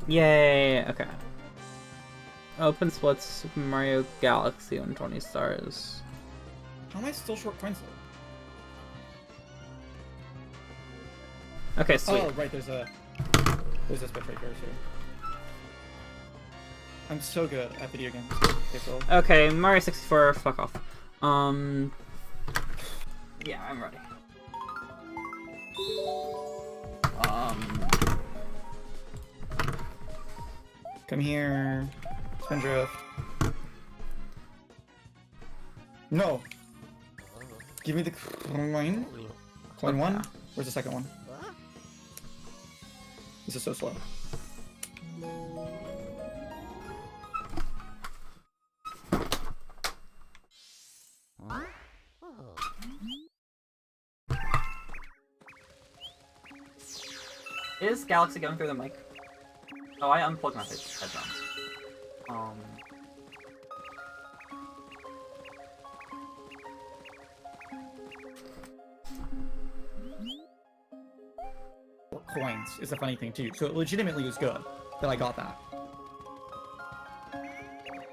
Yay! Okay. Open splits Super Mario Galaxy on 20 stars. How am I still short coins though? Okay, sweet. Oh, right, there's a switch right here too. I'm so good at video games. April. Okay, Mario 64, fuck off. Yeah, I'm ready. Come here. Spindrift. No! Give me the coin. Coin Okay. one? Where's the second one? This is so slow. Is Galaxy going through the mic? Oh, I unplugged my headphones. Coins is the funny thing too. So it legitimately was good that I got that.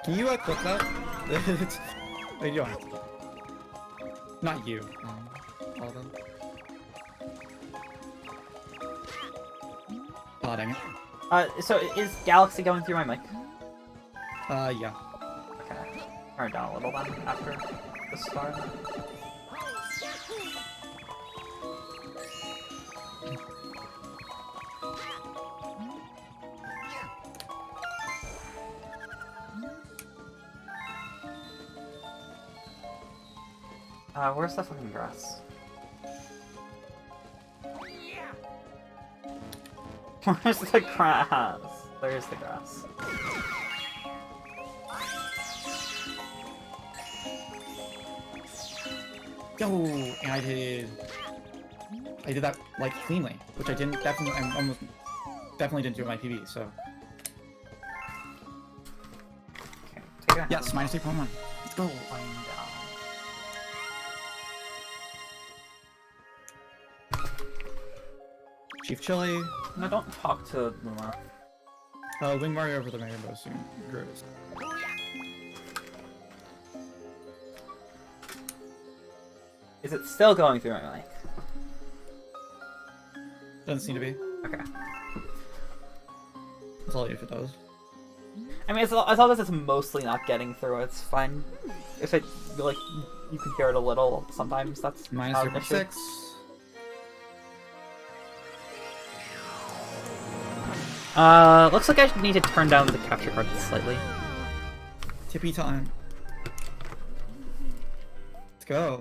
Can you click that? Wait, you don't have to. Not you. All of them. Oh, dang it. So is Galaxy going through my mic? Yeah. Okay. Turn it down a little then after the start. Where's the fucking grass? Where's the grass? There's the grass. Yo, and I did that like cleanly, which I didn't definitely. I almost definitely didn't do in my PB. So Okay, take it. yes, minus 8.1. Let's go. Wind down. Chief Chili. No, don't talk to Luma. Wing Mario over the rainbow soon. Grows. Is it still going through my mic? Doesn't seem to be. Okay. I'll tell you if it does. I mean, as long as it's mostly not getting through, it's fine. If it, like, you can hear it a little sometimes, that's Minus not an issue. 0.6. Looks like I need to turn down the capture card slightly. Tippy time. Let's go.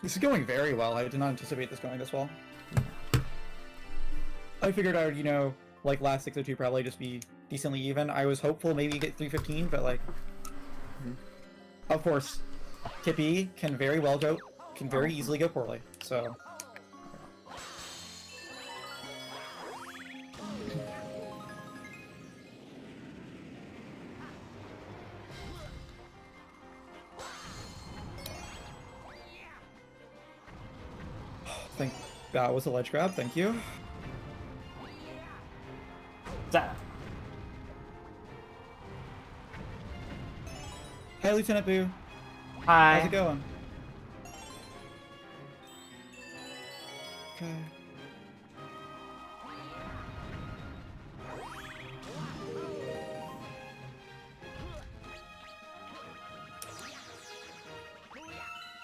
This is going very well. I did not anticipate this going this well. I figured I would, you know, like last 602 probably just be decently even. I was hopeful maybe get 315, but like, of course, Tippy can very easily go poorly. So. Think that was a ledge grab. Thank you. Damn. Hi, Lieutenant Boo. Hi. How's it going? Okay.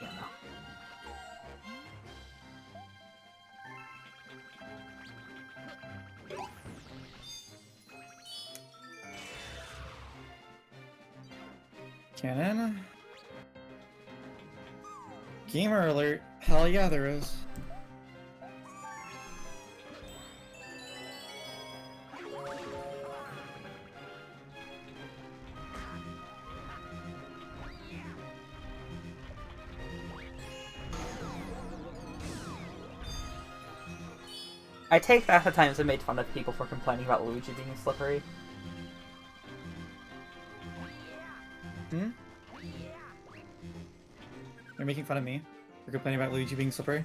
Yeah, no. Cannon? Gamer alert. Hell yeah, there is. I take back the times I made fun of people for complaining about Luigi being slippery. Hmm? You're making fun of me for complaining about Luigi being slippery?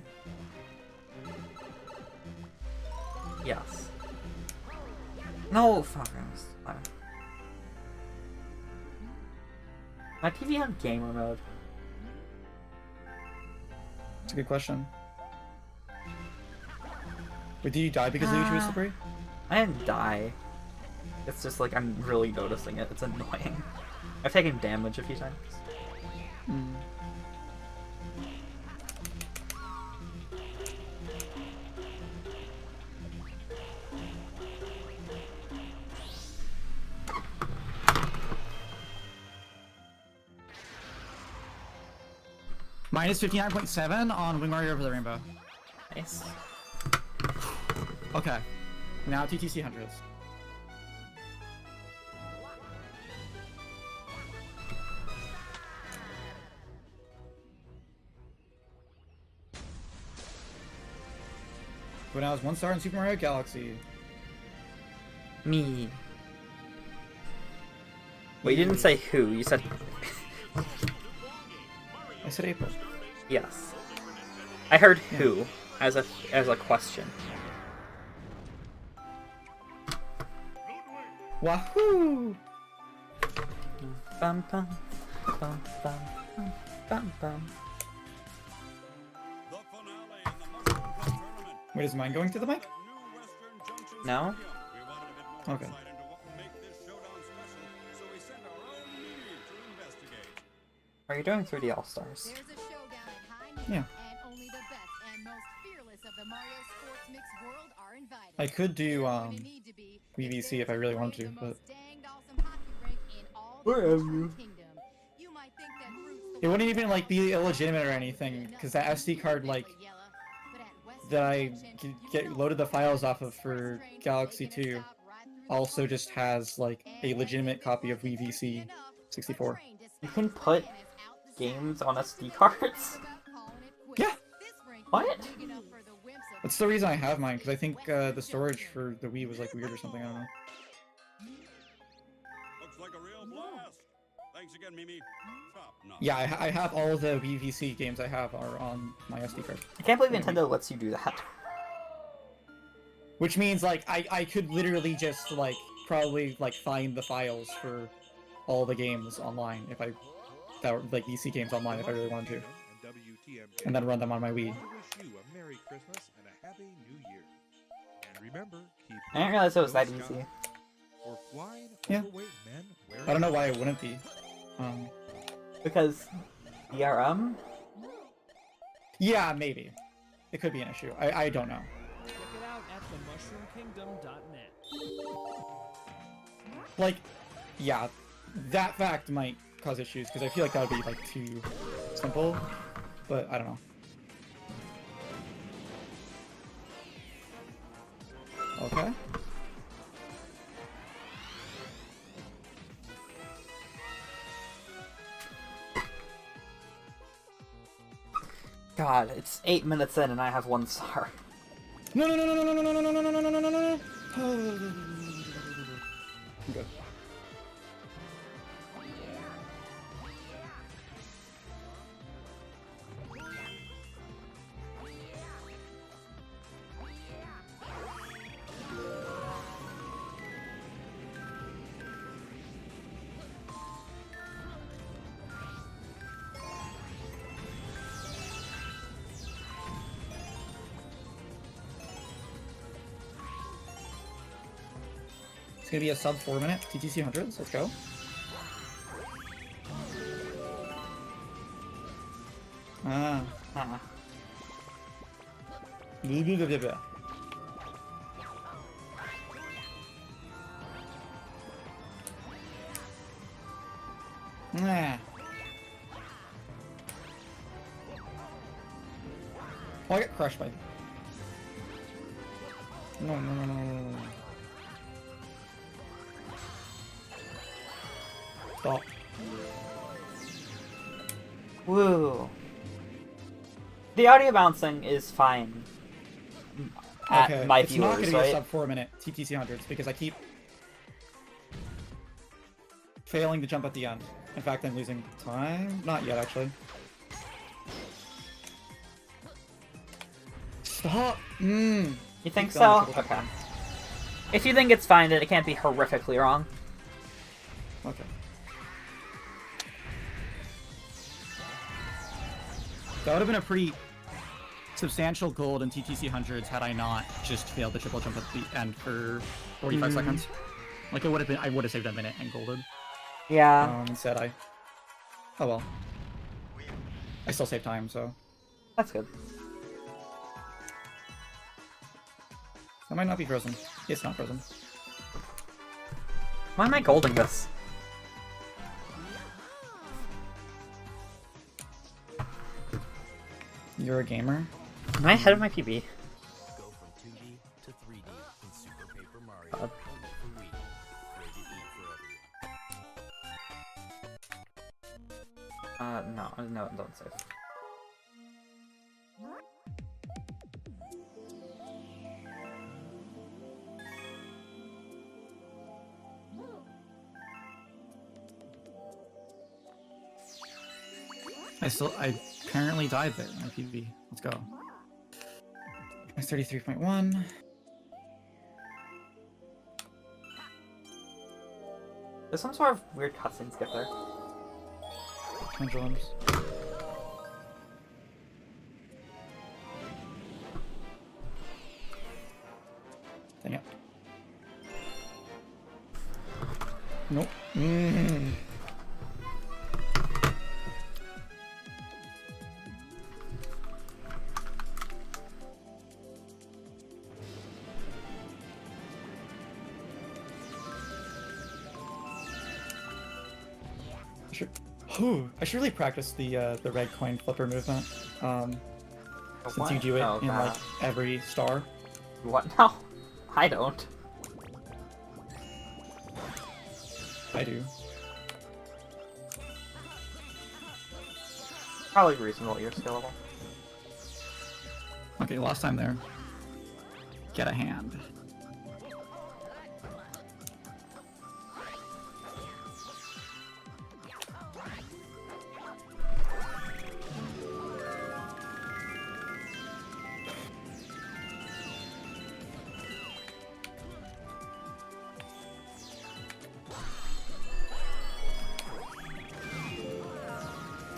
Yes. No, fuck. My TV on gamer mode. That's a good question. Wait, did you die because Luigi was slippery? I didn't die. It's just like I'm really noticing it. It's annoying. I've taken damage a few times. Mm. Minus 59.7 on Wing Mario Over the Rainbow. Nice. Okay. Now TTC hundreds. When I was 1 star in Super Mario Galaxy. Me. Wait, you didn't say who. You said. I said April. Yes. I heard who as a question. Wahoo! Bum bum bum bum bum bum. Wait, is mine going to the mic? No? Okay. Are you doing 3D All Stars? Yeah. I could do VVC if I really wanted to, but Where am you? it wouldn't even like be illegitimate or anything, because that SD card like that I get loaded the files off of for Galaxy 2 also just has like a legitimate copy of VVC 64. You can put games on SD cards? Yeah. What? That's the reason I have mine, because I think the storage for the Wii was like weird or something. I don't know. Looks like a real blast. Thanks again, Mimi. Stop. No. Yeah, I have all the VVC games I have are on my SD card. I can't believe Nintendo lets you do that. Which means like I could literally just like probably like find the files for all the games online if I that were like VC games online if I really wanted to, and then run them on my Wii. Merry Christmas and a Happy New Year. And remember, keep I didn't realize it was that easy. or flying Yeah. overweight men wearing I don't know why it wouldn't be. Because DRM? Yeah, maybe. It could be an issue. I don't know. Check it out at themushroomkingdom.net. Like, yeah, that fact might cause issues because I feel like that would be like too simple, but I don't know. Okay. God, it's 8 minutes in and I have 1 star. No, no, no, no, no, no, no, no, no, no, no, no, no, no, no, no. I'm good. It's gonna be a sub 4 minute TTC 100s. Let's go. Ah. Huh. Blah, blah, blah, blah, blah. Nah. Oh, I got crushed by. No, no, no, no, no, no. Stop. Woo. The audio bouncing is fine. At Okay, my it's not viewers, gonna be a right? sub 4 minute TTC 100s because I keep failing to jump at the end. In fact, I'm losing time. Not yet, actually. Stop! You think Keep going, so? keep going. Okay. If you think it's fine, then it can't be horrifically wrong. Okay. That would have been a pretty substantial gold in TTC hundreds had I not just failed the triple jump at the end for 45 seconds. Like it would have been, I would have saved a minute and golded. Yeah. Instead oh well. I still save time, so. That's good. That might not be frozen. It's not frozen. Why am I golding this? You're a gamer? Am I ahead of my PB? Go from 2D to 3D in Super Paper Mario. Only for Wii. Rated E for everyone. No, don't save. I apparently died there on PB. Let's go. It's 33.1. There's some sort of weird cutscene skip there. Pendulums. Dang it. Nope. I should really practice the red coin flipper movement. Since you do it in like every star. What? No, I don't. I do. Probably reasonable at your skill level. Okay, last time there. Get a hand.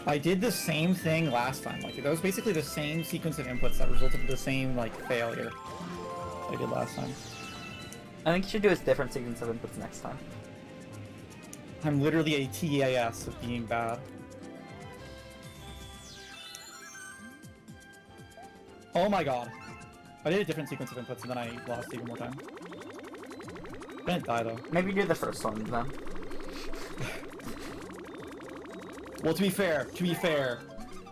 I did the same thing last time. Like, that was basically the same sequence of inputs that resulted in the same, like, failure I did last time. I think you should do a different sequence of inputs next time. I'm literally a TAS of being bad. Oh my god. I did a different sequence of inputs and then I lost even more time. I didn't die though. Maybe do the first one then. Well, to be fair,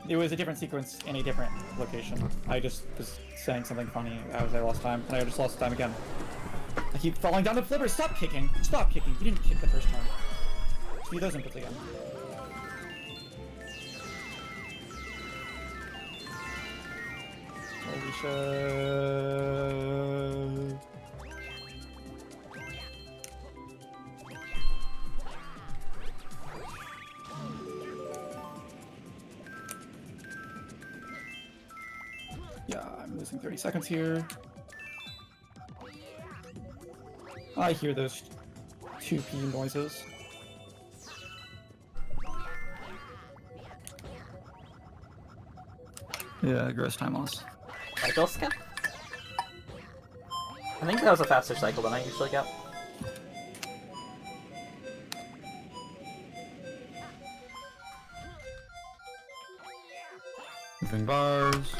it was a different sequence in a different location. I just was saying something funny as I lost time, and I just lost time again. I keep falling down the flipper. Stop kicking! Stop kicking! You didn't kick the first time. Do those inputs again. Holy shit. Yeah, I'm losing 30 seconds here. I hear those 2P noises. Yeah, gross time loss. Cycle skip? I think that was a faster cycle than I usually get. Moving bars.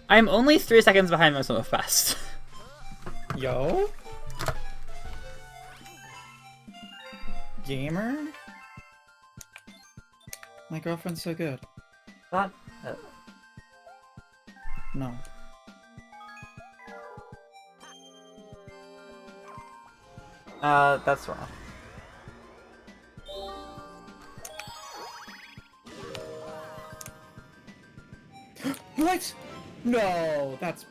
I'm only 3 seconds behind most of the fast. Yo? Gamer? My girlfriend's so good. That, No. that's wrong. What? No, that's...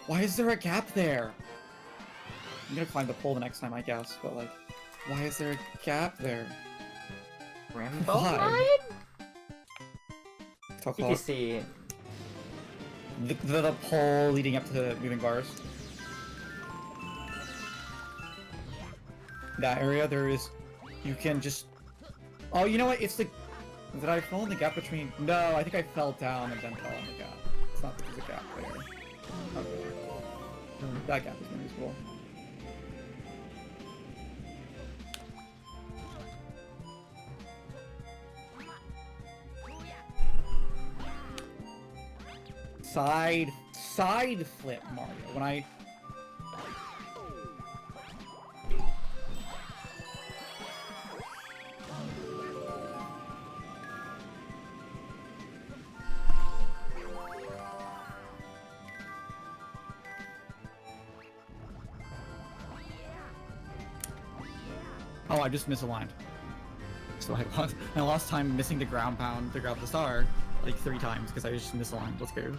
Why is there a gap there? I'm gonna climb the pole the next time, I guess, but like, why is there a gap there? Rainbow Why? Ride? Talk about TPC. the pole leading up to the moving bars. That area, there is... You can just... Oh, you know what? It's the... Did I fall in the gap between... No, I think I fell down and then fell in the gap. It's not that there's a gap there. Okay. That gap is useful. Side flip Mario. When I... Oh, I just misaligned. So I lost time missing the ground pound to grab the star like 3 times because I just misaligned. Let's go.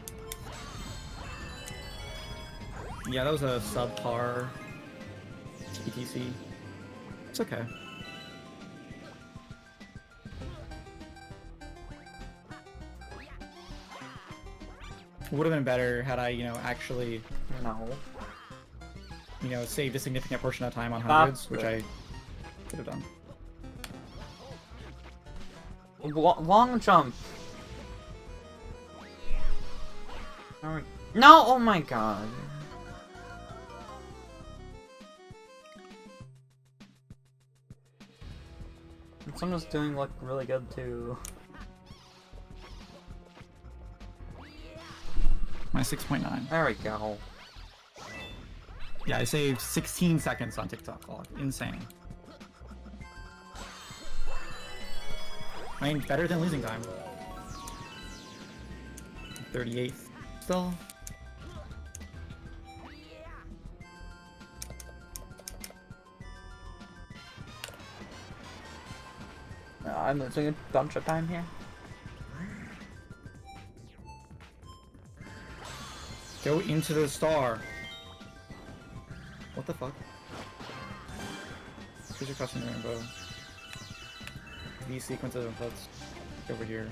Yeah, that was a subpar ETC. It's okay. Would have been better had I, actually, No. saved a significant portion of time on Stop hundreds, which it. I could have done. Long jump. No! Oh my god. And someone's doing like really good too. My 6.9. There we go. Yeah, I saved 16 seconds on TikTok clock. Insane. I mean, better than losing time. 38th still. I'm losing a bunch of time here. Go into the star. What the fuck? Here's your custom rainbow. These sequences of inputs over here.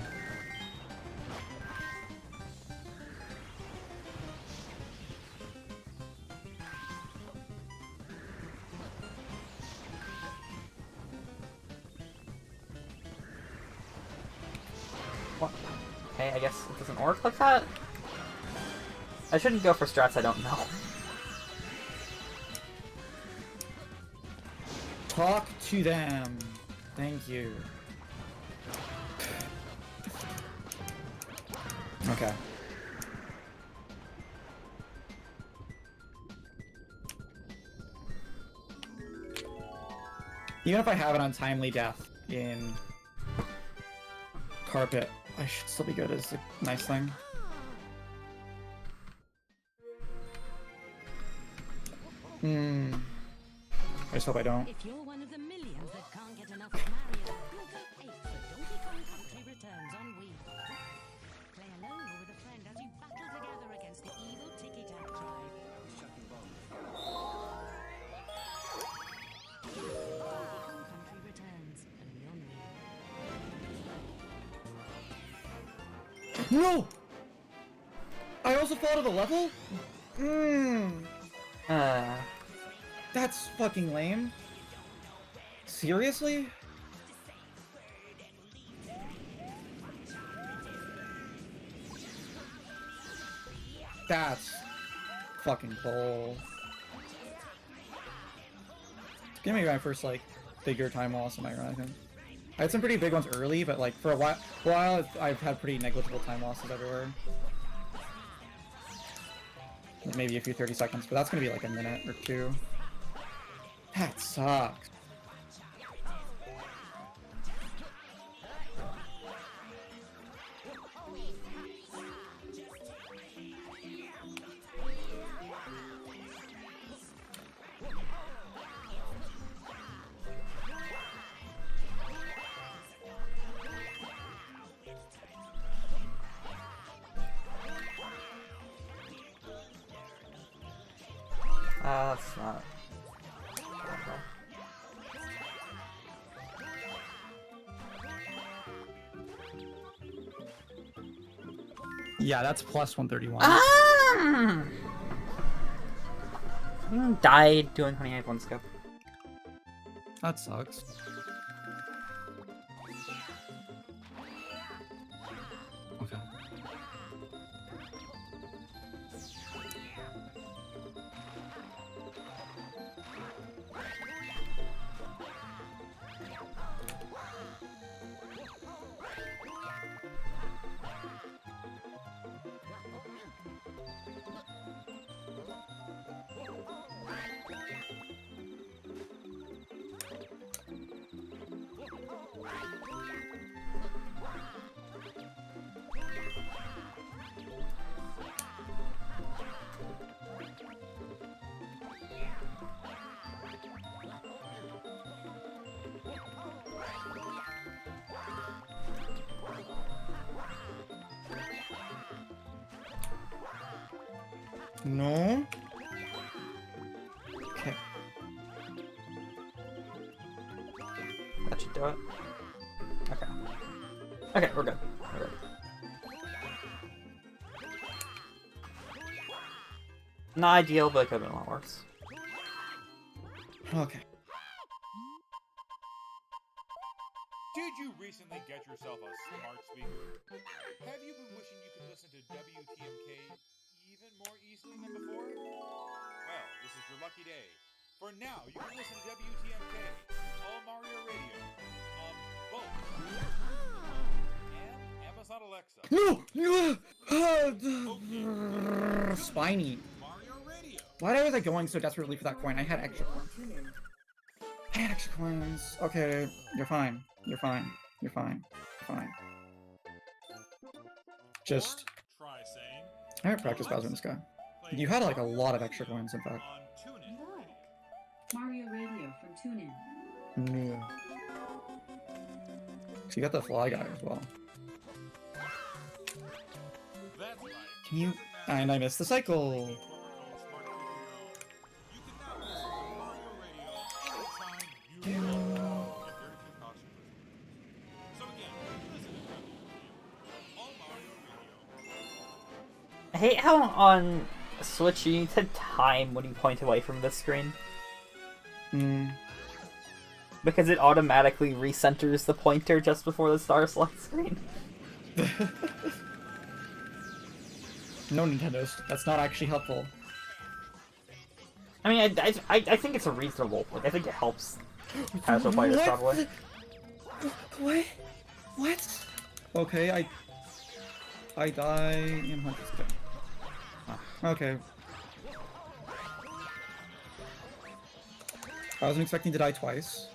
What? Okay, I guess it doesn't work like that? I shouldn't go for strats I don't know. Talk to them. Thank you. Okay. Even if I have an untimely death in carpet, I should still be good as a nice thing. I just hope I don't. If you're one of the millions that can't get enough of Mario, you'll go ape for Donkey Kong Country Returns on Wii. Play alone or with a friend as you battle together against the evil Tiki Tac tribe. Donkey Kong Country Returns, only on Wii. No! I also fell out of the level? That's fucking lame. Seriously? That's fucking bull. It's gonna be my first, like, bigger time loss in my run, I think. I had some pretty big ones early, but, like, for a while I've had pretty negligible time losses everywhere. Maybe a few 30 seconds, but that's gonna be like a minute or 2. That sucks. That's not... Yeah, that's plus 131. Died doing Honey Ice One Skip. That sucks. Okay. No. Okay. That should do it. Okay. Okay, we're good. We're good. Not ideal, but it could have been a lot worse. Okay. Did you recently get yourself a smart speaker? Have you been wishing you could listen to WTMK even more easily than before? Well, this is your lucky day. For now, you can listen to WTMK, All Mario Radio, both, and Amazon Alexa. No! Spiny. Mario Radio. Why was I going so desperately for that coin? I had extra coins. I had extra coins. Okay, you're fine. You're fine. You're fine. You're fine. Just... Try saying. I haven't practiced Bowser in the Sky. You had like a lot of extra coins, in fact. On TuneIn. Look, Mario Radio from TuneIn. Yeah. So you got the Fly Guy as well. That's right. Can you... And I missed the cycle! You can now listen to Mario Radio anytime you want. At very few cost you listen. So again, listen to WTMK, All Mario Radio. I hate how on Switch you need to time when you point away from this screen. Hmm. Because it automatically recenters the pointer just before the star select screen. No, Nintendo. That's not actually helpful. I mean, I think it's a reasonable. Like, I think it helps casual players What? probably. What? What? Okay, I die in hundreds of times. Okay. I wasn't expecting to die twice.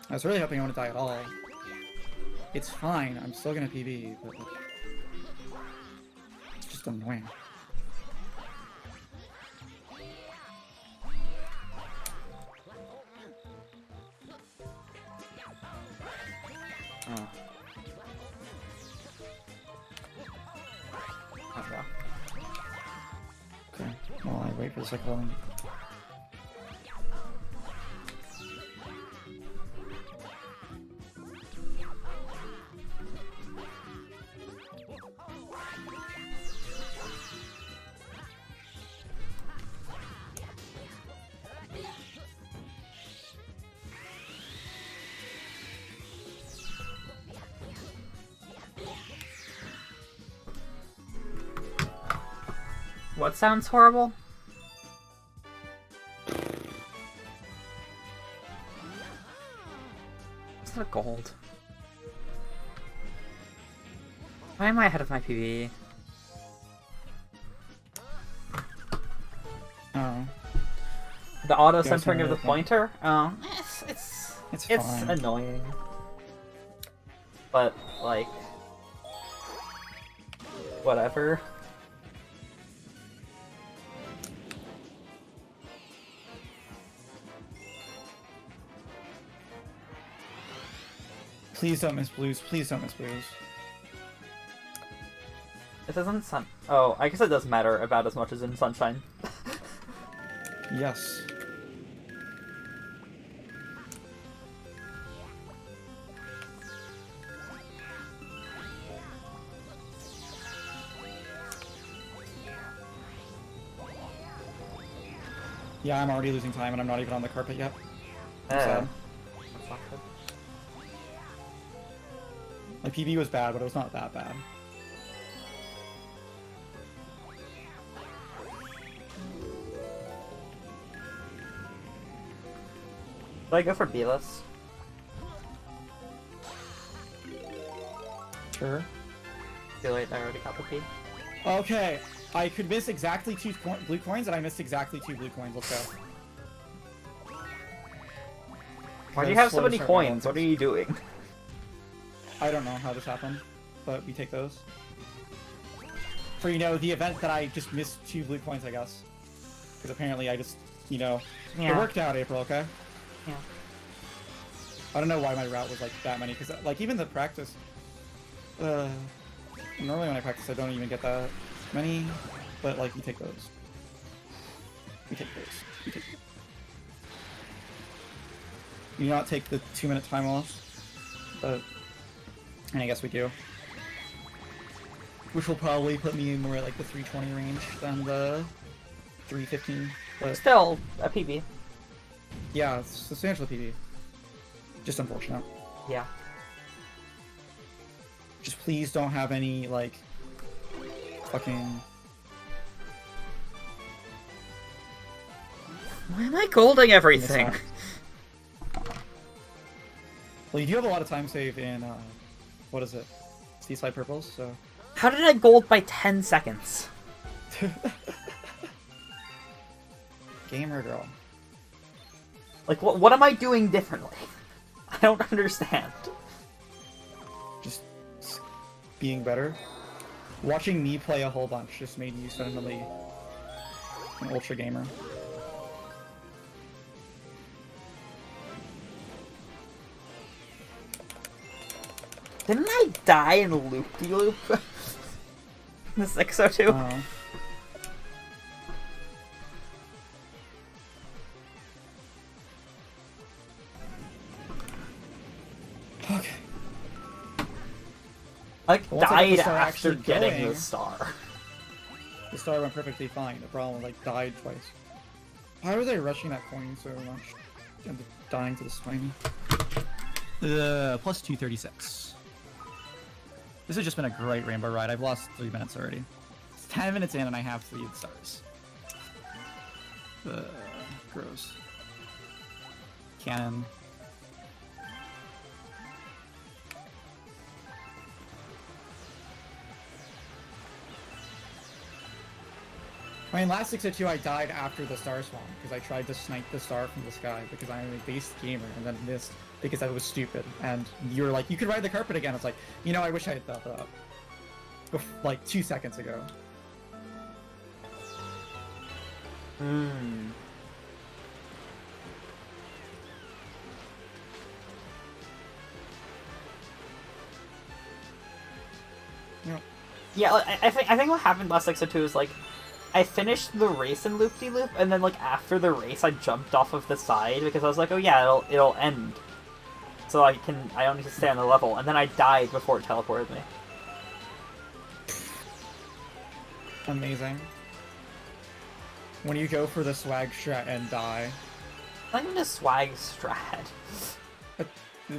I was really hoping I wouldn't die at all. It's fine, I'm still gonna PB, but like, it's just annoying. Oh. Okay. Okay, well I wait for the cycle. What sounds horrible? It's that gold? Why am I ahead of my PB? Oh. The auto Guess centering I'm of the okay. pointer? It's fine. annoying. But, like, whatever. Please don't miss blues, please don't miss blues. It doesn't sun. Oh, I guess it does matter about as much as in Sunshine. Yes. Yeah, I'm already losing time and I'm not even on the carpet yet. I'm Eh, sad. that's not good. Like, PB was bad, but it was not that bad. Should I go for Belis? Sure. Too late, I already got the P. Okay, I could miss exactly 2 blue coins, and I missed exactly 2 blue coins. Let's go. Why do you Because have so slow to many start my coins? What are balances. you doing? I don't know how this happened, but we take those. For, you know, the event that I just missed 2 blue coins, I guess. Because apparently I just, you know... It worked out, April, okay? Yeah. I don't know why my route was, like, that many, because, like, even the practice... normally when I practice, I don't even get that many, but, like, you take those. You take those. You take those. You do not take the 2-minute time loss, but... And I guess we do. Which will probably put me more at, like, the 320 range than the 315, but... Still, a PB. Yeah, it's substantial PB. Just unfortunate. Yeah. Just please don't have any, like, fucking... Why am I golding everything? Miss Well, you do have a lot of time save in, what is it? Seaside Purples, so... How did I gold by 10 seconds? Gamer girl. Like, what am I doing differently? I don't understand. Just being better. Watching me play a whole bunch just made you suddenly an ultra gamer. Didn't I die in Loop-de-Loop? The 602? Okay. I like, Once I got the died star after actually getting going- the star. The star went perfectly fine. The problem, like, died twice. Why were they rushing that coin so much? And dying to the spiny. Plus 236. This has just been a great rainbow ride. I've lost 3 minutes already. It's 10 minutes in and I have 3 stars. Gross. Cannon. I mean, last 602 I died after the star swan because I tried to snipe the star from the sky because I'm a base gamer and then missed because I was stupid. And you were like, you could ride the carpet again. It's like, you know, I wish I had thought that up. Like 2 seconds ago. Hmm. Yeah. Yeah, I think what happened last 602 is like, I finished the race in Loop-de-Loop, and then like after the race, I jumped off of the side because I was like, oh yeah, it'll end, so I don't need to stay on the level, and then I died before it teleported me. Amazing. When you go for the swag strat and die. I think I'm just swag strat.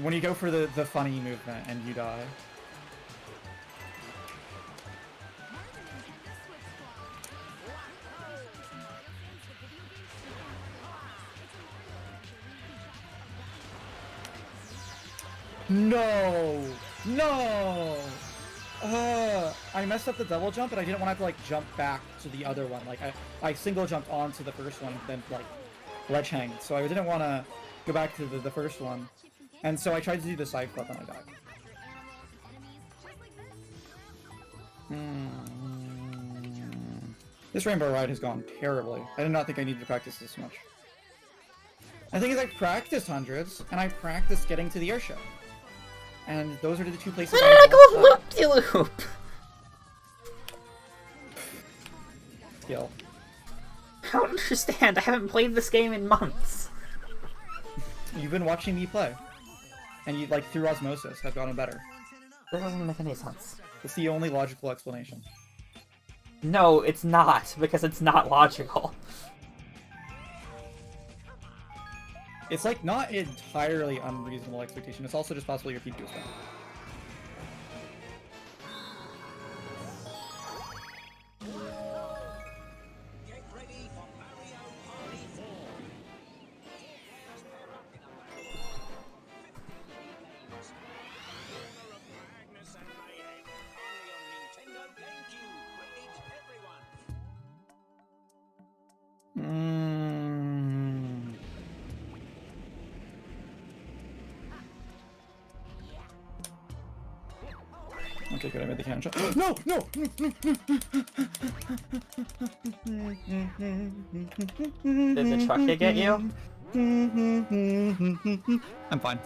When you go for the funny movement and you die. No! No! I messed up the double jump, but I didn't want to have to, like, jump back to the other one. Like, I single jumped onto the first one, then, like, ledge hang. So I didn't want to go back to the first one. And so I tried to do the side flip and I died. This rainbow ride has gone terribly. I did not think I needed to practice this much. I think I practiced hundreds, and I practiced getting to the air show. And those are the 2 places Why did I go Loop-de-Loop? Skill. I don't understand. I haven't played this game in months. You've been watching me play. And you, like, through osmosis, have gotten better. That doesn't make any sense. It's the only logical explanation. No, it's not, because it's not logical. It's like not entirely unreasonable expectation. It's also just possible your feed goes down. Okay, good. I made the cannon shot. No! No! Did the Chucky get you? I'm fine.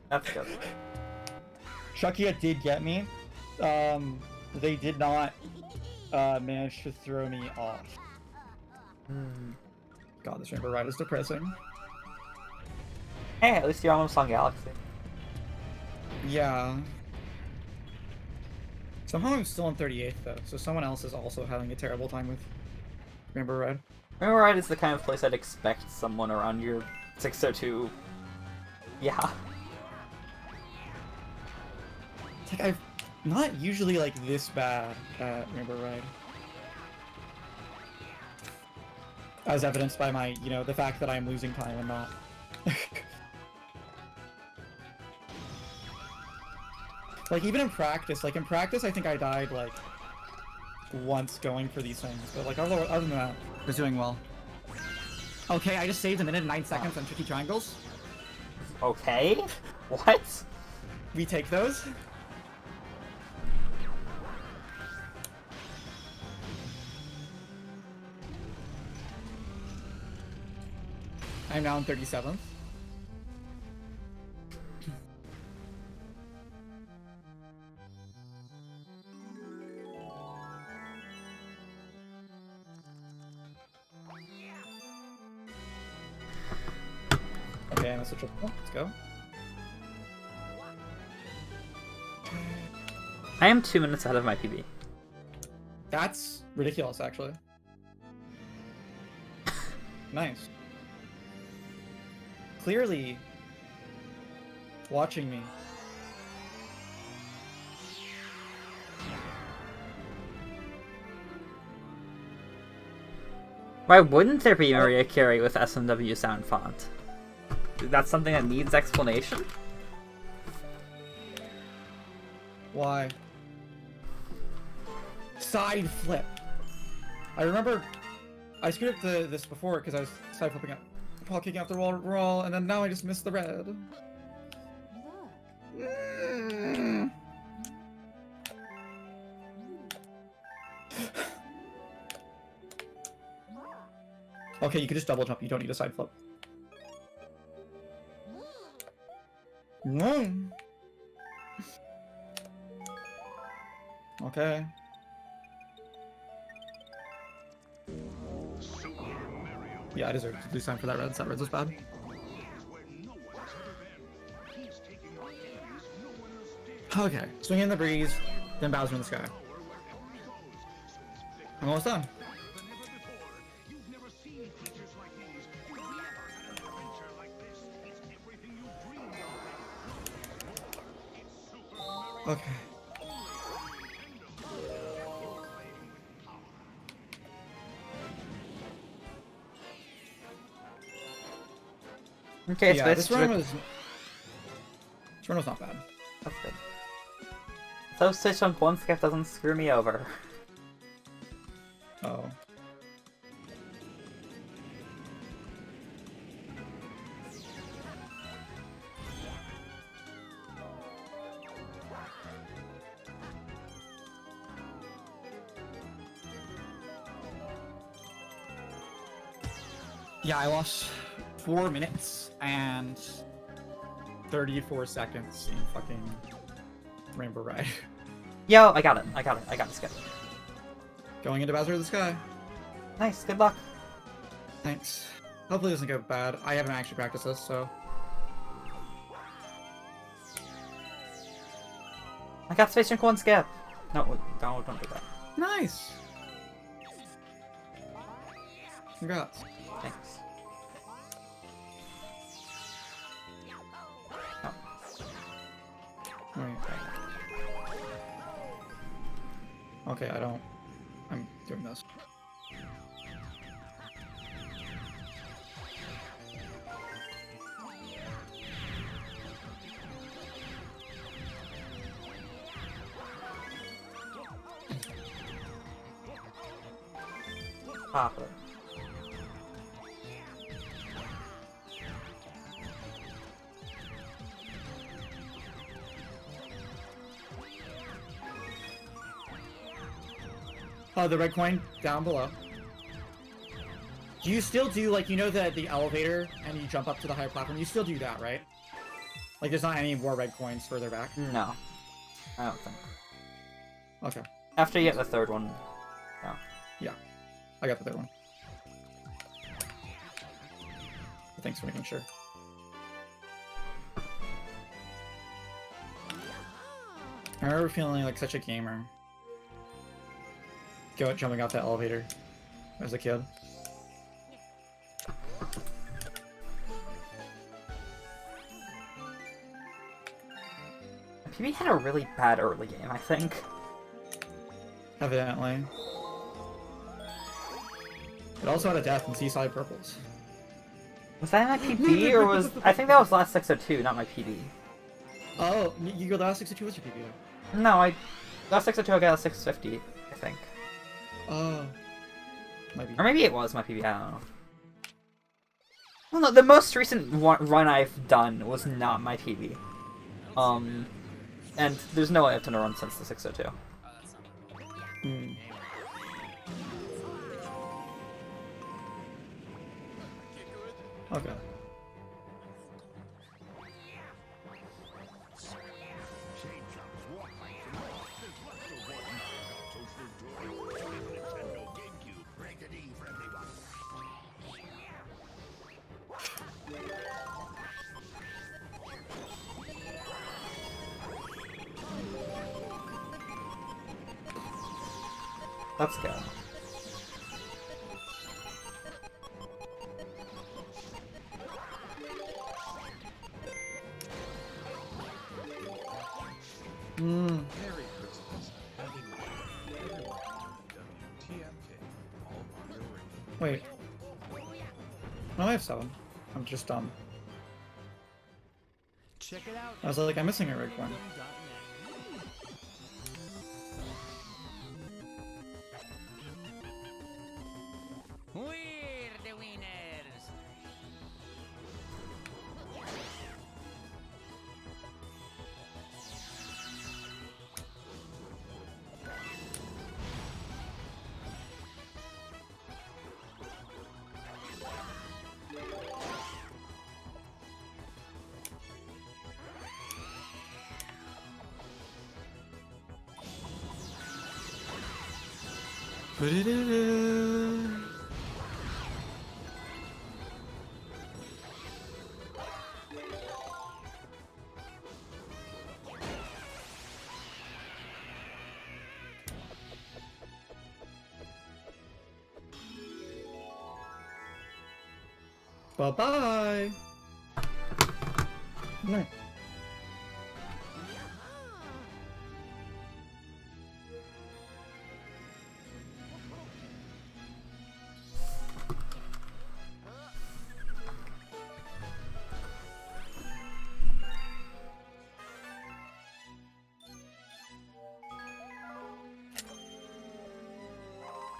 That's good. Chuckia did get me. They did not manage to throw me off. God, this Rainbow Ride is depressing. Hey, at least you're almost on Galaxy. Yeah. Somehow I'm still on 38th though, so someone else is also having a terrible time with Rainbow Ride. Rainbow Ride is the kind of place I'd expect someone around your 602. Yeah. It's like I'm not usually like this bad at Rainbow Ride. As evidenced by my, you know, the fact that I'm losing time and not. Like, even in practice, I think I died, like, once going for these things, but, like, other than that, I was doing well. Okay, I just saved a minute and 9 seconds on tricky triangles. Okay? What? We take those. I'm now in 37th. Okay, I'm a switch up. Let's go. I am 2 minutes ahead of my PB. That's ridiculous, actually. Nice. Clearly watching me. Why wouldn't there be Maria Carey with SMW sound font? That's something that needs explanation? Why? Side flip. I remember I screwed up this before because I was side flipping up, while kicking out the roll, and then now I just missed the red. Okay, you can just double jump. You don't need a side flip. No. Okay. Yeah, I deserve to lose time for that red. That red was bad. Okay, swing in the breeze, then Bowser in the sky. I'm almost done. Okay. Okay, Yeah, so this run was not bad. That's good. So Switch on one skip doesn't screw me over. Oh. Yeah, I lost 4 minutes and 34 seconds in fucking Rainbow Ride. Yo, I got it. I got the skip. Going into Bowser of the Sky. Nice, good luck. Thanks. Hopefully it doesn't go bad. I haven't actually practiced this, so... I got Space Junk 1 skip. No, don't do that. Nice! Congrats. Thanks. Wait. Okay, I'm doing this. Pop it. The red coin down below. Do you still do, like, you know the elevator and you jump up to the higher platform? You still do that, right? Like, there's not any more red coins further back? No. I don't think. Okay. After you get the third one, no. Yeah. I got the third one. Thanks for making sure. I remember feeling like such a gamer. Jumping off that elevator as a kid. PB had a really bad early game, I think. Evidently. It also had a death in Seaside Purples. Was that my PB, or was... I think that was last 602, not my PB. Oh, your last 62 was your PB though. No, last 602 I got a 650, I think. Oh. Maybe. Or maybe it was my PB, I don't know. Well, no, the most recent run I've done was not my PB. And there's no way I've done a run since the 602. Hmm. Okay. Let's go. Hmm. Merry Christmas. Happy New Year. Everyone to WTMK. All Mario Radio. Wait. No, I have 7. I'm just dumb. Check it out. I was like, I'm missing a red coin. Kingdom.net. We're the winners! Bye-bye! No.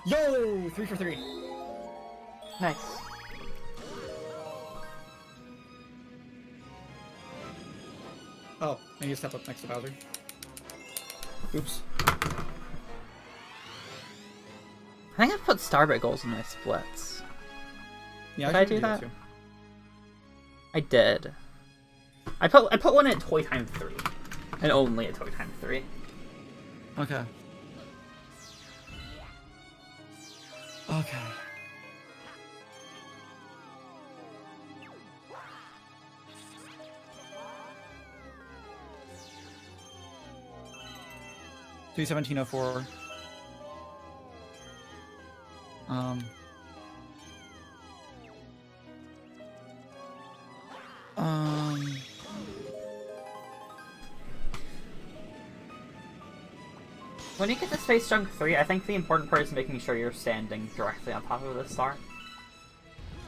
Yo! 3 for 3. Nice. Oh, I need to step up next to Bowser. Oops. I think I put Starbit goals in my splits. Yeah, Did I do that? I did. I put one at Toy Time 3. And only at Toy Time 3. Okay. Okay. $317.04. Um, When you get to Space Junk 3, I think the important part is making sure you're standing directly on top of the star.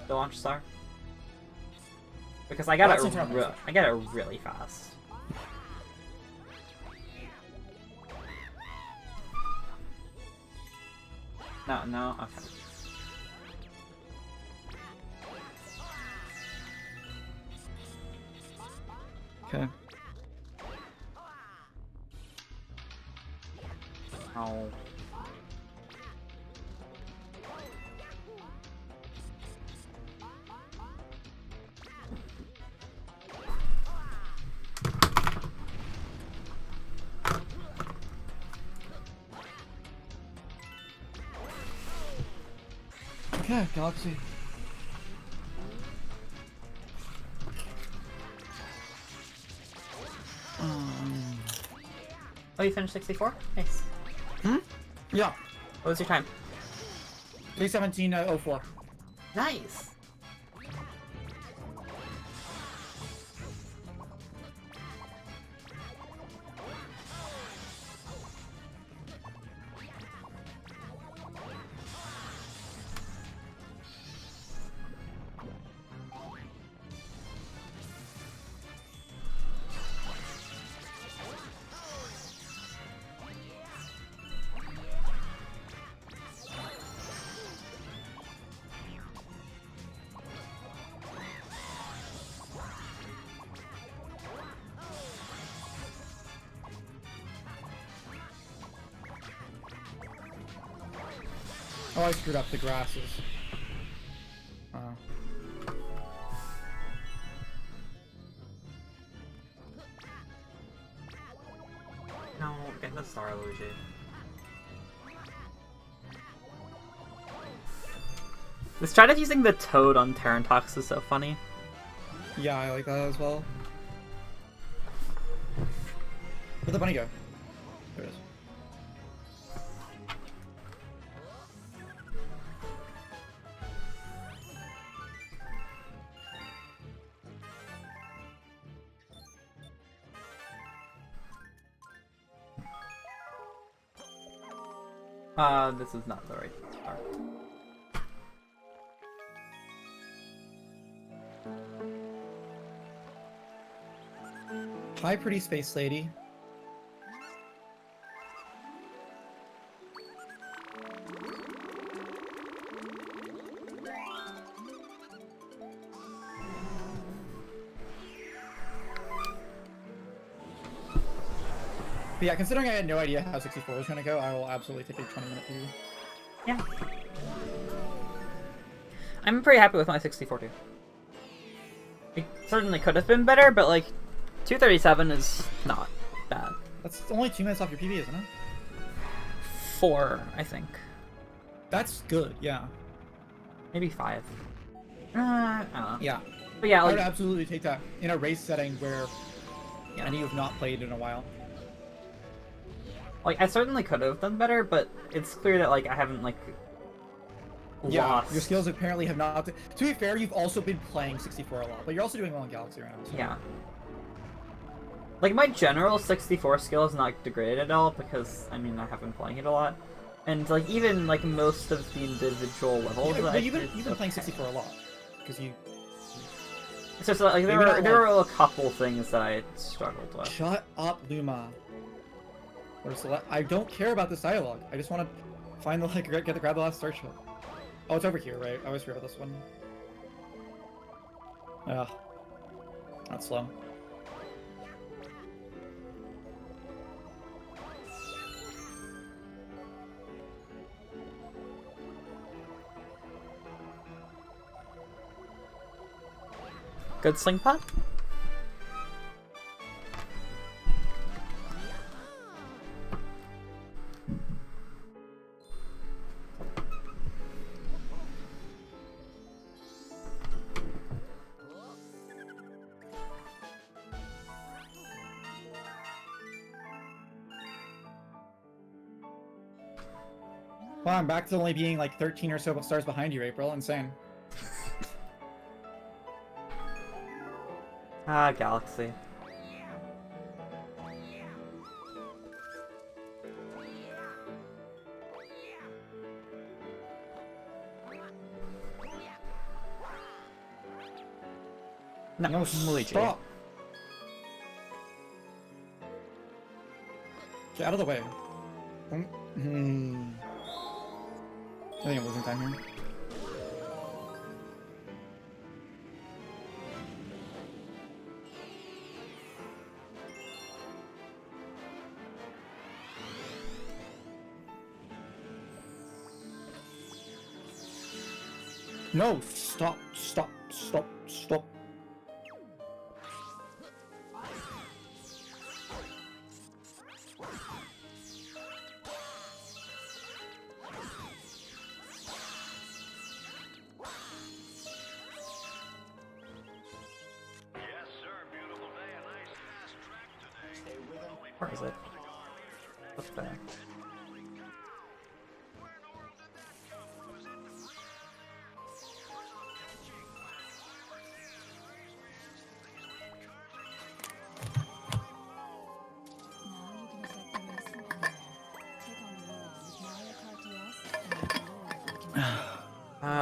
The launch star. Because I got it really fast. No, okay. Okay. Oh. Okay, Galaxy. Oh, you finished 64? Nice. Yeah. What was your time? 3:17:04. Nice! Oh, I screwed up the grasses. No, get the Star Luigi. The strat of using the Toad on Terrantox is so funny. Yeah, I like that as well. Where'd the bunny go? There it is. This is not the right start. Hi, pretty space lady. But yeah, considering I had no idea how 64 was gonna go, I will absolutely take a 20-minute view. Yeah. I'm pretty happy with my 64 too. It certainly could have been better, but like 237 is not bad. That's only 2 minutes off your PB, isn't it? 4, I think. That's good, yeah. Maybe 5. I don't know. Yeah. But yeah, I like, would absolutely take that in a race setting where any you have not played in a while. I certainly could have done better, but it's clear that like I haven't like lost. Your skills apparently have not. To be fair, you've also been playing 64 a lot, but you're also doing well in Galaxy right now. So. Yeah. Like my general 64 skill is not degraded at all because I mean I have been playing it a lot, and like even like most of the individual levels. Yeah, that you've been playing 64 a lot because you. It's just like there were a couple things that I struggled with. Shut up, Luma. I don't care about this dialogue. I just want to find the grab the last star shot. Oh, it's over here, right? I always forget this one. Ugh. Not slow. Good sling pod? Wow, I'm back to only being like 13 or so stars behind you, April. Insane. Ah, Galaxy. No, No, Luigi. stop! Get out of the way. I think I'm losing time here. No! Stop! Stop! Stop! Stop! Where is it? What's there?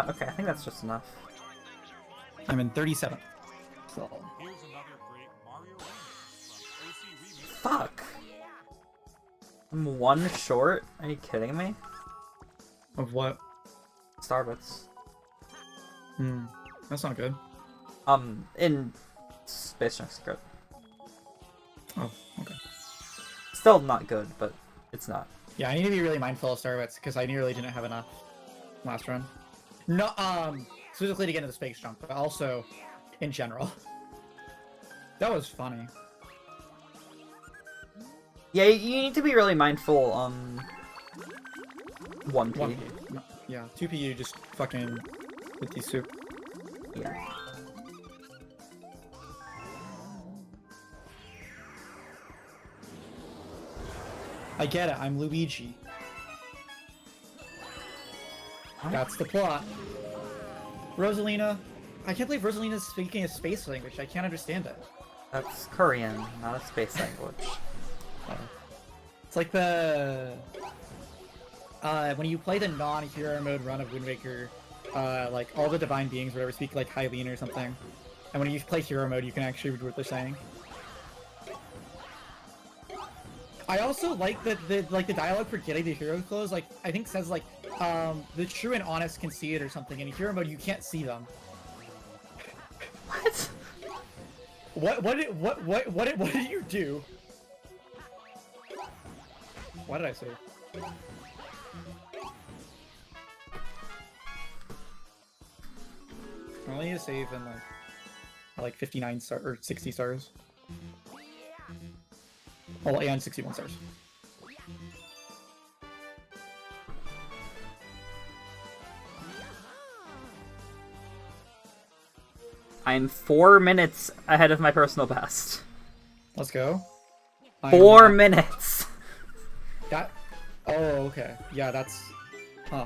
Okay, I think that's just enough. I'm in 37th. So. Here's another great Mario remix from OC Remix. Fuck! I'm one short? Are you kidding me? Of what? Starbits. That's not good. In Space Junk Secret. Oh, okay. Still not good, but it's not. Yeah, I need to be really mindful of Starbits because I nearly didn't have enough last run. No, specifically to get into the space jump, but also in general. That was funny. Yeah, you need to be really mindful, 1P. 1P. No, yeah, 2P you just fucking with the soup. Yeah. I get it, I'm Luigi. That's the plot. Rosalina. I can't believe Rosalina's speaking a space language. I can't understand it. That's Korean, not a space language. It's like the... when you play the non-hero mode run of Wind Waker, like, all the divine beings, whatever, speak like Hylian or something. And when you play hero mode, you can actually read what they're saying. I also like that the dialogue for getting the hero clothes, like, I think says, like, the true and honest can see it or something. In hero mode, you can't see them. What? What did you do? What did I say? I only need to save in like 59 star or 60 stars. Oh, and 61 stars. I'm 4 minutes ahead of my personal best. Let's go. 4 minutes! That... Oh, okay. Yeah, that's... Huh.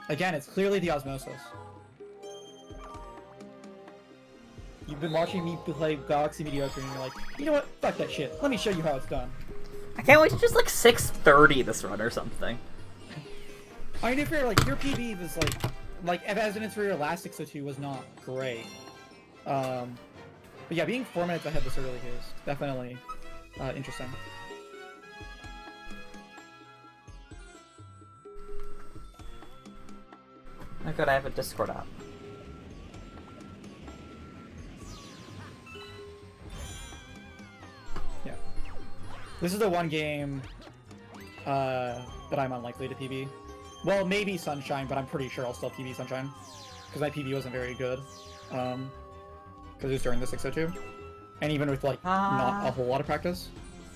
Again, it's clearly the osmosis. You've been watching me play Galaxy Mediocre and you're like, you know what? Fuck that shit. Let me show you how it's done. I can't wait to just like 6:30 this run or something. I mean, if you're like, your PB was like evidence for your last 602 was not great. But yeah, being 4 minutes ahead this early is definitely interesting. Oh good, I have a Discord app. Yeah. This is the one game that I'm unlikely to PB. Well, maybe Sunshine, but I'm pretty sure I'll still PB Sunshine. Because my PB wasn't very good. Because it was during the 602. And even with, like, not a whole lot of practice.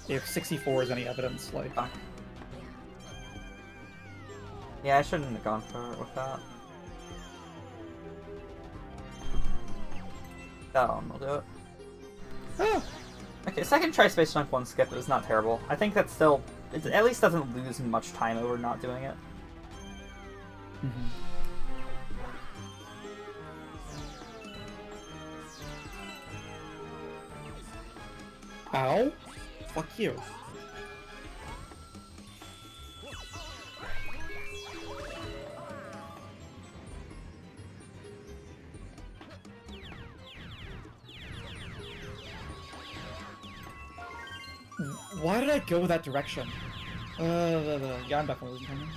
If 64 is any evidence, like... Yeah, I shouldn't have gone for it with that. That one will do it. Ah. Okay, second try Space Junk 1 skip, it was not terrible. I think that still... It at least doesn't lose much time over not doing it. Ow? Fuck you. Why did I go that direction? Yeah, I'm definitely losing time.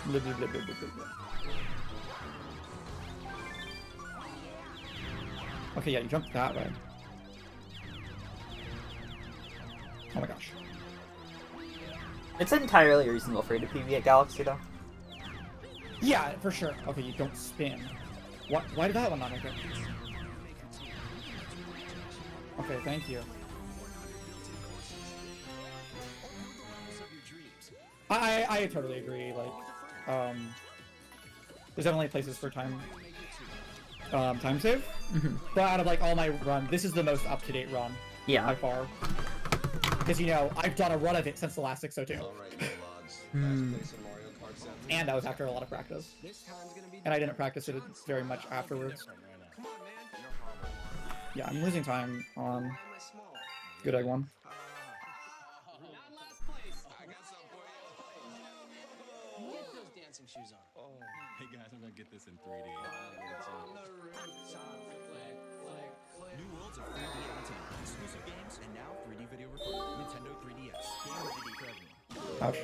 Blah, blah, blah, blah, blah, blah. Okay, yeah, you jumped that way. Oh my gosh. It's entirely reasonable for you to PB at Galaxy, though. Yeah, for sure. Okay, you don't spin. Why did that one not make it? Okay, thank you. I totally agree. Like, there's definitely places for time save. But out of like all my run, this is the most up to date run. Yeah. By far. Because you know I've done a run of it since the last 602. And that was after a lot of practice. And I didn't practice it very much afterwards. Yeah, I'm losing time on Good Egg 1. Hey guys, I'm gonna get this in 3D. New worlds of 3D content, exclusive games, and now 3D video recording. Nintendo 3DS. Game ready for everyone. Ouch.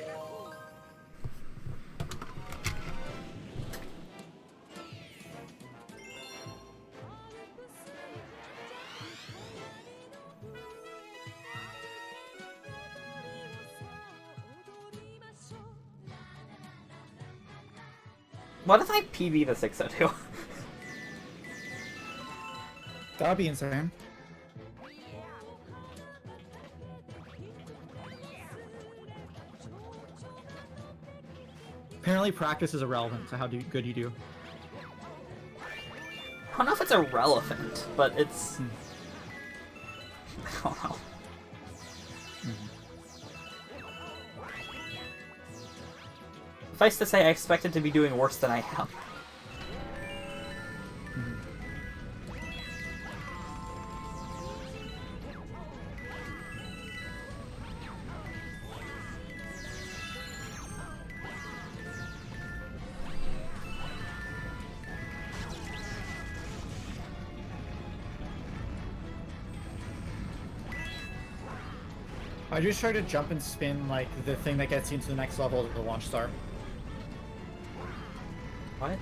What if I PB the 602? That would be insane. Apparently practice is irrelevant to how good you do. I don't know if it's irrelevant, but it's... I don't know. Suffice to say, I expected to be doing worse than I am. I just tried to jump and spin like the thing that gets you into the next level of the launch star. What?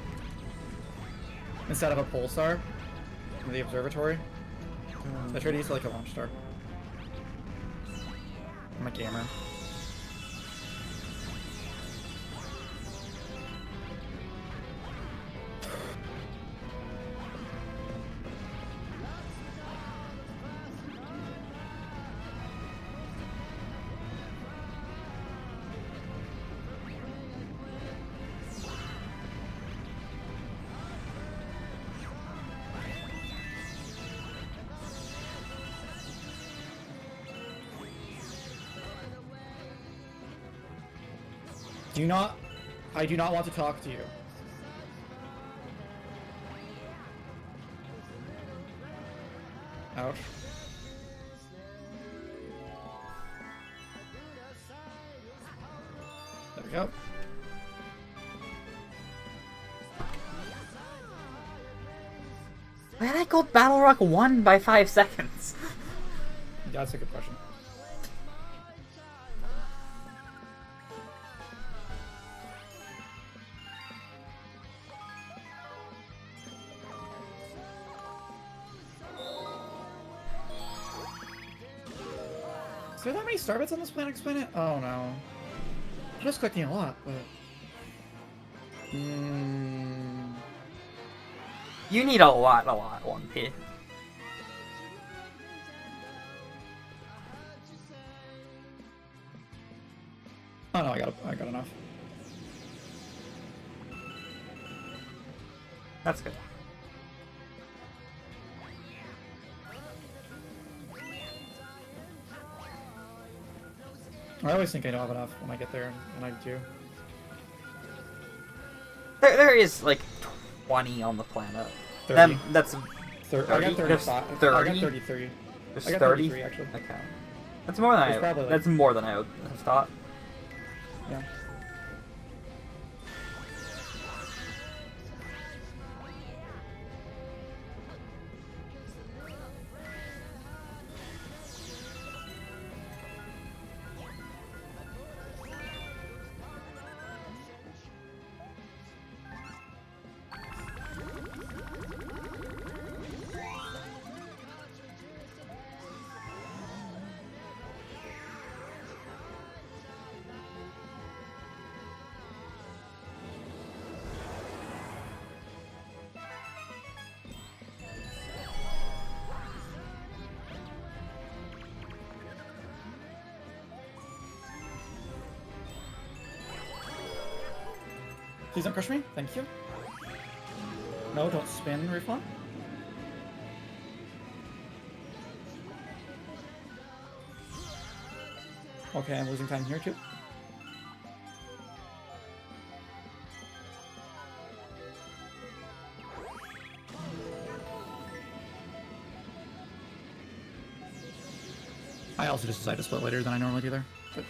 Instead of a pulsar in the observatory. So I tried to use it like a launch star. I'm a gamer. I do not want to talk to you. Ouch. There we go. Why did I go Battle Rock 1 by 5 seconds? That's a good question. Is there that many starbits on this planet? Oh no. I'm just collecting a lot, but... You need a lot, 1P. Oh no, I got enough. That's good. I always think I don't have enough when I get there, and I do. There is like 20 on the planet. 30. That's 30. I got 35. 30? I got 33. There's I got 30? 33 actually. Okay. That's more than There's more than I would have thought. Yeah. Please don't crush me. Thank you. No, don't spin, refund. Okay, I'm losing time here too. I also just decided to split later than I normally do there, but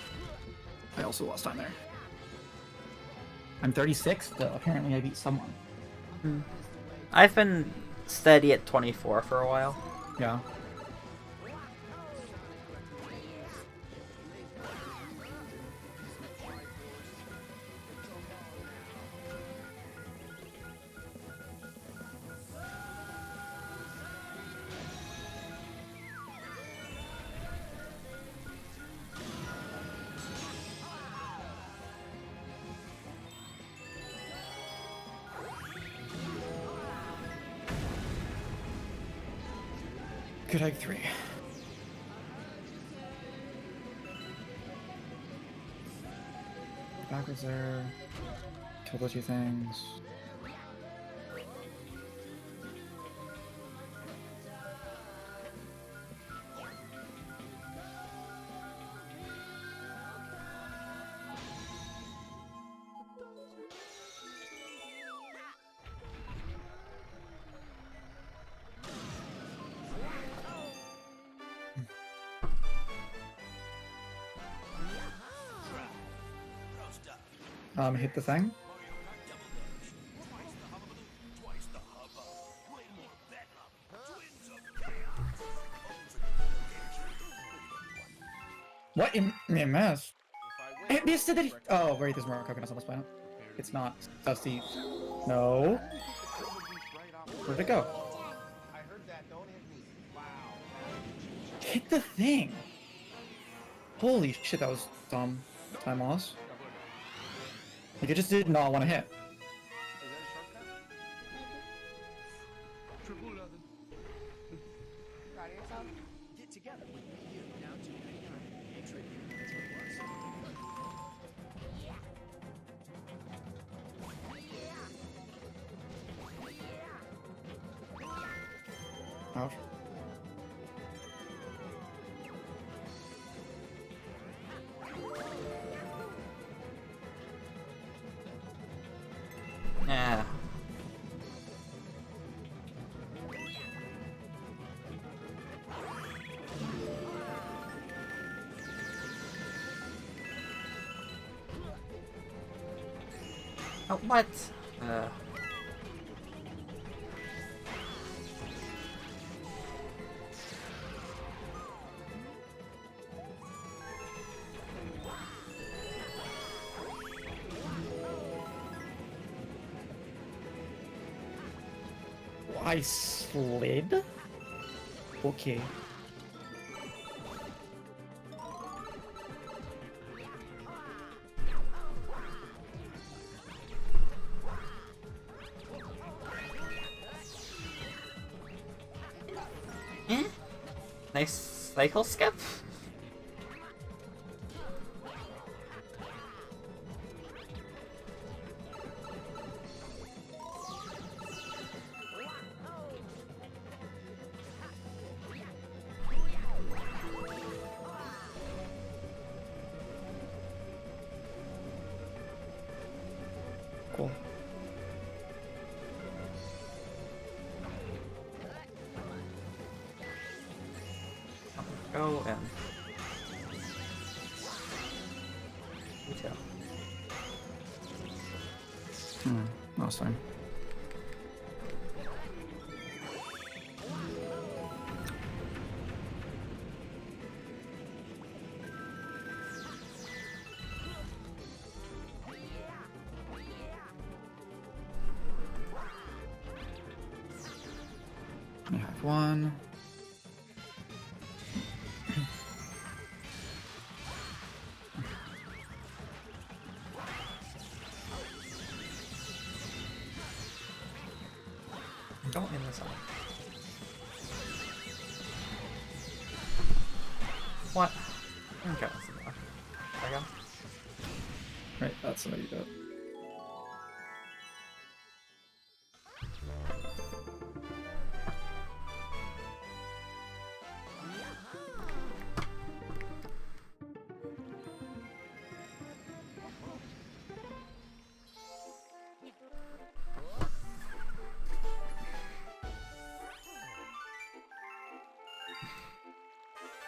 I also lost time there. I'm 36, but apparently I beat someone. I've been steady at 24 for a while. Yeah. Good egg 3. Backwards there. Kill those two things. Hit the thing. What in MS? It missed it. Oh, wait, there's more coconuts on this planet. It's not. Dusty. No. Where'd it go? Hit the thing. Holy shit, that was dumb. Time loss. Like, it just did not want to hit. Get together. You now to entry. Ouch. Yeah. Oh, what? I slid? Okay. Nice cycle skip. Cool. Go and retail. Last time. I have one. Don't end this on. What? Okay, that's enough. There you go. Right, that's how you do it.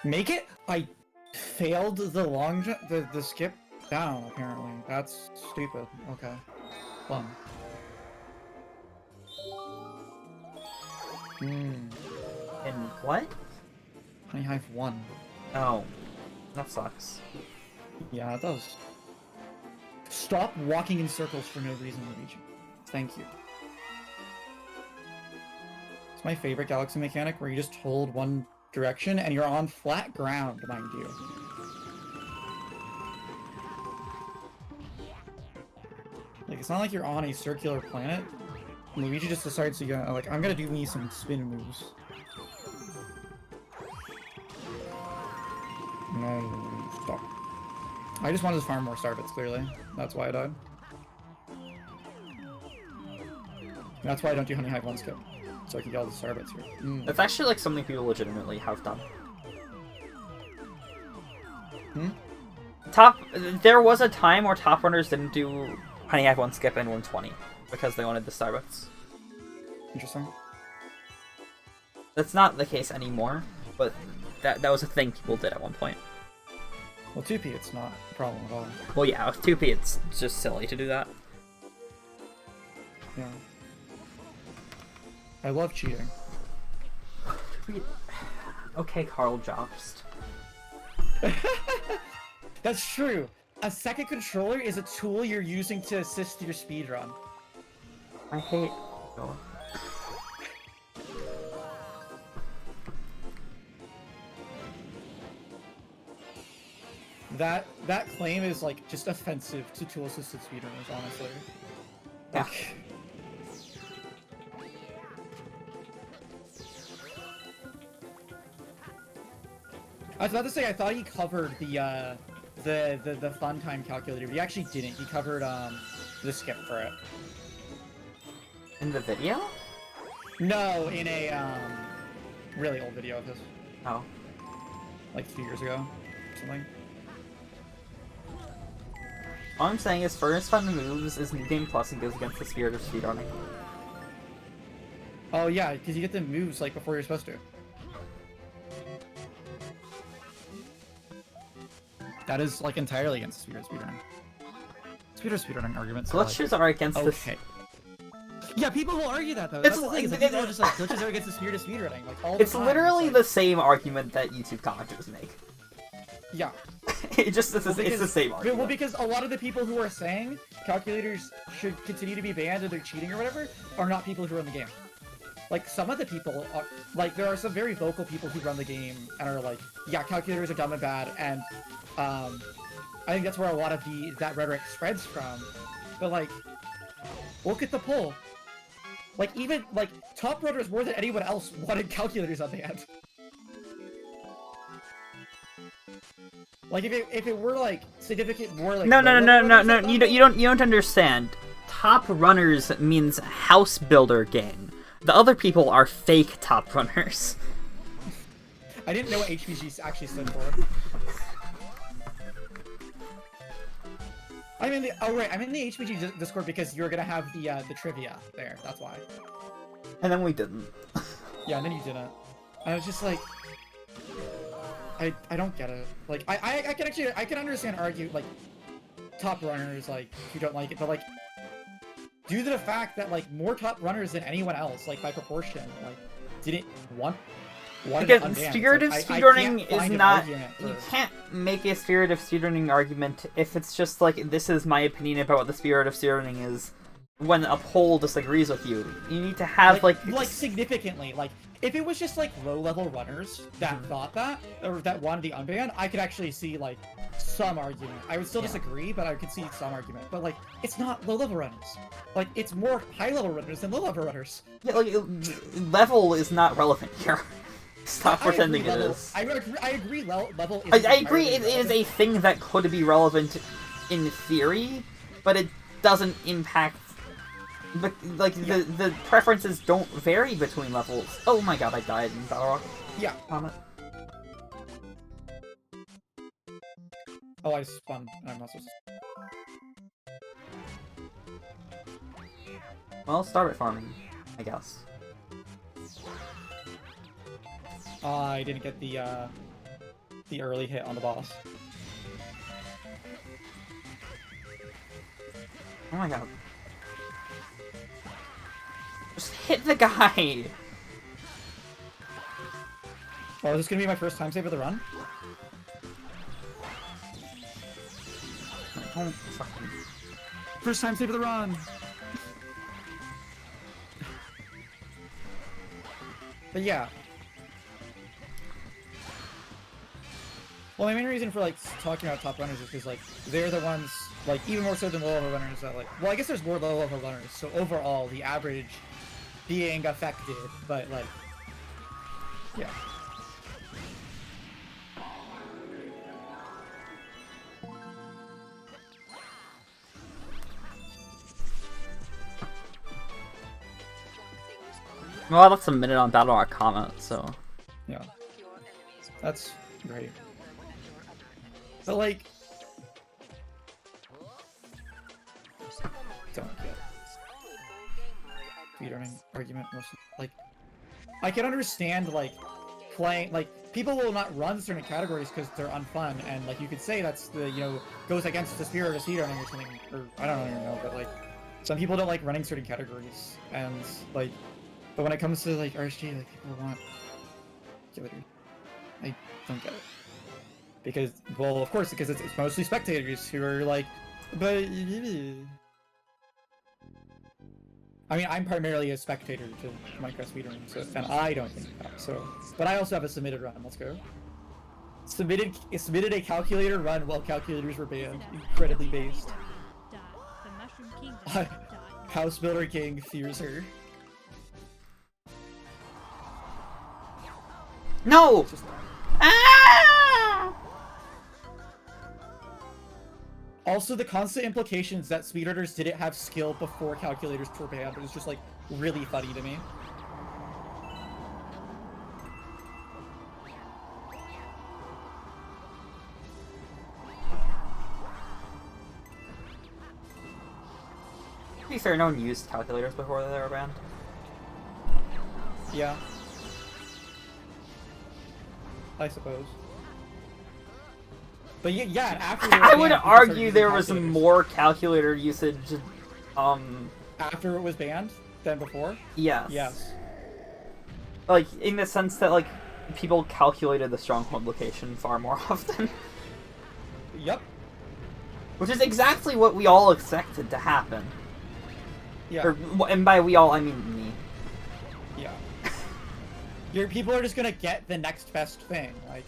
Make it? I failed the long jump, the skip down, apparently. That's stupid. Okay. Fun. And what? Honey Hive 1. Oh, that sucks. Yeah, it does. Stop walking in circles for no reason, Luigi. Thank you. It's my favorite Galaxy mechanic, where you just hold one direction and you're on flat ground, mind you. Like, it's not like you're on a circular planet. Luigi just decides to go, like, I'm gonna do me some spin moves. No, stop. I just wanted to farm more Starbits, clearly. That's why I died. That's why I don't do Honey Hive 1 skip. So I can get all the Starbits here. That's actually like something people legitimately have done. There was a time where top runners didn't do Honey Hive 1 skip and 120 because they wanted the Starbits. Interesting. That's not the case anymore, but that was a thing people did at one point. Well, 2P, it's not a problem at all. Well, yeah, with 2P, it's just silly to do that. Yeah. I love cheating. Okay, Carl Jobst. That's true. A second controller is a tool you're using to assist your speedrun. I hate... That claim is like just offensive to tool-assisted speedrunners, honestly. Yeah. I was about to say I thought he covered the fun time calculator, but he actually didn't. He covered the skip for it. In the video? No, in a really old video of his. Oh. Like 2 years ago, or something. All I'm saying is Furnace Fun Moves is New Game Plus and goes against the spirit of speedrunning. Oh yeah, because you get the moves like before you're supposed to. That is like entirely against the spirit of speedrunning. Speedrunning arguments. So let's choose our against okay. Yeah, people will argue that though. It's That's the thing. Is like, people are just like glitches are against the spirit of speedrunning. Like all the It's time. literally It's like, the same argument that YouTube commenters make. Yeah. It just it's the same Well, argument. because a lot of the people who are saying calculators should continue to be banned and they're cheating or whatever are not people who run the game. Like, some of the people are, like, there are some very vocal people who run the game and are like, yeah, calculators are dumb and bad, and, I think that's where a lot of that rhetoric spreads from. But, like, look at the poll. Like, even, like, top runners more than anyone else wanted calculators on the end. Like, if it were, like, significant more, like... No, you don't understand. Top runners means house builder gang. The other people are fake top runners. I didn't know what HBG actually stood for. I'm in the HBG Discord because you're gonna have the trivia there. That's why. And then we didn't. Yeah, and then you didn't. I was just like, I don't get it. Like, I can understand like top runners like who don't like it, but like due to the fact that like more top runners than anyone else, like by proportion, like didn't want. Again, spirit of speedrunning is not. You can't make a spirit of speedrunning argument if it's just like, this is my opinion about what the spirit of speedrunning is, when a poll disagrees with you. You need to have like significantly, like if it was just like low-level runners that thought that or that wanted the unban, I could actually see like some argument. I would still disagree, but I could see some argument. But like, it's not low-level runners. Like, it's more high-level runners than low-level runners. Yeah, like level is not relevant here. Stop pretending it is. I agree. Level is. I agree. It is a thing that could be relevant in theory, but it doesn't impact. But like the preferences don't vary between levels. Oh my god, I died in Balrog. Yeah. Comment. Oh, I spun. I'm not supposed to. Well, start farming, I guess. I didn't get the the early hit on the boss. Oh my god. Just hit the guy! Oh, is this gonna be my first time save of the run? Don't fucking... First time save of the run! But yeah. Well, my main reason for, like, talking about top runners is because, like, they're the ones, like, even more so than low-level runners that, like... Well, I guess there's more low-level runners, so overall, the average being affected, but, like... Yeah. Well, that's a minute on Battle Rock comment, so... Yeah. That's great. But, like... Don't get speedrunning argument mostly. Like, I can understand, like, playing... Like, people will not run certain categories because they're unfun, and, like, you could say that's the, you know, goes against the spirit of speedrunning or something, or I don't even know, but, like, some people don't like running certain categories, and, like... But when it comes to, like, RSG, like, people want... I don't get it. Because, well, of course, because it's mostly spectators who are like, but... I mean, I'm primarily a spectator to Minecraft speedrunning, so, and I don't think that, so... But I also have a submitted run, let's go. Submitted a calculator run while calculators were banned. Incredibly based. House Builder King fears her. No! Ah! Also, the constant implications that speedrunners didn't have skill before calculators were banned was just, like, really funny to me. To be fair, no one used calculators before they were banned. Yeah. I suppose. But yeah, after they were I would banned, people started argue using there was calculators. more calculator usage, After it was banned than before? yes. Yes. Like, in the sense that, like, people calculated the stronghold location far more often. Yep. Which is exactly what we all expected to happen. Yeah. Or, and by we all, I mean me. Yeah. Your people are just gonna get the next best thing, like...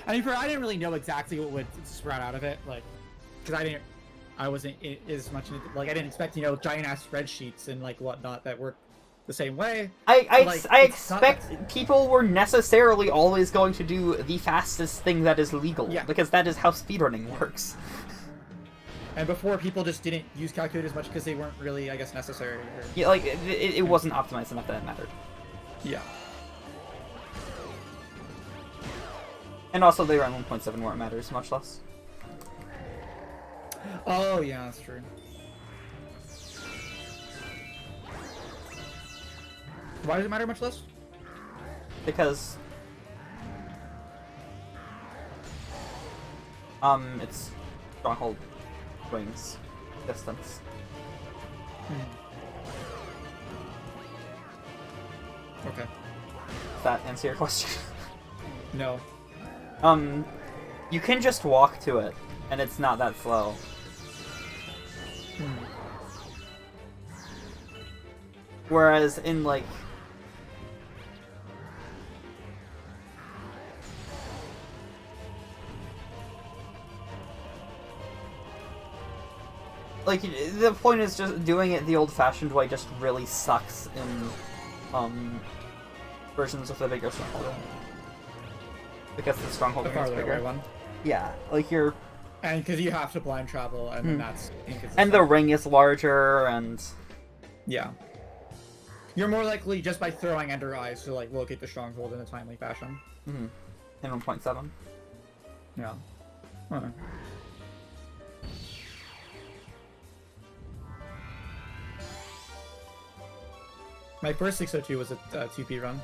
I mean, I didn't really know exactly what would sprout out of it, like... Because I wasn't as much... Like, I didn't expect, you know, giant-ass spreadsheets and, like, whatnot that work the same way. I expect people were necessarily always going to do the fastest thing that is legal, because that is how speedrunning works. And before, people just didn't use calculators much because they weren't really, I guess, necessary. Or... Yeah, like, it wasn't optimized enough that it mattered. Yeah. And also, they ran 1.7 where it matters much less. Oh, yeah, that's true. Why does it matter much less? Because... it's stronghold wings distance. Okay. Does that answer your question? No. You can just walk to it, and it's not that slow. Whereas in, like... Like, the point is just doing it the old-fashioned way just really sucks in, versions with a bigger stronghold. Because the stronghold The is farther bigger. away one. Yeah, like you're... And because you have to blind travel, and then that's inconsistent. And the ring is larger, and... Yeah. You're more likely, just by throwing Ender Eyes, to, like, locate the stronghold in a timely fashion. Mm-hmm. In 1.7. Yeah. Huh. My first 602 was a 2P run.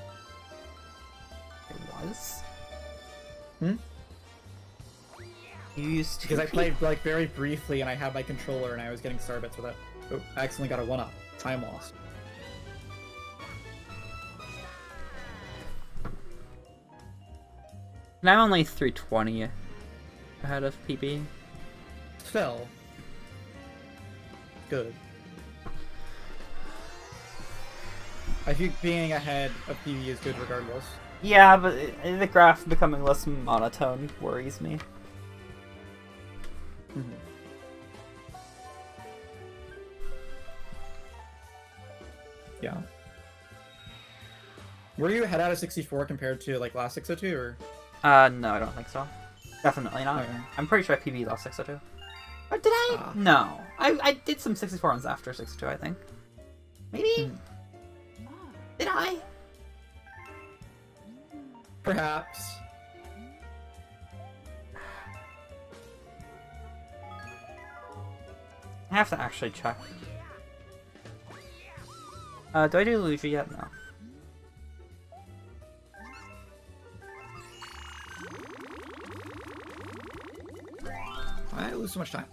It was? Hmm? You used to Because I played like very briefly and I had my controller and I was getting star bits with it. Oh, I accidentally got a 1-up. Time lost. And I'm only 320 ahead of PB. Still. Good. I think being ahead of PB is good regardless. Yeah, but the graph becoming less monotone worries me. Mhm. Yeah. Were you ahead out of 64 compared to like last 602 or? No, I don't think so. Definitely not. Okay. I'm pretty sure I PB lost 602. Or did I? Ah. No. I did some 64 runs after 62, I think. Maybe? Did I? Perhaps. I have to actually check. Do I do Luigi yet? No. I lose so much time.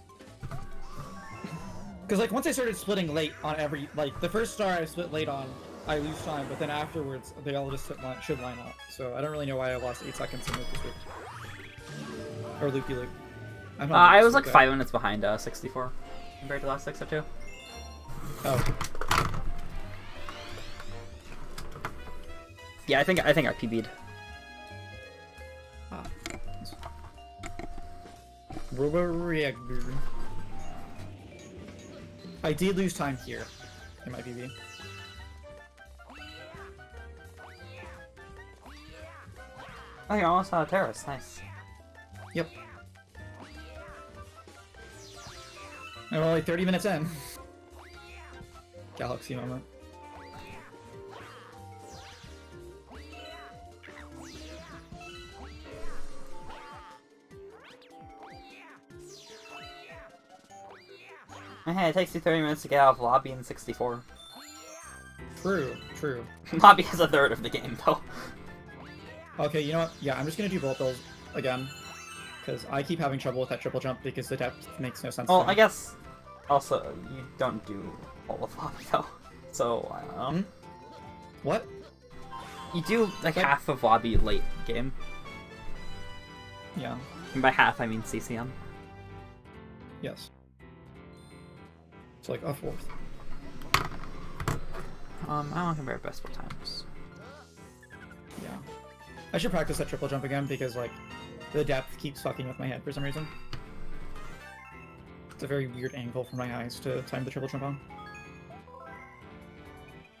Because like once I started splitting late on every like the first star I split late on, I lose time, but then afterwards they all just should line up. So I don't really know why I lost 8 seconds in Loopy Loop. Or Loopy Loop. I was like 5 minutes behind 64 compared to last 602. Oh. Yeah, I think I PB'd. Ah. Robo-reactor. I did lose time here in my PB. Oh, you're almost on a terrace. Nice. Yep. I'm only 30 minutes in. Galaxy moment. Hey, it takes you 30 minutes to get out of lobby in 64. True, true. Lobby is a third of the game, though. Okay, you know what? Yeah, I'm just gonna do bullet bills again. Because I keep having trouble with that triple jump because the depth makes no sense Well, to me. I guess also you don't do all of lobby though, so I don't know. What? You do like half of lobby late game. Yeah. And by half I mean CCM. Yes. It's like a fourth. I want to compare best times. Yeah. I should practice that triple jump again because like the depth keeps fucking with my head for some reason. It's a very weird angle for my eyes to time the triple jump on.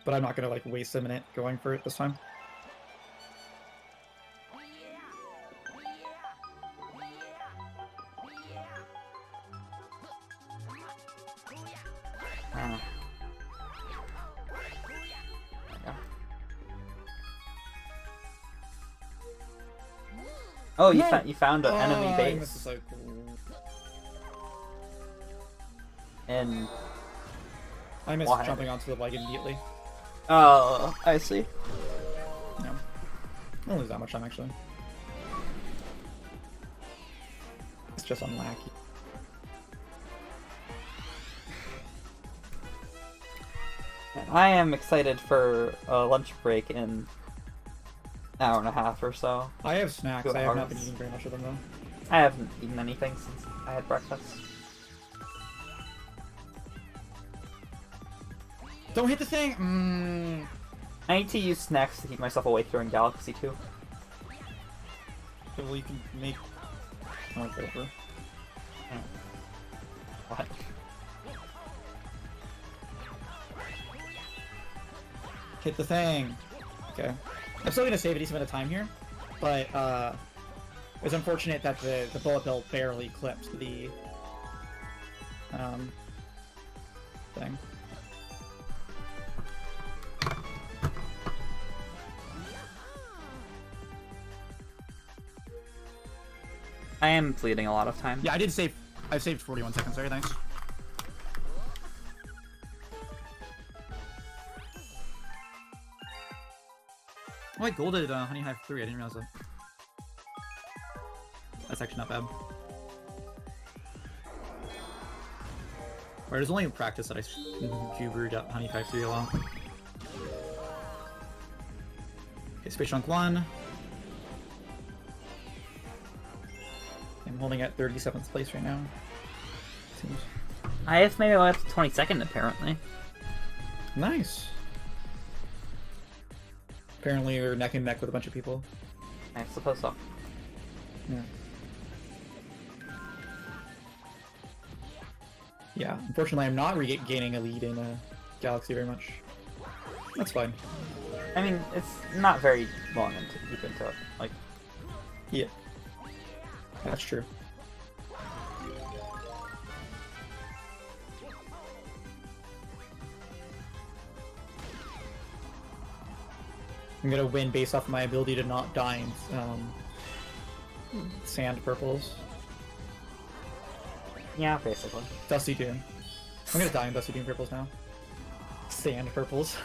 But I'm not gonna like waste a minute going for it this time. Oh, you found an enemy I base. missed the cycle. And I missed why? jumping onto the leg immediately. Oh, I see. No. I don't lose that much time actually. It's just unlucky. I am excited for a lunch break in an hour and a half or so. I have snacks. 2 I have not been hours. eating very much of them though. I haven't eaten anything since I had breakfast. Don't hit the thing! I need to use snacks to keep myself awake during Galaxy 2. Okay, well, you can make... Oh, whatever. What? Hit the thing! Okay. I'm still gonna save a decent amount of time here, but, it was unfortunate that the bullet bill barely clipped the, thing. I am bleeding a lot of time. Yeah, I did save... I saved 41 seconds, very thanks. Oh, I golded Honey Hive 3. I didn't realize that. That's actually not bad. Alright, it was only in practice that I Jubered Honey Hive 3 along. Okay, Space Chunk 1. I'm holding at 37th place right now. Seems I have made it up to 22nd, apparently. nice. Apparently you're neck and neck with a bunch of people. I suppose so. Yeah. Yeah, unfortunately I'm not gaining a lead in Galaxy very much. That's fine. I mean, it's not very long deep into it. Like, Yeah. That's true. I'm gonna win based off my ability to not die in sand purples. yeah, basically. Dusty Doom. I'm gonna die in Dusty Doom purples now. Sand purples.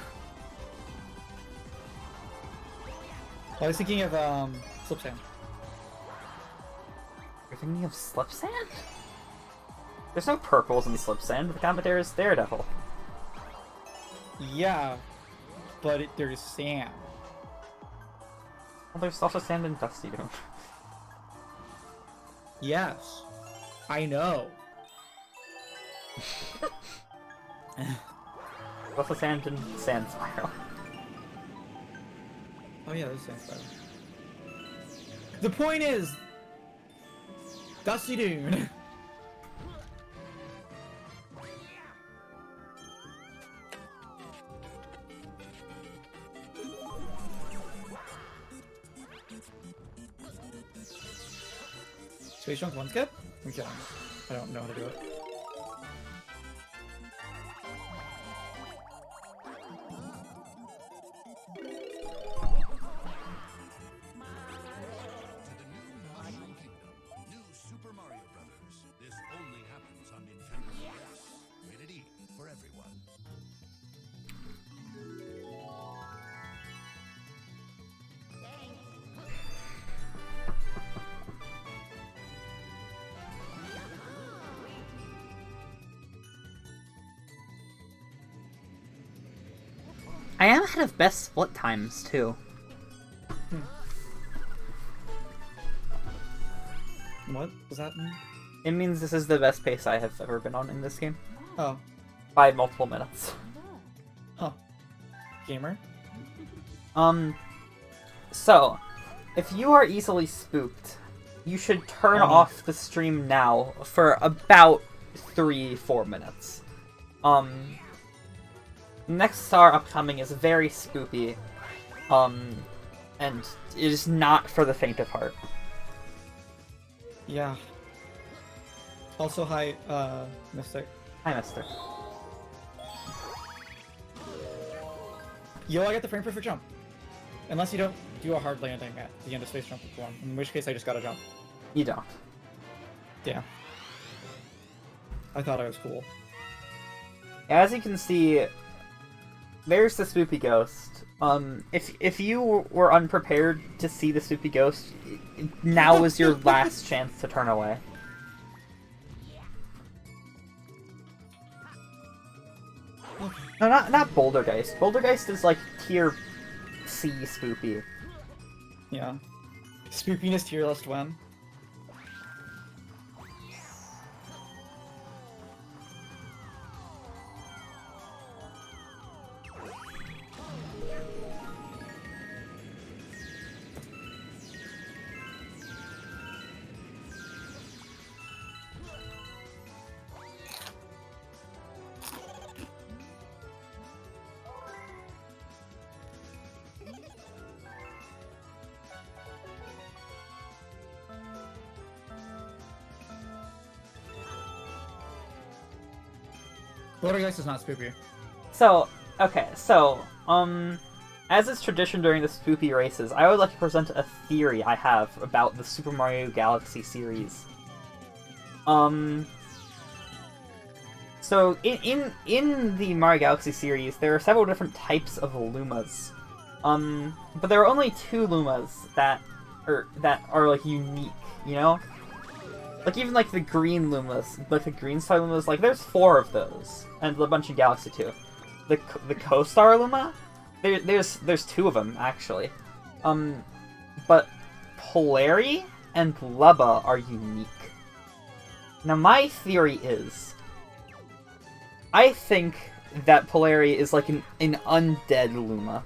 I was thinking of Slip Sand. You're thinking of Slip Sand? There's no purples in Slip Sand. The Commodore is Daredevil. Yeah, but there's sand. Well, there's also sand in Dusty Doom. Yes, I know. There's also sand in Sand Spiral. Oh yeah, there's sand spiral. The point is, Dusty Dune. Space Junk 1 skip? I'm kidding. I don't know how to do it. To the new Mario Kingdom, new Super Mario Brothers. This only happens on Nintendo DS. Rated E for everyone. I am ahead of best split times, too. What does that mean? It means this is the best pace I have ever been on in this game. Oh, By multiple minutes. huh. Gamer? So, if you are easily spooked, you should turn off the stream now for about 3-4 minutes. Next star upcoming is very spoopy, and it is not for the faint of heart. Yeah. Also, hi, Mystic. Hi, Mister. Yo, I got the frame perfect jump. Unless you don't do a hard landing at the end of Space Jump 1, in which case I just gotta jump. You don't. Yeah. I thought I was cool. As you can see, there's the spoopy ghost. If you were unprepared to see the spoopy ghost, now is your last chance to turn away. No, not Bouldergeist. Bouldergeist is like tier C spoopy. Yeah. Spoopiness tier list 1. Poltergeist is not spoopy. So, okay, so, as is tradition during the spoopy races, I would like to present a theory I have about the Super Mario Galaxy series. So, in the Mario Galaxy series, there are several different types of Lumas. But there are only 2 Lumas that are like unique, you know? Like even like the green Lumas, like the green star Lumas, like there's 4 of those, and a bunch in Galaxy 2. The Co-Star Luma, there's 2 of them actually. But Polari and Lubba are unique. Now my theory is, I think that Polari is like an undead Luma.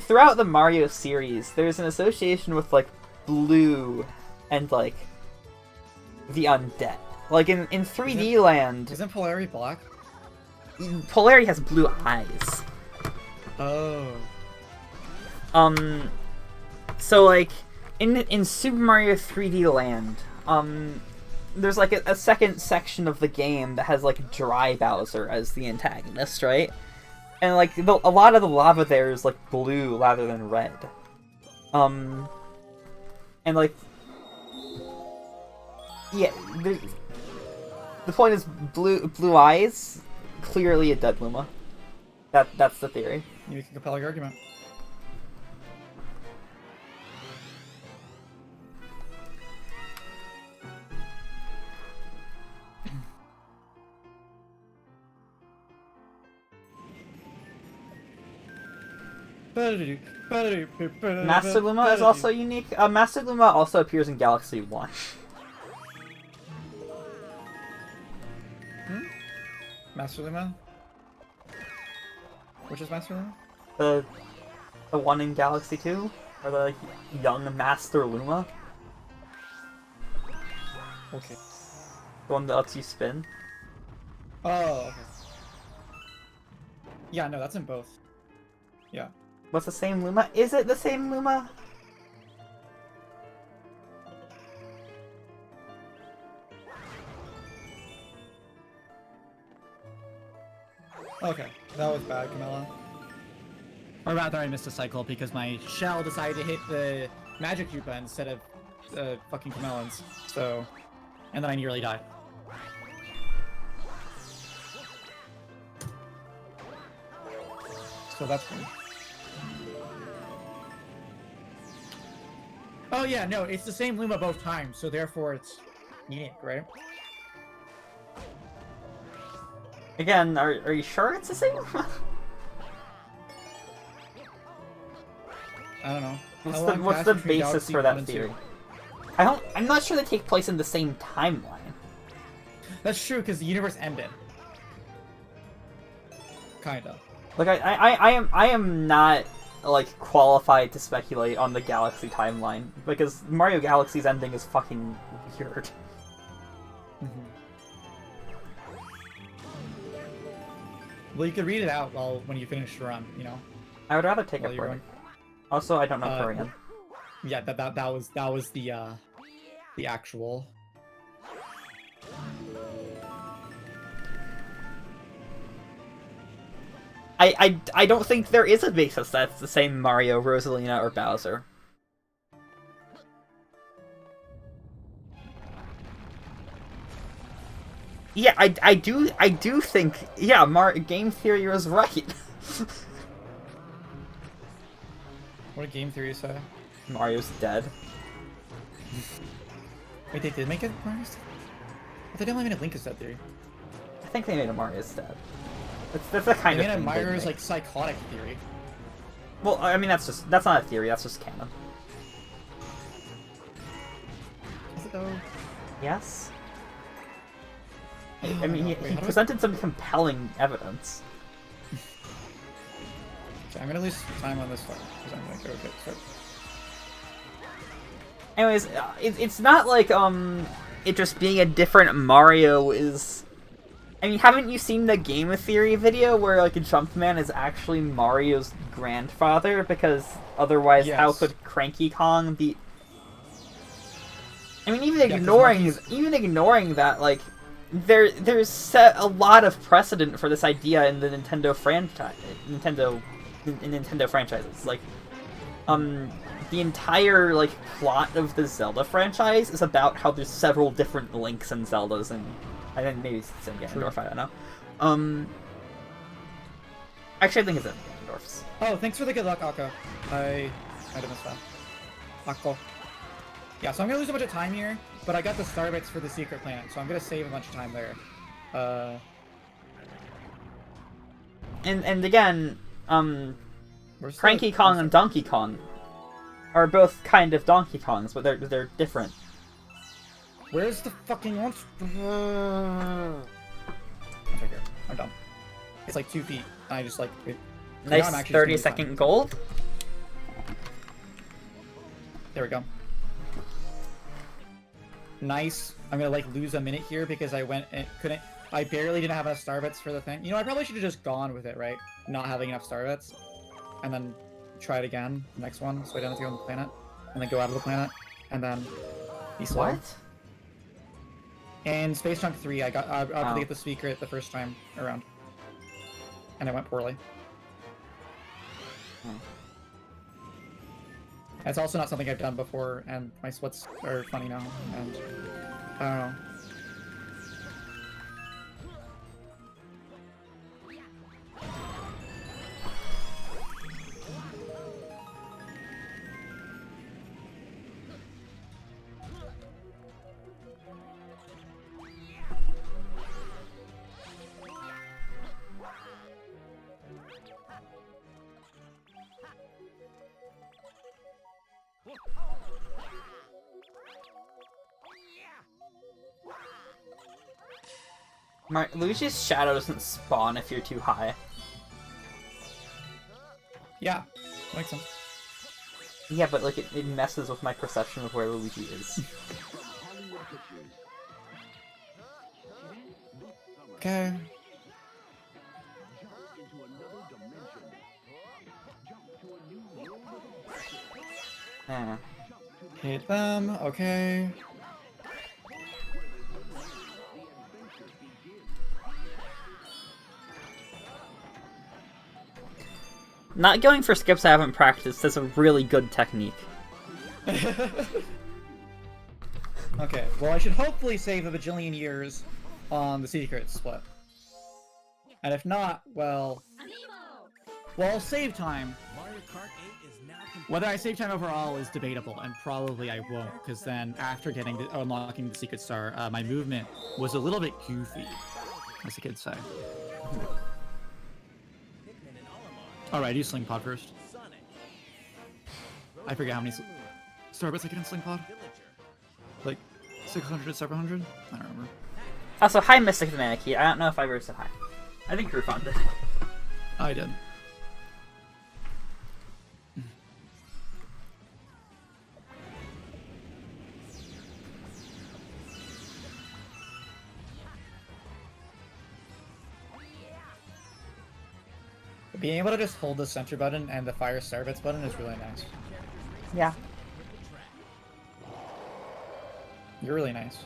Throughout the Mario series, there's an association with like blue and like the undead. Like in 3D Land, Isn't Polari black? Polari has blue eyes. Oh. So like in Super Mario 3D Land, there's like a second section of the game that has like Dry Bowser as the antagonist, right? And like a lot of the lava there is like blue rather than red. And like, yeah, the point is blue eyes, clearly a dead Luma. That's the theory. You make a compelling argument. Master Luma is also unique. Master Luma also appears in Galaxy 1. Master Luma? Which is Master Luma? The one in Galaxy 2? Or the like, young Master Luma? Okay. The one that lets you spin? Oh, okay. Yeah, no, that's in both. Yeah. What's the same Luma? Is it the same Luma? Okay, that was bad, Camilla. Or rather, I missed a cycle because my shell decided to hit the magic Koopa instead of fucking Camillans. So, and then I nearly died. So that's cool. Oh yeah, no, it's the same Luma both times, so therefore it's unique, right? Again, are you sure it's the same Luma? I don't know. What's the basis for that theory? I'm not sure they take place in the same timeline. That's true, because the universe ended. Kinda. Like I am not like qualified to speculate on the Galaxy timeline because Mario Galaxy's ending is fucking weird. Well, you could read it out when you finish your run, you know. I would rather take While a you're break. going. Also, I don't know Korean. Yeah, that was the actual. I don't think there is a basis that's the same Mario, Rosalina, or Bowser. Yeah, I do think, yeah, game theory was right. What did game theory say? Mario's dead. Wait, they did make it Mario's dead? But they didn't even make Link is dead theory. I think they made a Mario's dead. That's the kind They of made thing a they'd Mario's make. like psychotic theory. Well, I mean that's not a theory. That's just canon. Is it though? Yes. I mean, Wait, he how do I- presented some compelling evidence. Okay, I'm gonna lose time on this one because I'm gonna go get start. Anyways, it's not like it just being a different Mario is. I mean, haven't you seen the Game Theory video where like Jumpman is actually Mario's grandfather? Because otherwise, how Yes. could Cranky Kong be? I mean, 'cause even ignoring that, like there's set a lot of precedent for this idea in the Nintendo franchise, Nintendo franchises. Like, the entire like plot of the Zelda franchise is about how there's several different Links and Zeldas, and then maybe it's in Ganondorf, I don't know. Actually, I think it's in Ganondorfs. Oh, thanks for the good luck, Akko. I might have missed that. Akko. Yeah, so I'm gonna lose a bunch of time here, but I got the Starbits for the secret planet, so I'm gonna save a bunch of time there. And again, Where's Cranky the- Kong and Donkey Kong are both kind of Donkey Kongs, but they're different. Where's the fucking launch? It's right here. I'm done. It's like 2 feet. I just like it. Now I'm Nice actually 30-second gold. There we go. Nice. I'm gonna like lose a minute here because I went and couldn't. I barely didn't have enough Starbits for the thing. You know, I probably should have just gone with it, right? Not having enough Starbits, and then try it again, the next one, so I don't have to go on the planet, and then go out of the planet, and then be slow. What? And Space Chunk 3, I got to Oh. get the secret the first time around, and it went poorly. Hmm. It's also not something I've done before, and my splits are funny now, and I don't know. Luigi's shadow doesn't spawn if you're too high. Yeah, makes sense. Yeah, but like it messes with my perception of where Luigi is. Okay. Eh. Hit them, okay. Not going for skips I haven't practiced is a really good technique. Okay, well I should hopefully save a bajillion years on the secret split. And if not, well... Well, I'll save time. Mario Kart 8 is now complete. Whether I save time overall is debatable, and probably I won't, because then after unlocking the secret star, my movement was a little bit goofy, as the kids say. Alright, do Sling Pod first. I forget how many Starbits I get in Sling Pod. Like 600, 700? I don't remember. Also, hi Mystic the Manakee. I don't know if I ever said hi. I think Groupon did. I did. Being able to just hold the center button and the fire Starbits button is really nice. Yeah. You're really nice.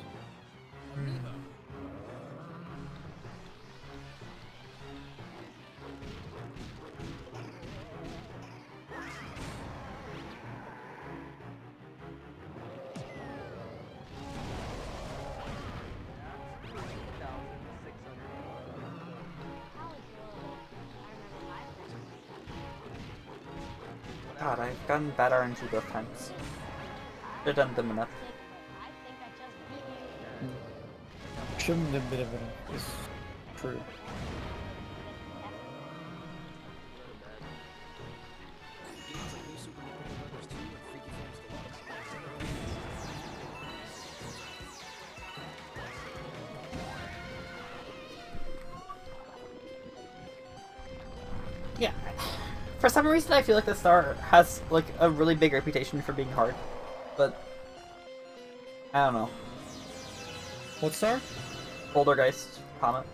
God, I've gotten bad RNG both times. Should've done them enough. Shouldn't have been is true. Yeah. For some reason, I feel like the star has like a really big reputation for being hard, but I don't know. What star? Poltergeist Comet.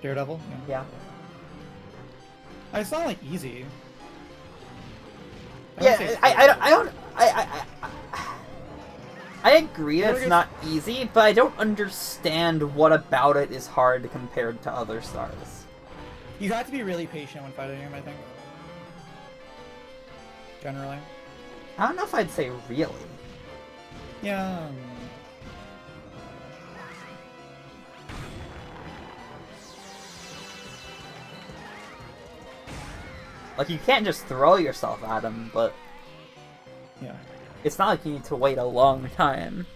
Daredevil? Yeah. It's not like easy. Yeah, I agree that it's not easy, but I don't understand what about it is hard compared to other stars. You have to be really patient when fighting him, I think. Generally. I don't know if I'd say really. Yeah. Like, you can't just throw yourself at him, but Yeah. it's not like you need to wait a long time.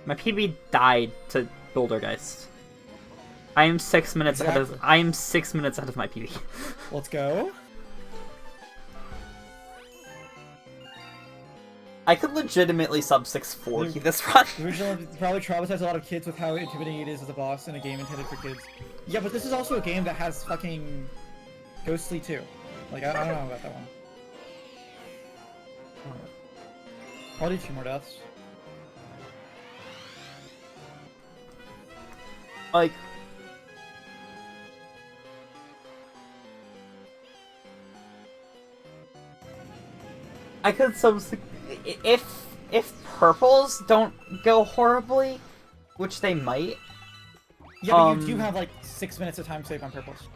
My PB died to Bouldergeist. I am 6 minutes ahead of. Exactly. I am 6 minutes ahead of my PB. Let's go. I could legitimately sub 640 this run. The original probably traumatized a lot of kids with how intimidating it is as a boss in a game intended for kids. Yeah, but this is also a game that has fucking Ghostly too. Like, I don't know about that one. I'll do 2 more deaths. Like, I could sub if purples don't go horribly, which they might. Yeah, but you do have like 6 minutes of time save on purples.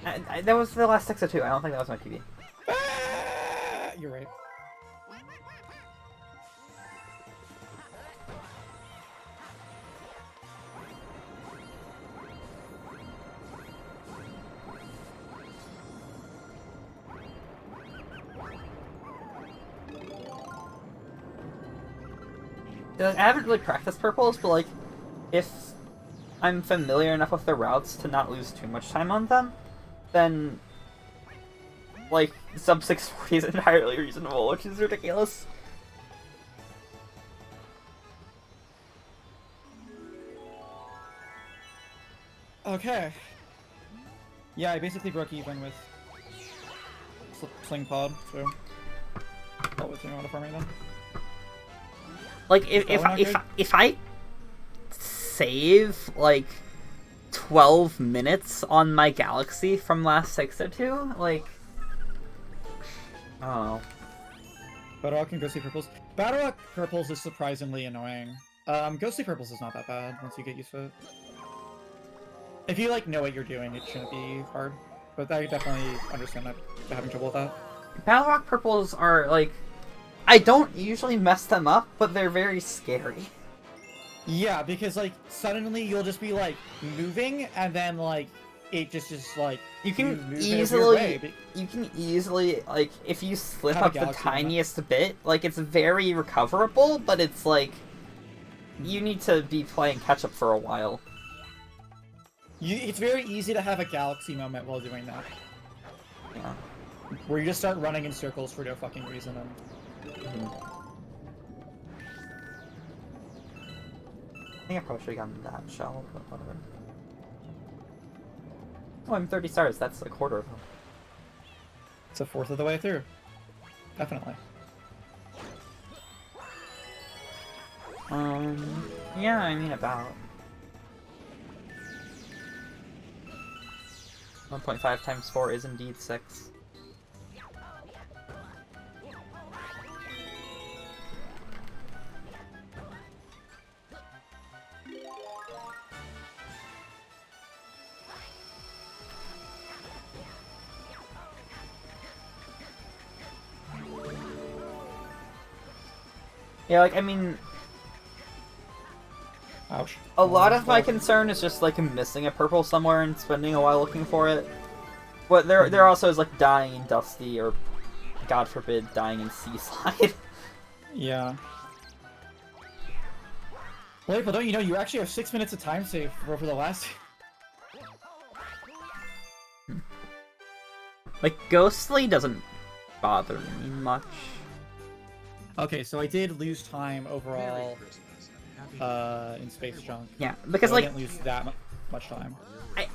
That was the last 602. I don't think that was my PB. Ah, you're right. I haven't really practiced purples, but like, if I'm familiar enough with the routes to not lose too much time on them, then like sub 640 is entirely reasonable, which is ridiculous. Okay. Yeah, I basically broke even with Sling Pod, so what was the amount of farming then? Like if I save like 12 minutes on my Galaxy from last 602, like I don't know. Battle Rock and Ghostly Purples. Battle Rock Purples is surprisingly annoying. Ghostly Purples is not that bad once you get used to it. If you like know what you're doing, it shouldn't be hard. But I definitely understand that having trouble with that. Battle Rock purples are like, I don't usually mess them up, but they're very scary. Yeah, because like suddenly you'll just be like moving, and then like it just like You can move in a weird way. you can easily like if you slip Have a up the Galaxy moment. tiniest bit, like it's very recoverable, but it's like you need to be playing catch up for a while. It's very easy to have a Galaxy moment while doing that, Yeah. where you just start running in circles for no fucking reason. And I think I probably should have gotten that shell, but whatever. Oh, I'm 30 stars. That's a quarter of them. it's a fourth of the way through. Definitely. Yeah, I mean about 1.5 times 4 is indeed 6. Yeah, like, I mean, Ouch. a lot of my concern is just, like, missing a purple somewhere and spending a while looking for it. But there also is, like, dying in Dusty, or, God forbid, dying in Seaside. Yeah. Wait, but don't you know you actually have 6 minutes of time save for the last? Like, Ghostly doesn't bother me much. Okay, so I did lose time overall in Space Junk. Yeah, because, So I like, didn't lose that much time.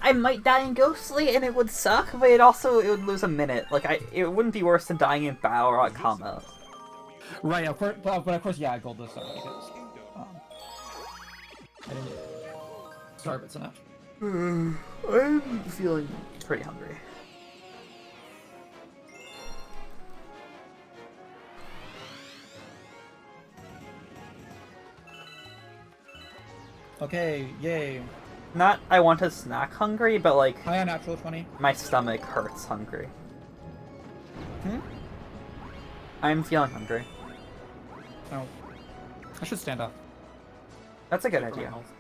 I might die in Ghostly and it would suck, but it would lose a minute. Like, it wouldn't be worse than dying in Battle Rock Combo. Right, of course, but of course, yeah, gold does suck because I didn't starve it's enough. I'm feeling pretty hungry. Okay, yay. Not I want to snack hungry, but like High on natural 20. my stomach hurts hungry. Hmm? I'm feeling hungry. Oh. I should stand up. That's a good For my idea. health.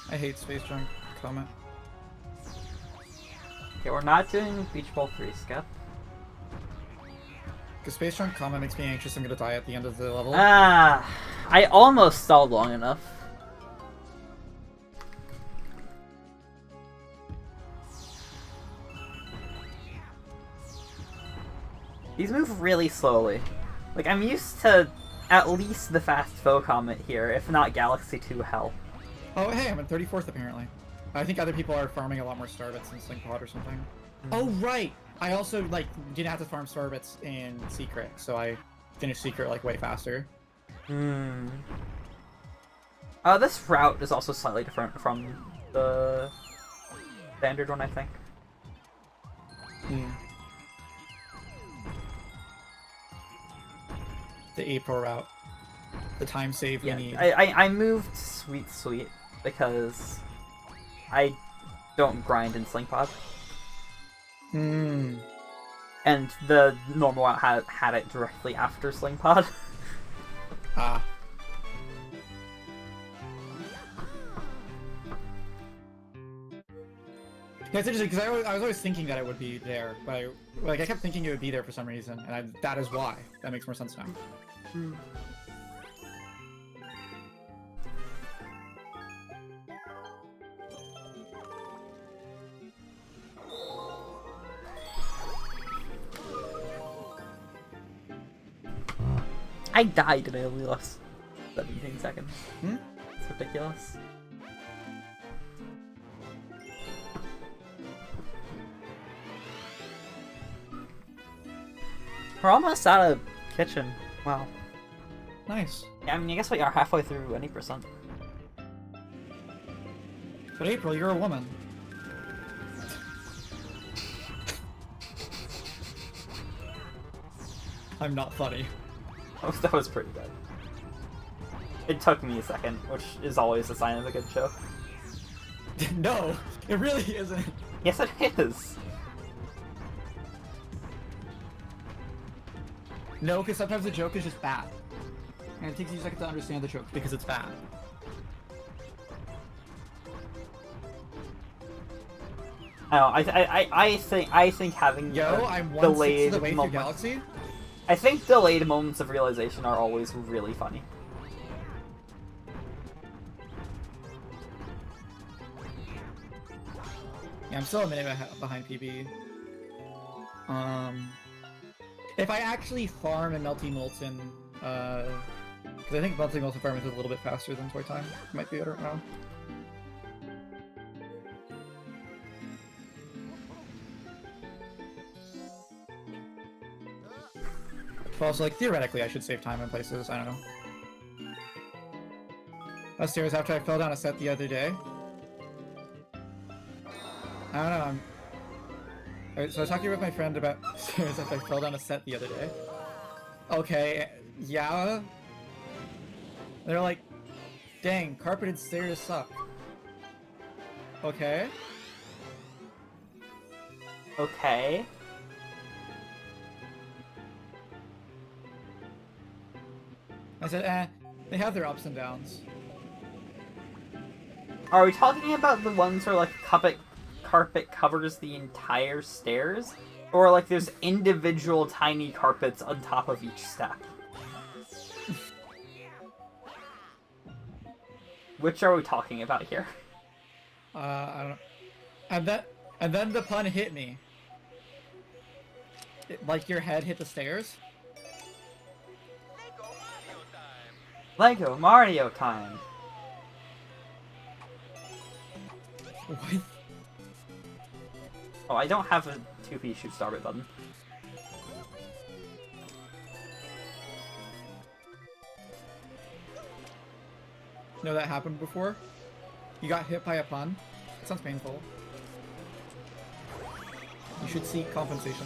I hate Space Junk comment. Okay, we're not doing Beach Ball 3 skip. Because Space Junk comment makes me anxious I'm gonna die at the end of the level. Ah, I almost stalled long enough. These move really slowly. Like, I'm used to at least the fast foe comet here, if not Galaxy 2 Hell. Oh, hey, I'm in 34th apparently. I think other people are farming a lot more Starbits in Slingpod or something. Oh, right! I also, like, didn't have to farm Starbits in Secret, so I finished Secret, like, way faster. Hmm. This route is also slightly different from the standard one, I think. Hmm. The April route. The time save we need. I moved Sweet because I don't grind in Slingpod. Hmm. And the normal route had it directly after Slingpod. Ah. Yeah, it's interesting, because I was always thinking that it would be there, but I kept thinking it would be there for some reason, and that is why. That makes more sense now. I died and I only lost 17 seconds. Hmm? It's ridiculous. We're almost out of kitchen. Wow. Nice. Yeah, I mean, I guess we are halfway through any percent. But April, you're a woman. I'm not funny. That was pretty good. It took me a second, which is always a sign of a good joke. No, it really isn't. Yes, it is. No, because sometimes the joke is just bad. And it takes you a second to understand the joke because it's bad. I think having I'm 1/6 delayed of the way through moments. Galaxy. I think delayed moments of realization are always really funny. Yeah, I'm still a minute behind PB. If I actually farm in Melty Molten, because I think Melty Molten farming is a little bit faster than Toy Time. Might be better now. But also, like, theoretically, I should save time in places. I don't know. Upstairs after I fell down a set the other day. I don't know. Alright, so I was talking with my friend about stairs after I fell down a set the other day. Okay, yeah. They're like, dang, carpeted stairs suck. Okay. Okay. I said, they have their ups and downs. Are we talking about the ones where like carpet covers the entire stairs? Or like there's individual tiny carpets on top of each step? Which are we talking about here? I don't know. And then the pun hit me. Like your head hit the stairs? Lego Mario time! What? Oh, I don't have a 2P shoot starbit button. No, that happened before? You got hit by a pun? That sounds painful. You should seek compensation.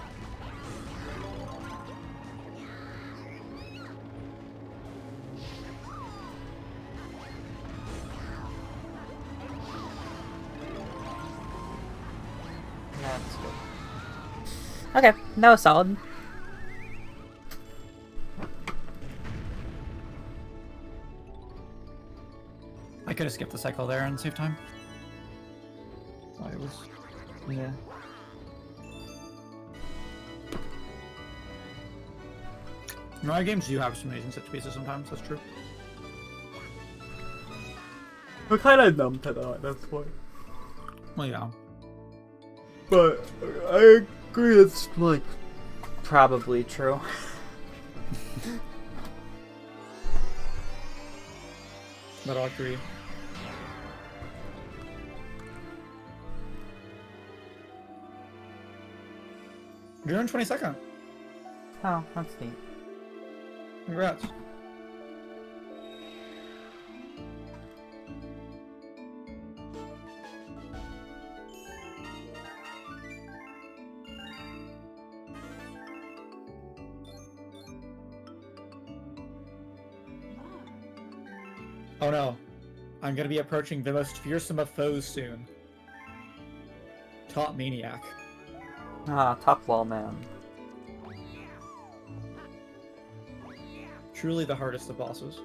Okay, that was solid. I could have skipped the cycle there and saved time. Thought it was. Yeah. Mario games do have some amazing set pieces sometimes, that's true. We're kind of numb to that at this point. Well, yeah. But I agree it's, like, probably true. But I'll agree. You're in 22nd. Oh, that's neat. Congrats. Oh no. I'm gonna be approaching the most fearsome of foes soon. Top Maniac. Ah, top wall man. Truly the hardest of bosses.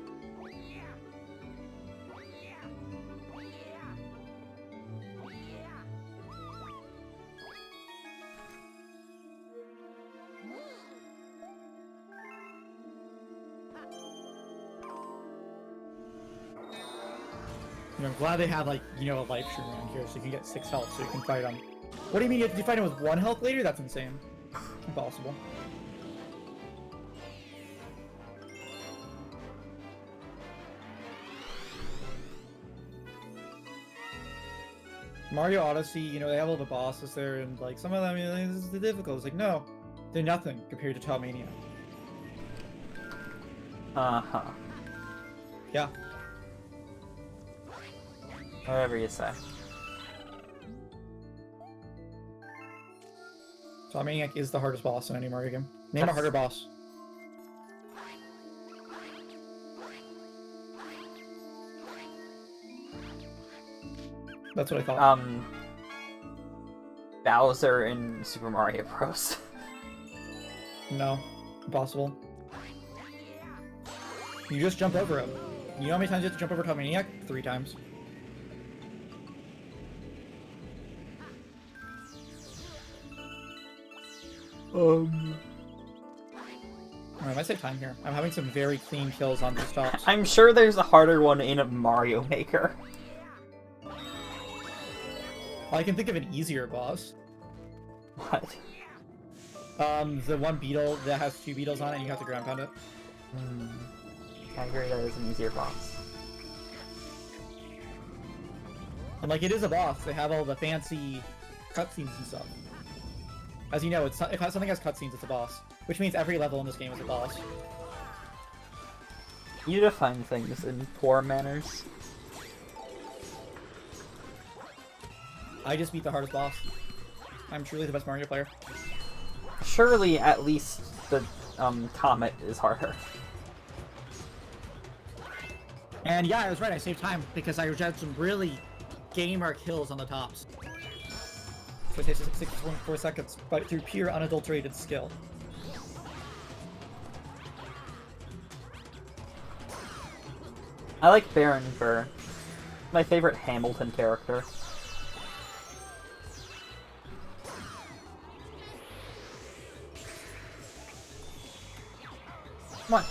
I'm glad they have, like, you know, a life stream around here so you can get 6 health so you can fight him. What do you mean you have to fight him with 1 health later? That's insane. Impossible. Mario Odyssey, you know, they have all the bosses there, and, like, some of them, you know, this is the difficult. It's like, no, they're nothing compared to Top Mania. Uh-huh. Yeah. Whatever you say. Top Maniac is the hardest boss in any Mario game. Name a harder boss. That's what I thought. Bowser in Super Mario Bros. No. Impossible. You just jump over him. You know how many times you have to jump over Top Maniac? 3 times. Alright, I might save time here. I'm having some very clean kills on these tops. I'm sure there's a harder one in a Mario Maker. I can think of an easier boss. What? The one beetle that has 2 beetles on it and you have to ground pound it. I agree that is an easier boss. And, like, it is a boss. They have all the fancy cutscenes and stuff. As you know, if something has cutscenes, it's a boss. Which means every level in this game is a boss. You define things in poor manners. I just beat the hardest boss. I'm truly the best Mario player. Surely, at least the Comet is harder. And yeah, I was right. I saved time because I had some really gamer kills on the tops. So it takes 6.4 seconds, but through pure unadulterated skill. I like Baron Burr. My favorite Hamilton character. Come on.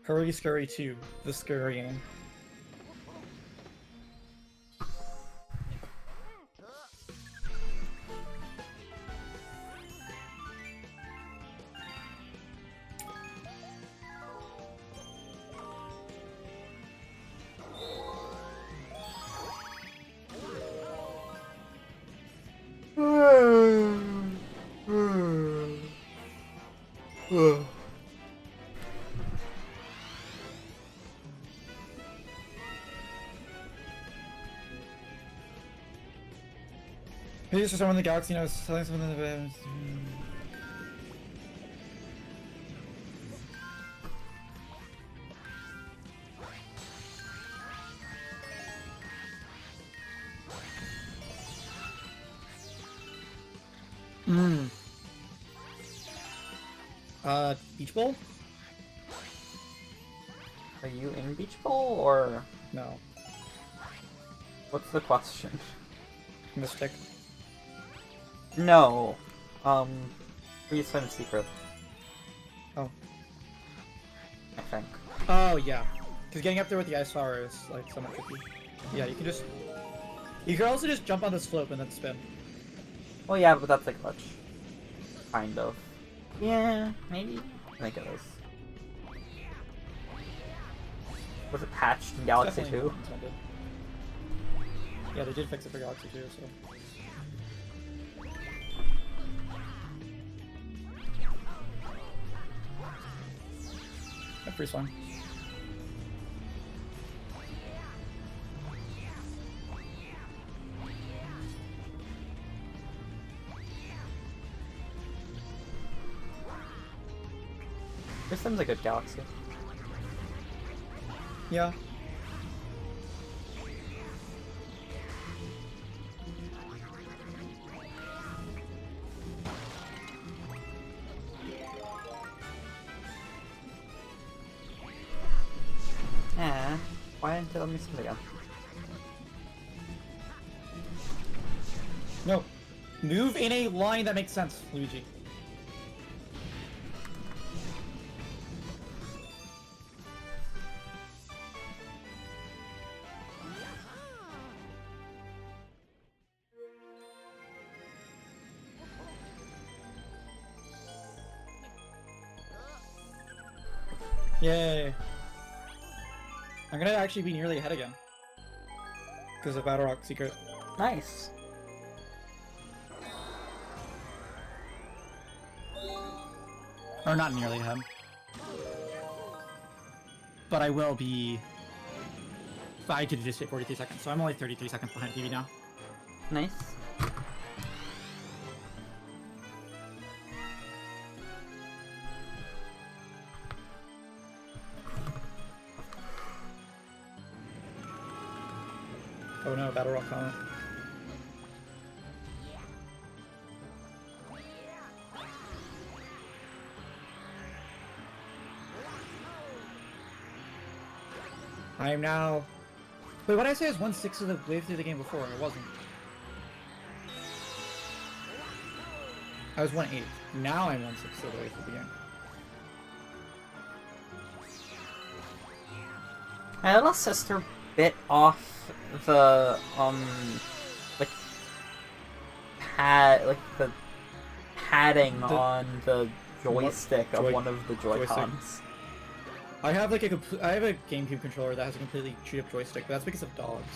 Hurry Scurry 2, the scurrying. Maybe it's just someone in the galaxy knows selling something in the Beach Bowl? Are you in Beach Bowl, or No. what's the question? Mystic. No. Please find a secret. Oh. I think. Oh, yeah. Because getting up there with the ice flower is, like, somewhat tricky. Yeah, you can just... You can also just jump on the slope and then spin. Well, yeah, but that's a glitch. Kind of. Yeah, maybe. I think it is. Was it patched in Galaxy Definitely 2? intended. Yeah, they did fix it for Galaxy 2, so... Pretty fun. This seems like a good Galaxy. Yeah. Why didn't it let me spin again? No. Move in a line that makes sense, Luigi. Yay. I'm gonna actually be nearly ahead again. Because of Battle Rock Secret. Nice. Or not nearly ahead. But I will be... I did just hit 43 seconds, so I'm only 33 seconds behind TV now. Nice. Oh no, Battle Rock comment. I am now... Wait, what did I say? I was 1/6 of the wave through the game before. I wasn't. I was 1/8. Now I'm 1/6 of the way through the game. My little sister bit off the like the padding on the joystick of one of the Joy-Cons. I have like I have a GameCube controller that has a completely chewed up joystick, but that's because of dogs.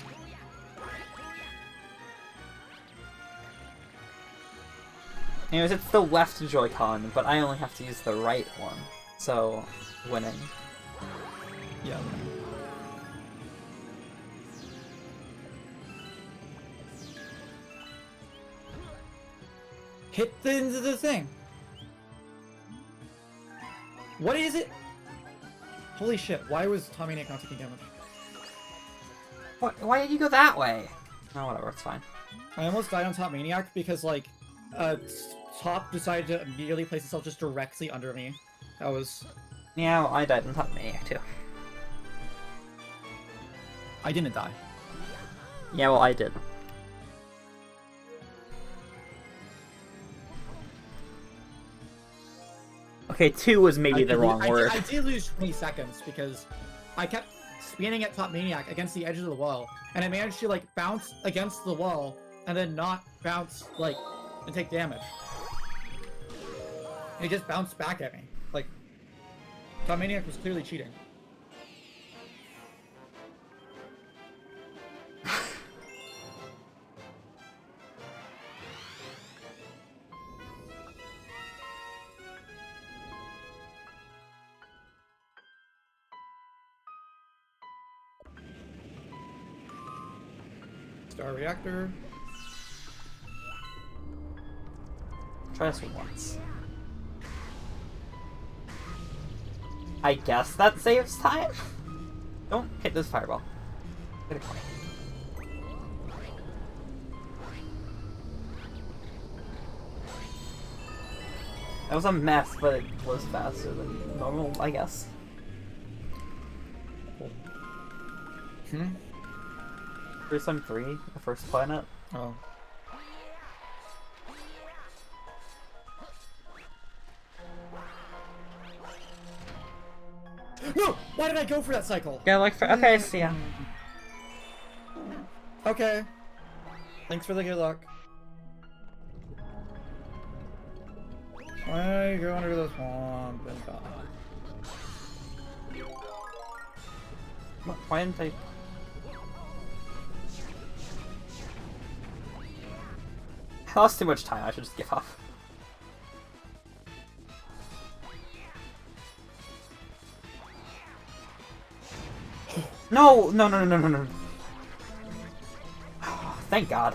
Anyways, it's the left Joy-Con, but I only have to use the right one, so winning. Yeah. Hit the thing. What is it? Holy shit! Why was Tommy not taking damage? What? Why did you go that way? Oh, whatever. It's fine. I almost died on Top Maniac because like, Top decided to immediately place itself just directly under me. That was. Yeah, well, I died on Top Maniac too. I didn't die. Yeah, well, I did. Okay, 2 was maybe the wrong word. I did lose 20 seconds because I kept spinning at Top Maniac against the edge of the wall, and I managed to like bounce against the wall and then not bounce like and take damage. And it just bounced back at me. Like Top Maniac was clearly cheating. Star Reactor. Try this one once. I guess that saves time? Don't hit this fireball. Hit a coin. That was a mess, but it was faster than normal, I guess. Fearsome 3, the first planet. Oh. No! Why did I go for that cycle? Yeah, like for okay, see ya. Okay. Thanks for the good luck. Why go under the swamp and die? Why didn't I? I lost too much time. I should just give up. No! No! No! No! No! No! Thank God.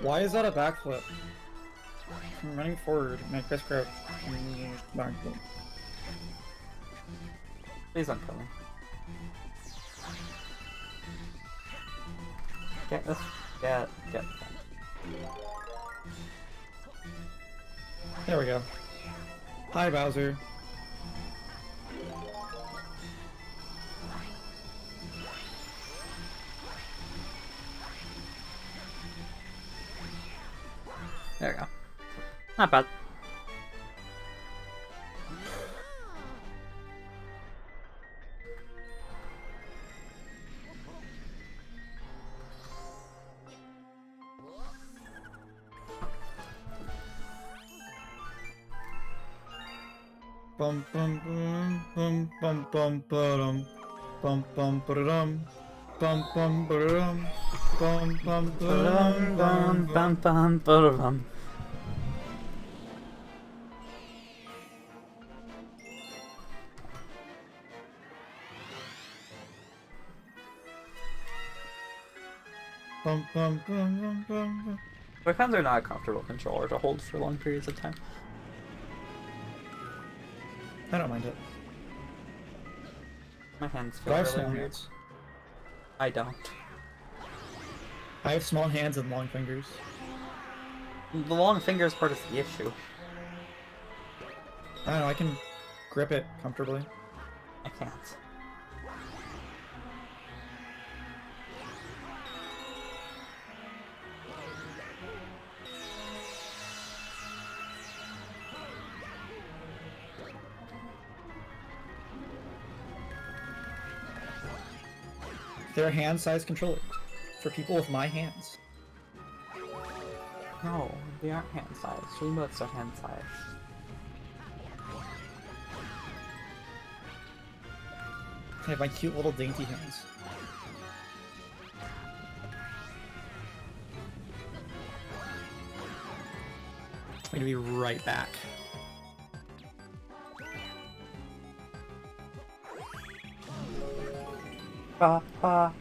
Why is that a backflip? I'm running forward, my press crouch. Backflip. Please don't kill me. Get this. Get. There we go. Hi, Bowser. There we go. Not bad. Bum bum bum bum bum bum bum bum bum bum bum bum bum bum bum bum Bum. Joy-Cons are not a comfortable controller to hold for long periods of time. I don't mind it. My hands But I feel have really small weird. hands. I don't. I have small hands and long fingers. The long fingers part is the issue. I don't know, I can grip it comfortably. I can't. They're hand-sized controllers for people with my hands. No, they aren't hand sized. Remotes are hand sized. I have my cute little dainty hands. I'm gonna be right back. Ba.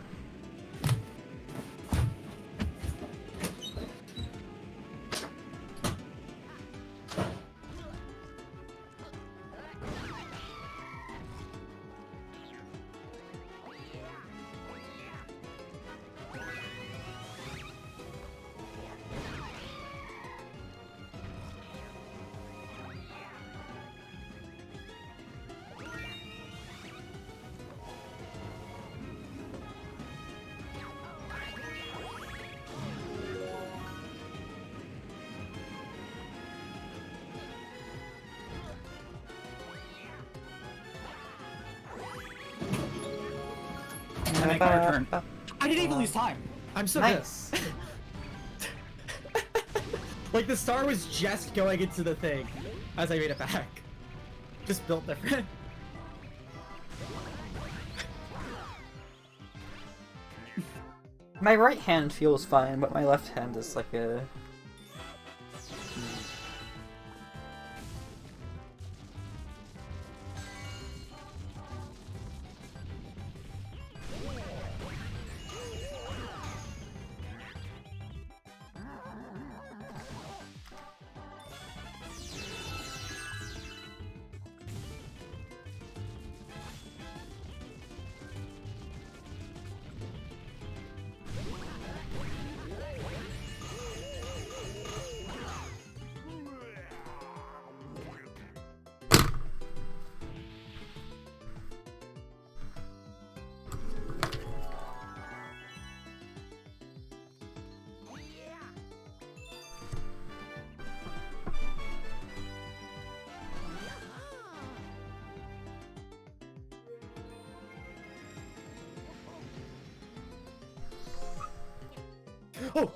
And I got a turn. I didn't even lose time. I'm so Nice. good. Like the star was just going into the thing as I made it back. Just built different. My right hand feels fine, but my left hand is like a... Oh!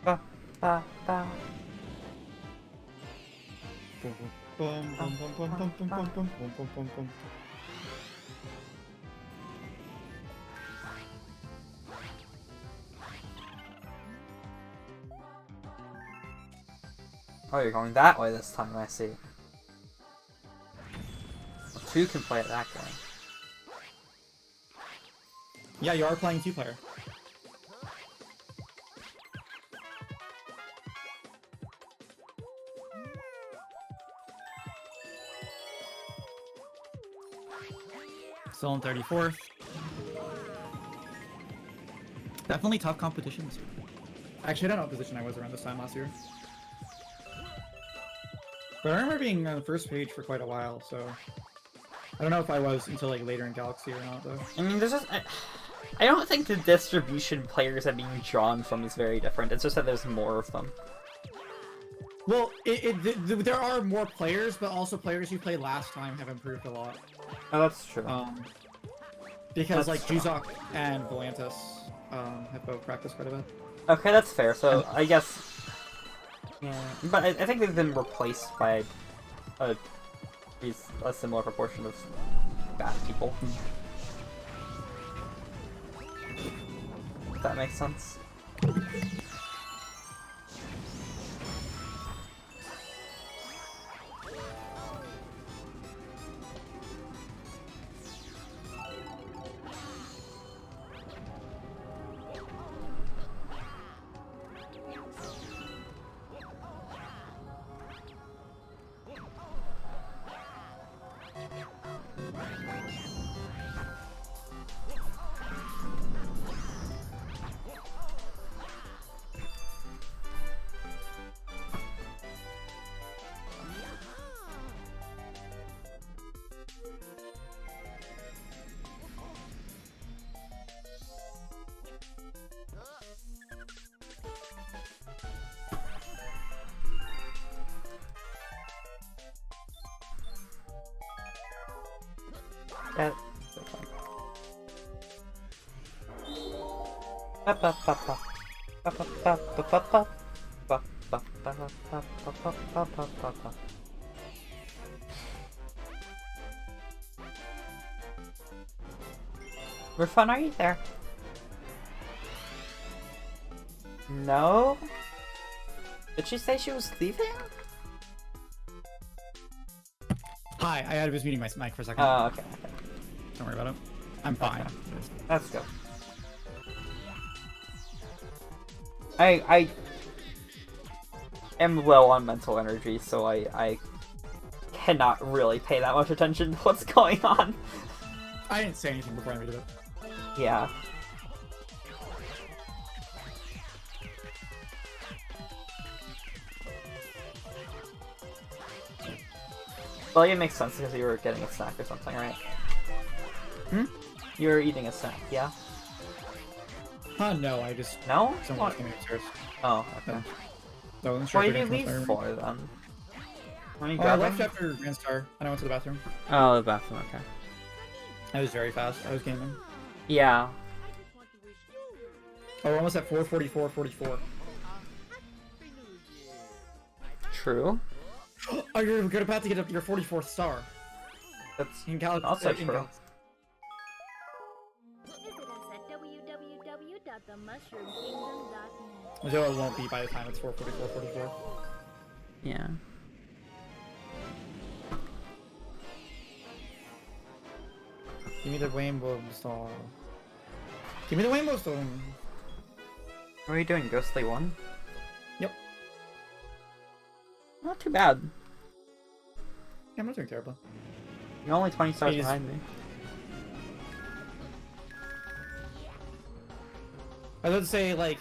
Ba, ba, ba. Bum, bum, bum, bum, bum, bum, bum, bum, bum, bum, bum, bum. Oh, you're going that way this time, I see. Well, two can play it that way. Yeah, you are playing 2-player. Still in 34th. Definitely tough competitions. Actually, I don't know what position I was around this time last year. But I remember being on the first page for quite a while, so... I don't know if I was until like later in Galaxy or not, though. I mean, there's just... I don't think the distribution players are being drawn from is very different. It's just that there's more of them. Well, there are more players, but also players who played last time have improved a lot. Oh, that's true. Because That's like Juzok and Volantis have both practiced quite a bit. Okay, that's fair. So I guess, yeah, but I think they've been replaced by a similar proportion of bad people. If that makes sense. Refun, are you there? No? Did she say she was leaving? Hi, I was muting my mic for a second. Oh, okay. Don't worry about it. I'm fine. Okay. That's good. I am low on mental energy, so I cannot really pay that much attention to what's going on. I didn't say anything before I read it. Yeah. Well, it makes sense because you were getting a snack or something, right? Hmm? You were eating a snack, yeah? No, I just... No? Someone was coming upstairs. Oh, okay. So I wasn't sure What if did you we leave didn't for, then? When you I grabbing? left after Grand Star, and I went to the bathroom. Oh, the bathroom, okay. I was very fast. I was gaming. Yeah. Oh, we're almost at 444.44. True. Oh, you're about to get up your 44th star. That's in Galaxy. also true. Visit us at www.themushroomkingdom.net. So it won't be by the time it's 444.44. Yeah. Give me the rainbow star. Give me the rainbow stone. What are you doing, Ghostly 1? Yep. Not too bad. Yeah, I'm not doing terrible. You're only 20 stars He's- behind me. I would say, like,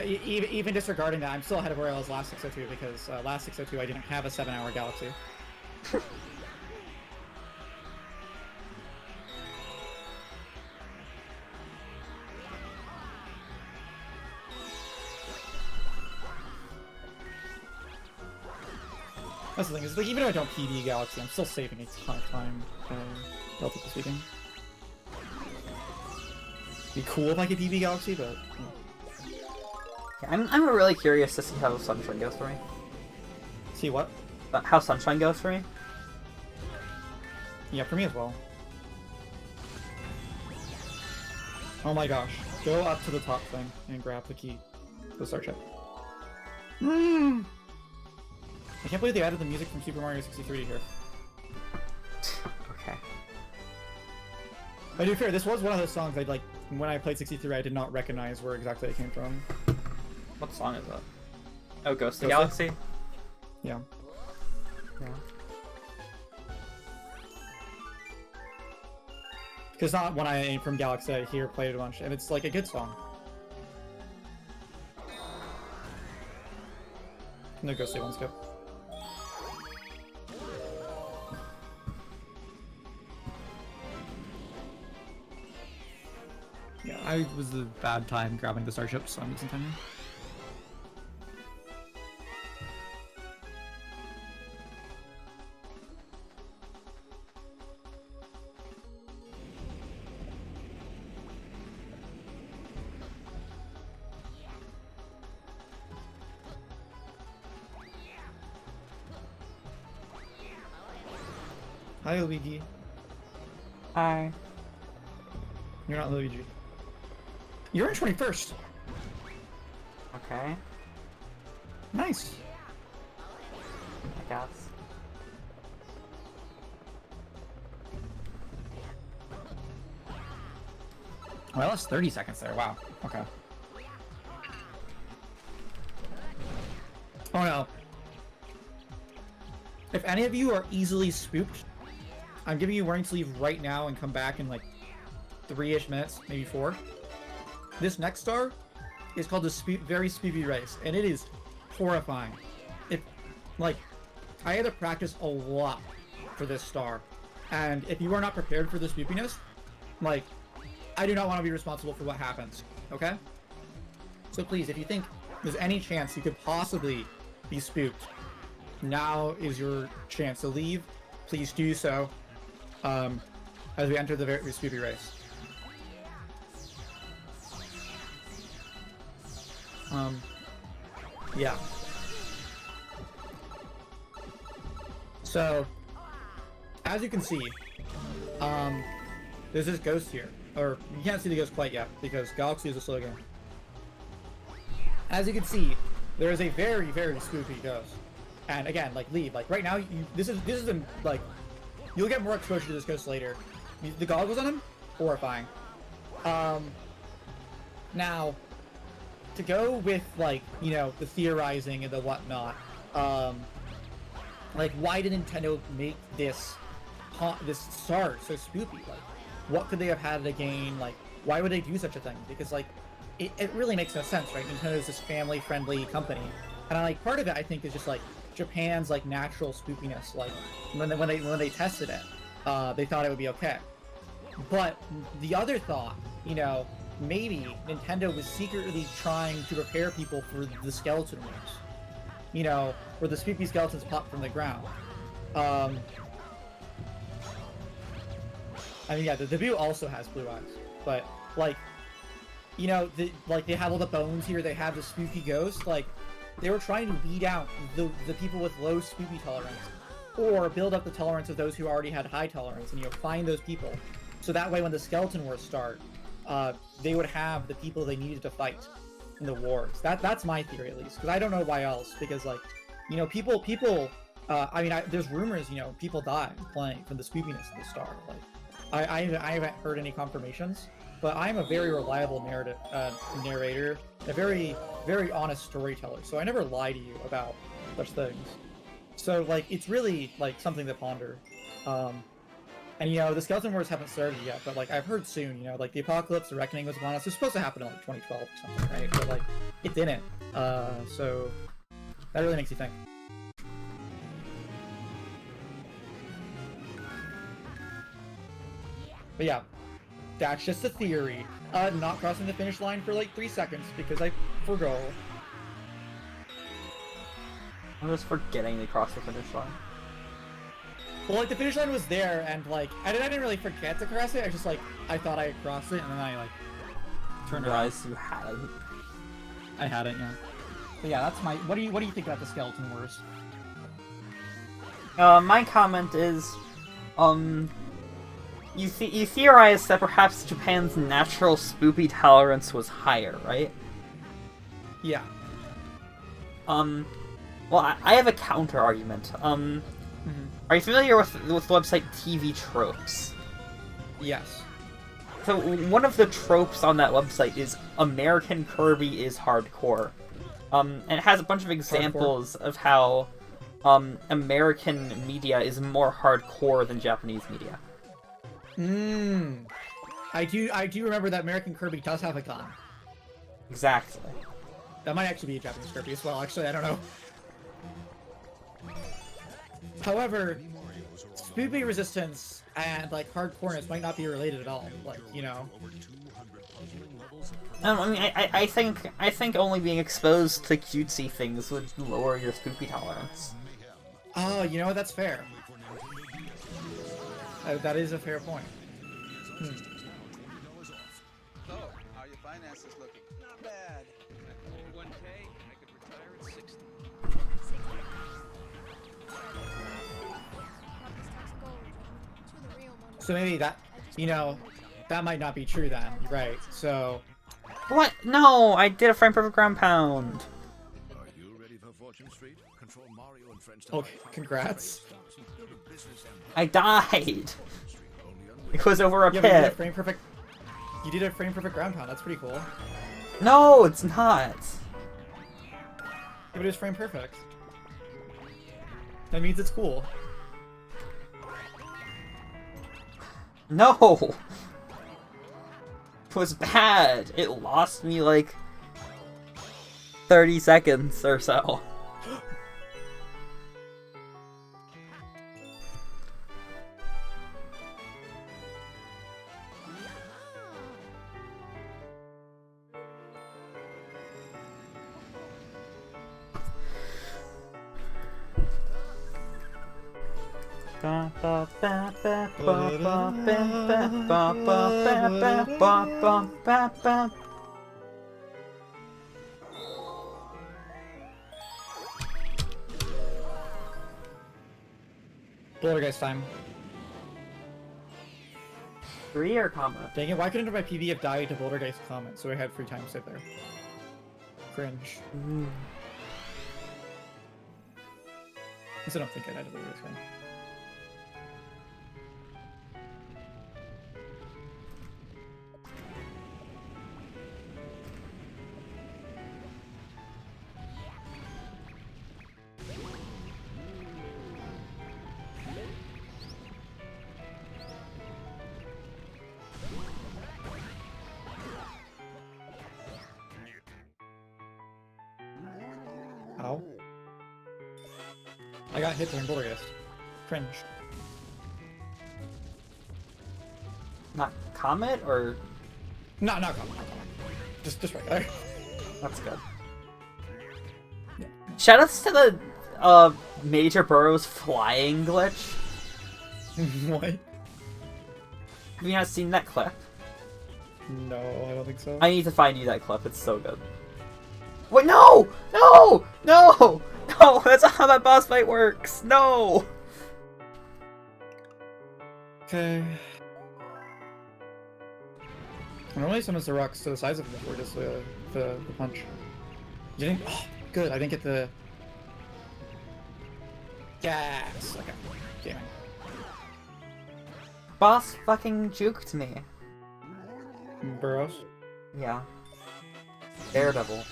even disregarding that, I'm still ahead of where I was last 602 because last 602 I didn't have a 7-hour Galaxy. That's the thing, is like, even if I don't PB Galaxy, I'm still saving a ton of time, relatively speaking. Be cool if I could PB Galaxy, but... I'm really curious to see how Sunshine goes for me. See what? How Sunshine goes for me? Yeah, for me as well. Oh my gosh. Go up to the top thing and grab the key. The star chip. I can't believe they added the music from Super Mario 63 to here. Okay. But to be fair, this was one of those songs I'd like, when I played 63, I did not recognize where exactly it came from. What song is that? Oh, Ghost of the Ghost Galaxy? Yeah. Yeah. Because not when I from Galaxy, I hear played a bunch, and it's like a good song. No Ghostly one skip. Yeah, I was a bad time grabbing the starship, so I'm using time here. Hi, Luigi. Hi. You're not Luigi. You're in 21st. Okay. Nice. I guess. Well, that's 30 seconds there. Wow. Okay. Oh no. If any of you are easily spooked, I'm giving you warning to leave right now and come back in like 3-ish minutes, maybe 4. This next star is called the Very Spoopy Race, and it is horrifying. Like, I had to practice a lot for this star, and if you are not prepared for the spoopiness, like, I do not want to be responsible for what happens, okay? So please, if you think there's any chance you could possibly be spooked, now is your chance to leave. Please do so, as we enter the Very Spoopy Race. Yeah. So, as you can see, there's this ghost here. Or, you can't see the ghost quite yet, because Galaxy is a slow game. As you can see, there is a very, very spooky ghost. And again, like, leave. Like, right now, this is like, you'll get more exposure to this ghost later. The goggles on him? Horrifying. Now, to go with, like, you know, the theorizing and the whatnot, like, why did Nintendo make this star so spoopy? Like, what could they have had to gain? Like, why would they do such a thing? Because, like, it really makes no sense, right? Nintendo is this family-friendly company, and like, part of it, I think, is just like Japan's like natural spoopiness. Like, when they tested it, they thought it would be okay. But the other thought, you know, maybe Nintendo was secretly trying to prepare people for the Skeleton Wars. You know, where the spoopy skeletons pop from the ground. I mean, yeah, the debut also has blue eyes, but like, you know, like they have all the bones here. They have the spooky ghost. Like, they were trying to weed out the people with low spoopy tolerance, or build up the tolerance of those who already had high tolerance, and you know, find those people, so that way when the Skeleton Wars start, they would have the people they needed to fight in the wars. That's my theory, at least, because I don't know why else. Because, like, you know, people. I mean, there's rumors, you know, people die playing from the spoopiness of the star. Like, I haven't heard any confirmations, but I'm a very reliable narrator, a very, very honest storyteller, so I never lie to you about such things. So, like, it's really, like, something to ponder. And, you know, the Skeleton Wars haven't started yet, but, like, I've heard soon, you know, like, the Apocalypse, the Reckoning was upon us. It was supposed to happen in, like, 2012 or something, right? But, like, it didn't. So that really makes you think. But yeah, that's just a theory. Not crossing the finish line for like 3 seconds because I forgot. I'm just forgetting to cross the finish line. Well, like, the finish line was there, and, like, I didn't really forget to cross it, I just, like, I thought I had crossed it, and then I, like, turned around. Realized you hadn't. I hadn't, yeah. But yeah, that's my... What do you think about the Skeleton Wars? My comment is, you theorize that perhaps Japan's natural spoopy tolerance was higher, right? Yeah. Well, I have a counter argument. Are you familiar with the website TV Tropes? Yes. So one of the tropes on that website is American Kirby is hardcore. And it has a bunch of examples of how American media is more hardcore than Japanese media. I do remember that American Kirby does have a gun. Exactly. That might actually be a Japanese Kirby as well, actually, I don't know. However, spoopy resistance and, like, hardcoreness might not be related at all, like, you know. I mean, I think only being exposed to cutesy things would lower your spoopy tolerance. Oh, you know what, that's fair. That is a fair point. So, how are your finances looking? Not bad. I hold 1K, I could retire at 60. So maybe that, you know, that might not be true then, right? So... What? No, I did a frame perfect ground pound. Are you ready for Fortune Street? Control Mario and friends to Okay, congrats. I died. It was over a Yeah, pit. but you did a frame perfect... You did a frame perfect ground pound, that's pretty cool. No, it's not. Yeah, but it was frame perfect. That means it's cool. No! It was bad. It lost me like 30 seconds or so. Poltergeist time. 3 or comment? Dang it, why couldn't my PB have died to Poltergeist comment so I had free time to sit there? Cringe. I don't think I died to Poltergeist comment. Ow. I got hit during Poltergeist. Cringe. Not Comet or? No, not Comet. Just regular. That's good. Yeah. Shoutouts to the Major Burrow's flying glitch. What? Have you not seen that clip? No, I don't think so. I need to find you that clip. It's so good. Wait, no! No! No! No! That's not how that boss fight works! No! Okay. Normally summons the rocks to the size of him before just the punch. You didn't... Oh, good, I didn't get the... Yes! Okay. Gaming. Boss fucking juked me. Burrows? Yeah. Daredevil.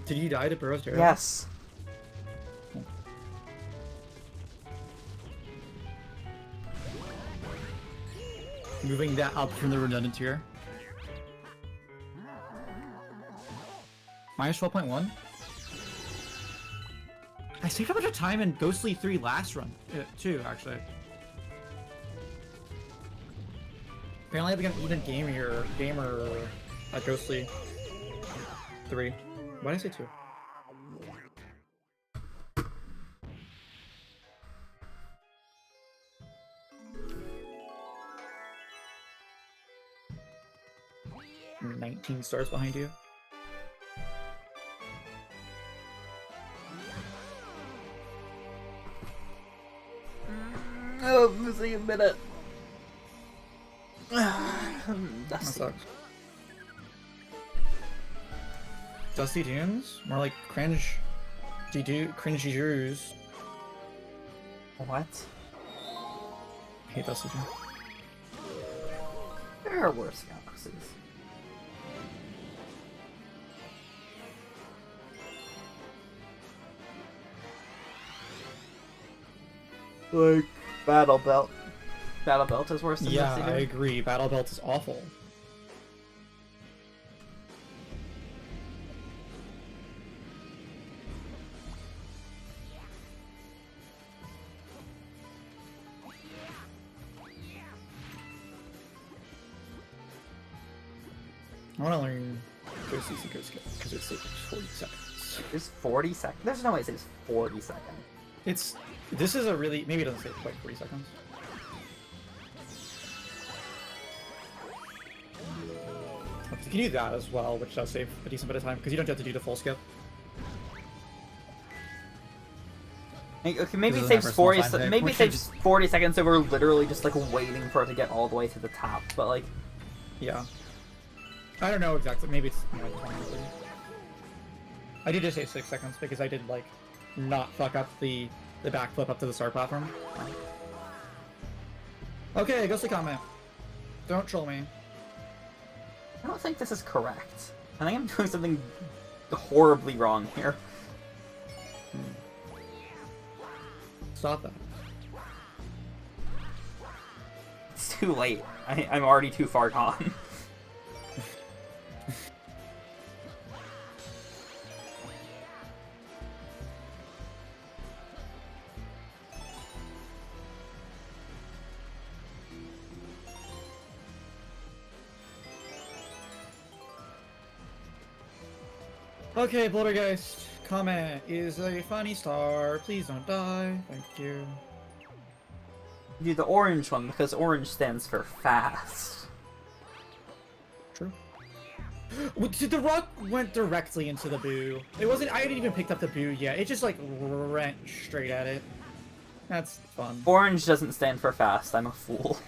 Did you die to Burrows Daredevil? Yes. Moving that up from the redundant tier. Minus 12.1? I saved a bunch of time in Ghostly 3 last run, too, actually. Apparently I become even gamer at Ghostly 3. Why did I say 2? 19 stars behind you. Oh, I'm losing a minute. That sucks. Dusty Dunes? More like cringe. Cringy Drews. What? I hate Dusty Dunes. There are worse galaxies. Like Battle Belt. Battle Belt is worse than Yeah, Dusty I Dunes. agree. Battle Belt is awful. I want to learn Ghost CC Ghost Skip because it's like 40 seconds. There's 40 seconds? There's no way it says 40 seconds. This is a really, maybe it doesn't say quite 40 seconds. You can do that as well, which does save a decent bit of time, because you don't have to do the full skip. Okay, maybe it This saves isn't a 40. personal time Maybe it thing. saves 40 seconds, so we're literally just like waiting for it to get all the way to the top. But like, Yeah. I don't know exactly. Maybe it's more like 20 or 30. I did just say 6 seconds because I did like not fuck up the backflip up to the start platform. Okay, ghostly comment. Don't troll me. I don't think this is correct. I think I'm doing something horribly wrong here. Stop that. It's too late. I'm already too far gone. Okay, Poltergeist. Comment is a funny star. Please don't die. Thank you. Do the orange one because orange stands for fast. True. The rock went directly into the boo. It wasn't. I hadn't even picked up the boo yet. It just like went straight at it. That's fun. Orange doesn't stand for fast. I'm a fool.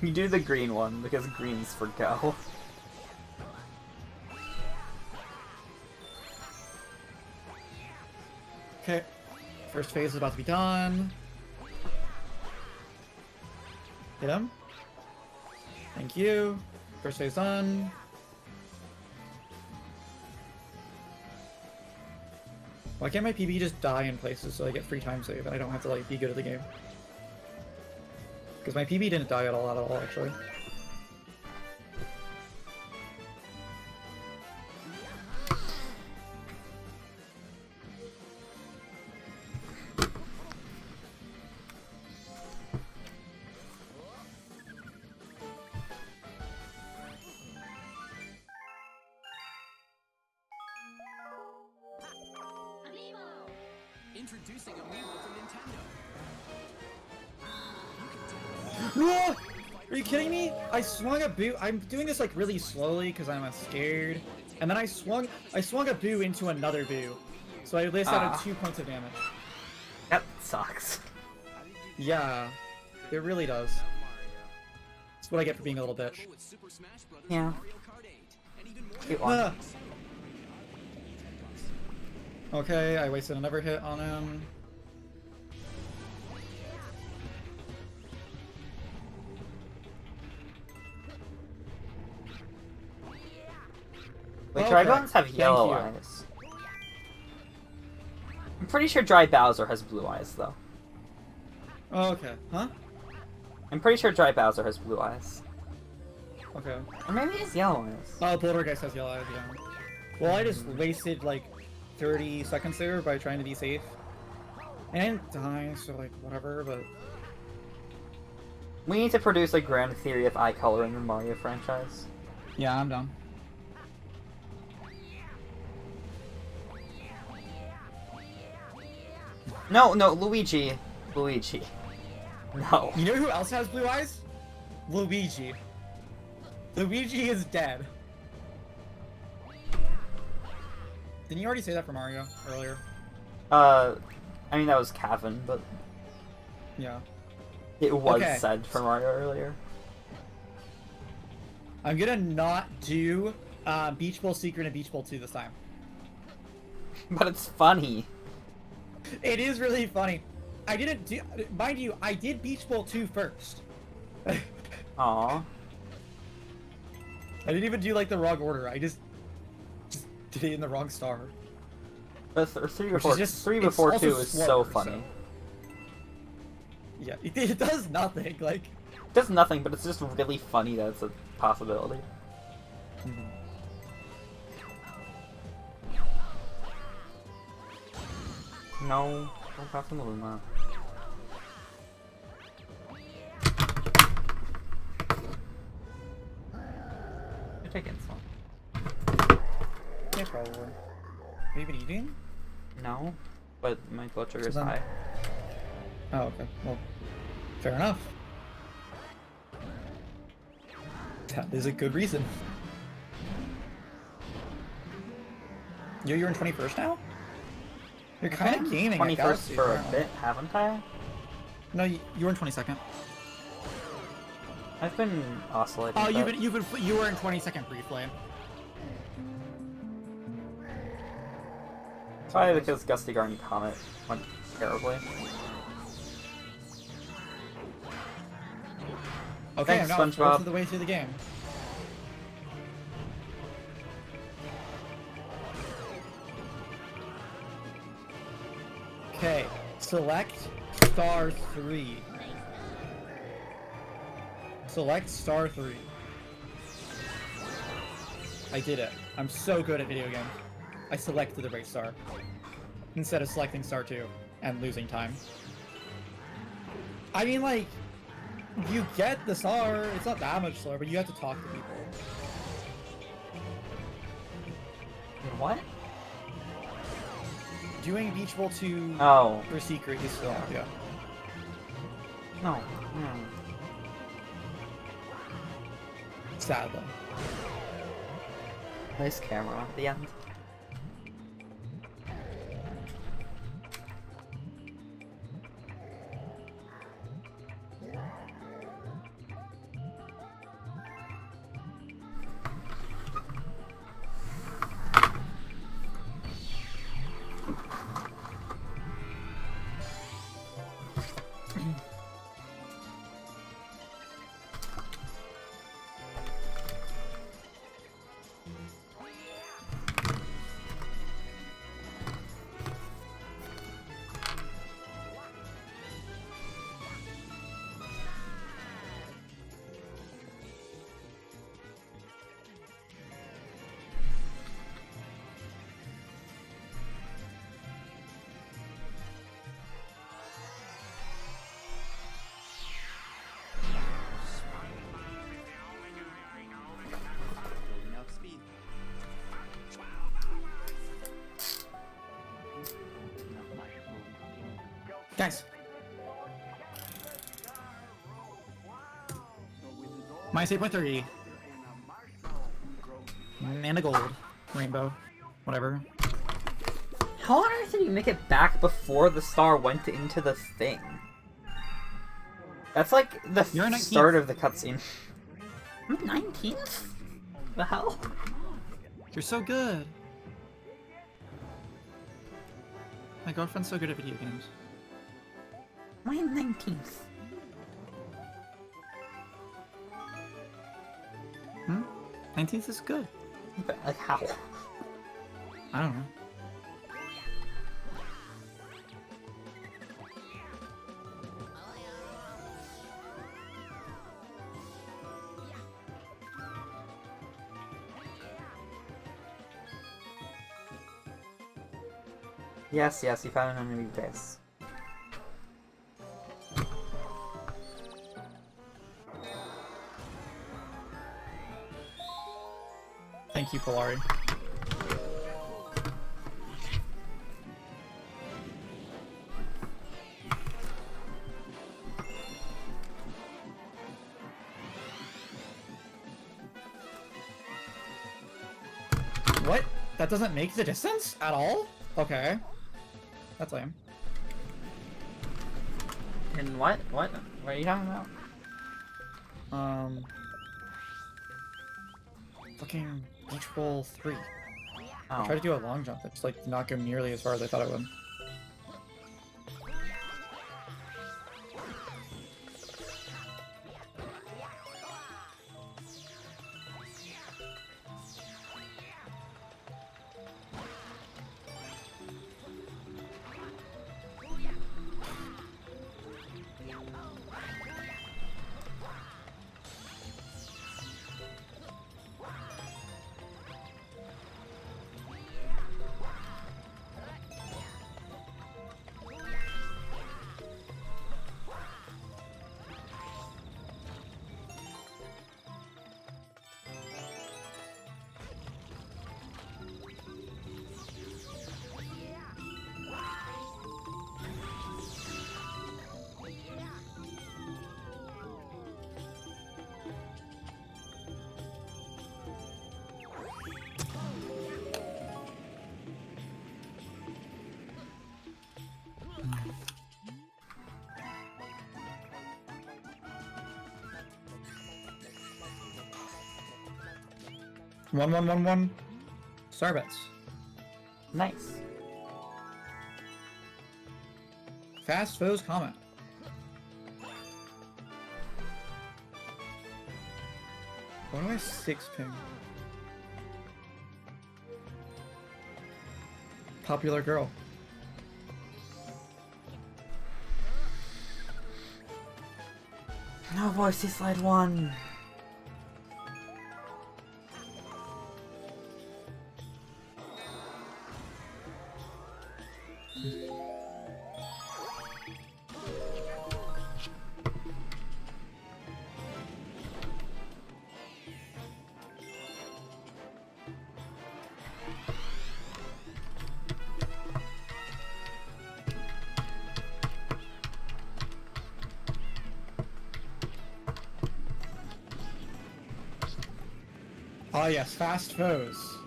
You do the green one because green's for go. Okay. First phase is about to be done. Hit him. Thank you. First phase done. Why can't my PB just die in places so I get free time save and I don't have to like be good at the game? Because my PB didn't die at all actually. Introducing Amiibo from Nintendo. No! Are you kidding me? I swung a boo. I'm doing this like really slowly because I'm scared. And then I swung a boo into another boo. So I list out 2 points of damage. That sucks. Yeah, it really does. That's what I get for being a little bitch. Yeah. Okay, I wasted another hit on him. Wait, Okay, Dry Bones have thank yellow you. eyes. I'm pretty sure Dry Bowser has blue eyes, though. Okay, huh? I'm pretty sure Dry Bowser has blue eyes. Okay. Or maybe it's yellow eyes. Oh, Poltergeist has yellow eyes, yeah. Well, I just wasted like 30 seconds there by trying to be safe. And I didn't die, so like, whatever, but... We need to produce a grand theory of eye color in the Mario franchise. Yeah, I'm done. No, Luigi. Luigi. No. You know who else has blue eyes? Luigi. Luigi is dead. Didn't you already say that for Mario earlier? I mean that was Kevin, but Yeah. it was Okay. said for Mario earlier. I'm gonna not do Beach Bowl Secret and Beach Bowl 2 this time. But it's funny. It is really funny. I didn't do, mind you, I did Beach Bowl 2 first. Aww. I didn't even do like the wrong order. I just did it in the wrong star. But 3 Which is before just- 3 it's before also 2 is so slower, funny. Yeah, it does nothing. Like, It does nothing, but it's just really funny that it's a possibility. No, don't pass on the Luma. You're taking some. yeah, probably. Have you been eating? No, but my blood sugar is then- high. Oh, okay. Well, fair enough. That is a good reason. You're in 21st now? You're kind of gaming at 21st Galaxy, for a apparently. bit, haven't I? No, you were in 22nd. I've been oscillating. Oh, but- you were in 22nd briefly. Probably because Gusty Garden Comet went terribly. Okay, Thanks, I'm now SpongeBob. most of the way through the game. Okay, select star 3. Select star 3. I did it. I'm so good at video games. I selected the right star instead of selecting star 2 and losing time. I mean, like, you get the star, it's not that much slower, but you have to talk to people. What? Doing Beach Bowl 2 Oh. for Secret, you still, yeah. No. Sad though. Nice camera at the end. Building up speed. Guys. Minus 8.3. And a gold. Rainbow. Whatever. How on earth did you make it back before the star went into the thing? That's like the You're 19th. start of the cutscene. I'm 19th? The hell? You're so good. My girlfriend's so good at video games. I am 19th. Hmm? 19th is good. But, like, how? I don't know. Yes, yes, you found an enemy base. Thank you, Polari. What? That doesn't make the distance at all? Okay. That's lame. And what? What are you talking about? Fucking Beach Bowl 3. I Oh. tried to do a long jump that just like did not go nearly as far as I thought it would. One. Starbets. Nice. Fast foes comment. Why do I 6 ping? Popular girl. No, boy, Seaslide 1. Oh yes, fast foes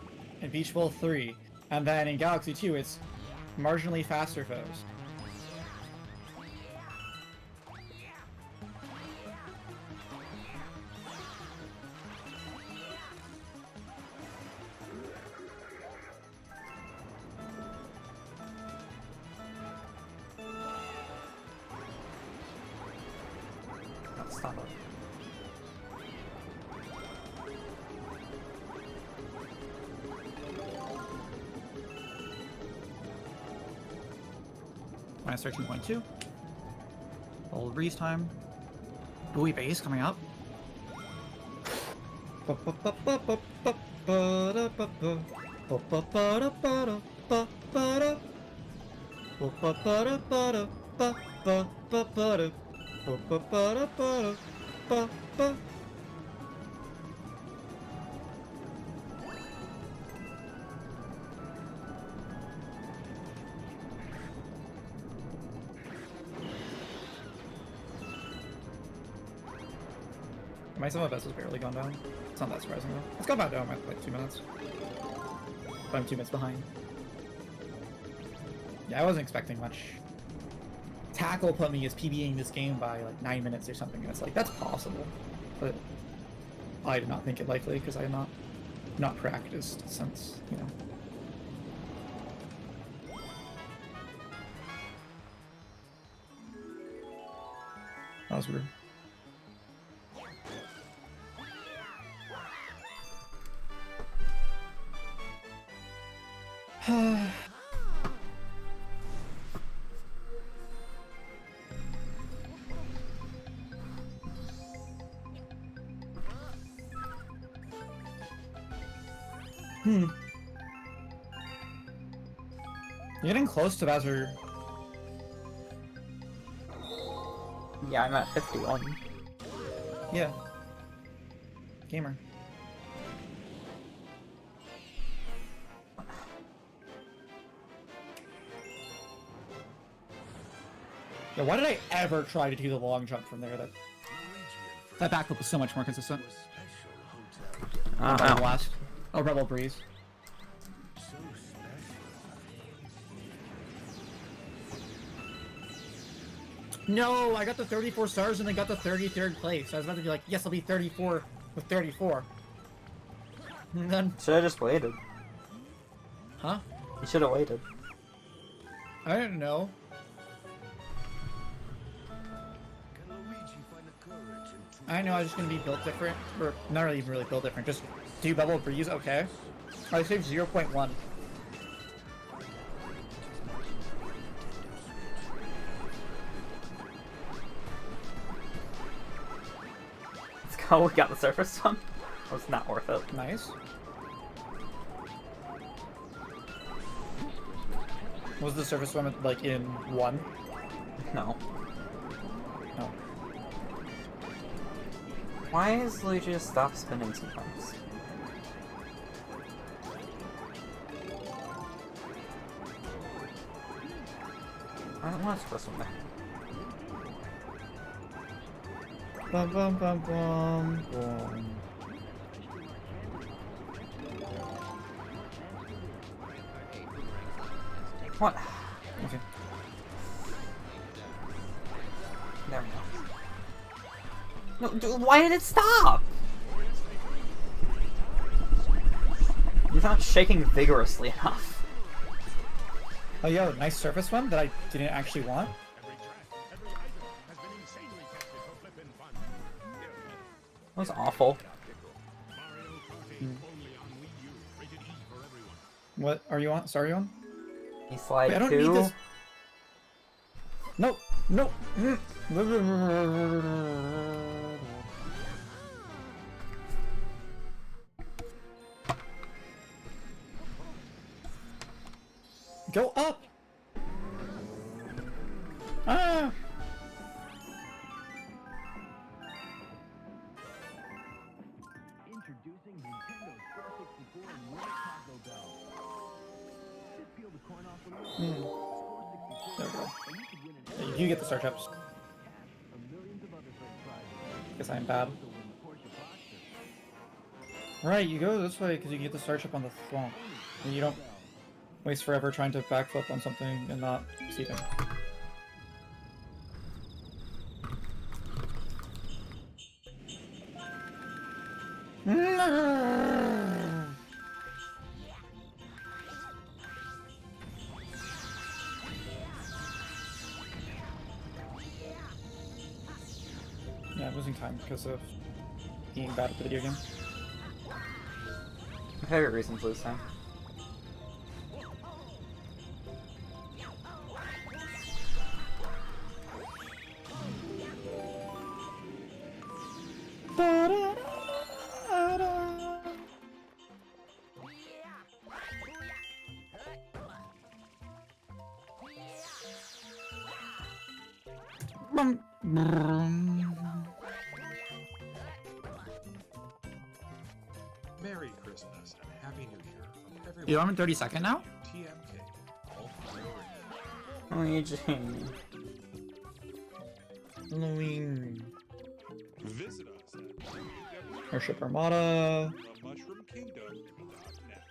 in Beach Bowl 3, and then in Galaxy 2 it's marginally faster foes. Stop it. Minus 13.2. Old breeze time. Buoy base coming up. My sum of best has barely gone down. It's not that surprising though. It's gone back down by like 2 minutes. But I'm 2 minutes behind. Yeah, I wasn't expecting much. Tackle put me as PBing this game by like 9 minutes or something, and it's like, that's possible. But I did not think it likely because I had not practiced since, you know. That was weird. You're getting close to Bowser. Yeah, I'm at 51. Yeah. Gamer. Yeah, why did I ever try to do the long jump from there? That backflip was so much more consistent. Rebel Blast. Oh, Rebel Breeze. No, I got the 34 stars and then got the 33rd place. I was about to be like, yes, I'll be 34 with 34. And then... Should have just waited. Huh? You should have waited. I didn't know. I know I was just gonna be built different, or not really even really built different, just do bubble breeze, okay. I saved 0.1. Let's go, we got the surface one. It was not worth it. Nice. Was the surface one like in 1? No. No. Why is Luigi just stop spinning sometimes? I don't want to press one there. Bum bum bum bum bum. What? Okay. There we go. No, dude, why did it stop? He's not shaking vigorously enough. Oh, yo, nice surface one that I didn't actually want. That was awful. What are you on? Sorry, on? He slide Wait, I don't two. need this. No, no. Go up. Ah. Introducing Nintendo's 464 and Winner Taco Bell. Just peel the corn off the lid. There we go. Yeah, you get the star chips. Guess I'm bad. Right, you go this way because you get the star chip on the swamp. And you don't waste forever trying to backflip on something and not succeeding. Yeah, losing time because of being bad at the video game. My favorite reason to lose time. Merry Christmas and Happy New Year from everyone. Yo, I'm in 32nd now? TMK. All for your Luigi. Halloween. Visit us at Airship Armada. www.themushroomkingdom.net.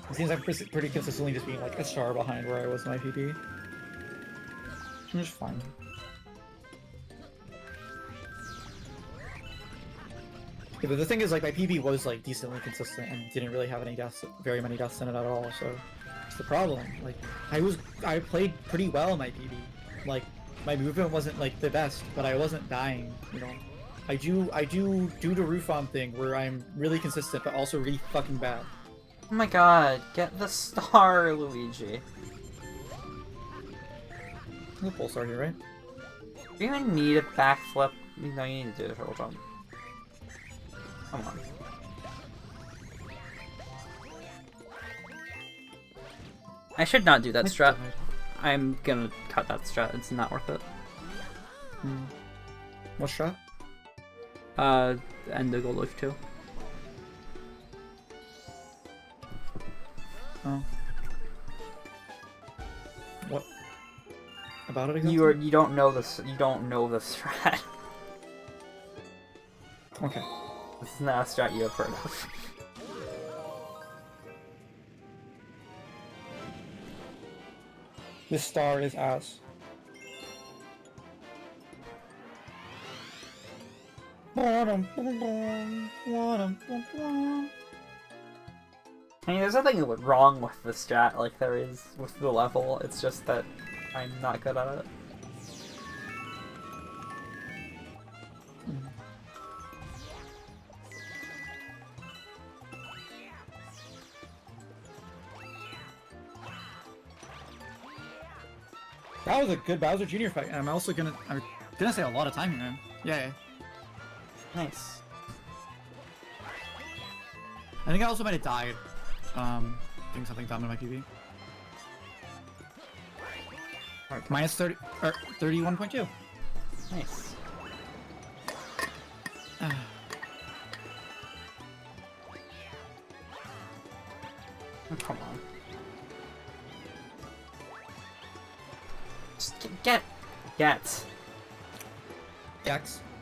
It seems like pretty consistently just being like a star behind where I was in my PB. It's fine. Yeah, but the thing is, like, my PB was like decently consistent and didn't really have any deaths, very many deaths in it at all. So it's the problem. Like, I played pretty well in my PB. Like, my movement wasn't like the best, but I wasn't dying. You know, I do the Rufon thing where I'm really consistent, but also really fucking bad. Oh my god, get the star, Luigi. The pulsar here, right? Do you even need a backflip? No, you need to do a turtle jump. Come on. I should not do that strat. I'm gonna cut that strat. It's not worth it. What strat? And the gold leaf too. Oh. What about it exactly? You don't know this. You don't know the strat. Okay. This is not a strat you have heard of. This star is ass. I mean, there's nothing wrong with the strat like there is with the level, it's just that I'm not good at it. That was a good Bowser Jr. fight, and I'm gonna say a lot of time here, man. Yeah. Nice. I think I also might have died. Doing something dumb in my PB. Alright, minus 30 or 31.2. Nice. Oh, come on. Just get. Gex.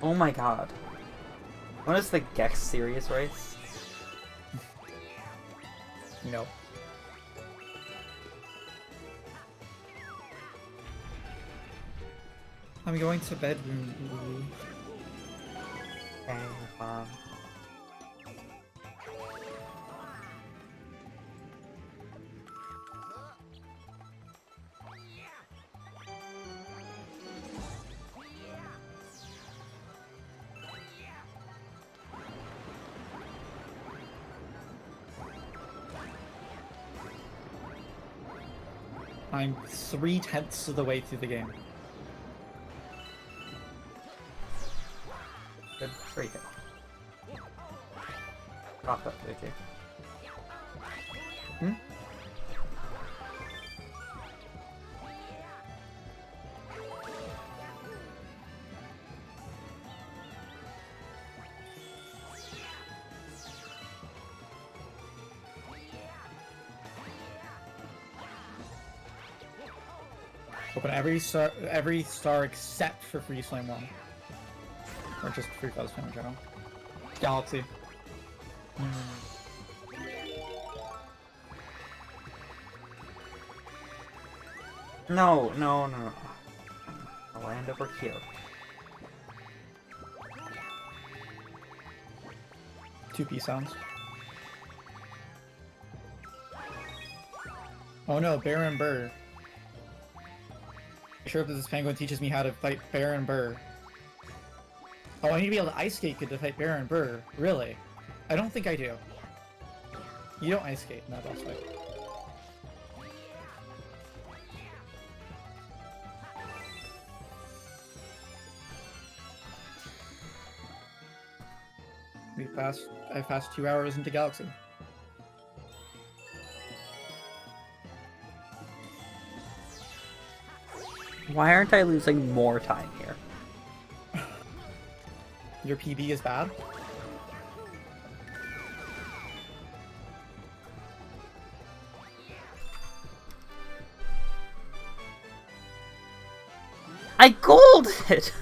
Oh my god. When is the Gex series race? No. I'm going to bed. I'm 3/10 of the way through the game. Good for you. Drop that, JK. Hmm? Open every star except for Free Flame 1. Or just Free Fuzz Flame in general. Galaxy. No. I'll land over here. 2P sounds. Oh no, Baron Burr. I'm sure if this penguin teaches me how to fight Baron Burr. Oh, I need to be able to ice skate to fight Baron Burr. Really? I don't think I do. You don't ice skate in that boss fight. I passed 2 hours into Galaxy. Why aren't I losing more time here? Your PB is bad? I gold it!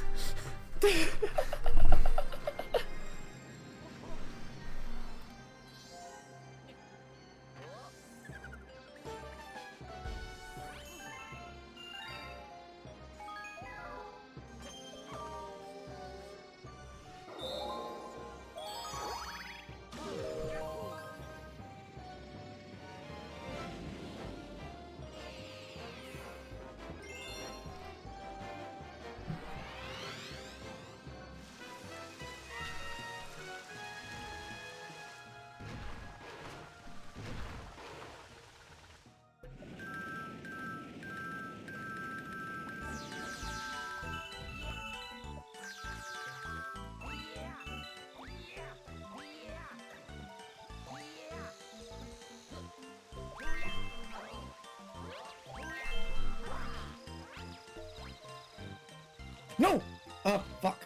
No! Oh, fuck.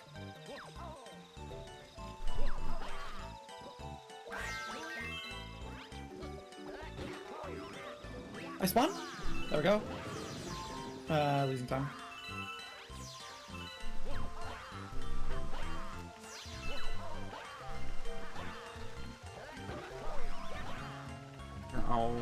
I spawn? There we go. Losing time. Oh.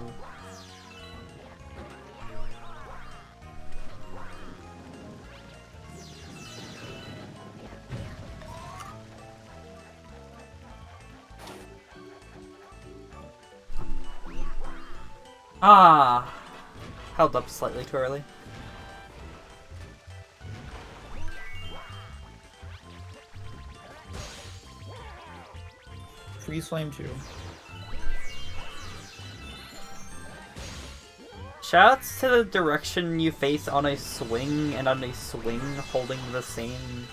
Ah, held up slightly too early. Freeze Flame 2. Shoutouts to the direction you face on a swing and on a swing holding the same.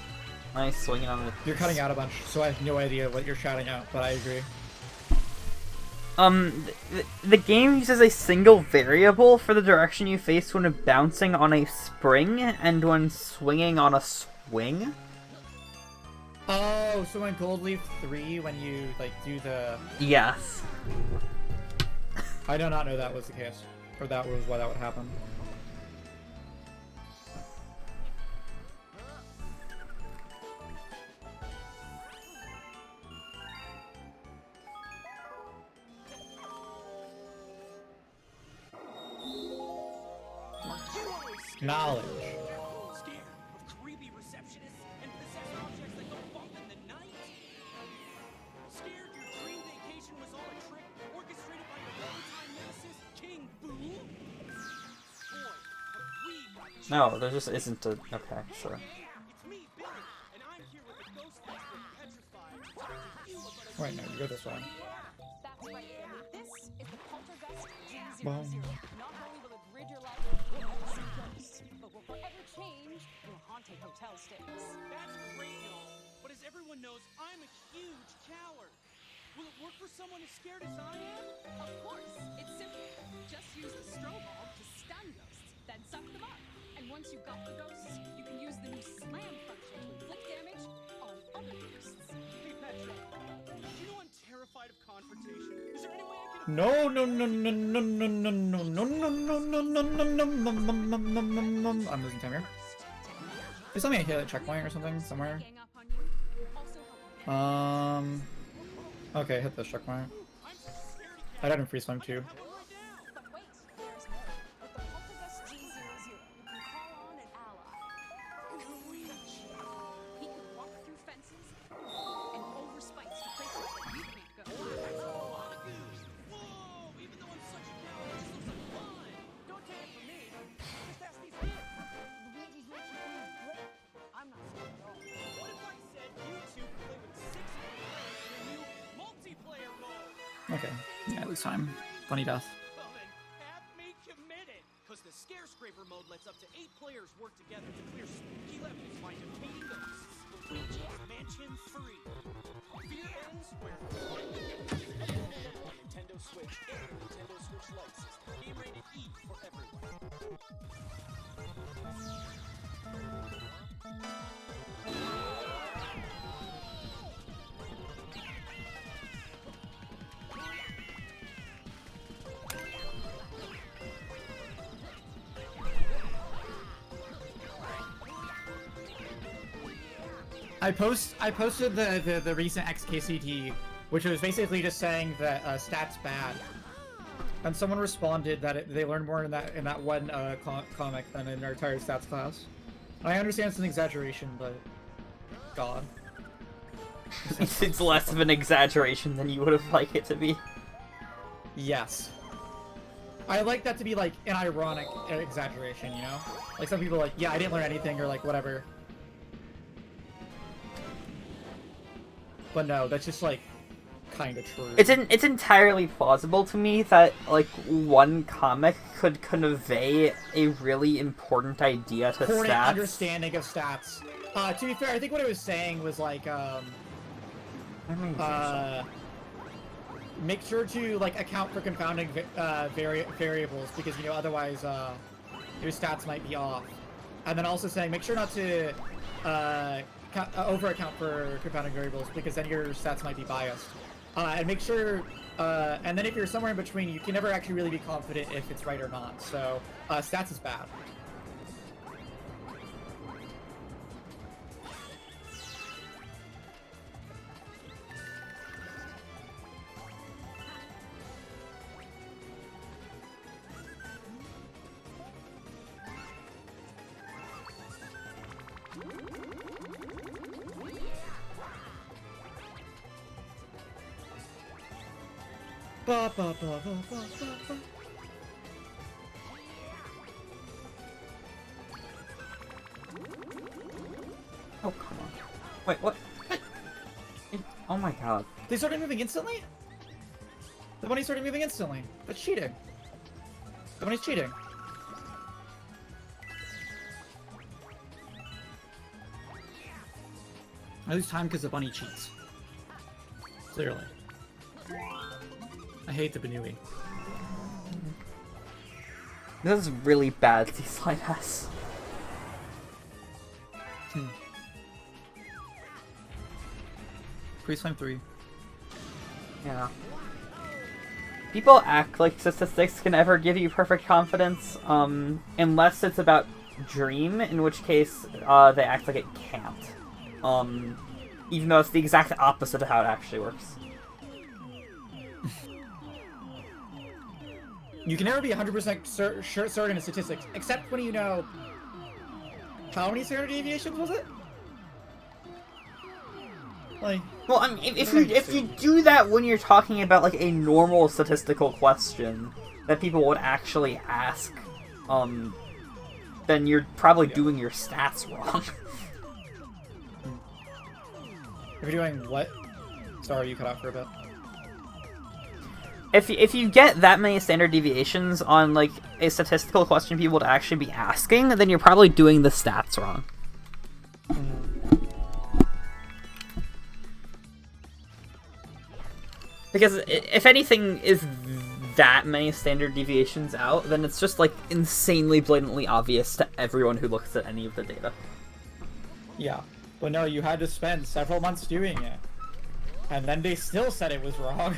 On a swing and on a. You're cutting out a bunch, so I have no idea what you're shouting out, but I agree. The game uses a single variable for the direction you face when bouncing on a spring and when swinging on a swing. Oh, so in Gold Leaf 3, when you, like, do the... Yes. I do not know that was the case. Or that was why that would happen. Knowledge. Scared of creepy receptionists and possessed objects that go bump in the night? Scared your dream vacation was all a trick orchestrated by your longtime nemesis, King Boo? Boy, have we got No, there just isn't a. Okay, sure. It's me, Billy, and I'm here with the ghost master petrified. Wait, no, you go this way. That's right, Billy. This is the Poltergeist G00. Wow. Not only will it rid your life of ghosts and ghosts, but will forever change your haunted hotel stays. That's great and all, but as everyone knows, I'm a huge coward. Will it work for someone as scared as I am? Of course, it's simple. Just use the strobe bulb to stun ghosts, then suck them up. And once you've got the ghosts, you can use the new slam function to inflict damage on other ghosts. Hey, Petra, you know I'm terrified of confrontation. Is there any way I can... No, no, no, no, no, no, no, no, no, no, no, no, no, no, no. I'm losing time here. Please let me hit a checkpoint or something somewhere. Okay, hit this checkpoint. I died in Freeze Flame 2. But wait, there's more. With the Poltergeist G00, you can call on an ally. Luigi. He can walk through fences and over spikes to places that you can't go. Whoa! Even though I'm such a coward, this looks like fun! Don't take it from me. Just ask these kids. Luigi's Mansion 3 is great. I'm not scared at all. What if I said you two play with 6 players in a new multiplayer mode? Okay, yeah, it was time. Funny death. Well then, have me committed! Because the Scarescraper mode lets up to 8 players work together to clear spooky levels by defeating ghosts. Luigi's Mansion 3. Fear ends where Nintendo Switch and Nintendo Switch Lite system. Game rated E for everyone. I posted the recent XKCD, which was basically just saying that stats bad, and someone responded that they learned more in that one comic than in our entire stats class. I understand it's an exaggeration, but God, It's less of an exaggeration than you would have liked it to be. yes. I like that to be like an ironic exaggeration, you know? Like some people are like, yeah, I didn't learn anything, or like whatever. But no, that's just like kind of true. It's entirely plausible to me that like one comic could convey a really important idea to important stats. understanding of stats. To be fair, I think what it was saying was like, make sure to like account for confounding variables because you know otherwise your stats might be off. And then also saying make sure not to over account for confounding variables because then your stats might be biased. And make sure, and then if you're somewhere in between, you can never actually really be confident if it's right or not. So stats is bad. Ba, ba, ba, ba, ba, ba, ba. Wait, what? Oh my god. They started moving instantly? The bunny started moving instantly. That's cheating. The bunny's cheating. I lose time because the bunny cheats. Clearly. I hate the Banui. This is really bad, T-Slide has. Freeze Flame 3. Yeah. People act like statistics can ever give you perfect confidence, unless it's about Dream, in which case, they act like it can't. Even though it's the exact opposite of how it actually works. You can never be 100% certain of statistics, except when you know... How many standard deviations was it? Like... Well, I mean, if you do that when you're talking about, like, a normal statistical question that people would actually ask, then you're probably doing your stats wrong. If you're doing what? Sorry, you cut out for a bit. If you get that many standard deviations on, like, a statistical question people would actually be asking, then you're probably doing the stats wrong. Because if anything is that many standard deviations out, then it's just, like, insanely blatantly obvious to everyone who looks at any of the data. Yeah, but no, you had to spend several months doing it. And then they still said it was wrong.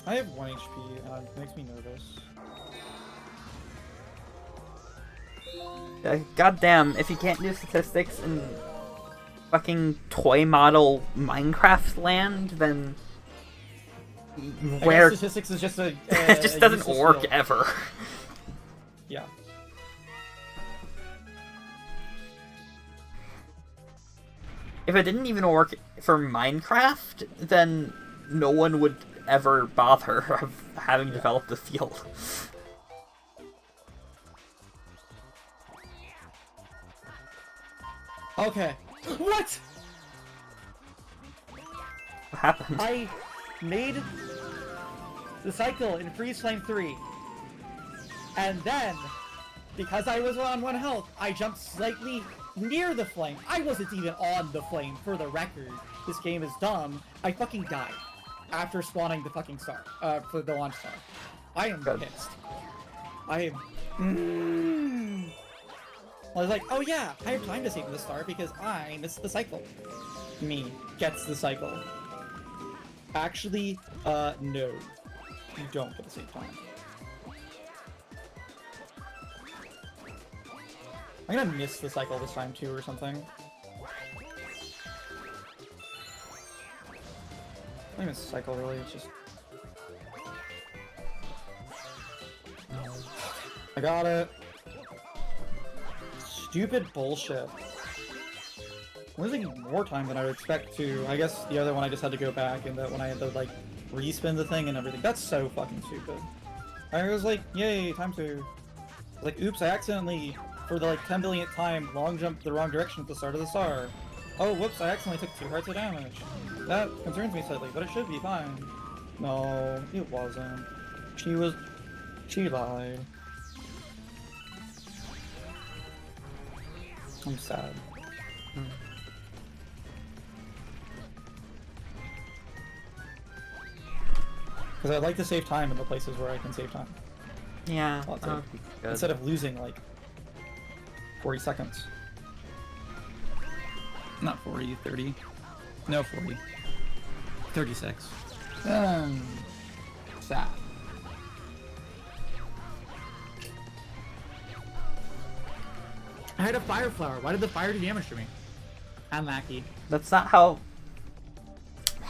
I have 1 HP, and it makes me nervous. Goddamn, if you can't do statistics in fucking toy model Minecraft land, then where statistics is just a it just doesn't work skill. Ever. Yeah. If it didn't even work for Minecraft, then no one would ever bother of having developed the field. Okay. What? What happened? I made the cycle in Freeze Flame 3. And then, because I was on 1 health, I jumped slightly near the flame. I wasn't even on the flame, for the record. This game is dumb. I fucking died after spawning the fucking star, for the launch star. I am pissed. I am... I was like, oh yeah, I have time to save the star because I missed the cycle. Me gets the cycle. Actually, no. You don't get to save time. I'm gonna miss the cycle this time too or something. I miss the cycle really, it's just... I got it. Stupid bullshit. I'm losing more time than I would expect to. I guess the other one I just had to go back, and that when I had to, like, respin the thing and everything. That's so fucking stupid. I was like, yay, time to... Like, oops, I accidentally, for the, like, 10 billionth time, long jumped the wrong direction at the start of the star. Oh, whoops, I accidentally took 2 hearts of damage. That concerns me slightly, but it should be fine. No, it wasn't. She lied. I'm sad. Because I'd like to save time in the places where I can save time. Yeah, instead of losing, like, 40 seconds. Not 40, 30. No, 40. 36. Sad. I had a fire flower. Why did the fire do damage to me? I'm Mackie. That's not how...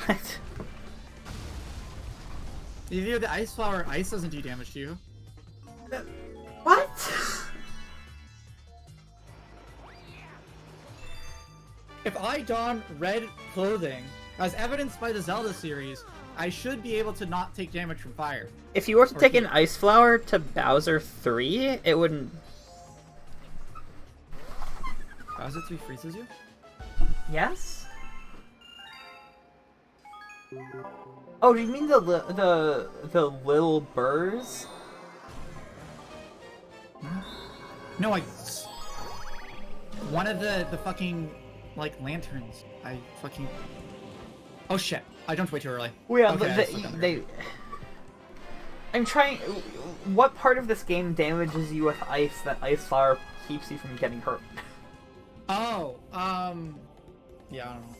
What? If you're the ice flower, ice doesn't do damage to you. What? If I don red clothing, as evidenced by the Zelda series, I should be able to not take damage from fire. If you were to take an ice flower to Bowser 3, it wouldn't... Bowser 3 freezes you? Yes? Oh, do you mean the little burrs? No, one of the fucking, like, lanterns. I fucking... Oh shit, I jumped way too early. Well, yeah, okay, I'm trying... What part of this game damages you with ice that Ice Flower keeps you from getting hurt? Oh, yeah, I don't know.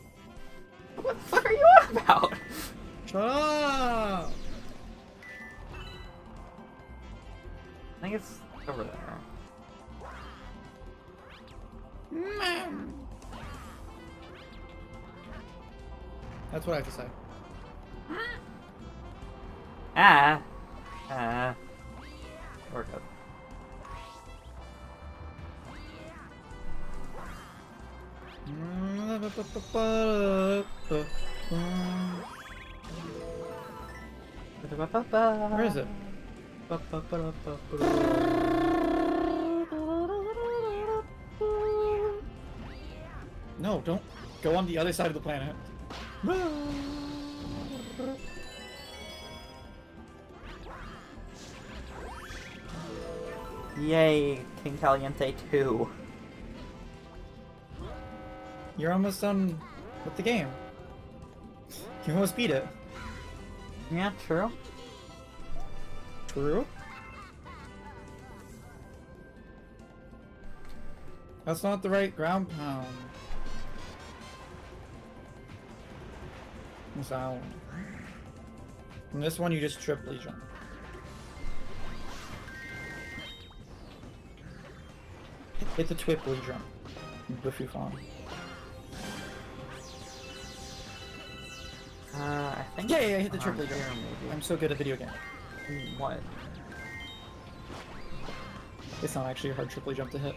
What the fuck are you on about? Shut up! I think it's over there. That's what I have to say. We're good. Where is it? No, don't go on the other side of the planet. Yay, King Caliente 2. You're almost done with the game. You almost beat it. Yeah, true. True? That's not the right ground pound. This island. And this one you just triply jump. Hit the twiply jump. Buffy-fon. I think... Yeah, hit the triply jump. I'm so good at video games. What? It's not actually a hard triply jump to hit.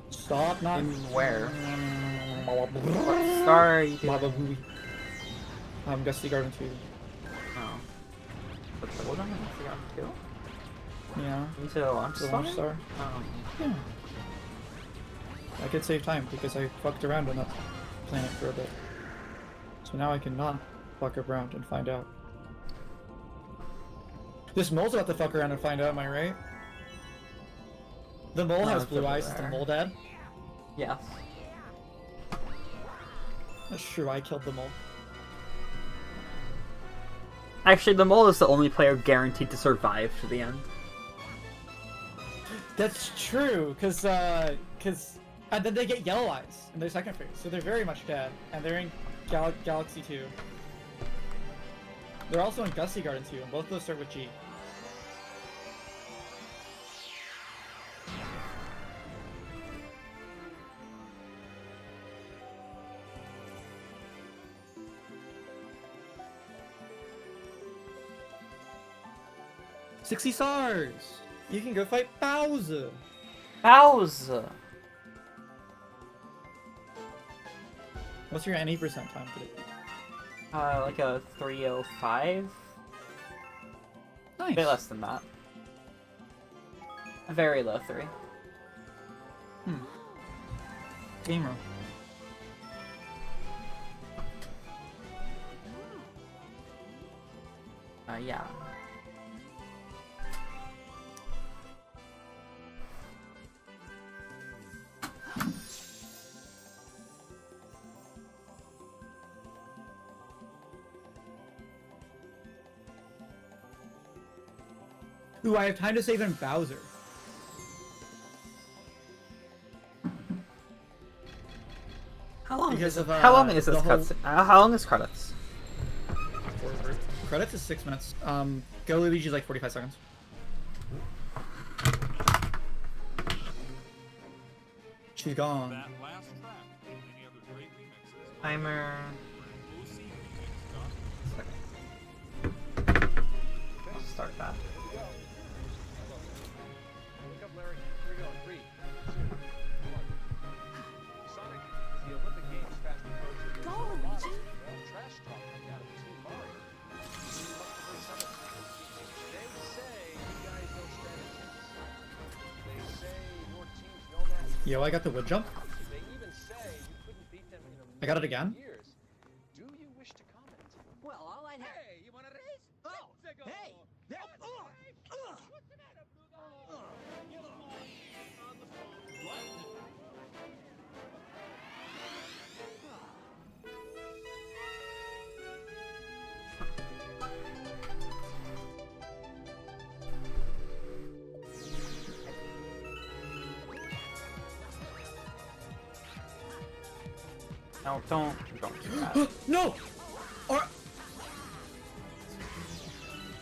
Stop not... In where? What star are you doing? Gusty Garden 2. Oh. What's the one on Gusty Garden 2? Yeah. You said a launch star? The launch star. Oh. Yeah. I could save time because I fucked around on that planet for a bit. So now I can not fuck around and find out. This mole's about to fuck around and find out, am I right? The mole has blue eyes, is the mole dead? Yes. That's true, I killed the mole. Actually, the mole is the only player guaranteed to survive to the end. That's true, cause and then they get yellow eyes in their second phase, so they're very much dead, and they're in Galaxy 2. They're also in Gusty Garden 2, and both of those start with G. $60 stars! You can go fight Bowser! Bowser! What's your any percent time for it? Like a 305? Nice. A bit less than that. A very low 3. Gamer. Yeah. Ooh, I have time to save in Bowser. How long Because is of, how long is the this whole- cutscene? How long is credits? Credits is 6 minutes. Go Luigi's like 45 seconds. She's gone. That last track and any other great remixes. Timer. I'll start that. Wake up, Larry. Here we go. 3, 2, 1. Sonic, the Olympic Games fast approaching. Go, Luigi! Trash talk coming out of Team Mario. They say you guys don't stand a chance. They say your team's no match. Yo, I got the wood jump. They even got it again? Years. Do you wish to comment? Well, all I'd have. Hey, you want a raise? Oh, Let's go. hey! What's the matter, Bluto? You're on the phone. What? No, don't do that. No! Or...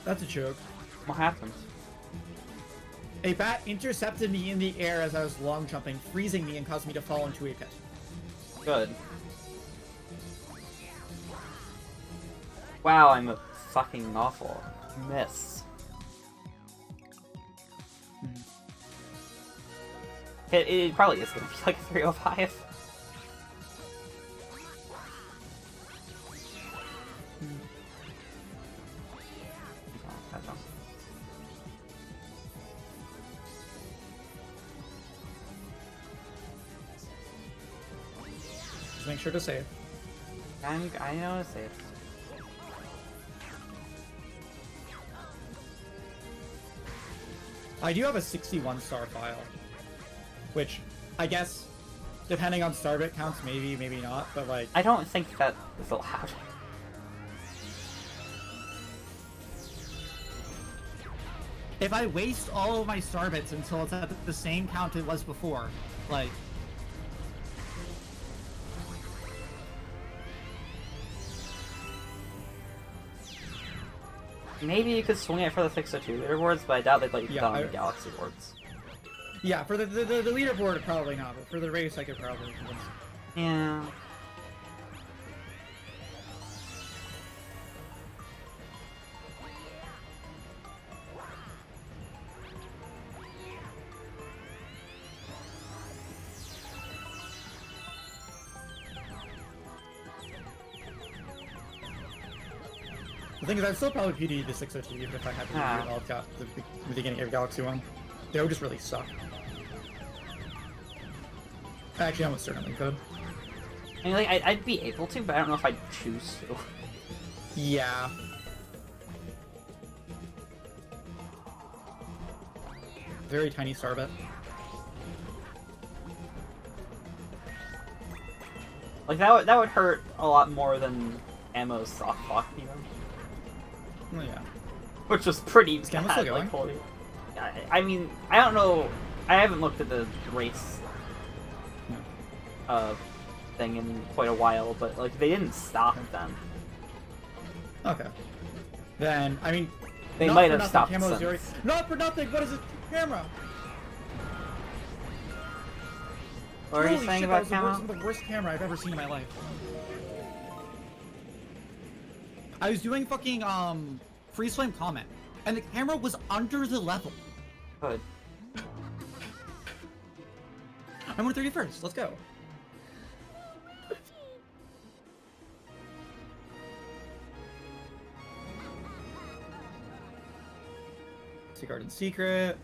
That's a joke. What happened? A bat intercepted me in the air as I was long jumping, freezing me and caused me to fall into a pit. Good. Wow, I'm a fucking awful miss. It probably is gonna be like 305. Just make sure to save. I know to save. I do have a 61 star file, which I guess, depending on starbit counts, maybe, maybe not, but like... I don't think that is allowed. If I waste all of my starbits until it's at the same count it was before, like... Maybe you could swing it for the 602 leaderboards, but I doubt they'd let you on the Galaxy boards. Yeah, for the leaderboard, probably not, but for the race, I could probably convince. Yeah. The thing is, I'd still probably PD the 602 even if I had to do all got the beginning of Galaxy 1. They would just really suck. Actually, I almost certainly could. I mean, like, I'd be able to, but I don't know if I'd choose to. Yeah. Very tiny starbit. Like, that would hurt a lot more than Ammo's soft lock even. Oh yeah. Which was pretty Is bad, Gamma still going? like, holy... I mean, I don't know... I haven't looked at the race... thing in quite a while, but, like, they didn't stop them. Okay. Then, I mean... They not might for have nothing, stopped Camo since. Zero... Not for nothing! What is this camera? What are you Holy saying shit, about that was Camo? the worst camera I've ever seen in my life. I was doing fucking, freeze flame comment, and the camera was under the level. Good. I'm on 31st, let's go. Sea Garden Secret.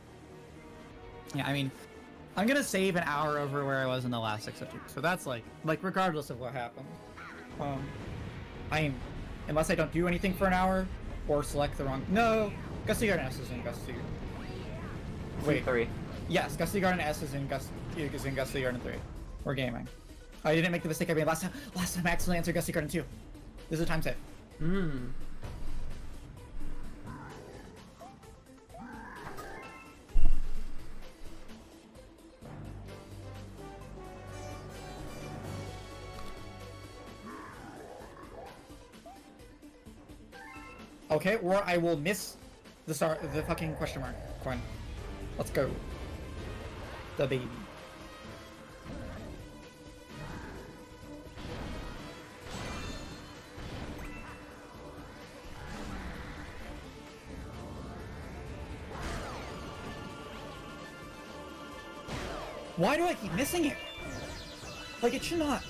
Yeah, I mean, I'm gonna save an hour over where I was in the last 602, so that's like regardless of what happened. Unless I don't do anything for an hour, or select the wrong... No! Gusty Garden S is in Gusty... Wait. 3. Yes, Gusty Garden S is in Gusty Garden 3. We're gaming. I didn't make the mistake I made last time. Last time I accidentally answered Gusty Garden 2. This is a time save. Hmm. Okay, or I will miss the fucking question mark coin. Let's go. The baby. Why do I keep missing it? Like, it should not.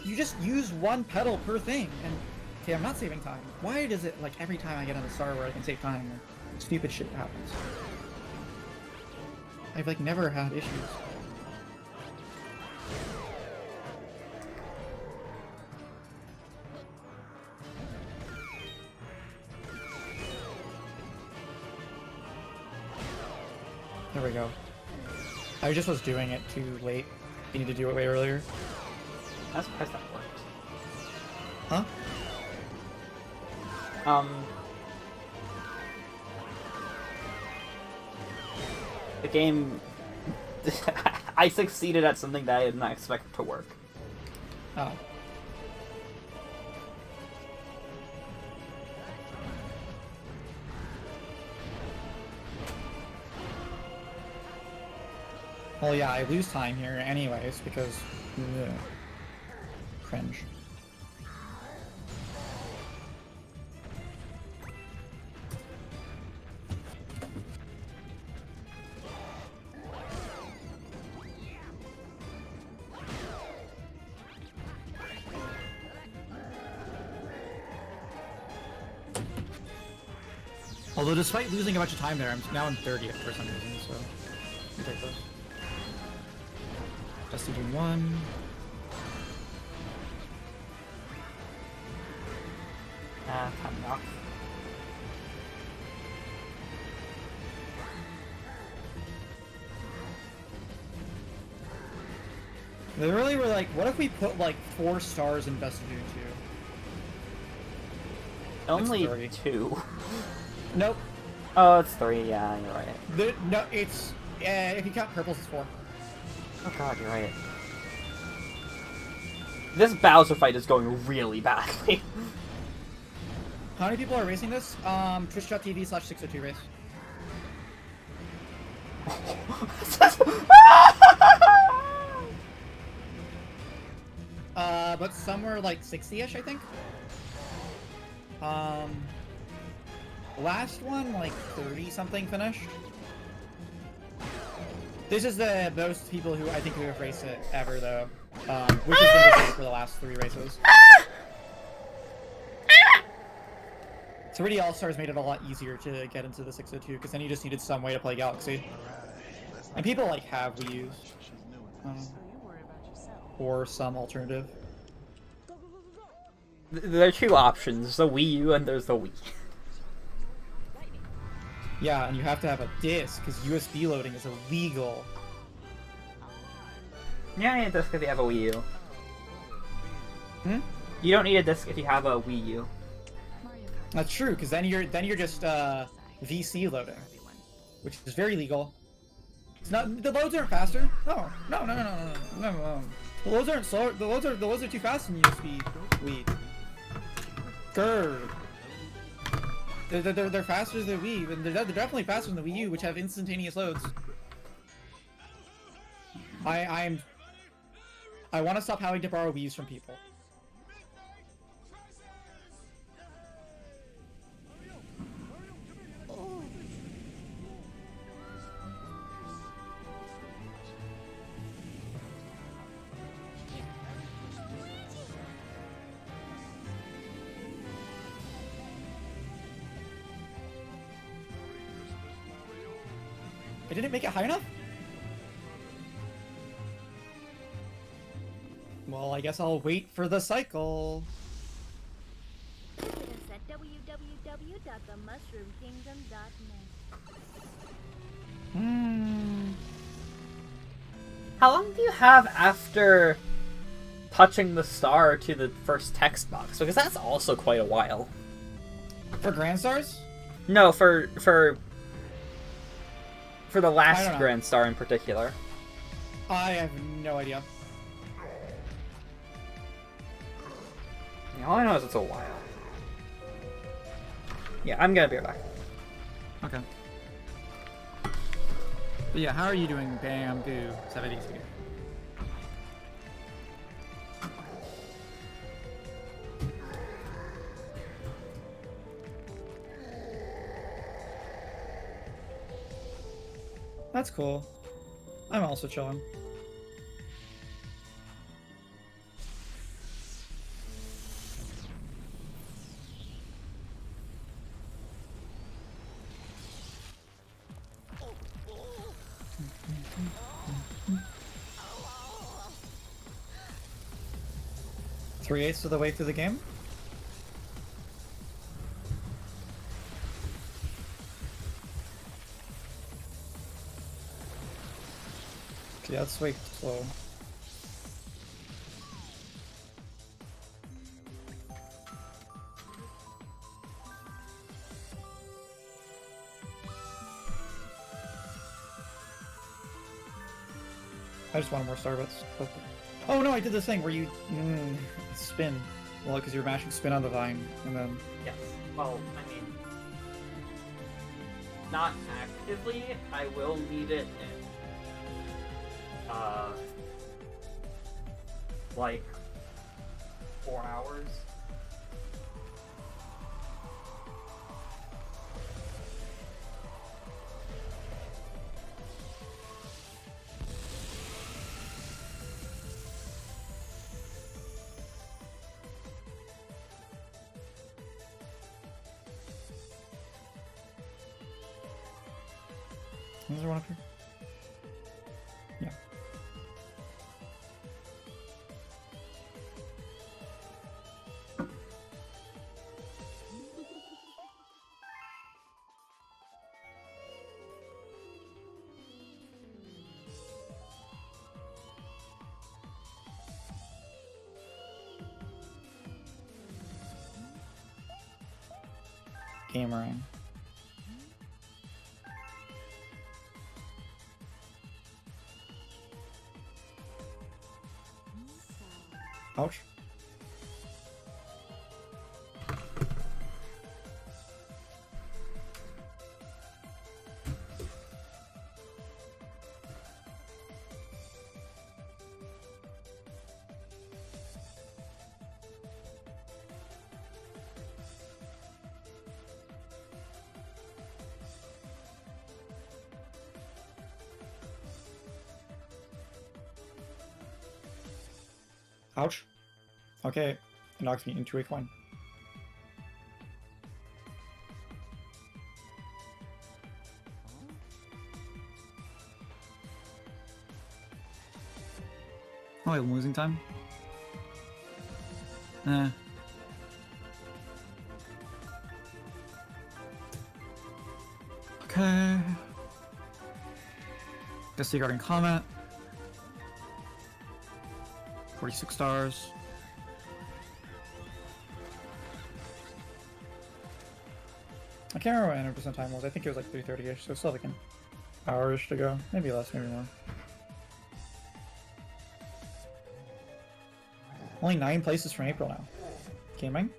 You just use one pedal per thing, and... Okay, I'm not saving time. Why does it, like, every time I get on the star where I can save time, stupid shit happens? I've, like, never had issues. There we go. I just was doing it too late. You need to do it way earlier. I'm surprised that worked. Huh? The game... I succeeded at something that I did not expect to work. Oh. Well, yeah, I lose time here anyways, because... Ugh. Cringe. Although despite losing a bunch of time there, I'm now in 30th for some reason, so... I'll take this. Just doing one. Time knock. They really were like, what if we put like 4 stars in Best of Doom 2? Only 2. Nope. Oh, it's 3, yeah, you're right. No, it's... if you count purples, it's 4. Oh god, you're right. This Bowser fight is going really badly. How many people are racing this? Twitch.tv/602 race. But somewhere like 60-ish, I think. Last one, like 30-something finished. This is the most people who I think who have raced it ever, though. Which has been the same for the last 3 races. 3D All-Stars made it a lot easier to get into the 602, because then you just needed some way to play Galaxy. And people, like, have Wii U's. Or some alternative. There are 2 options. There's the Wii U and there's the Wii. Yeah, and you have to have a disc, because USB loading is illegal. Yeah, you need a disc if you have a Wii U. Hmm? You don't need a disc if you have a Wii U. That's true, because then you're just VC loading, which is very legal. It's not, the loads aren't faster. No. The loads aren't slower. The loads are too fast in USB Wii. Grr. They're faster than the Wii, and they're definitely faster than the Wii U, which have instantaneous loads. I want to stop having to borrow Wii's from people. I didn't make it high enough? Well, I guess I'll wait for the cycle. Visit us at www.themushroomkingdom.net. How long do you have after touching the star to the first text box? Because that's also quite a while. For Grand Stars? No, for the last Grand Star in particular. I have no idea. Yeah, all I know is it's a while. Yeah, I'm gonna be right back. Okay. But yeah, how are you doing, Bam Goo 70s? That's cool. I'm also chilling. Three-eighths of the way through the game? Yeah, that's way slow. I just wanted more Starbits. But... Oh no, I did this thing where you spin. Well, because you're mashing spin on the vine, and then... Yes. Well, I mean... Not actively, I will need it in... like... 4 hours. Is there one up here? Yeah. Gamerang. Ouch. Ouch. Okay, it knocks me into a coin. Oh, I'm losing time? Okay. Disregarding comment. 46 stars. I can't remember what 100% time was. I think it was like 3:30ish, so still like an hour-ish to go. Maybe less, maybe more. Only 9 places from April now. Gaming?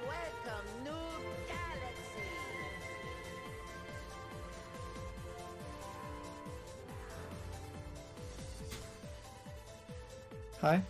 Welcome, new galaxy. Hi.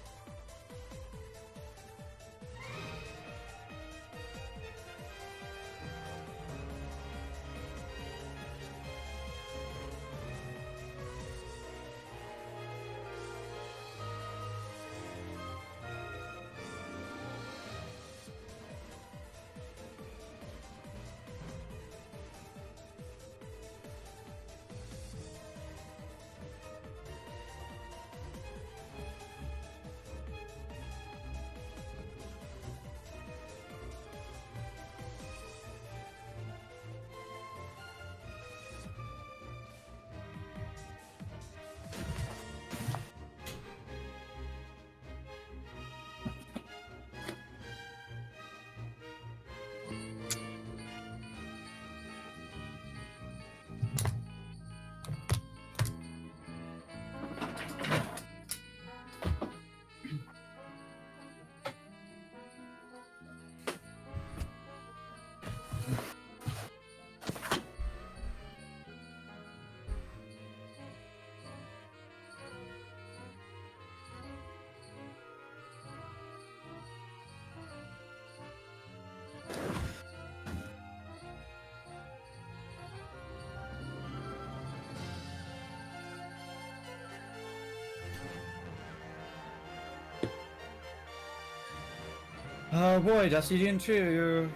Oh boy, Dusty Dune 2.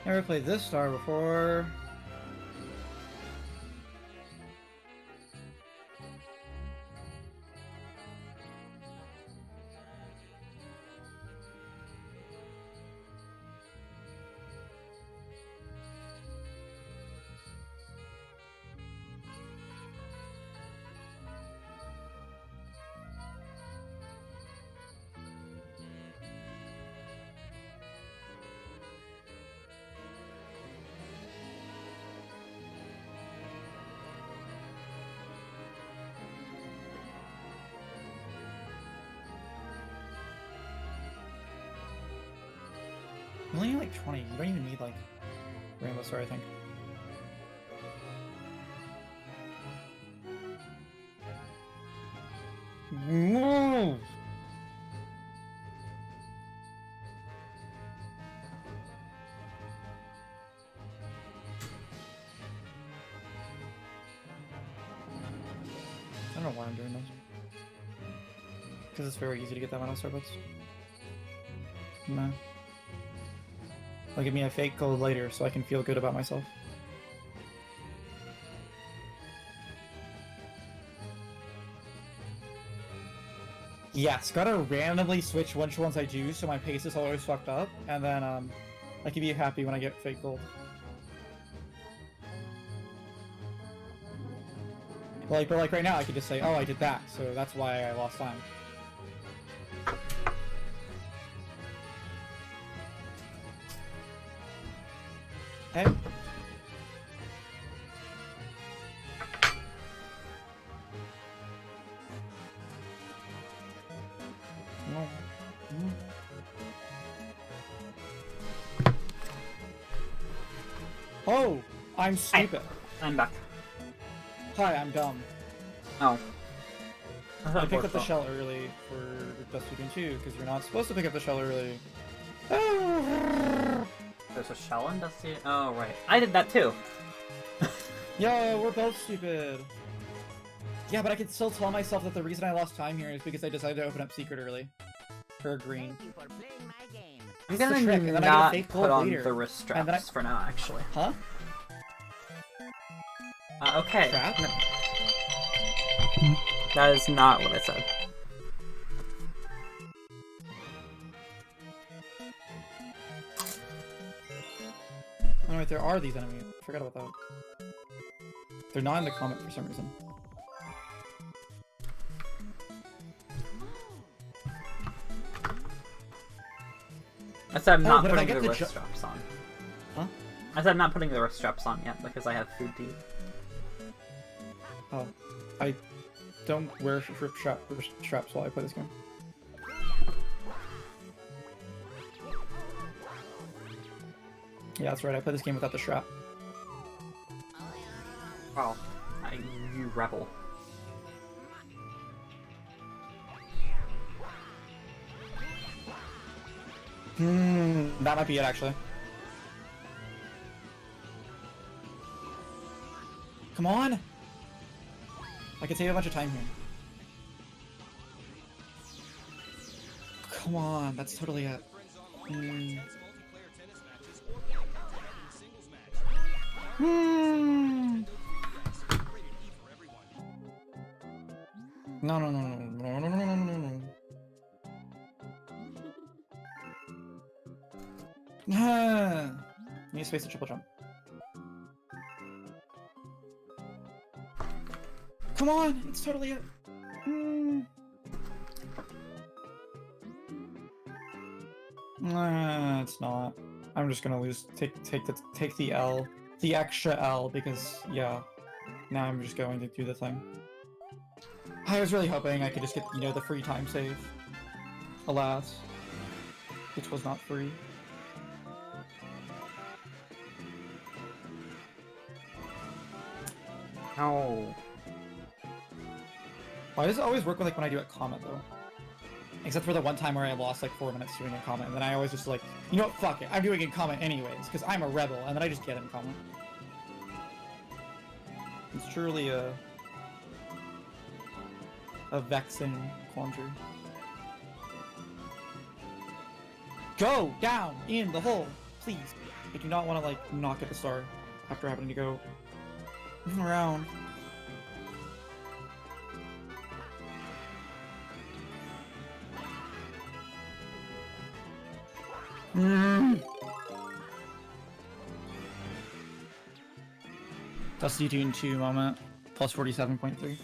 Never played this star before. You only need like 20. You don't even need like Rainbow Star, I think. Whoa! I don't know why I'm doing this. Because it's very easy to get that one on Starbucks. No. They'll give me a fake gold later so I can feel good about myself. Yes, gotta randomly switch which ones I do so my pace is always fucked up, and then I can be happy when I get fake gold. But like right now I could just say, oh, I did that, so that's why I lost time. Hey. No. Oh, I'm stupid. I'm back. Hi, I'm dumb. Oh. I picked up the shell early for Dusty Dune 2 because you're not supposed to pick up the shell early. There's a shell in Dusty. Oh right, I did that too. Yo, we're both stupid. Yeah, but I can still tell myself that the reason I lost time here is because I decided to open up secret early. For green. I'm That's the gonna trick, and then I not get a fake put gold on later. the wrist straps And then for now, actually. Huh? Okay. Trap? No. That is not what I said. Oh wait, there are these enemies. I forgot about that. They're not in the comment for some reason. I said I'm not but if I putting get the the wrist straps on. Huh? I said I'm not putting the wrist straps on yet because I have food to eat. Oh, I don't wear straps while I play this game. Yeah, that's right. I play this game without the strap. Well, you rebel. That might be it, actually. Come on! I can save a bunch of time here. Come on, that's totally it. No, no, no, no, no, no, no, no, no, no. Need space to triple jump. Come on, it's totally it. Nah, it's not. I'm just gonna lose. Take the L, the extra L, because yeah. Now I'm just going to do the thing. I was really hoping I could just get, you know, the free time save. Alas, which was not free. No. Why does it always work with like when I do a comment though? Except for the one time where I lost like 4 minutes doing a comment, and then I always just like, you know what, fuck it, I'm doing a comment anyways, because I'm a rebel, and then I just get in comment. It's truly a vexing quandary. Go down in the hole, please. I do not want to like not get the star after having to go around. Dusty Dune 2 moment, plus 47.3.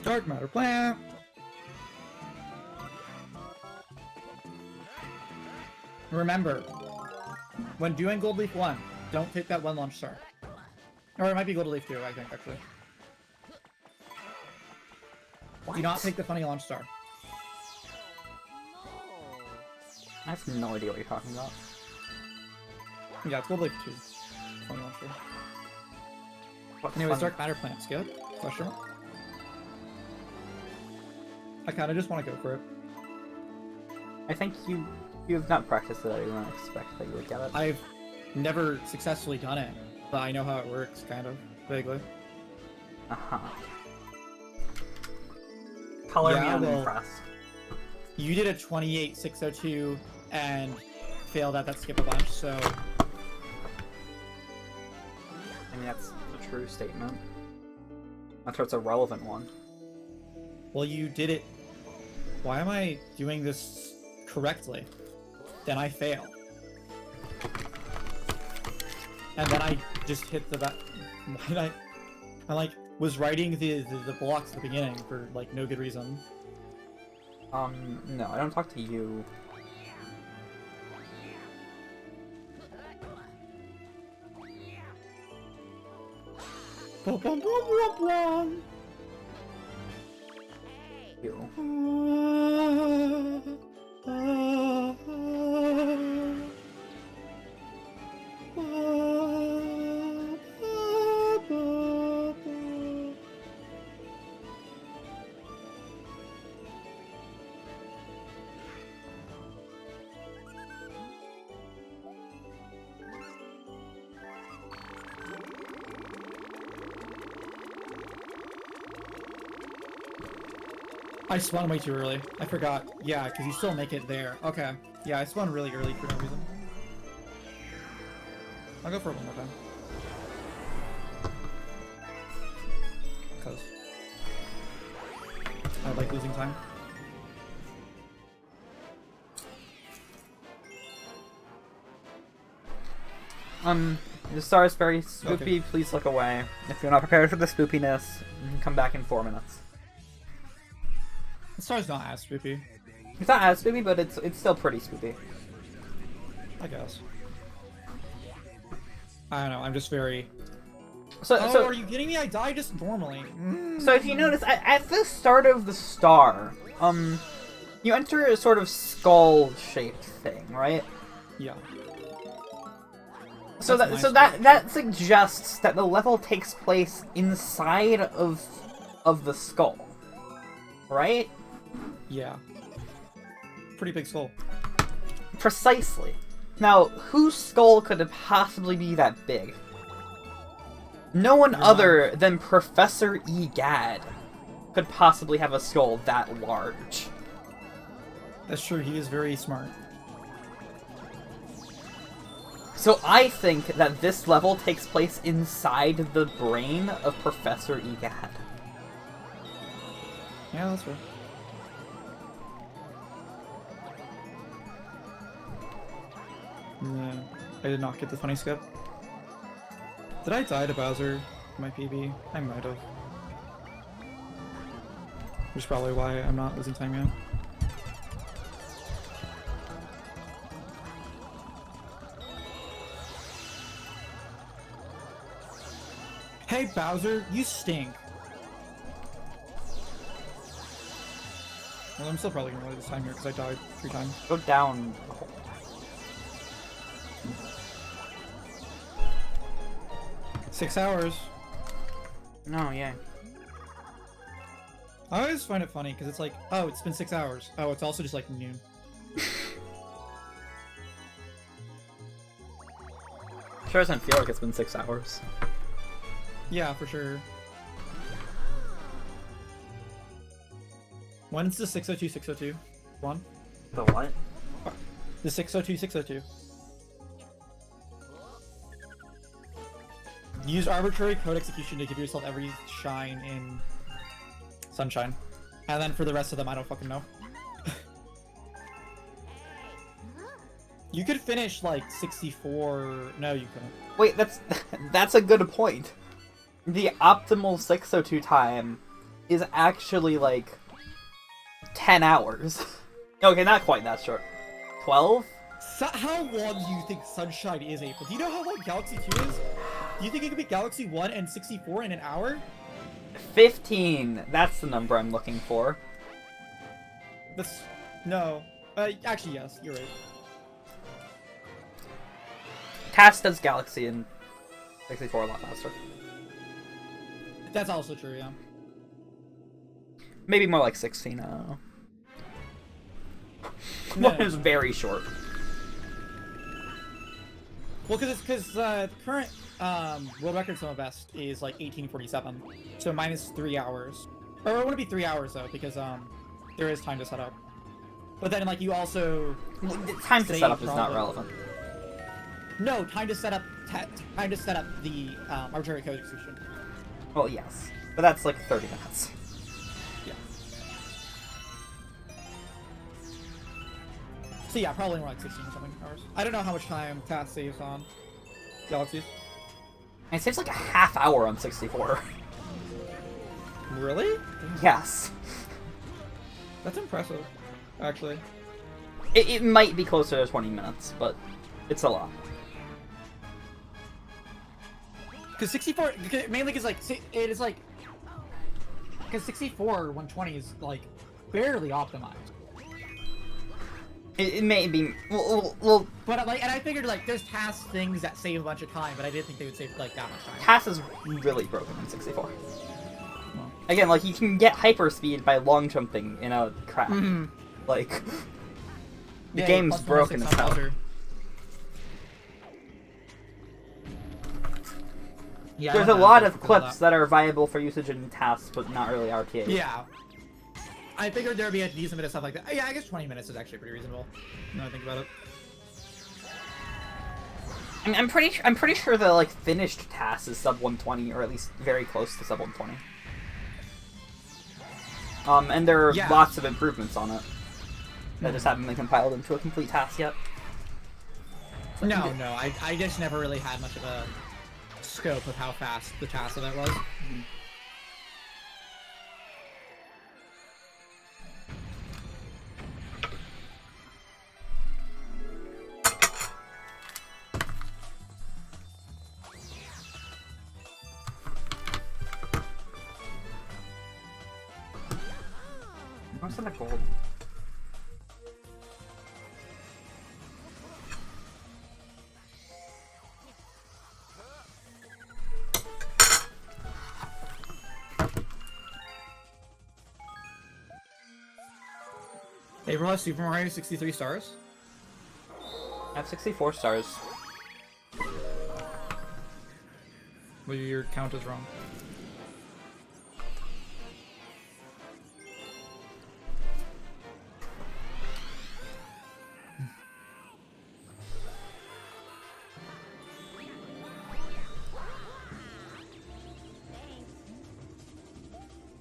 Dark matter plant. Remember, when doing Gold Leaf 1, don't take that one launch star. Or it might be Gold Leaf 2, I think, actually. Do not take the funny launch star. I have no idea what you're talking about. Yeah, it's Gold Leaf 2. Funny launch star. What's Anyways, funny? Dark matter plant, skip? Question mark? I kinda just want to go for it. I think you have not practiced it. I didn't expect that you would get it. I've never successfully done it, but I know how it works, kind of, vaguely. Uh-huh. Color me Yeah, well, unimpressed. You did a 28-602 and failed at that skip a bunch, so... I mean, that's a true statement. I'm sure it's a relevant one. Well, you did it... Why am I doing this correctly? Then I fail. And then I just hit the back... Why did I like, was writing the blocks at the beginning for, like, no good reason. No, I don't talk to you. Bum, bum, bum, bum, bum. You. I spun way too early. I forgot. Yeah, because you still make it there. Okay. Yeah, I spun really early for no reason. I'll go for it one more time. Because I like losing time. The star is very spoopy. Okay. Please look away. If you're not prepared for the spoopiness, you can come back in 4 minutes. The star's not as spoopy. It's not as spoopy, but it's still pretty spoopy. I guess. I don't know, I'm just very... So, are you kidding me? I died just normally. So if you notice, at the start of the star, you enter a sort of skull-shaped thing, right? Yeah. So that suggests that the level takes place inside of the skull, right? Yeah. Pretty big skull. Precisely. Now, whose skull could it possibly be that big? No one other than Professor Egad could possibly have a skull that large. That's true, he is very smart. So I think that this level takes place inside the brain of Professor Egad. Yeah, that's right. Yeah, I did not get the funny skip. Did I die to Bowser in my PB? I might have. Which is probably why I'm not losing time yet. Hey Bowser, you stink. Well, I'm still probably gonna lose this time here because I died 3 times. Go down. 6 hours. No, yeah. I always find it funny because it's like, oh, it's been 6 hours. Oh, it's also just like noon. Sure doesn't feel like it's been 6 hours. Yeah, for sure. When's the 602-602 one? The what? The 602-602. Use arbitrary code execution to give yourself every shine in Sunshine. And then for the rest of them, I don't fucking know. You could finish like 64... No, you couldn't. Wait, that's a good point. The optimal 602 time is actually like 10 hours. Okay, not quite that short. 12? How long do you think Sunshine is, April? Do you know how long Galaxy 2 is? Do you think it could be Galaxy 1 and 64 in an hour? 15. That's the number I'm looking for. This... No. Actually, yes. You're right. TAS does Galaxy in 64 a lot faster. That's also true, yeah. Maybe more like 16, I don't know. No. One is very short. Well, because the current world record sum of best is like 1847, so minus 3 hours. Or it wouldn't be 3 hours though, because there is time to set up. But then like you also time to set up is not relevant. No, time to set up the arbitrary code execution. Well, yes, but that's like 30 minutes. Yeah. So yeah, probably more like 16 or something hours. I don't know how much time TAS saves on Galaxies. And it saves like a half hour on 64. Really? Yes. That's impressive, actually. It might be closer to 20 minutes, but it's a lot. Because 64, mainly because like it is like, because 64 120 is like barely optimized. It may be well, but like, and I figured like there's TAS things that save a bunch of time, but I didn't think they would save like that much time. TAS is really broken in 64. Well, again, like you can get hyperspeed by long jumping in a crap. Like the game's broken as hell. Yeah, there's a lot of clips that are viable for usage in TAS, but not really RTA. Yeah. I figured there'd be a decent bit of stuff like that. Yeah, I guess 20 minutes is actually pretty reasonable. Now I think about it. I mean, I'm pretty sure the like finished TAS is sub 120, or at least very close to sub 120. And there are lots of improvements on it that just haven't been compiled into a complete TAS yet. No, I just never really had much of a scope of how fast the TAS of that was. What's in the gold? April has Super Mario 63 stars? I have 64 stars. Well, your count is wrong.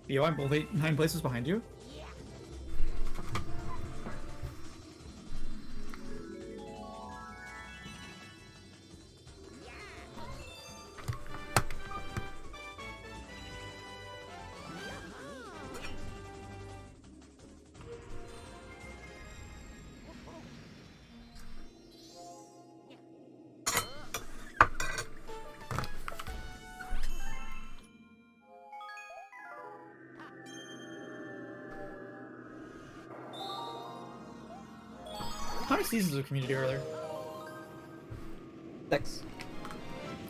Yo, I'm both 9 places behind you. How many seasons of Community are there? 6.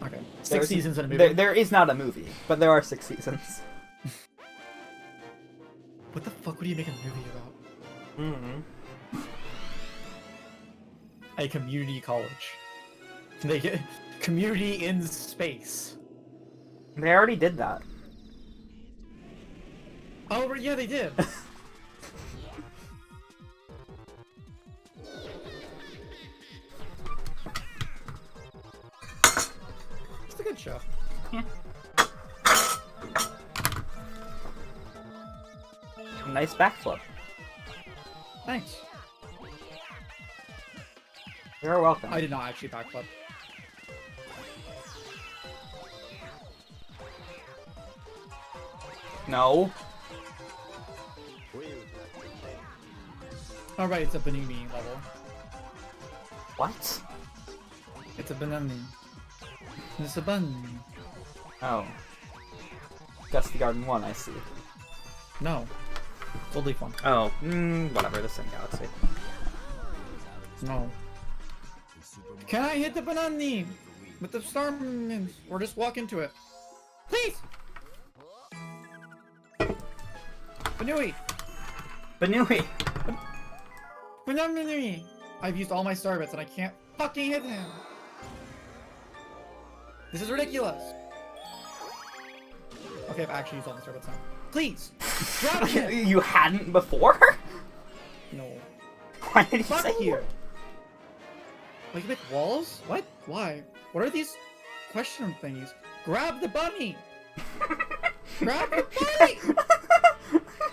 Okay. 6 seasons in a movie? There is not a movie, but there are 6 seasons. What the fuck would you make a movie about? A community college. They get community in space. They already did that. Oh, yeah, they did. Nice backflip. Thanks. You're welcome. I did not actually backflip. No. Alright, it's a Banumi level. What? It's a Banumi. It's a Banumi. Oh. Gusty Garden 1, I see. No. Totally fun. Oh, whatever, the same galaxy. No. Can I hit the Banani? With the star minions? Or just walk into it? Please! Banui! Banui! Banui! I've used all my star bits and I can't fucking hit him! This is ridiculous! Okay, I've actually used all my star bits now. Please! Drop him! You hadn't before? No. Why did you Fuck say you! Like, you make walls? What? Why? What are these question thingies? Grab the bunny! Grab the bunny!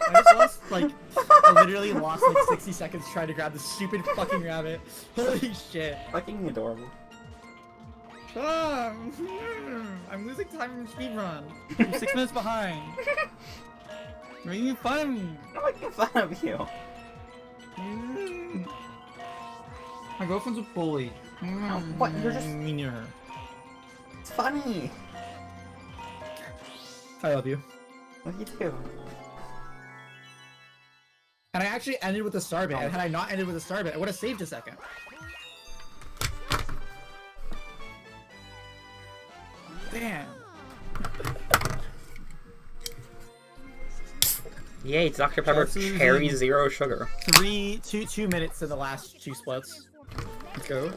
I just lost, like, I literally lost, like, 60 seconds trying to grab the stupid fucking rabbit. Holy shit. Fucking adorable. Shut up! I'm losing time in speedrun. I'm 6 minutes behind. You're making fun of me. I'm making fun of you. My girlfriend's a bully. What? You're just mean to her. It's funny. I love you. Love you too. And I actually ended with a starbit, and had I not ended with a starbit, I would have saved a second. Damn. Yay, it's Dr. Pepper Cherry Zero Sugar. 2 minutes in the last 2 splits. Let's go.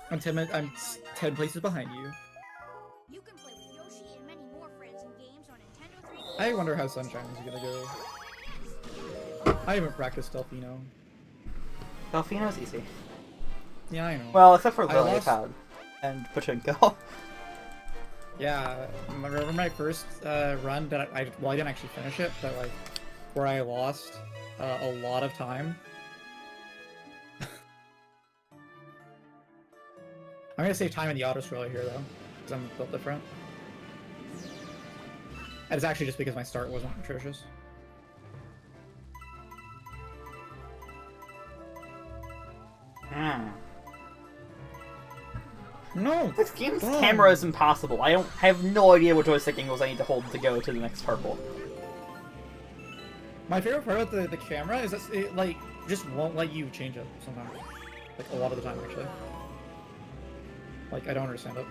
I'm 10 minutes. I'm 10 places behind you. You can play with Yoshi and many more friends and games on Nintendo 3DS. I wonder how Sunshine is gonna go. I haven't practiced Delfino. Delfino's easy. Yeah, I know. Well, except for I lost- Lilypad and Pachinko. Yeah, remember my first run that I didn't actually finish it, but like where I lost a lot of time. I'm gonna save time in the auto scroller here though, because I'm built different. And it's actually just because my start wasn't atrocious. No! This game's camera is impossible. I have no idea what joystick angles I need to hold to go to the next purple. My favorite part about the camera is that it like just won't let you change it sometimes. Like a lot of the time actually. Like I don't understand it.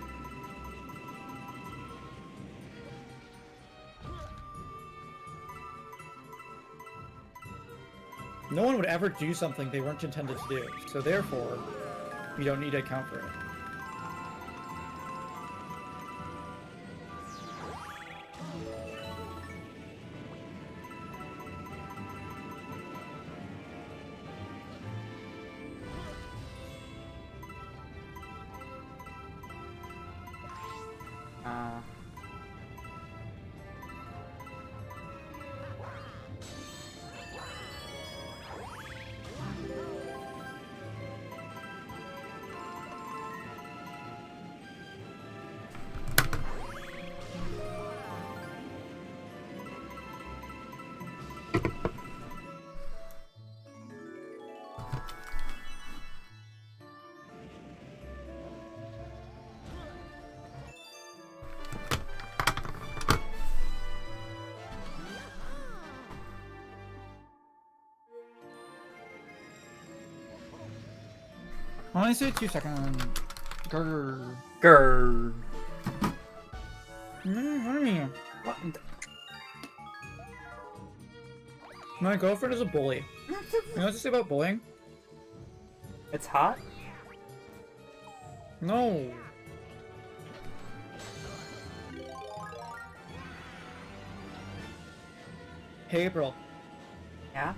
No one would ever do something they weren't intended to do, so therefore, you don't need to account for it. I only say 2 seconds. Grrr. Grrr. What do you mean? What? My girlfriend is a bully. You know what to say about bullying? It's hot? No. Hey, April. Yeah?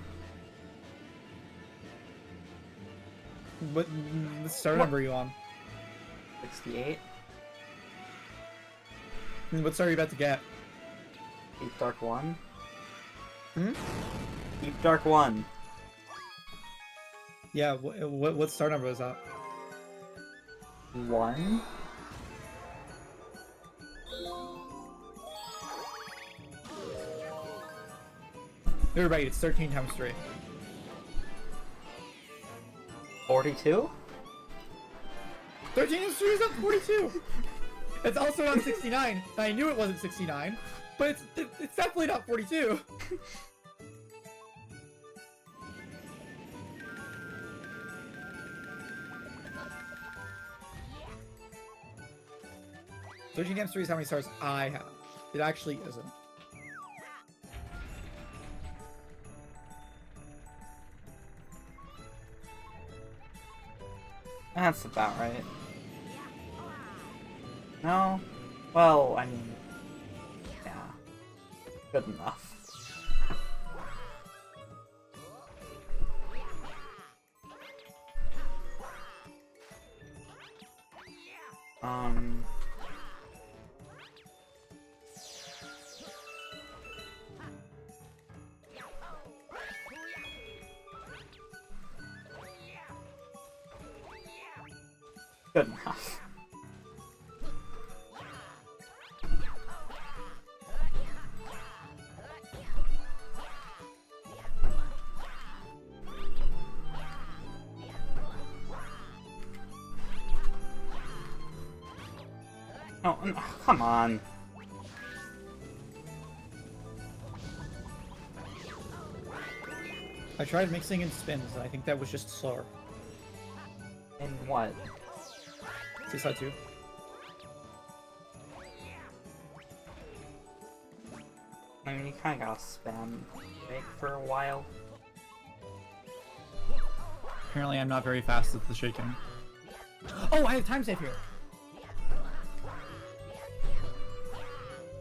What star number are you on? 68? What star are you about to get? Deep Dark 1? Hmm? Deep Dark 1. Yeah, what star number is that? 1? You're right, it's 13 times 3. 42? 13 times 3 is not 42! It's also not 69. I knew it wasn't 69, but it's definitely not 42. 13 times 3 is how many stars I have. It actually isn't. That's about right. No? Well, I mean... yeah. Good enough. Good enough. Oh, come on. I tried mixing in spins, and I think that was just slower. In what? Seaside 2. I mean, you kinda gotta spam make for a while. Apparently I'm not very fast at the shaking. Oh, I have time save here!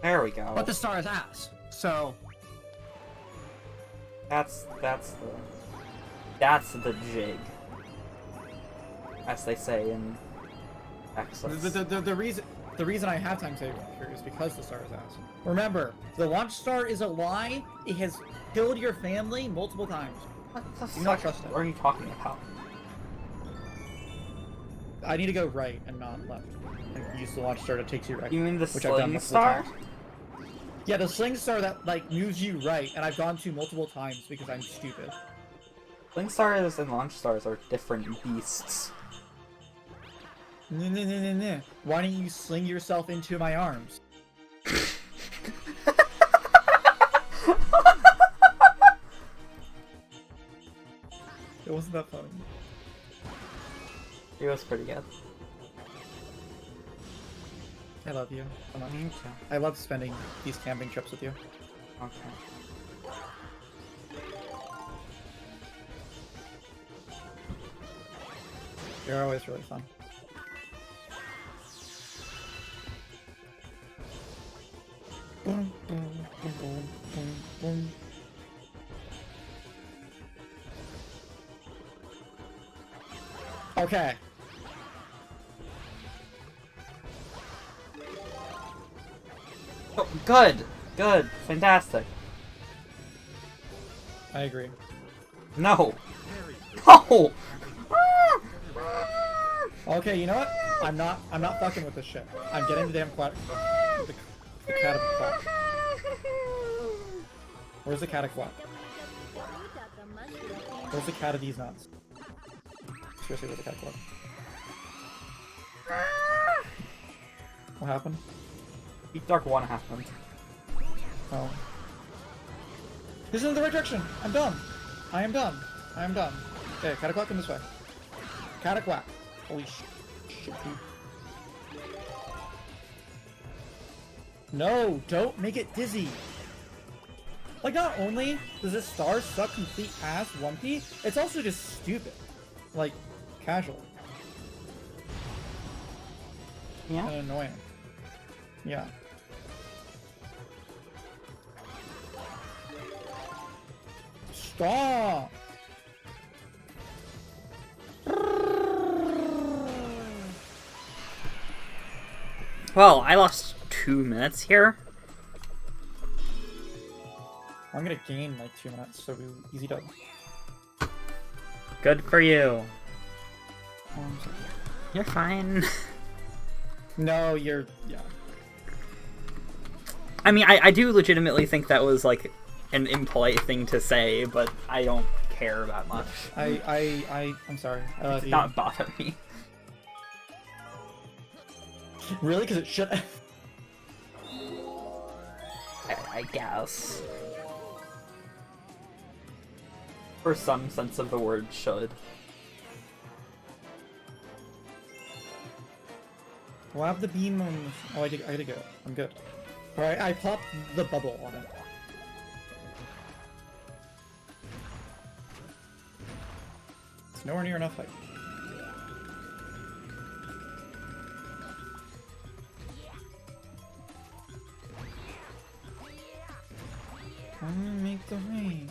There we go. But the star is ass, so... That's the jig. As they say in Texas. The reason I have time save here is because the star is ass. Remember, the launch star is a lie. It has killed your family multiple times. What the Do not trust it. What are you talking about? I need to go right and not left. I use the launch star to take you right. You mean the which I've done sling multiple star? times. Yeah, the sling star that like moves you right, and I've gone to multiple times because I'm stupid. Sling stars and launch stars are different beasts. No. Why don't you sling yourself into my arms? It wasn't that funny. It was pretty good. I love you so much. Me too. I love spending these camping trips with you. Okay. You're always really fun. Boom, boom, boom, boom, boom, boom. Okay. Oh, good! Good! Fantastic! I agree. No! No! Okay, you know what? I'm not fucking with this shit. I'm getting the damn the cataquat. Where's the cataquat? Where's the cat of these nuts? Seriously, where's the cataquat? What happened? Deep Dark 1 happened. Oh. This isn't the right direction! I'm done! I am done. I am done. Okay, cataquat, come this way. Cataquat. Holy shit, dude. No, don't make it dizzy. Like, not only does this star suck complete ass 1P, it's also just stupid. Like, casual. Yeah? And annoying. Yeah. Stop! Well, I lost 2 minutes here. I'm gonna gain like 2 minutes, so easy dub. Good for you. Oh, I'm sorry. You're fine. No, you're... yeah. I mean, I do legitimately think that was, like, an impolite thing to say, but I don't care that much. I'm sorry. I love It you. does not bother me. Really? Because it should... I guess. For some sense of the word should. We'll have the beam on... Oh, I gotta go. I'm good. Alright, I popped the bubble on it. It's nowhere near enough height. I'm gonna make the rain.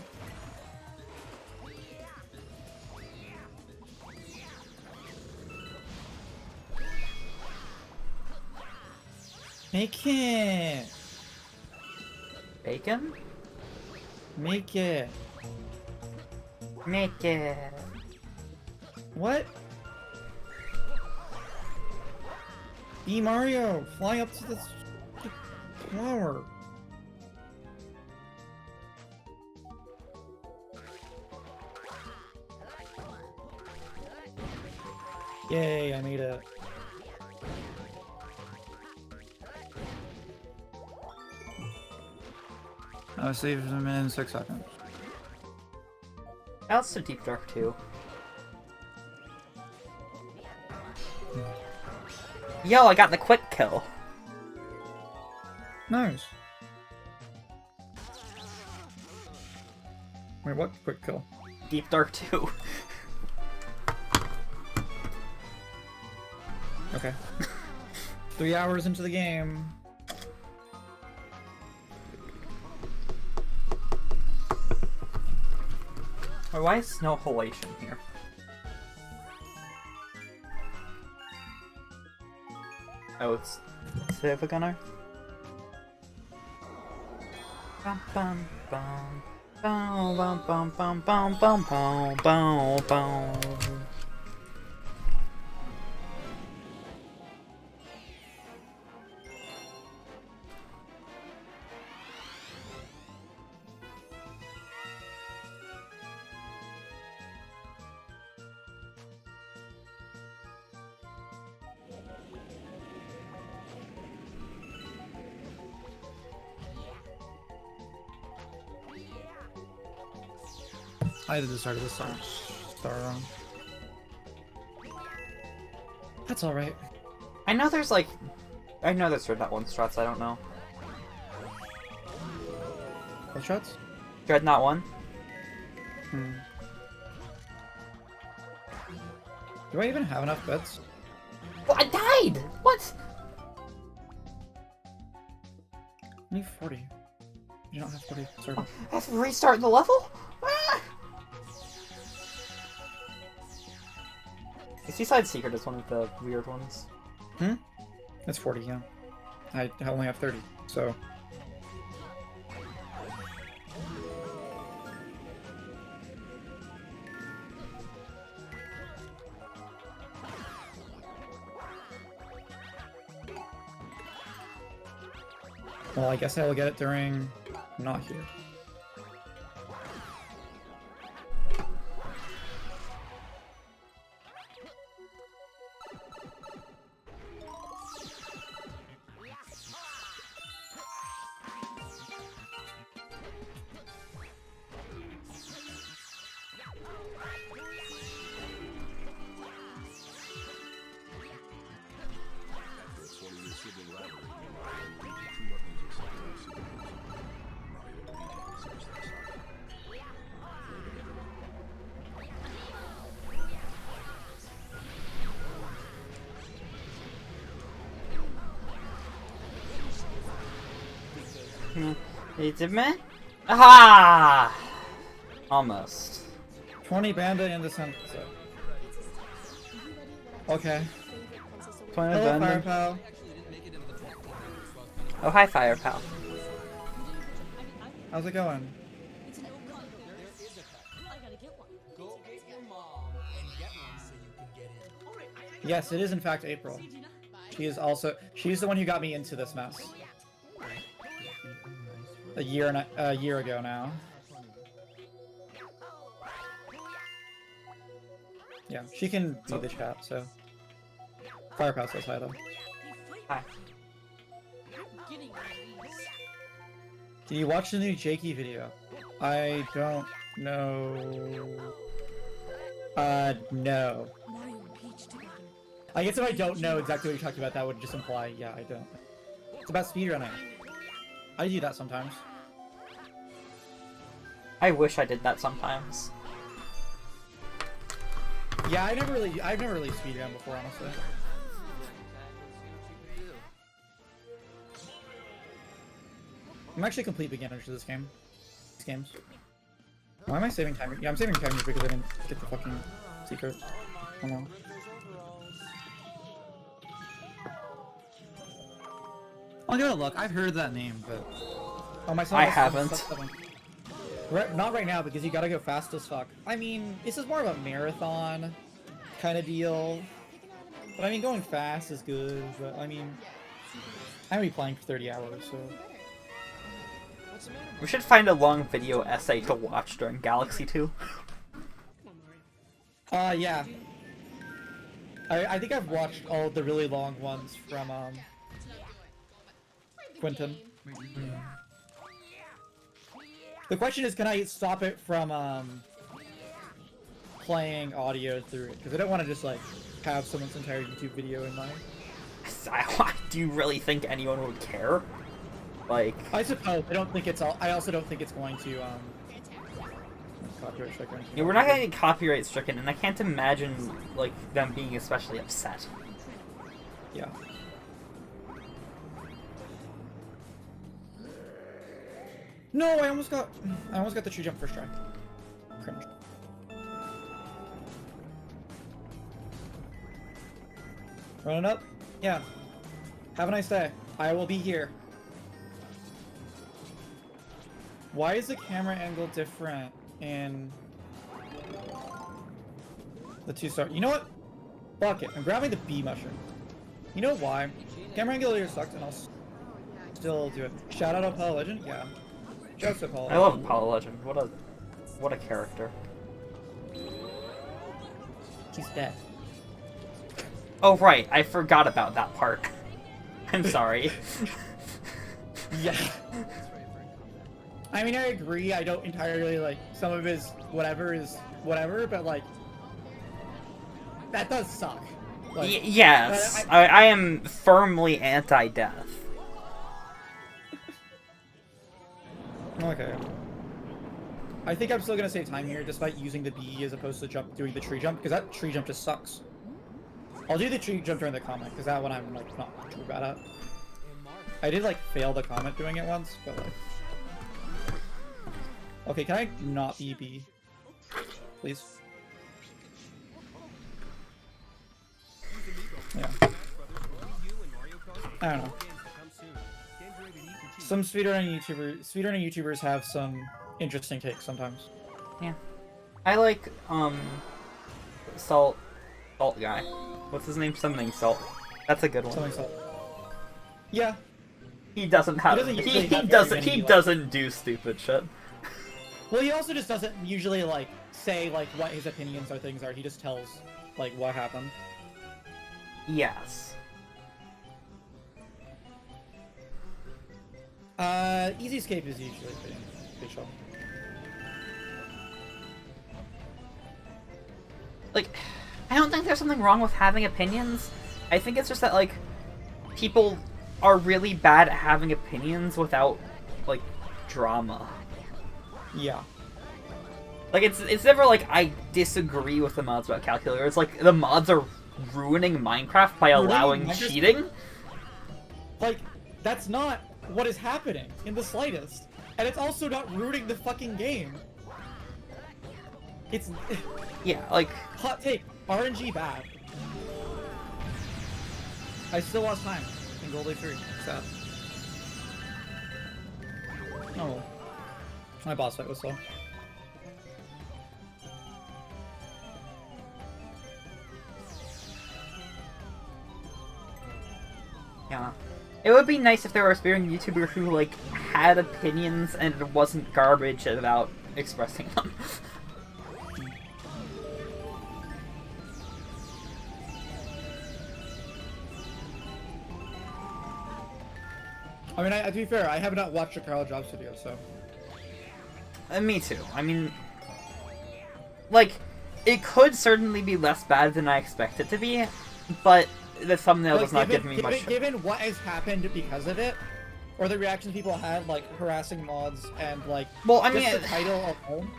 Make it! Bacon? Make it! Make it! What? Be Mario! Fly up to the flower! Yay, I made it. I saved them in 6 seconds. That's the Deep Dark too. Yo, I got the quick kill. Nice. Wait, what quick kill? Deep Dark 2. Okay. 3 hours into the game. Why is no halation here? Oh, it's Civic Gunner? Bum bum bum bum bum bum bum bum bum bum bum. I did the start of this song. Star wrong. That's alright. I know there's like... I know there's Dreadnought 1 strats, I don't know. What shots? Dreadnought 1? Do I even have enough bets? Well, I died! What? I need 40. You don't have 40 circles. I have to restart the level? Ah! Seaside Secret is one of the weird ones. That's 40, yeah. I only have 30, so... Well, I guess I will get it during... not here. It's a man? Aha! Almost. 20 Banda in the center. Okay. 20 Hello, Banda. Firepal. Oh, hi, Firepal. How's it going? Yes, it is in fact April. She's the one who got me into this mess. A year ago now. Yeah, she can do the chat, so. Firepower says hi though. Hi. Did you watch the new Jakey video? I don't know. No. I guess if I don't know exactly what you're talking about, that would just imply, yeah, I don't. It's about speedrunning. I do that sometimes. I wish I did that sometimes. Yeah, I've never really speedrun before, honestly. I'm actually a complete beginner to this game. These games. Why am I saving time? Yeah, I'm saving time because I didn't get the fucking secret. Oh no. I'll give it a look. I've heard that name, but... Oh, my son I haven't. Not right now, because you gotta go fast as fuck. I mean, this is more of a marathon kind of deal. But I mean, going fast is good, but I mean... I'm gonna be playing for 30 hours, so... We should find a long video essay to watch during Galaxy 2. Yeah. I think I've watched all the really long ones from, Quentin. The question is, can I stop it from, playing audio through it? Because I don't want to just, like, have someone's entire YouTube video in my... Do you really think anyone would care? Like... I suppose. I don't think it's all... I also don't think it's going to, copyright strike or anything. Yeah, we're not gonna get copyright stricken, and I can't imagine, like, them being especially upset. Yeah. No, I almost got the tree jump first try. Cringe. Running up? Yeah. Have a nice day. I will be here. Why is the camera angle different in the 2-star? You know what? Fuck it. I'm grabbing the B mushroom. You know why? Camera angle here sucked, and I'll still do it. Shout out Apollo Legend? Yeah. Jokes Apollo I love Apollo Legend. What a character. He's dead. Oh right, I forgot about that part. I'm sorry. Yeah. I mean, I agree. I don't entirely like some of his whatever is whatever, but like that does suck. Like, yes, I am firmly anti-death. Okay. I think I'm still gonna save time here, despite using the B as opposed to doing the tree jump, because that tree jump just sucks. I'll do the tree jump during the comment, because that one I'm like not too bad at. I did like fail the comment doing it once, but like. Okay, can I not be B? Please? Yeah. I don't know. Some speedrunning YouTubers have some interesting takes sometimes. Yeah. I like, Salt guy. What's his name? Something Salt. That's a good one. Something Salt. Yeah. He doesn't have. He doesn't do stupid shit. Well, he also just doesn't usually like say like what his opinions or things are. He just tells like what happened. Yes. Easy escape is usually pretty chill. Like, I don't think there's something wrong with having opinions. I think it's just that like people are really bad at having opinions without like drama. Yeah. Like it's never like I disagree with the mods about Calculator. It's like the mods are ruining Minecraft by allowing cheating. Like that's not what is happening in the slightest, and it's also not ruining the fucking game. It's yeah, like hot take. RNG bad. I still lost time in Gold Age 3. Sad. Oh, my boss fight was slow. Yeah. It would be nice if there was a YouTuber who, like, had opinions and it wasn't garbage about expressing them. I mean, to be fair, I have not watched a Carl Jobs video, so... Me too. I mean, like, it could certainly be less bad than I expect it to be, but the thumbnail does not give me much... Given what has happened because of it, or the reactions people had, like, harassing mods, and, like, well, I mean, just the title alone...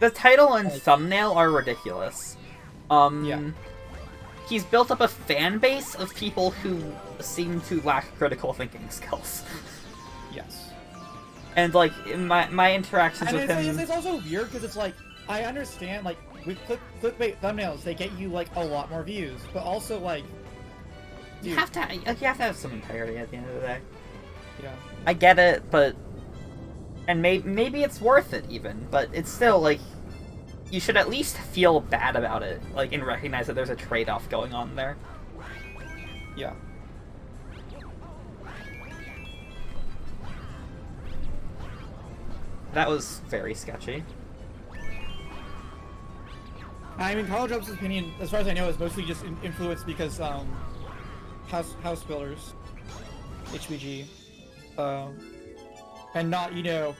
The title and thumbnail are ridiculous. Yeah. He's built up a fan base of people who seem to lack critical thinking skills. Yes. And, like, my interactions with him... It's also weird, because it's like, I understand, like, with clickbait thumbnails, they get you, like, a lot more views, but also, like... Dude. You have to have some integrity at the end of the day. Yeah. I get it, but... And maybe it's worth it, even, but it's still, like... You should at least feel bad about it, like, and recognize that there's a trade-off going on there. Yeah. That was very sketchy. I mean, Carl Jobs' opinion, as far as I know, is mostly just influenced because, House Builders, HBG, and not, you know,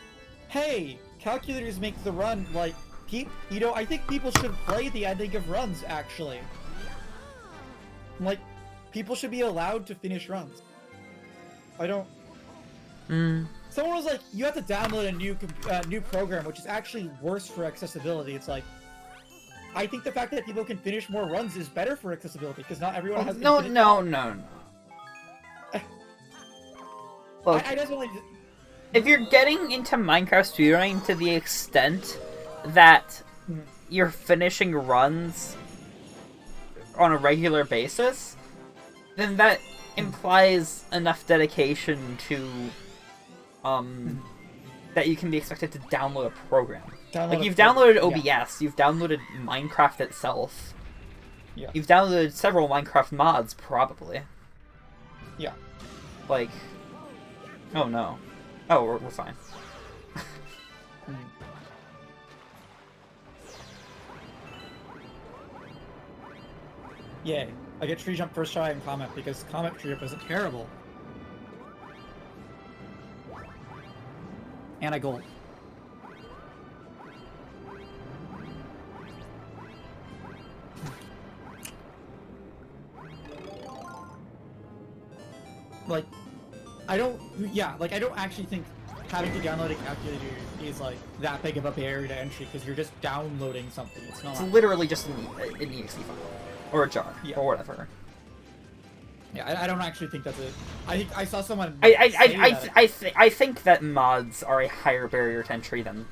hey, calculators make the run, like, you know, I think people should play the ending of runs, actually. Like, people should be allowed to finish runs. I don't... Someone was like, you have to download a new program, which is actually worse for accessibility. It's like, I think the fact that people can finish more runs is better for accessibility, because not everyone has... No. Look, I definitely... If you're getting into Minecraft speedrunning to the extent that you're finishing runs on a regular basis, then that implies enough dedication to, that you can be expected to download a program. Like, you've downloaded OBS, you've downloaded Minecraft itself, you've downloaded several Minecraft mods, probably. Yeah. Like, oh no. Oh, we're fine. Yay. I get tree jump first try in Comet, because Comet tree jump isn't terrible. And I gold. Like, I don't actually think having to download a calculator is, like, that big of a barrier to entry, because you're just downloading something. It's not... It's literally just an exe file. Or a jar, or whatever. Yeah, I don't actually think that's it. I saw someone. I think that mods are a higher barrier to entry than.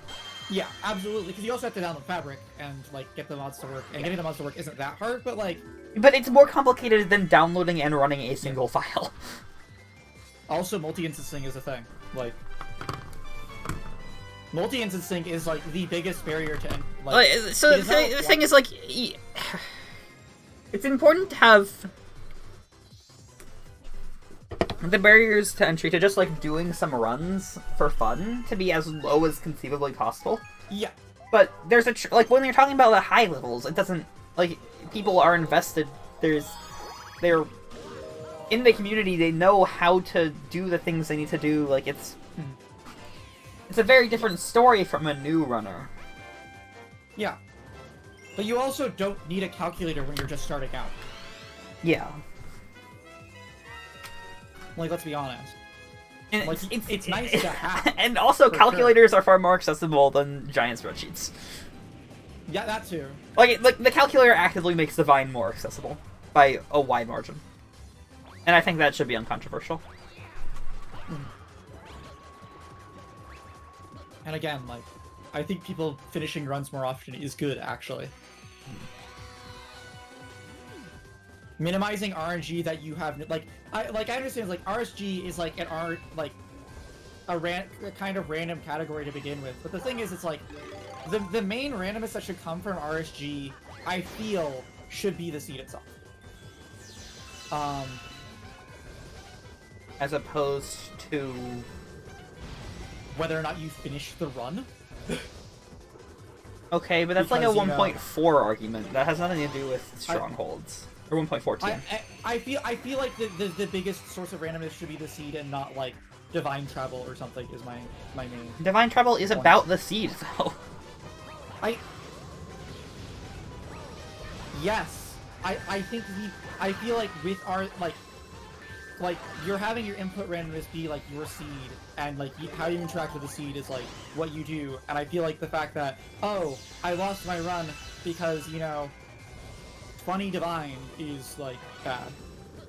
Yeah, absolutely. Because you also have to download Fabric and, like, get the mods to work. And getting the mods to work isn't that hard, but, like. But it's more complicated than downloading and running a single file. Also, multi-instancing is a thing. Like, multi-instancing is, like, the biggest barrier to entry. Like, so the thing is, like. It's important to have the barriers to entry to just, like, doing some runs for fun to be as low as conceivably possible. Yeah. But there's like, when you're talking about the high levels, it doesn't, like, people are invested, they're in the community, they know how to do the things they need to do, like, it's a very different story from a new runner. Yeah. But you also don't need a calculator when you're just starting out. Yeah. Like, let's be honest. And like, it's nice to have. And also, calculators are far more accessible than giant spreadsheets. Yeah, that too. Like, the calculator actively makes Divine more accessible by a wide margin. And I think that should be uncontroversial. And again, like, I think people finishing runs more often is good, actually. Minimizing RNG that you have, I understand, like, RSG is, like, a kind of random category to begin with, but the thing is, it's like, the main randomness that should come from RSG, I feel, should be the seed itself. as opposed to whether or not you finish the run. Okay, but that's like a Because, you know- 1.4 argument. That has nothing to do with strongholds. Or 1.14. I feel like the biggest source of randomness should be the seed and not like divine travel or something is my main. Divine Travel is point. about the seed, though. Yes, I think I feel like with our like you're having your input randomness be like your seed, and like how you interact with the seed is like what you do. And I feel like the fact that, oh, I lost my run because, you know, funny divine is like bad.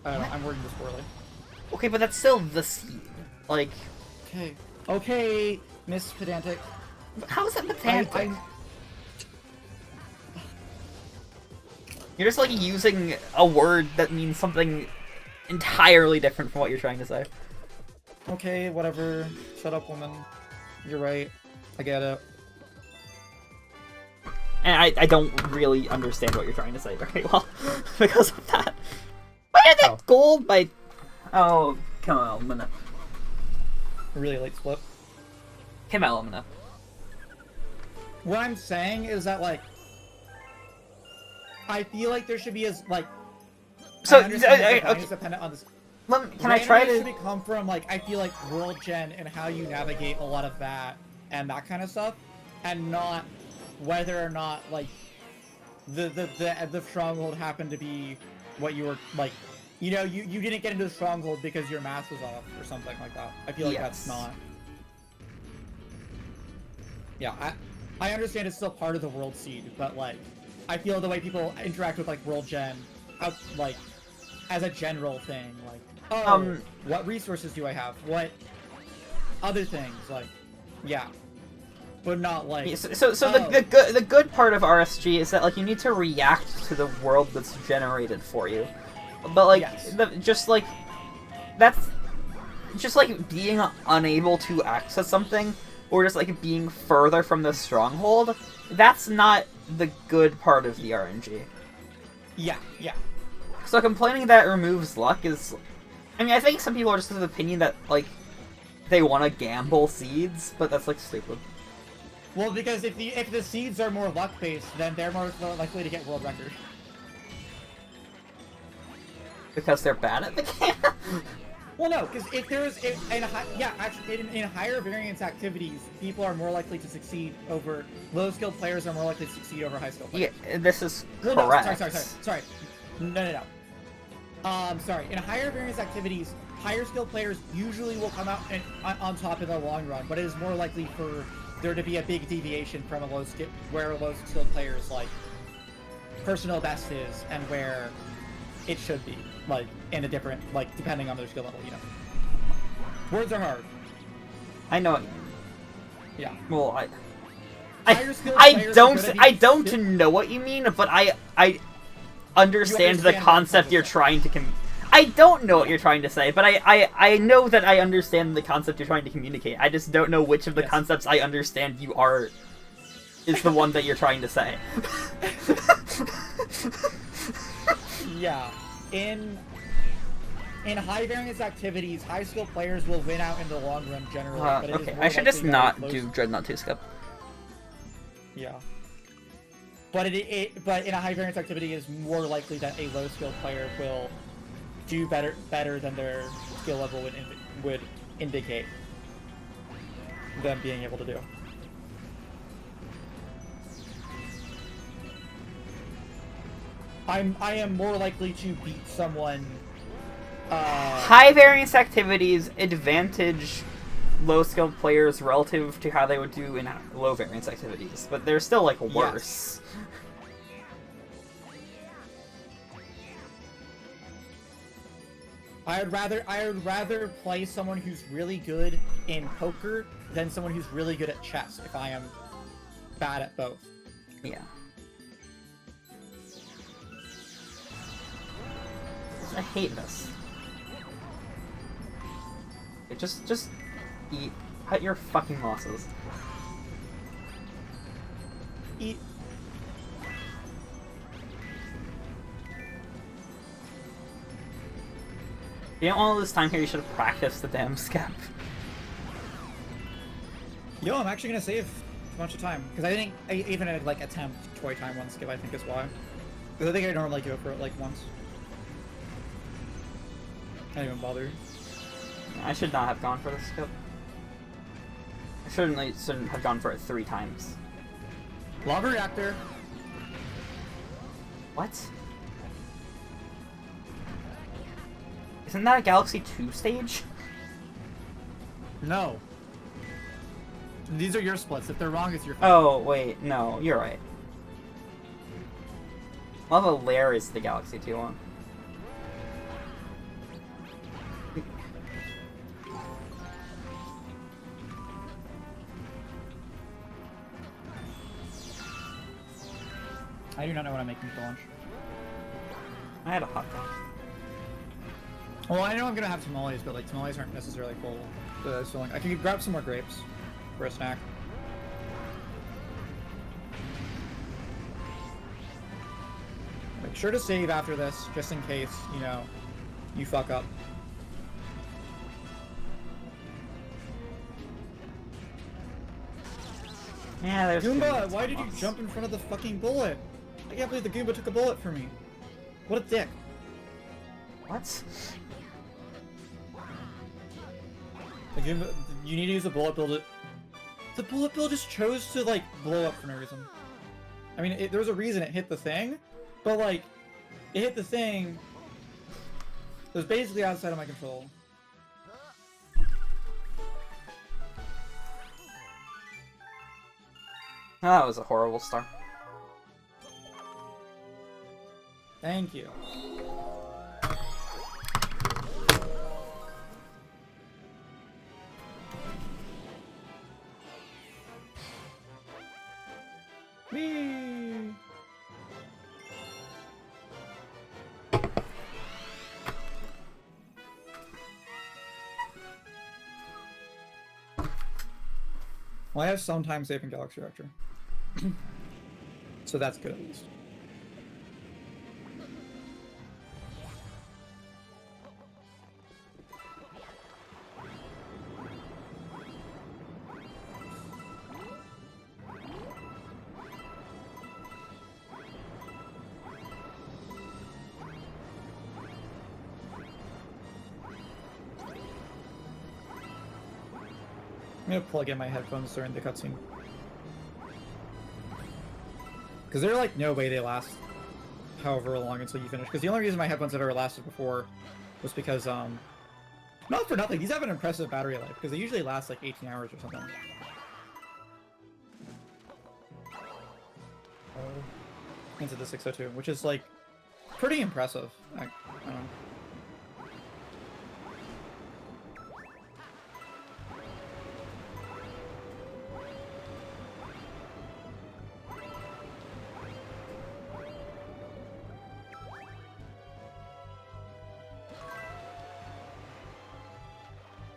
I don't know, I'm wording this poorly. Okay, but that's still the seed. Like, okay, Miss Pedantic. How is that pedantic? You're just like using a word that means something entirely different from what you're trying to say. Okay, whatever. Shut up, woman. You're right. I get it. And I don't really understand what you're trying to say very well because of that. Why did that gold by... Oh, come on, Lumina. Really late split. Come on, Lumina. What I'm saying is that, like, I feel like there should be as, like... So, I understand that okay. is dependent on this. Can I try to... should come from, like, I feel like World Gen and how you navigate a lot of that and that kind of stuff, and not whether or not, like, the stronghold happened to be what you were, like, you know, you didn't get into the stronghold because your math was off or something like that. I feel like that's not... Yeah, I understand it's still part of the World Seed, but, like, I feel the way people interact with, like, World Gen, like, as a general thing, like, oh, what resources do I have? What other things? Like, yeah. But not, like... So the good part of RSG is that, like, you need to react to the world that's generated for you. But, like, just, like, that's... Just, like, being unable to access something, or just, like, being further from the stronghold, that's not the good part of the RNG. Yeah. So complaining that it removes luck is... I mean, I think some people are just of the opinion that, like, they want to gamble seeds, but that's, like, stupid. Well, because if the seeds are more luck-based, then they're more likely to get world record. Because they're bad at the game? Well, no, because if there is... in higher variance activities, people are more likely to succeed over... Low-skilled players are more likely to succeed over high-skilled players. Yeah, this is Well, correct. No, sorry. No. Sorry. In higher variance activities, higher skilled players usually will come out on top in the long run, but it is more likely for there to be a big deviation from where a low skilled player's, like, personal best is and where it should be, like, in a different, like, depending on their skill level, you know. Words are hard. I know what you mean. Yeah. Well, I don't know what you mean, but I understand the concept you're trying to I don't know what you're trying to say, but I know that I understand the concept you're trying to communicate. I just don't know which of the concepts I understand is the one that you're trying to say. Yeah. In high variance activities, high skill players will win out in the long run generally. But Okay, I should just not do Dreadnought 2 skip. Yeah. But but in a high variance activity, it is more likely that a low skilled player will do better than their skill level would indicate them being able to do. I am more likely to beat someone. High variance activities advantage low skilled players relative to how they would do in low variance activities, but they're still, like, worse. Yes. I would rather play someone who's really good in poker than someone who's really good at chess if I am bad at both. Yeah. I hate this. Just eat. Cut your fucking losses. Eat. If you don't want to lose time here, you should have practiced the damn skip. Yo, I'm actually gonna save a bunch of time because I think I even had like attempt toy time one skip. I think is why. Because I think I normally go for it like once. I didn't even bother. I should not have gone for the skip. I shouldn't have gone for it 3 times. Lava reactor. What? Isn't that a Galaxy 2 stage? No. These are your splits. If they're wrong, it's your fault. Oh, wait, no, you're right. Lava Lair is the Galaxy 2 one. I do not know what I'm making for lunch. I had a hot dog. Well, I know I'm gonna have tamales, but like tamales aren't necessarily full. So like, I can grab some more grapes for a snack. Make sure to save after this, just in case, you know, you fuck up. Yeah, there's Goomba, why did you jump in front of the fucking bullet? I can't believe the Goomba took a bullet for me. What a dick. What? The Goomba, you need to use the bullet bill to... The bullet bill just chose to, like, blow up for no reason. I mean, there was a reason it hit the thing, but, like, it hit the thing... It was basically outside of my control. That was a horrible start. Thank you. Whee! Well, I have some time saving Galaxy Reactor. So that's good at least. I'm gonna plug in my headphones during the cutscene. Because they're like, no way they last however long until you finish. Because the only reason my headphones had ever lasted before was because, not for nothing, these have an impressive battery life. Because they usually last like 18 hours or something. Into the 602, which is like, pretty impressive. I don't know.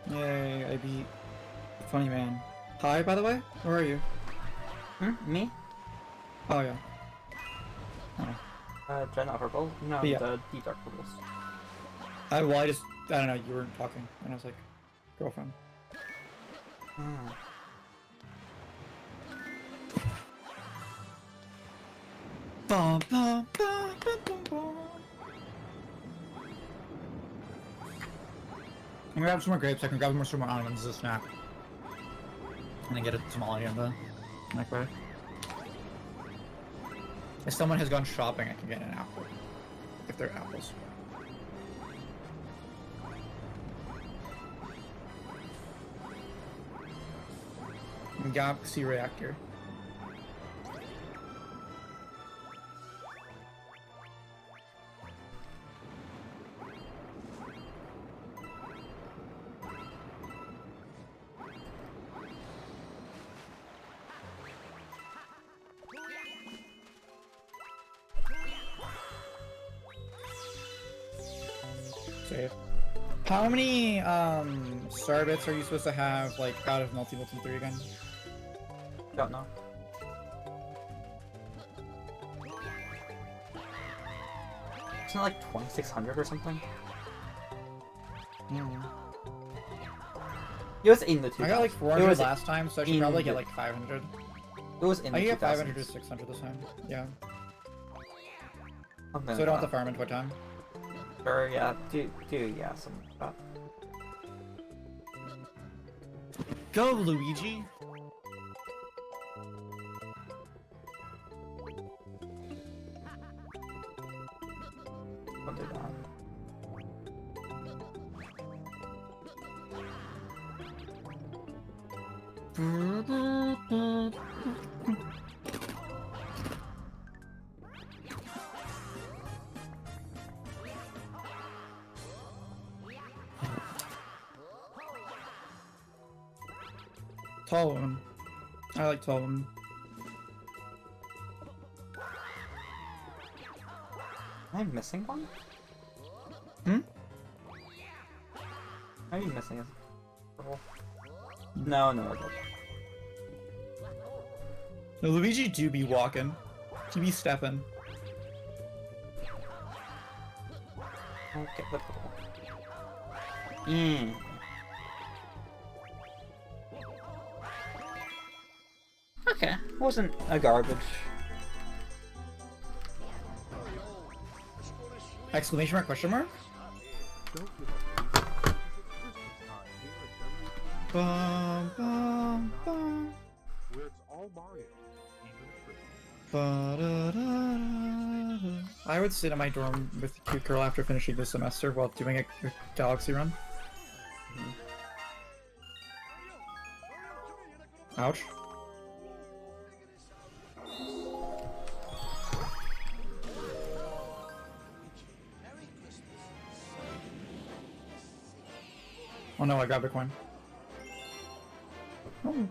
Yay, I beat Funny Man. Hi, by the way? Where are you? Me? Oh, yeah. Oh. Gen Purple? No, Yeah. the Deep Dark Purples. I don't know, you weren't talking. And I was like, girlfriend. Bum, bum, bum, bum, bum, bum. I'm gonna grab some more grapes. I can grab some more almonds as a snack. And then get a tamale in the microwave. If someone has gone shopping, I can get an apple. If they're apples. Galaxy Reactor. Save. How many star bits are you supposed to have like out of Multi-Multi 3 again? Don't know. Isn't it like 2600 or something? It was in the 2000s. I got like It 400 was last time, so I should in probably the- get like 500. It was in I the get 2000s. 500 to 600 this time. Yeah. Something So I don't have like to farm in toy time. that. Sure, yeah. Yeah, something like that. Go, Luigi! I'll do that. Tall woman. I like tall woman. Am I missing one? Hmm? Are you missing a purple? No, no, okay. No, Luigi do be walking. He be stepping. I'll get the purple. Mmm. Okay, wasn't a garbage. Exclamation mark, question mark? Bum, bum, bum. Where it's all Mario, even at Christmas. Ba-da-da-da-da. I would sit in my dorm with the cute girl after finishing the semester while doing a galaxy run. Ouch. Oh no, I grabbed a coin. Oh.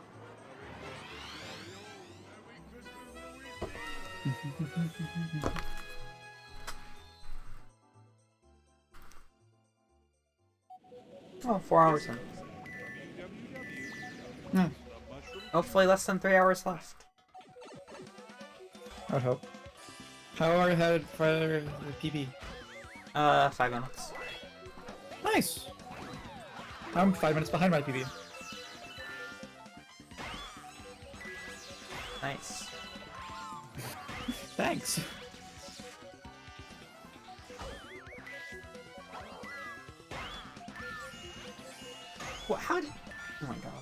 Oh, 4 hours in. Hmm. Hopefully less than 3 hours left. I would hope. How are you headed for the PP? 5 minutes. Nice! I'm 5 minutes behind my PB. Nice. Thanks. What? How did? Oh my god.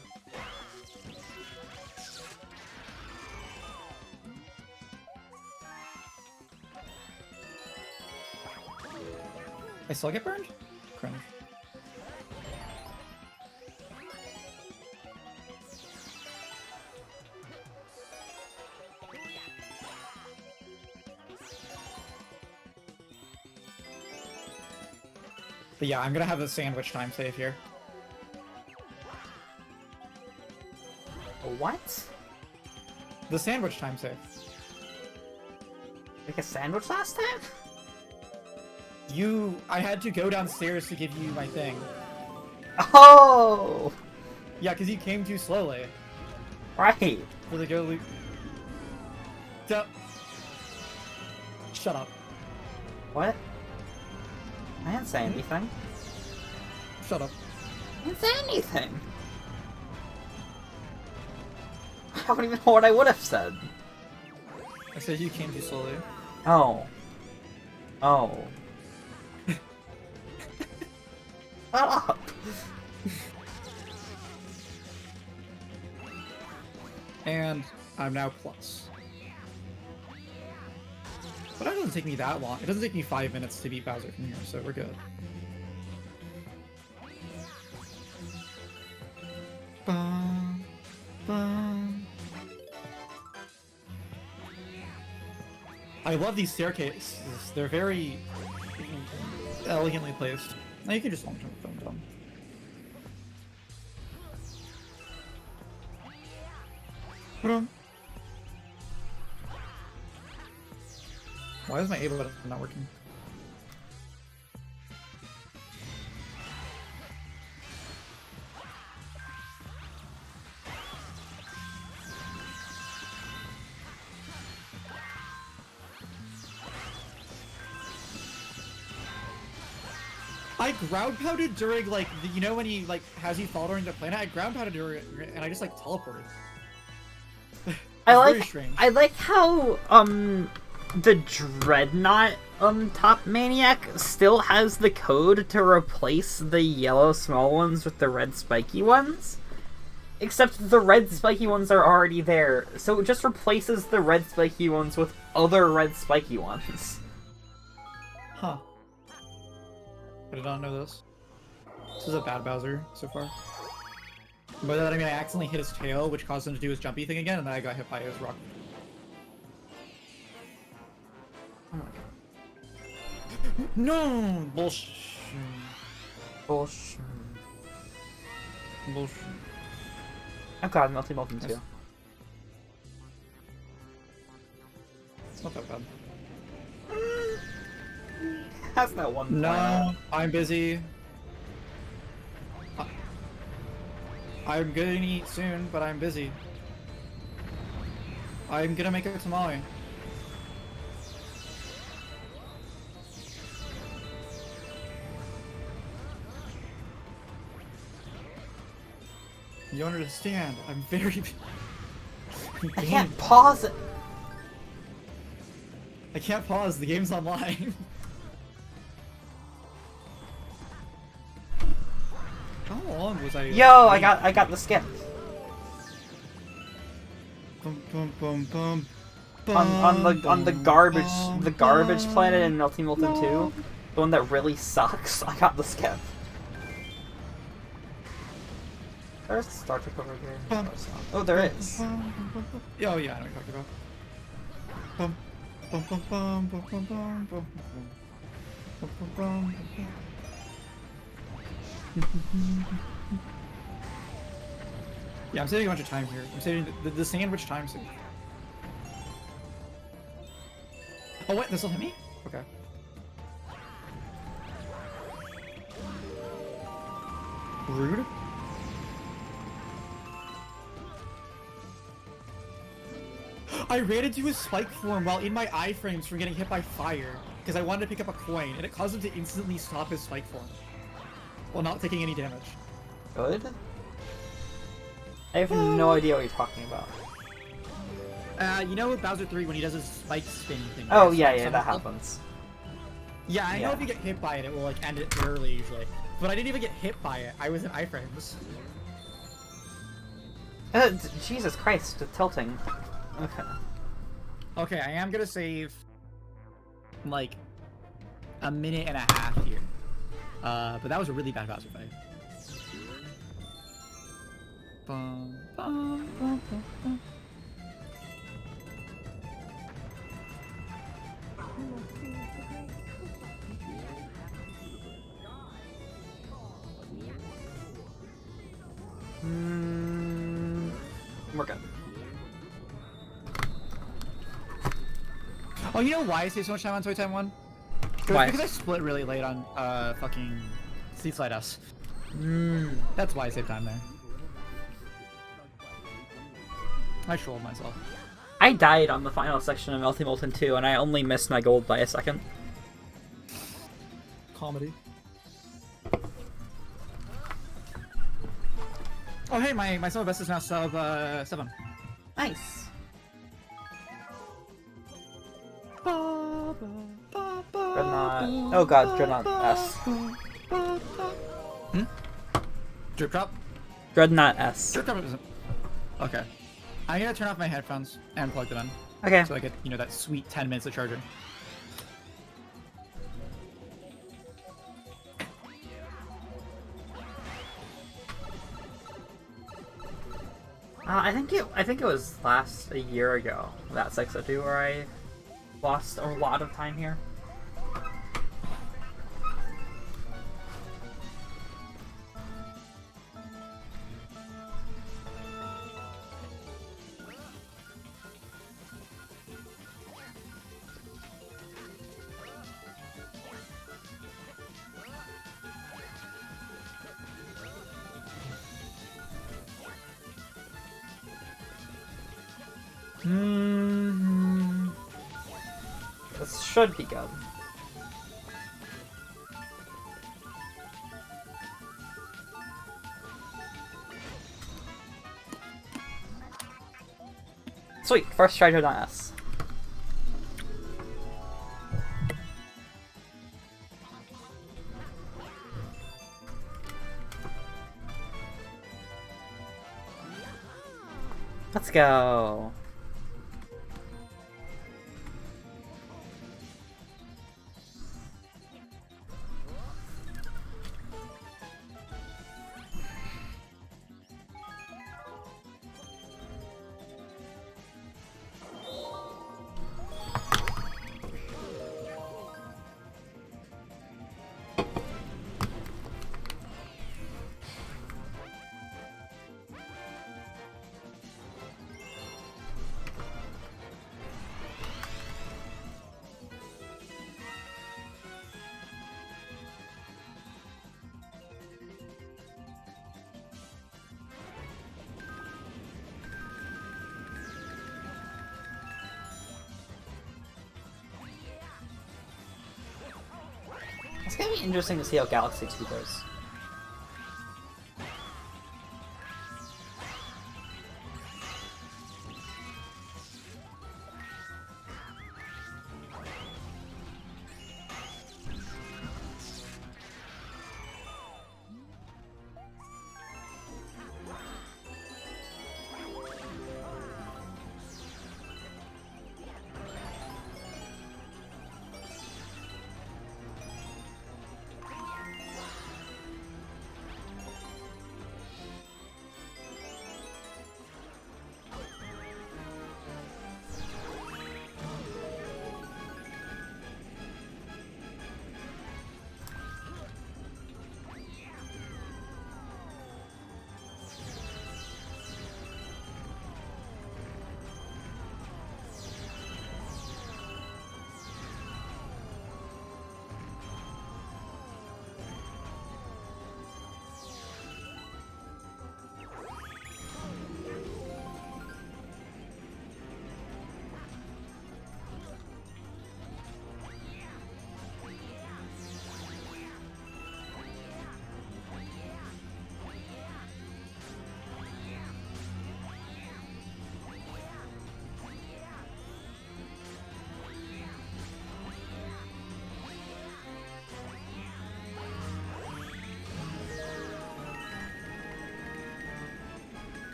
I still get burned? Cringe. But yeah, I'm gonna have a sandwich time save here. What? The sandwich time save. Make a sandwich last time? I had to go downstairs to give you my thing. Oh! Yeah, because you came too slowly. Right. For the go loot. Shut up. What? I didn't say anything. Shut up. I didn't say anything. I don't even know what I would have said. I said you came too slowly. Oh. Oh. Shut up. And I'm now plus. But that doesn't take me that long. It doesn't take me 5 minutes to beat Bowser from here, so we're good. Bum, bum. I love these staircases. They're very elegantly placed. Now you can just long jump them. Why is my A button not working? I ground pounded during like you know when he like has you fall during the planet. I ground pounded during and I just like teleported. Very strange. I like how the Dreadnought top maniac still has the code to replace the yellow small ones with the red spiky ones. Except the red spiky ones are already there, so it just replaces the red spiky ones with other red spiky ones. Huh. I did not know this. This is a bad Bowser so far. By that I mean I accidentally hit his tail, which caused him to do his jumpy thing again, and then I got hit by his rock. Oh my god. No! Bullshit. Bullshit. Bullshit. Oh god, Melty Molten too. It's not that bad. That's that one. No, I'm busy. I'm gonna eat soon, but I'm busy. I'm gonna make a tamale. You don't understand. I'm very. I can't pause it. I can't pause. The game's online. How long was I? Yo, I got the skip. Bum, bum, bum, bum, On the garbage planet in Melty Molten 2, the one that really sucks. I got the skip. There's Star Trek over here. Oh, there is. Oh yeah, I know what you're talking about. Bum, bum, bum, bum, bum, bum, bum, bum, bum, bum, bum. Yeah, I'm saving a bunch of time here. I'm saving the sandwich time soon. Oh wait, this'll hit me? Okay. Rude. I ran into his spike form while in my iframes from getting hit by fire because I wanted to pick up a coin and it caused him to instantly stop his spike form while not taking any damage. Good? I have no idea what you're talking about. You know with Bowser 3 when he does his spike spin thing? Oh yeah, that happens. Yeah, I know if you get hit by it, it will like end it early usually. But I didn't even get hit by it. I was in iframes. Jesus Christ, the tilting. Okay. Okay, I am gonna save like a minute and a half here. But that was a really bad Bowser fight. Bum, bum, bum, bum, bum. We're good. Oh, you know why I saved so much time on Toy Time 1? Why? Because I split really late on fucking Seed Slide S. That's why I saved time there. I trolled myself. I died on the final section of Melty Molten 2, and I only missed my gold by a second. Comedy. Oh hey, my summer best is now sub 7. Nice. Dreadnought. Oh god, Dreadnought S. Drip drop? Dreadnought S. Drip drop isn't. Okay. I'm gonna turn off my headphones and plug them in. Okay. So I get, you know, that sweet 10 minutes of charging. I think it was a year ago, that 602, where I lost a lot of time here. This should be good. Sweet, first try to S. Let's go. It's gonna be interesting to see how Galaxy 2 goes.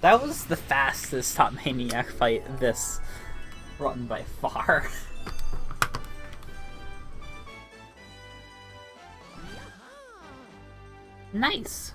That was the fastest Top Maniac fight this run by far. Nice!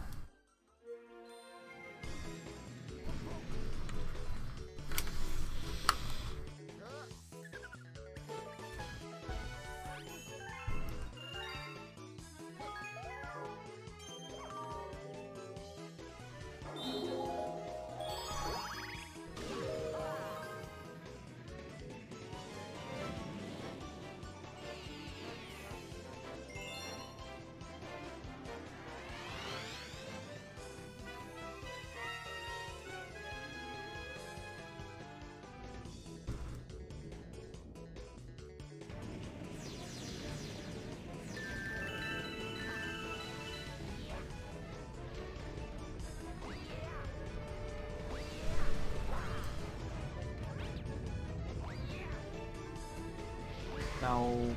No.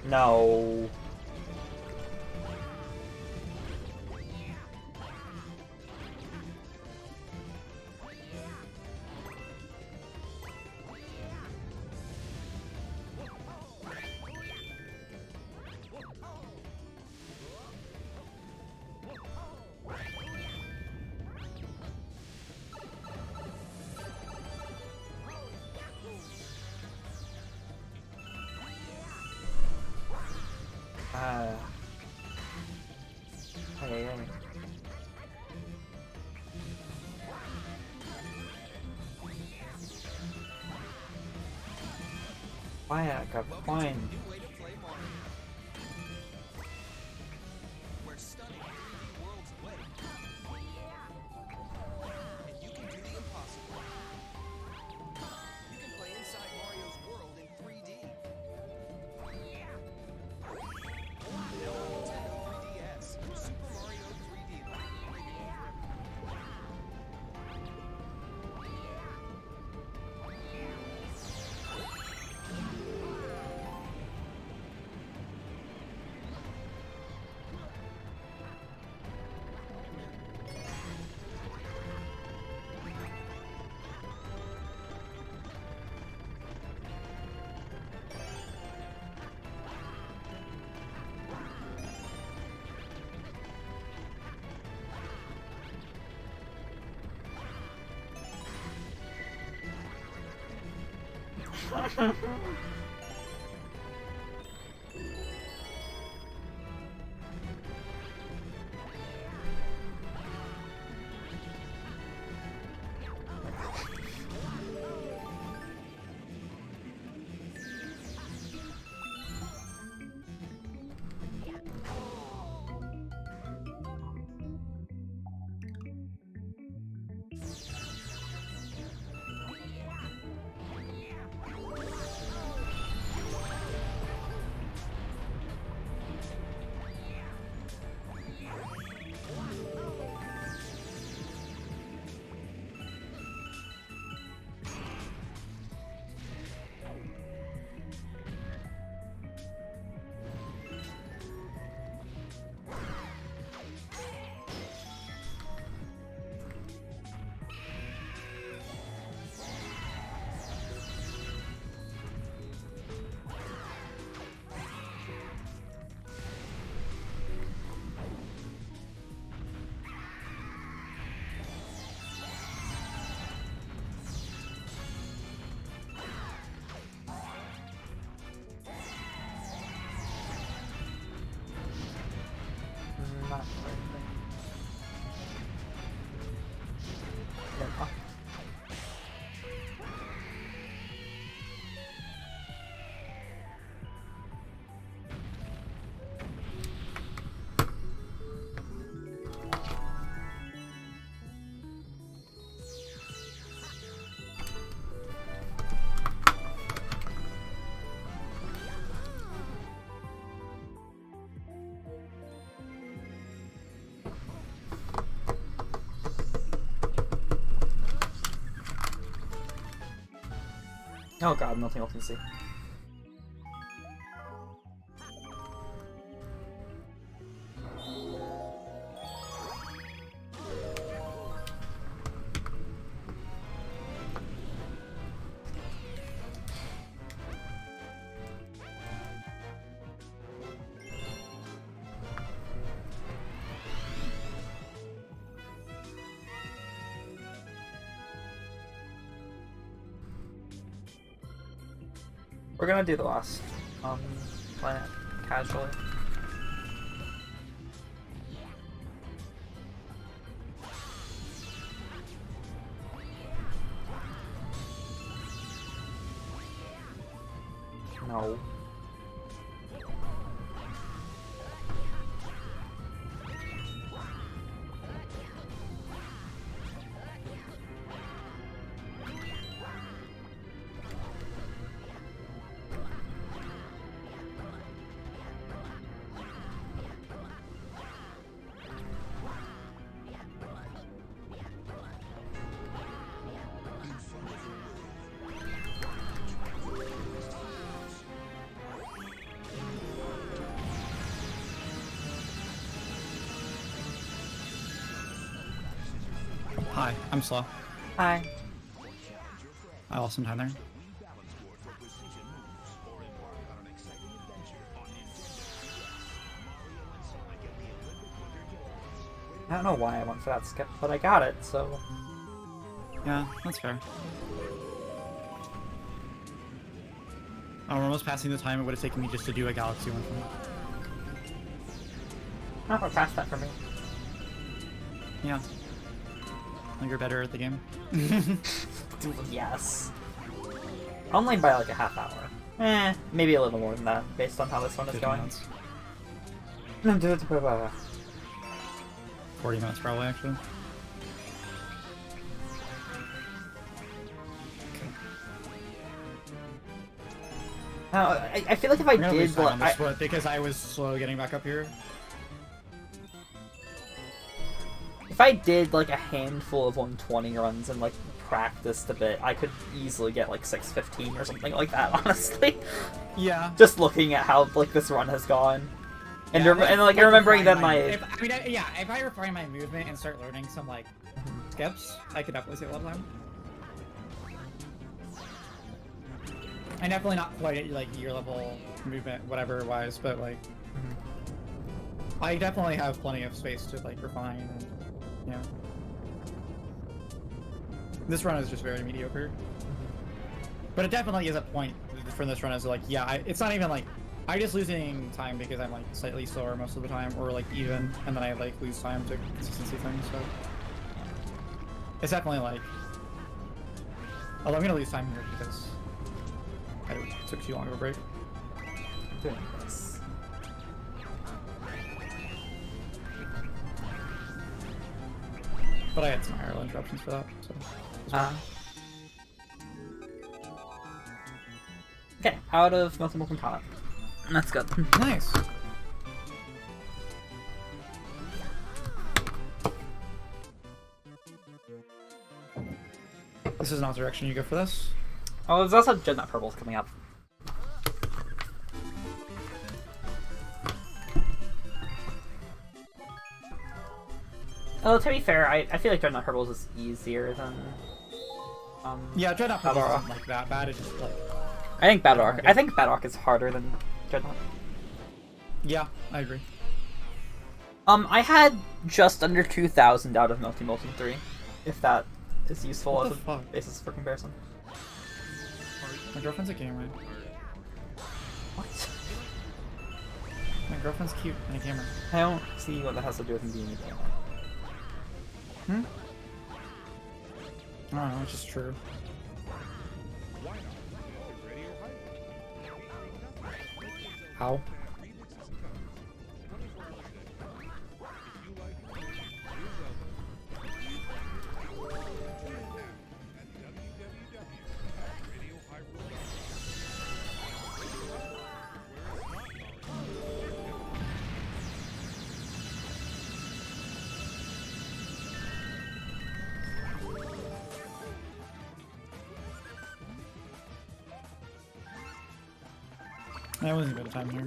No. Why I got coin? New way to play Mario. Where stunning 3D worlds await. And you can do the impossible. You can play inside Mario's world in 3D. Nintendo 3DS, Super Mario 3D Land. Not yeah. Oh god, nothing else can see. We're gonna do the last planet casually. No. Hi, I'm slow. Hi. I lost some time there. I don't know why I went for that skip, but I got it, so... Yeah, that's fair. Oh, we're almost passing the time it would have taken me just to do a Galaxy one for me. Oh, we're past that for me. Yeah. Like you're better at the game. Yes. Only by like a half hour. Maybe a little more than that, based on how this one is 50 going. minutes. 40 40 minutes probably, actually. Now, I feel like if I I'm gonna lose did, time like, on this split because I was slow getting back up here. if I did like a handful of 120 runs and like practiced a bit, I could easily get like 615 or something like that. Honestly, Yeah. just looking at how like this run has gone, and Yeah, and like remembering that if I refine my movement and start learning some like skips, I could definitely save a lot of time. I'm definitely not quite at like year level movement, whatever wise, but like I definitely have plenty of space to like refine. And, yeah. This run is just very mediocre, but it definitely is a point from this run is like, yeah, it's not even like I'm just losing time because I'm like slightly slower most of the time, or like even, and then I like lose time to consistency things. So it's definitely like, although I'm gonna lose time here because I took too long of a break. doing this. But I had some IRL interruptions for that. So Okay, out of multiple combat. That's good. Nice. This is not the direction you go for this. Oh, there's also Dreadnought Purples coming up. Oh, to be fair, I feel like Dreadnought Purples is easier than. Yeah, Dreadnought Battle Purples Rock. isn't like that bad. It's just like. I think Battle Rock. I think Battle Rock is harder than Dreadnought. Yeah, I agree. I had just under 2,000 out of Multi Molten 3, if that is useful What as the a fuck? basis for comparison. My girlfriend's a gamer. What? My girlfriend's cute and a gamer. I don't see what that has to do with me being a gamer. I don't know, it's just true. How? I wasn't good time here.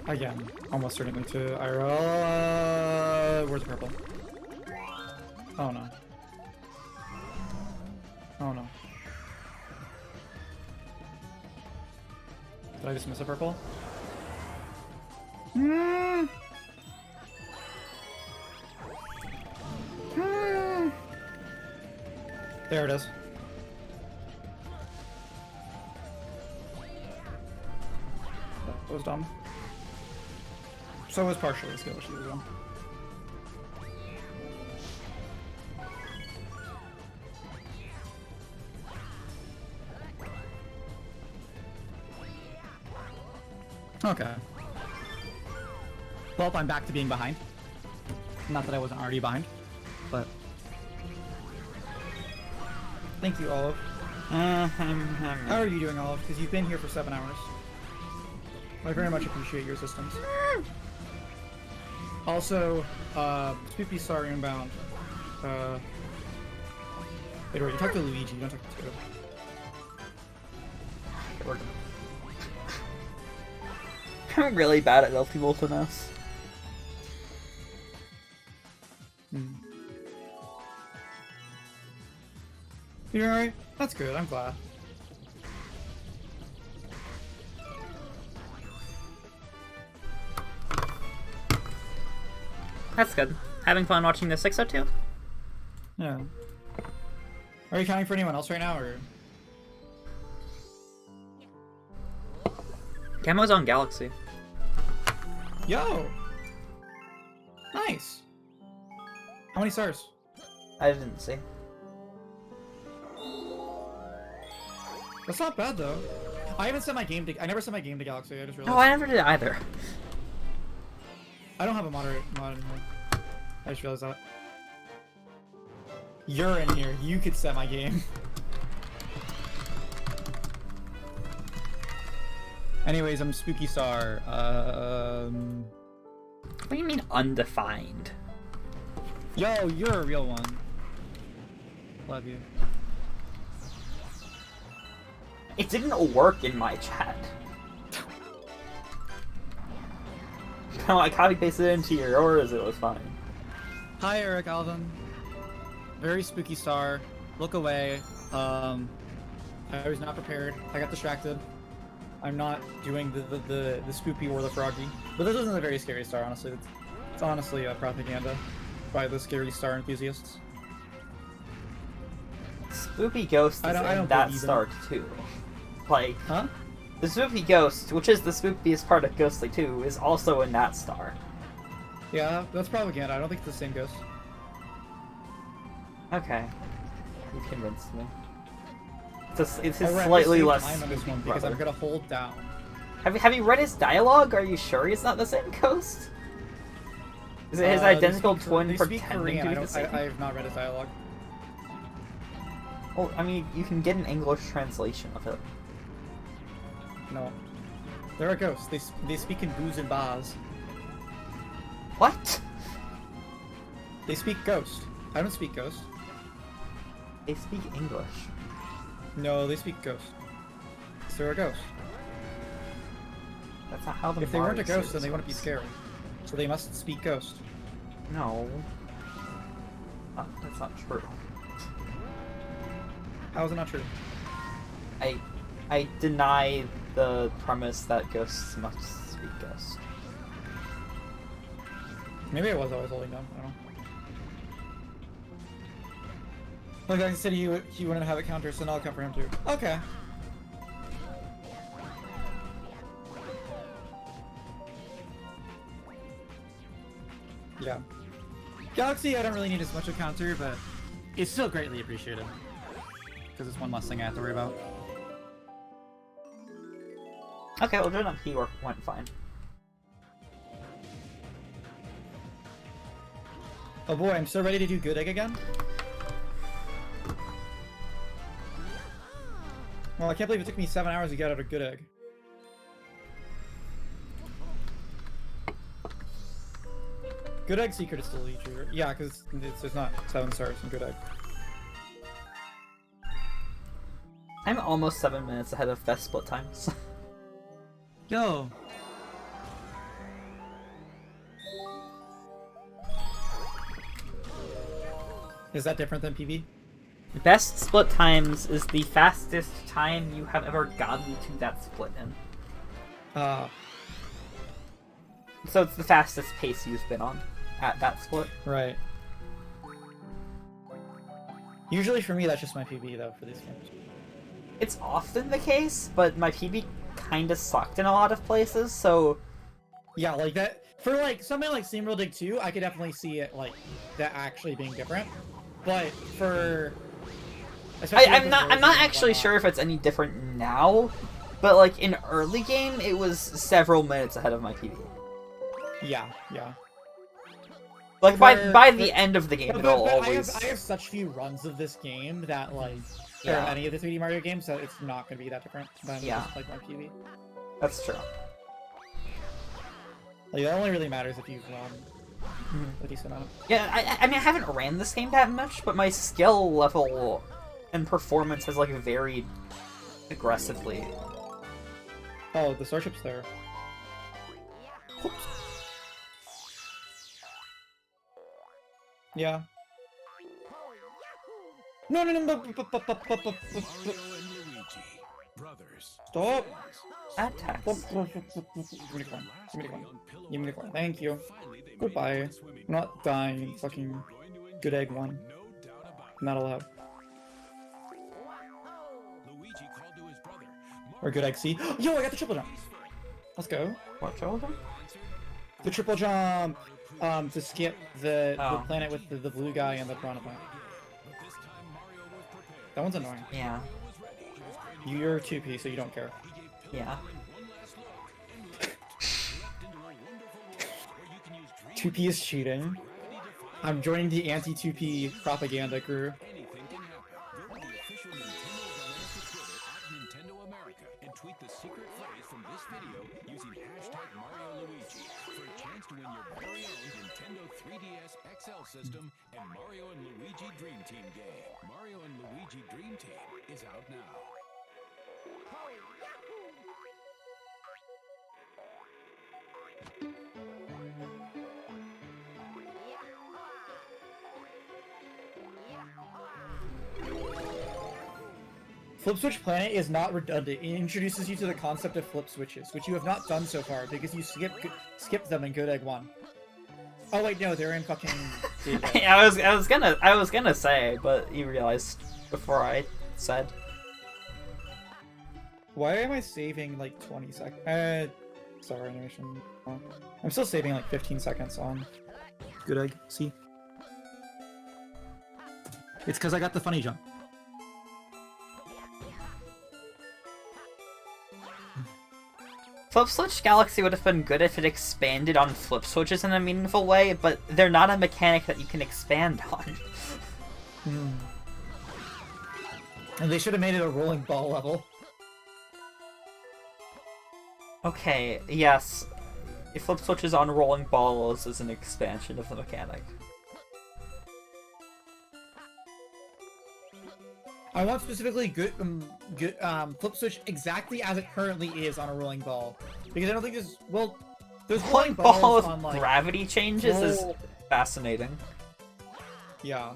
Again, almost certainly to IRL. Where's the purple? Oh no. Oh no. Did I just miss a purple? There it is. That was dumb. So was partially a skill issue as well. Okay. Well, I'm back to being behind. Not that I wasn't already behind, but... Thank you, Olive. How are you doing, Olive? Because you've been here for 7 hours. I very much appreciate your assistance. Also, Spoopy Star inbound. Wait, you talk to Luigi, you don't talk to Tito. I'm really bad at Multi Molten S. You alright? That's good, I'm glad. That's good. Having fun watching the 602? Yeah. Are you counting for anyone else right now, or...? Camo's on Galaxy. Yo! Nice! How many stars? I didn't see. That's not bad, though. I haven't sent my game to. I never sent my game to Galaxy. I just realized. No, I never did either. I don't have a mod in here. I just realized that. You're in here. You could set my game. Anyways, I'm Spooky Star. What do you mean undefined? Yo, you're a real one. Love you. It didn't work in my chat. No, I copy pasted it into yours, it was fine. Hi, Eric Alvin. Very Spooky Star. Look away. I was not prepared. I got distracted. I'm not doing the Spoopy or the Froggy. But this isn't a very scary star, honestly. It's honestly a propaganda by the scary star enthusiasts. Spoopy Ghost is I don't in that believe star too. Like, huh? The Spoopy Ghost, which is the spookiest part of Ghostly 2, is also in that star. Yeah, that's propaganda. I don't think it's the same ghost. Okay. You convinced me. It's his Oh, right, slightly I'm less on this one because I'm gonna hold down. Have you read his dialogue? Are you sure he's not the same ghost? Is it his identical twin they speak pretending Korean. to be the same? I have not read his dialogue. Well, I mean, you can get an English translation of it. No. They're a ghost. They speak in boos and bas. What? They speak ghost. I don't speak ghost. They speak English. No, they speak ghost. They're a ghost. That's not how the If they weren't a Mario ghost, then they wouldn't be scary. So they must speak ghost. No. That's not true. How is it not true? I deny the premise that ghosts must speak ghost. Maybe I was always holding down. I don't know. Like I said, he wouldn't have a counter, so now I'll come for him too. Okay. Yeah. Galaxy, I don't really need as much a counter, but it's still greatly appreciated. Because it's one less thing I have to worry about. Okay, well, then he went fine. Oh boy, I'm so ready to do Good Egg again. Well, I can't believe it took me 7 hours to get out a Good Egg. Good Egg Secret is still easier. Yeah, because there's not 7 stars in Good Egg. I'm almost 7 minutes ahead of best split times. Yo! Is that different than PB? Best split times is the fastest time you have ever gotten to that split in. So it's the fastest pace you've been on at that split. Right. Usually for me, that's just my PB though for these games. It's often the case, but my PB kinda sucked in a lot of places, so... Yeah, like that... For like, something like SteamWorld Dig 2, I could definitely see it, like, that actually being different. But for... I'm not actually sure if it's any different now, but like in early game, it was several minutes ahead of my PB. Yeah, yeah. Like by the end of the game, it'll always. I have such few runs of this game that like, Yeah. or any of the 3D Mario games, that it's not going to be that different than just, like my PB. That's true. Like that only really matters if you've run a decent amount. Yeah, I mean I haven't ran this game that much, but my skill level and performance has like varied aggressively. Oh, the starship's there. Oops. Yeah. No, no, no, Mario and Luigi, brothers. Stop! Attacks. Give me the coin. Give me the coin. Give me the coin. Thank you. Goodbye. I'm not dying in fucking Good Egg 1. Not allowed. Or Good Egg C. Yo, I got the triple jump! Let's go. What triple jump? The triple jump! To skip the planet with the blue guy and the piranha plant. That one's annoying. Yeah. You're 2P, so you don't care. Yeah. 2P is cheating. I'm joining the anti-2P propaganda crew. Anything can happen. Go to the official Nintendo of America Twitter @NintendoAmerica and tweet the secret phrase from this video using #MarioLuigi for a chance to win your very own Nintendo 3DS XL system and Mario and Luigi Dream Team game. Mario and Luigi Dream Team is out now. Flip Switch Planet is not redundant. It introduces you to the concept of flip switches, which you have not done so far because you skipped them in Good Egg 1. Oh wait, no, they're in fucking. I was gonna say, but you realized before I said. Why am I saving like 20 seconds? Sorry, animation. I'm still saving like 15 seconds on Good Egg. See? It's because I got the funny jump. Flip Switch Galaxy would have been good if it expanded on flip switches in a meaningful way, but they're not a mechanic that you can expand on. And they should have made it a rolling ball level. Okay, yes. If flip switches on rolling balls is an expansion of the mechanic. I want specifically good flip switch exactly as it currently is on a rolling ball, because I don't think there's there's rolling Ball balls with on like gravity changes is fascinating. Yeah.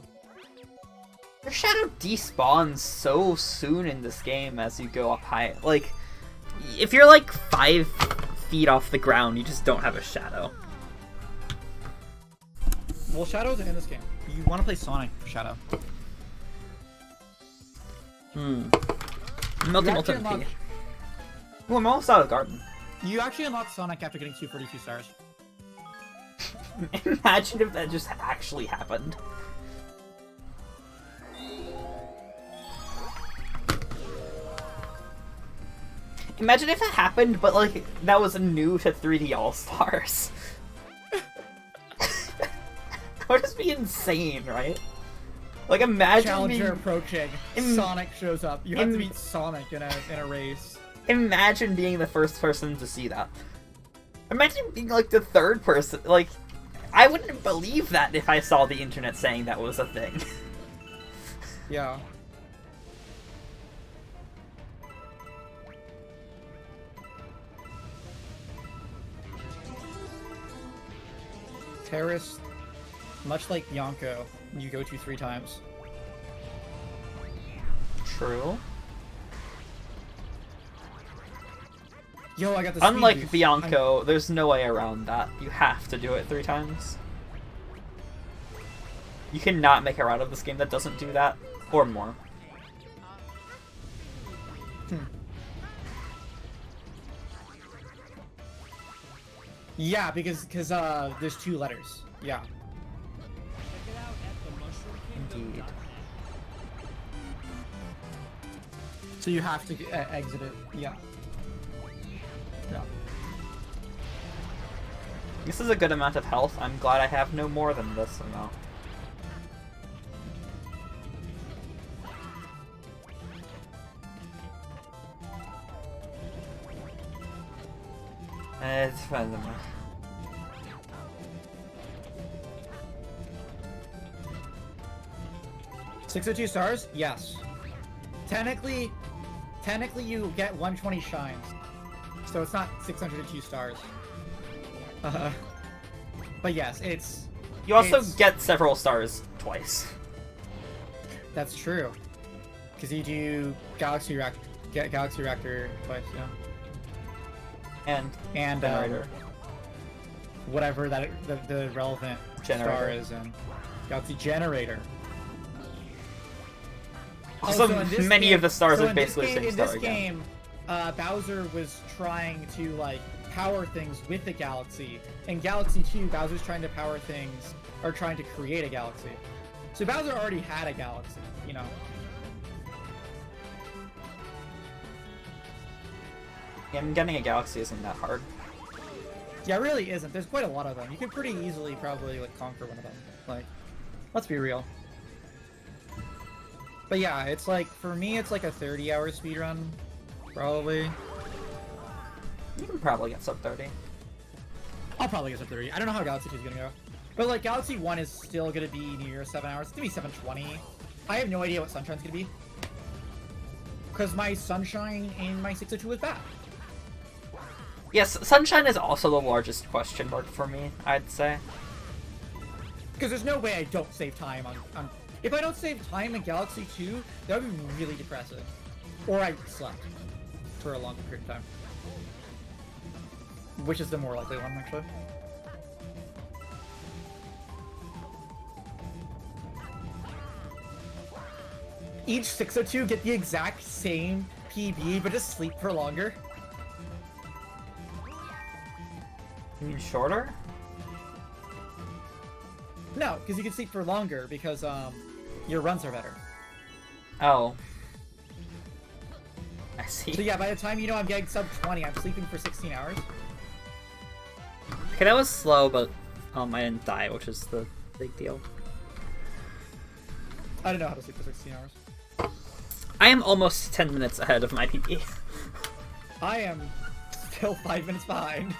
Your shadow despawns so soon in this game as you go up high. Like, if you're like 5 feet off the ground, you just don't have a shadow. Well, Shadow's in this game. You want to play Sonic for Shadow. Multi-multi. Well, I'm almost out of the garden. You actually unlock Sonic after getting 242 stars. Imagine if that just actually happened. Imagine if it happened, but like that was new to 3D All-Stars. That would just be insane, right? Like, imagine Challenger approaching. Sonic shows up. You have to beat Sonic in a race. Imagine being the first person to see that. Imagine being like the third person. Like, I wouldn't believe that if I saw the internet saying that was a thing. Yeah. Terrace, much like Bianco, you go to 3 times. True. Yo, I got the speed Unlike boost. Bianco, there's no way around that. You have to do it 3 times. You cannot make a route of this game that doesn't do that, or more. Yeah, because there's 2 letters. Yeah. Indeed. So you have to exit it. Yeah. Yeah. This is a good amount of health. I'm glad I have no more than this amount. It's fine. 602 stars? Yes. Technically you get 120 shines. So it's not 602 stars. But yes, it's... You also get several stars twice. That's true. Because you do Galaxy Reactor twice, yeah. And Generator. Whatever that the relevant Generator. star is in. Galaxy Generator. Also, many of the stars so are basically the same star In this again. game, Bowser was trying to, like, power things with the galaxy. In Galaxy 2, Bowser's trying to power things, or trying to create a galaxy. So Bowser already had a galaxy, you know? And getting a galaxy isn't that hard. Yeah, it really isn't. There's quite a lot of them. You could pretty easily probably like conquer one of them. Like, let's be real. But yeah, it's like, for me, it's like a 30-hour speedrun, probably. You can probably get sub 30. I'll probably get sub 30. I don't know how Galaxy 2 is gonna go. But like, Galaxy 1 is still gonna be near 7 hours. It's gonna be 7:20. I have no idea what Sunshine's gonna be. Because my Sunshine in my 602 is bad. Yes, Sunshine is also the largest question mark for me, I'd say. Because there's no way I don't save time on... If I don't save time in Galaxy 2, that would be really depressing. Or I slept for a longer period of time. Which is the more likely one, actually. Each 602 get the exact same PB, but just sleep for longer. You mean shorter? No, because you can sleep for longer because your runs are better. Oh. I see. So yeah, by the time you know I'm getting sub 20, I'm sleeping for 16 hours. Okay, that was slow, but I didn't die, which is the big deal. I don't know how to sleep for 16 hours. I am almost 10 minutes ahead of my PB. I am still 5 minutes behind.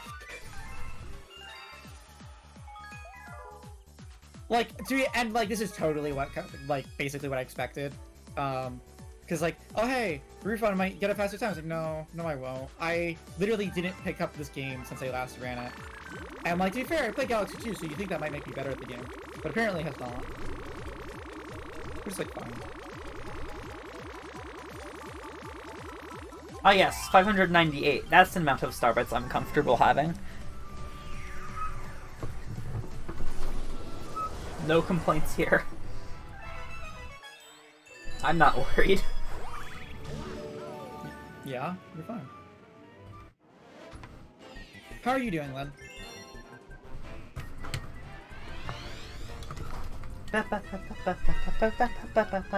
Like, and like, this is totally what, like, basically what I expected. Because like, oh hey, Refund, I might get a faster time. I was like, no, I won't. I literally didn't pick up this game since I last ran it. And like, to be fair, I played Galaxy 2, so you think that might make me better at the game. But apparently it has not. Which is like, fine. Ah yes, 598. That's the amount of starbits I'm comfortable having. No complaints here. I'm not worried. Yeah, you're fine. How are you doing, Len?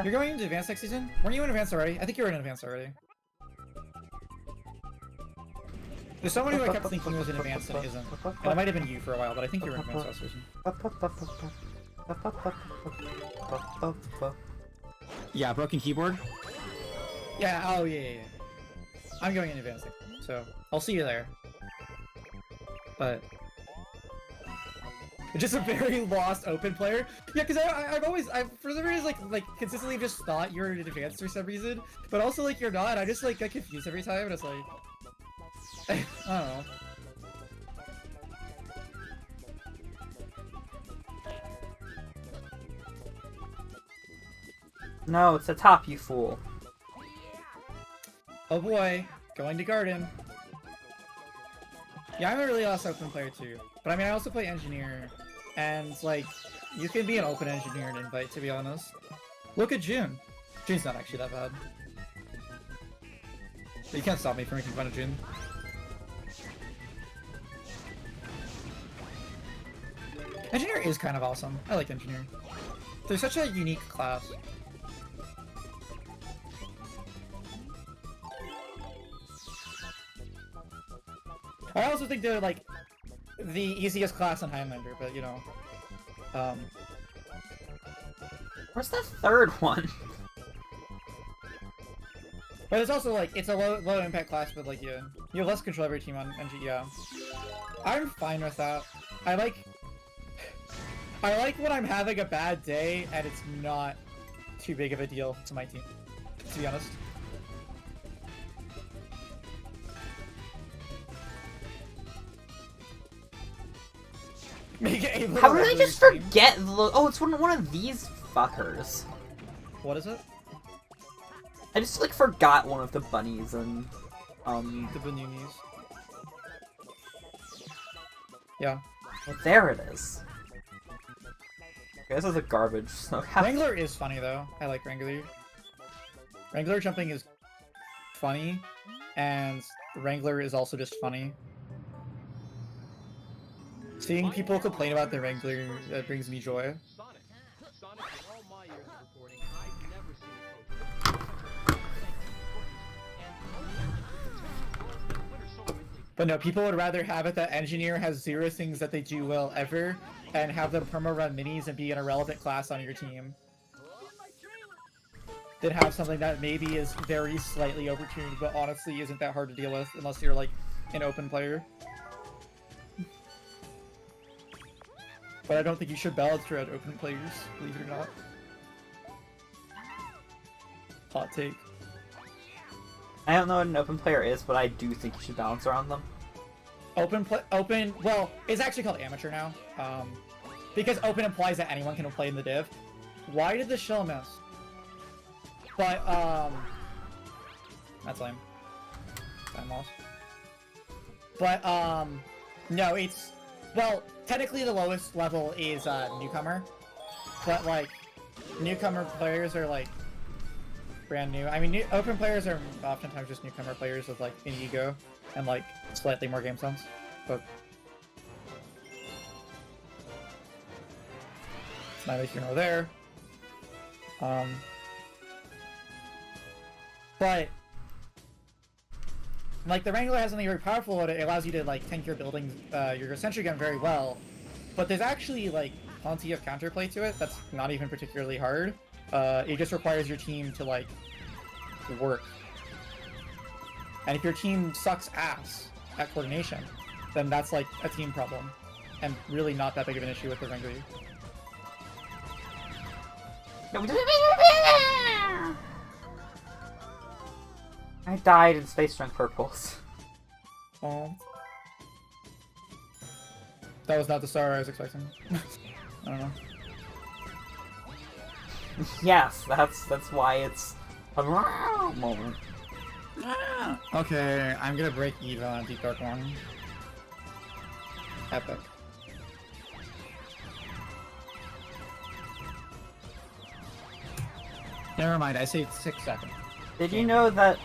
You're going into Advanced next season? Weren't you in Advanced already? I think you were in Advanced already. There's someone who I kept thinking was in Advanced and isn't. And it might have been you for a while, but I think you were in Advanced last season. Yeah, broken keyboard? Yeah, oh yeah. I'm going in Advanced, so I'll see you there. But... just a very lost open player. Yeah, because I've for some reason like consistently just thought you were in Advanced for some reason, but also like you're not. I just like get confused every time, and it's like I don't know. No, it's the top, you fool. Oh boy, going to Garden. Yeah, I'm a really lost open player too. But I mean, I also play Engineer, and like, you can be an open Engineer and invite, to be honest. Look at June. June's not actually that bad. But you can't stop me from making fun of June. Engineer is kind of awesome. I like Engineer. They're such a unique class. I also think they're like the easiest class on Highlander, but you know, Where's the third one? But it's also like it's a low impact class, but like you have less control over your team on NG. Yeah, I'm fine with that. I like when I'm having a bad day and it's not too big of a deal to my team, to be honest. How did I just forget? Oh, it's one of these fuckers. What is it? I just like forgot one of the bunnies and the Baninis. Yeah. Well, there it is. Okay, this is a garbage snow cap. Wrangler is funny though. I like Wrangler. Wrangler jumping is funny, and Wrangler is also just funny. Seeing people complain about the Wrangler, that brings me joy. Sonic, in all my years of reporting, I've never seen a coach and winter But no, people would rather have it that engineer has 0 things that they do well ever, and have them perma-run minis and be an irrelevant class on your team, than have something that maybe is very slightly overtuned, but honestly isn't that hard to deal with unless you're like an open player. But I don't think you should balance throughout open players, believe it or not. Hot take. I don't know what an open player is, but I do think you should balance around them. Well, it's actually called amateur now. Because open implies that anyone can play in the div. Why did the shell miss? But, that's lame. Time loss. But, no, it's, well, technically the lowest level is, newcomer. But, like, newcomer players are, like, brand new. I mean, open players are oftentimes just newcomer players with, like, an ego and, like, slightly more game sense. But it's neither here nor there. But like the Wrangler has something very powerful. It allows you to like tank your buildings, your sentry gun very well. But there's actually like plenty of counterplay to it. That's not even particularly hard. It just requires your team to like work. And if your team sucks ass at coordination, then that's like a team problem, and really not that big of an issue with the Wrangler. I died in Space Junk Purples. Oh. That was not the star I was expecting. I don't know. Yes, that's why it's a moment. Okay, I'm gonna break Eva on Deep Dark 1. Epic. Never mind, I saved 6 seconds. Did you know that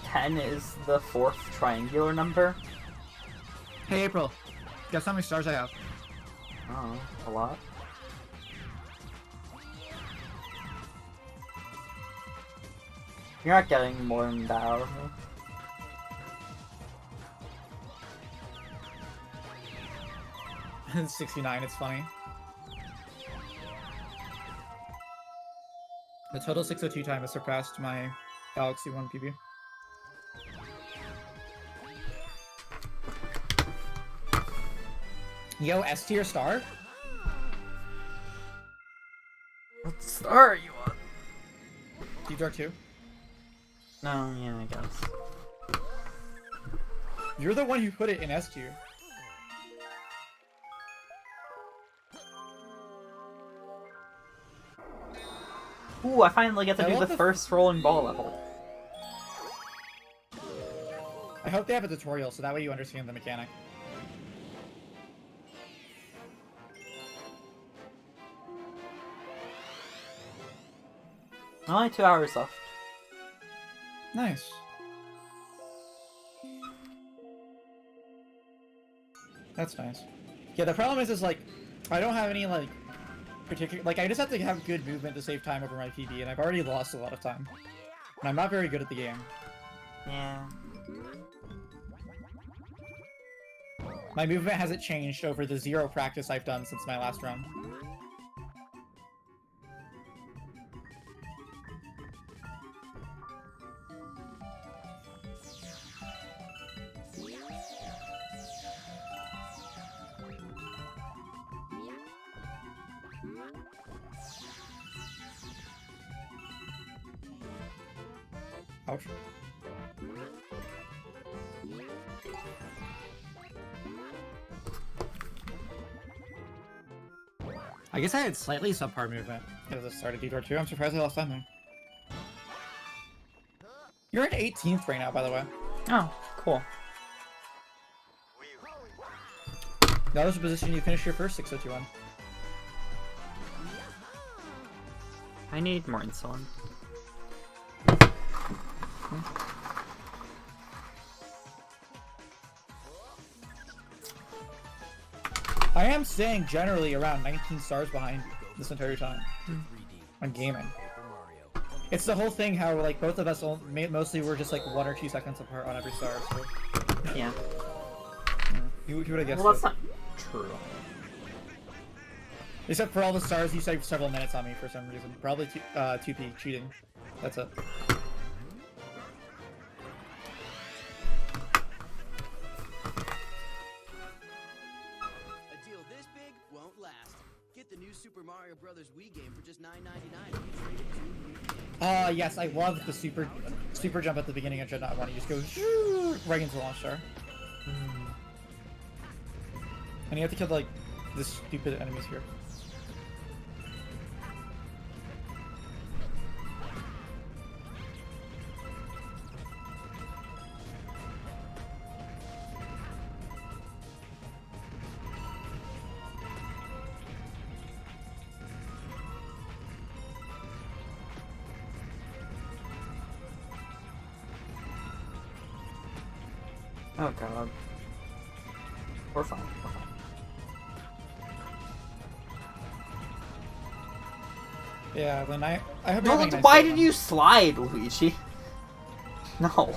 10 is the 4th triangular number? Hey April, guess how many stars I have? Oh, a lot. You're not getting more than that out of me. It's 69, it's funny. The total 602 time has surpassed my Galaxy 1 PB. Yo, S tier star? What star are you on? Deep Dark 2? No, yeah, I guess. You're the one who put it in S tier. Ooh, I finally get to do the first rolling ball level. I hope they have a tutorial so that way you understand the mechanic. Only 2 hours left. Nice. That's nice. Yeah, the problem is like, I don't have any, like, particular... Like, I just have to have good movement to save time over my PB, and I've already lost a lot of time. And I'm not very good at the game. Yeah. My movement hasn't changed over the 0 practice I've done since my last run. Ouch. I guess I had slightly subpar movement because it started D-Door 2. I'm surprised I lost time there. You're at 18th right now, by the way. Oh, cool. That was the position you finished your first 602 on. I need more insulin. I am staying generally around 19 stars behind this entire time on gaming. It's the whole thing how like both of us mostly were just like 1 or 2 seconds apart on every star. So. Yeah. You would have guessed Well, that's it. not true. Except for all the stars, you saved several minutes on me for some reason. Probably 2P cheating. That's it. A deal this big won't last. Get the new Super Mario Brothers Wii game for just $9.99 and get traded to new game. Yes, I love the super jump at the beginning of Dreadnought 1. You just go right into the launch star. And you have to kill like the stupid enemies here. Oh god. We're fine. We're fine. Yeah, then I hope No, you're having a nice why day, did man. you slide, Luigi? No.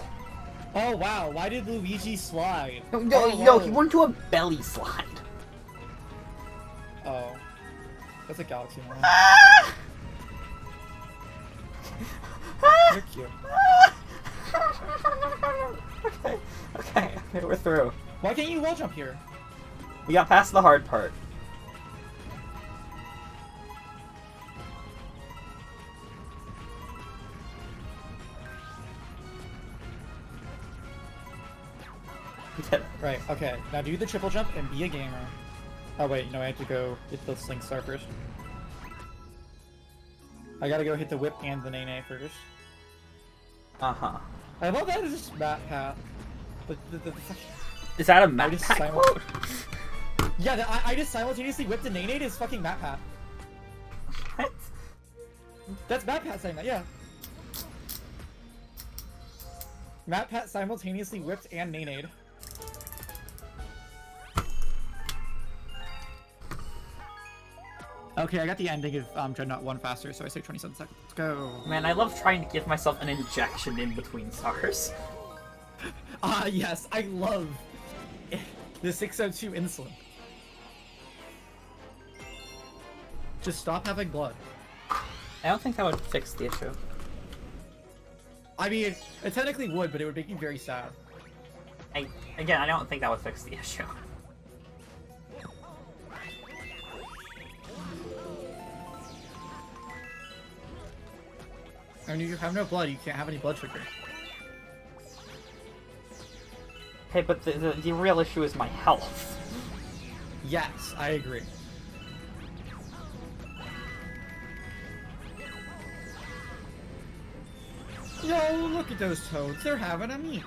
Oh wow, why did Luigi slide? No, Oh, he whoa. went to a belly slide. Oh. That's a galaxy one. You're cute. Okay, we're through. Why can't you wall jump here? We got past the hard part. We did it. Right, okay. Now do the triple jump and be a gamer. Oh wait, no, I have to go hit the Sling Star first. I gotta go hit the whip and the Nene first. Uh-huh. I love that it's just map path. Is that a I map just pack quote? Yeah, I just simultaneously whipped a Nene to his fucking map path. What? That's Map Pat saying that, yeah. Map Pat simultaneously whipped and Nene. Okay, I got the ending of Dreadnought 1 faster, so I say 27 seconds. Let's go. Man, I love trying to give myself an injection in between stars. Yes, I love the 602 insulin. Just stop having blood. I don't think that would fix the issue. I mean, it technically would, but it would make me very sad. Again, I don't think that would fix the issue. I mean, you have no blood, you can't have any blood sugar. Hey, but the real issue is my health. Yes, I agree. Yo, look at those toads. They're having a meet.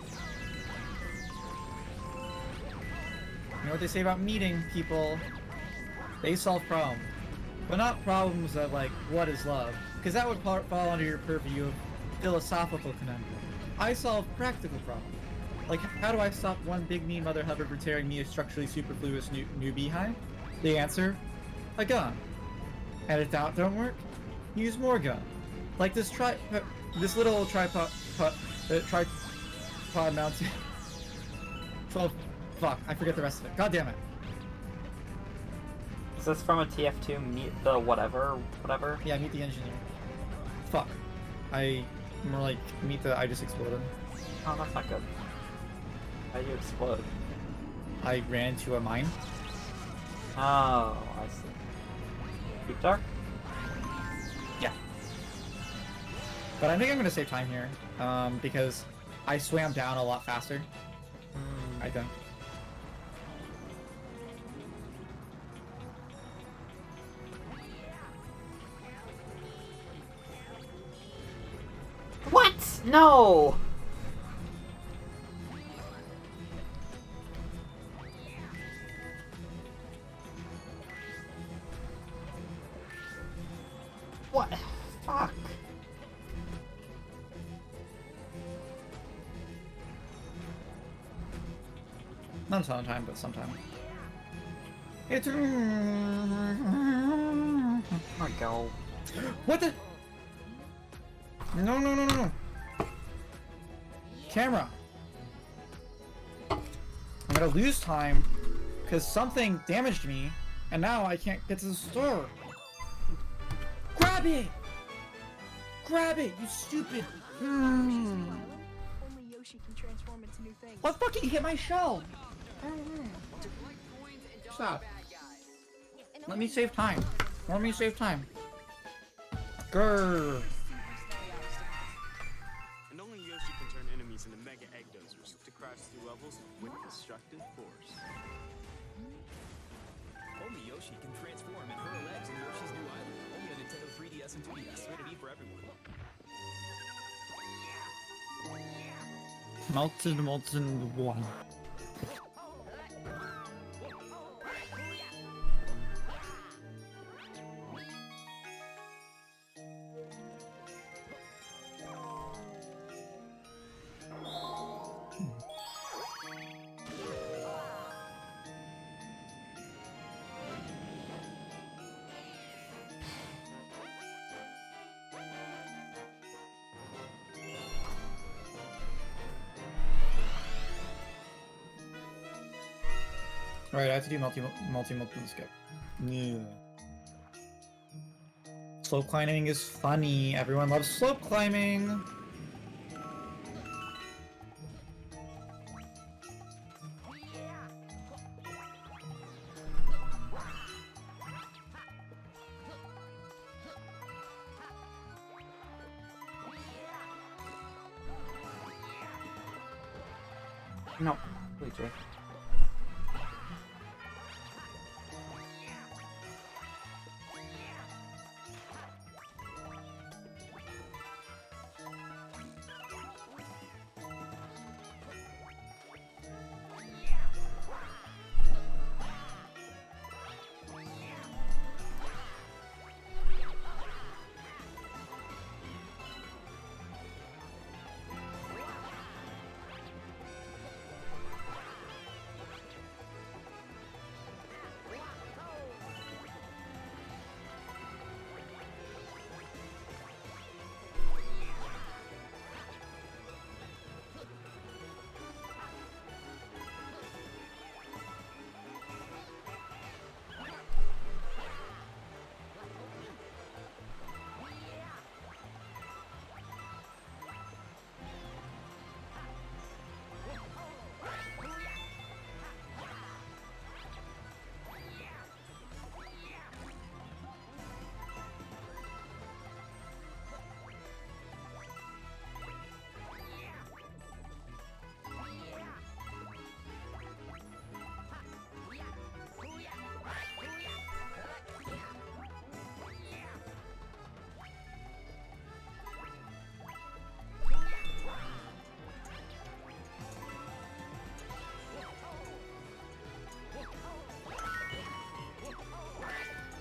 You know what they say about meeting people? They solve problems. But not problems of, like, what is love? Because that would fall under your purview of philosophical conundrum. I solve practical problems. Like, how do I stop one big mean Mother Hubbard from tearing me a structurally superfluous new beehive? The answer? A gun. And if that don't work, use more gun. Like this little tripod mounted. 12. Fuck, I forget the rest of it. God damn it. Is this from a TF2 Meet the whatever? Yeah, Meet the Engineer. Fuck. More like Meet the I just exploded. Oh, that's not good. How'd you explode? I ran into a mine. Oh, I see. Deep Dark? Yeah. But I think I'm gonna save time here, because I swam down a lot faster. I think. What? No! What? Fuck. Not a ton of time, but sometime. It's. Oh my god. What the? No. Camera. I'm gonna lose time because something damaged me, and now I can't get to the store. Grab it! Grab it, you stupid! Only Yoshi can transform into new things. What fucking hit my shell? Stop. Let me save time. Let me save time. Grrr. And only Yoshi can turn enemies into mega egg dozers to crash through levels with destructive force. Only Yoshi can transform and hurl eggs in Yoshi's New Island. Only on Nintendo 3DS and 2DS. Rated E for everyone. Molten one. Alright, I have to do multi skip. Yeah. Slope climbing is funny. Everyone loves slope climbing. No, Luigi.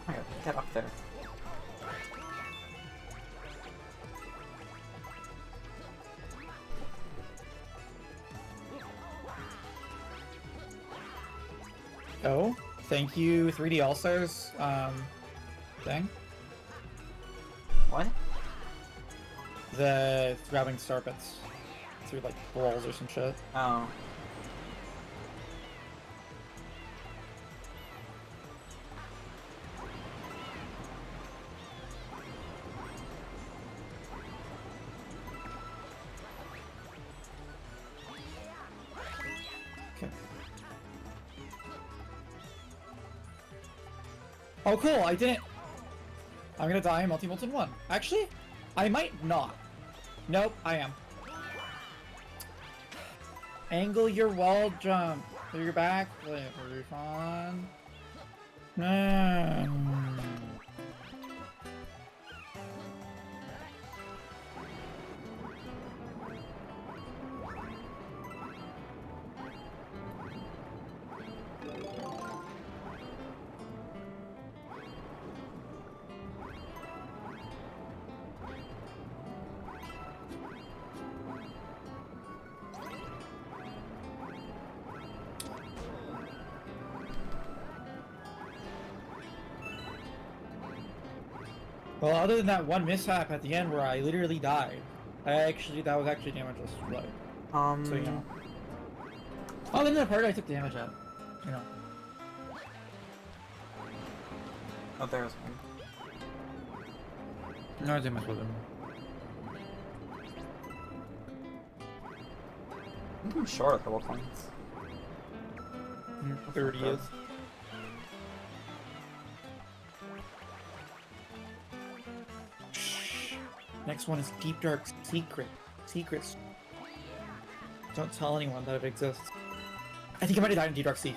Here, get up there. Oh, thank you, 3D All-Stars, thing. What? The grabbing star pits through, like, walls or some shit. Oh. Oh, cool, I didn't... I'm gonna die in Multi-Molten 1. Actually, I might not. Nope, I am. Angle your wall jump. Do your backflip, refund. No. Well, other than that one mishap at the end where I literally died, that was actually damageless, like, so you know. Other than that part I took damage at, you know. Oh, there's one. No, I didn't mess with him. I'm short a couple points. 30 is. Next one is Deep Dark Secrets. Don't tell anyone that it exists. I think I might have died in Deep Dark Sea.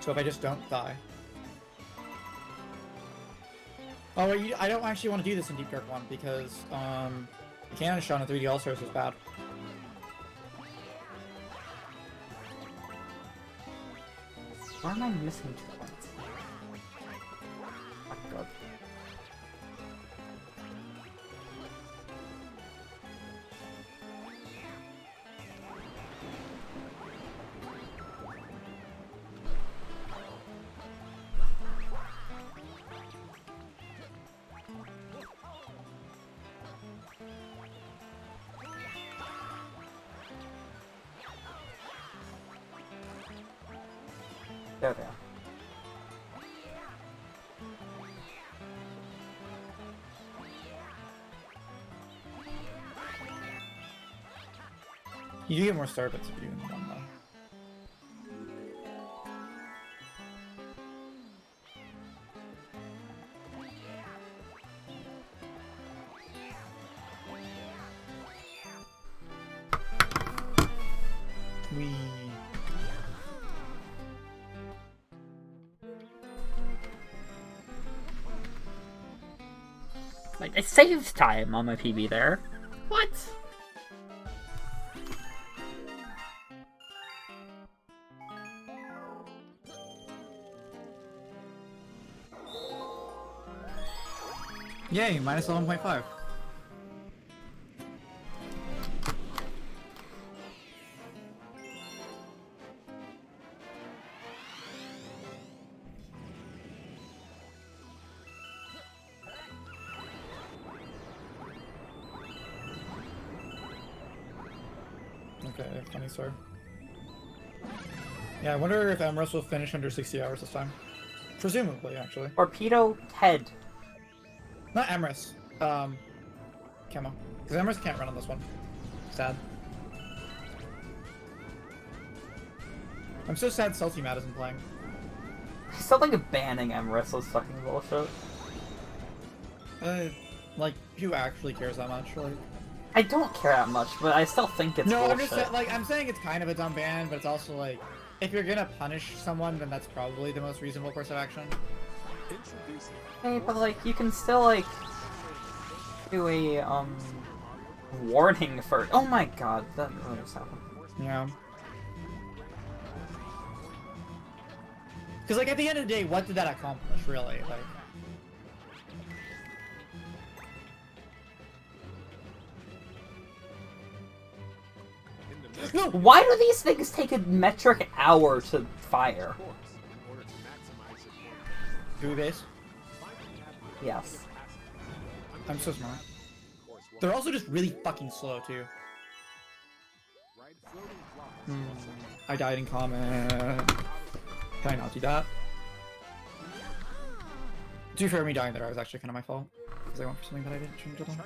So if I just don't die. Oh, wait, I don't actually want to do this in Deep Dark 1 because, the Cannon Shot in 3D All-Stars was bad. Why am I missing 2 points? Oh god. There they are. You do get more star bits if you do in one though. Wee. Like, I saved time on my PB there. What? Yay, minus 11.5. Okay, funny story. Yeah, I wonder if Emrys will finish under 60 hours this time. Presumably, actually. Torpedo head. Not Emrys. Camo. Because Emrys can't run on this one. Sad. I'm so sad Salty Matt isn't playing. I still think banning Emrys was fucking bullshit. Like, who actually cares that much? Like, I don't care that much, but I still think it's no, bullshit. I'm just saying, like, I'm saying it's kind of a dumb ban, but it's also like, if you're gonna punish someone, then that's probably the most reasonable course of action. Hey, but like, you can still like do a warning for. Oh my god, that really just happened. Yeah. Because like at the end of the day, what did that accomplish, really? Like. No, why do these things take a metric hour to fire? Gooey base? Yes. I'm so smart. They're also just really fucking slow, too. I died in comment. Can I not do that? To be fair, me dying there was actually kind of my fault. Because I went for something that I didn't change at all.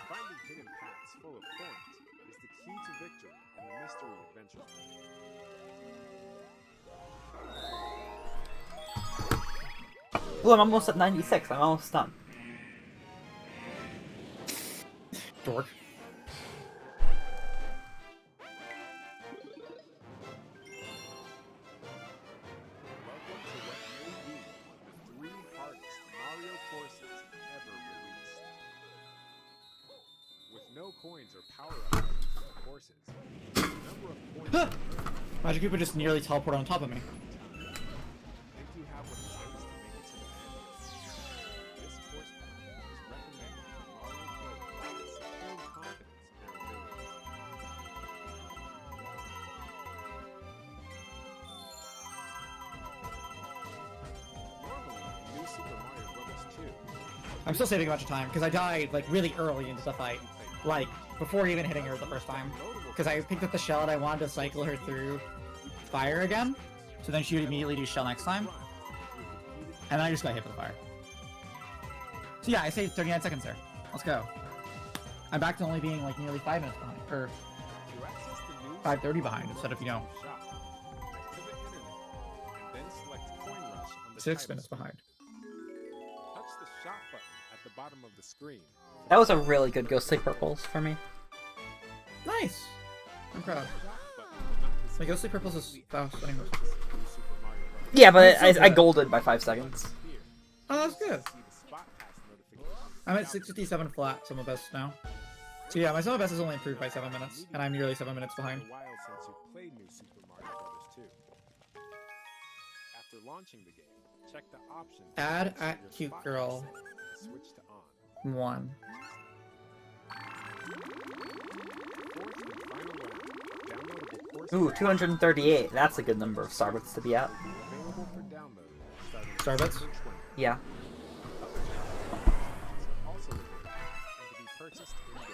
Finding hidden paths full of thorns is the key to victory in the mystery adventure. Well, I'm almost at 96. I'm almost done. Dork. Welcome to what may be the 3 hardest Mario courses ever released. With no coins or power-up items in the courses, the number of points Magic Koopa just nearly teleported on top of me. think you have what it takes to make it to the end. This course path is recommended for Mario players with supreme confidence in their abilities. Normally, in New Super Mario Bros. 2, I'm still saving a bunch of time, because I died, like, really early into the fight. like, before even hitting her the first time. Because I picked up the shell and I wanted to cycle her through fire again, so then she would immediately do shell next time. And then I just got hit with the fire. So yeah, I saved 39 seconds there. Let's go. I'm back to only being like nearly 5 minutes behind, or 5:30 behind instead of, you know, 6 minutes behind. Touch the shop button at the bottom of the screen. That was a really good Ghostly Purples for me. Nice! I'm proud. My Ghostly Purples is fast anyways. Yeah, but It's so I good. golded by 5 seconds. Oh, that's good. I'm at 657 flat, summer best now. So yeah, my summer best has only improved by 7 minutes, and I'm nearly 7 minutes behind. It's been a while since you played New Super Mario Bros. 2. After launching the game, check the options. Add to at your cute spot girl settings and switch to on. 1. Fourth and final round. Downloadable course Ooh, 238. That's a good number of Starbits to be at. available for download starting Starbits? September 20. Yeah. Also available and to be purchased in-game.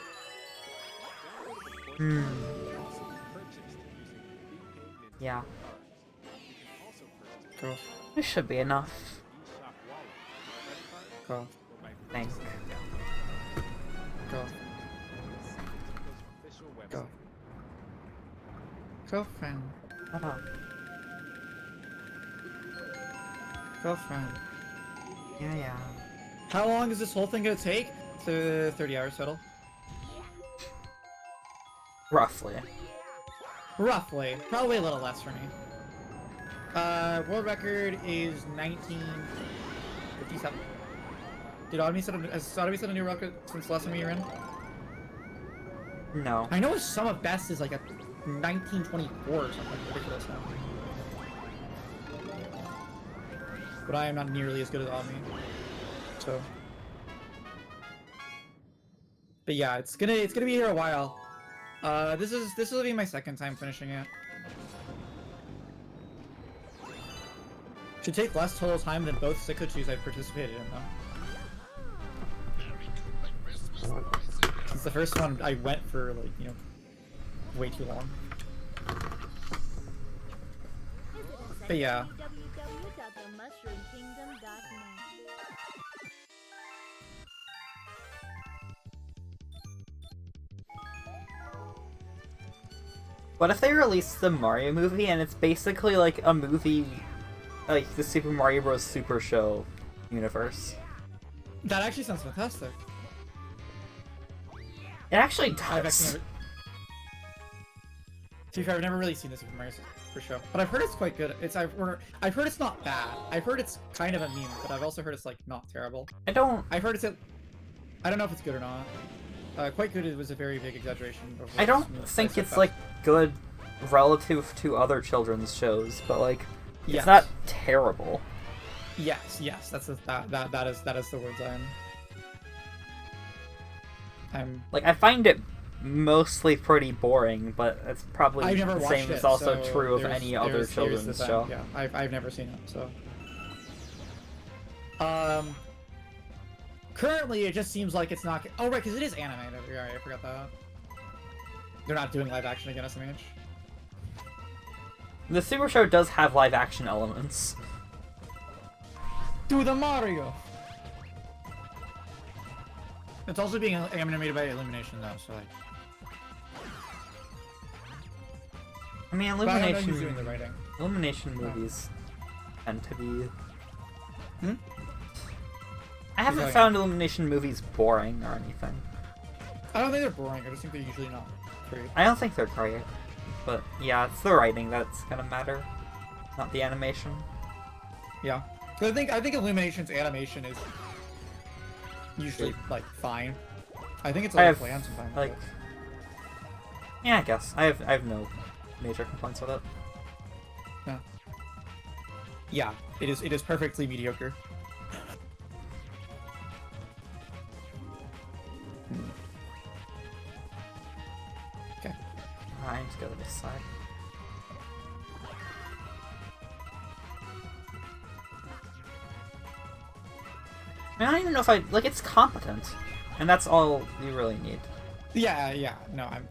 Downloadable course Hmm. can also be purchased using prepaid Nintendo Yeah. cards. You can also purchase Cool. This should be enough. eShop wallet, credit card, Cool. or by Thank. purchasing a download. Go. Nintendo's official website. Go. Girlfriend. Oh. Girlfriend. Yeah. How long is this whole thing gonna take? 30 hours total. Roughly. Roughly. Probably a little less for me. World record is 1957. Has Sodomy set a new record since the last time you were in? No. I know his sum of best is like a 1924 or something ridiculous now. But I am not nearly as good as Omni. So. But yeah, it's gonna be here a while. This will be my second time finishing it. Should take less total time than both Sikochus I've participated in though. Since the first one I went for like, you know, way too long. But yeah. What if they release the Mario movie and it's basically like a movie, like the Super Mario Bros. Super Show universe? That actually sounds fantastic. It actually To does. be fair, I've never really seen the Super Mario for show, but I've heard it's quite good. I've heard it's not bad. I've heard it's kind of a meme, but I've also heard it's like not terrible. I've heard it's I don't know if it's good or not. Quite good was a very big exaggeration. Of I don't what think I said it's back. like good relative to other children's shows, but like it's Yes. not terrible. Yes, that's that is the words I'm Like I find it mostly pretty boring, but it's probably I've never the watched same it, as also so true of there's- any other there's the children's thing, show. Yeah, I've never seen it, so. Currently, it just seems like it's not. Oh right, because it is animated. Right, I forgot that. They're not doing live action again, SMH. The Super Show does have live action elements. Do the Mario. It's also being animated by Illumination though, so like. I mean, But I don't know Illumination. who's doing the writing. Illumination movies tend to be. Hmm? I haven't going found Illumination movies boring or anything. I don't think they're boring. I just think they're usually not great. I don't think they're great, but yeah, it's the writing that's gonna matter, not the animation. Yeah, 'cause I think Illumination's animation is usually like fine. I think it's a I little have bland sometimes. like, yeah, I guess I have no major complaints with it. but- yeah, it is perfectly mediocre. Okay. I need to go to this side. I mean, I don't even know if like it's competent, and that's all you really need. Yeah, no, I'm...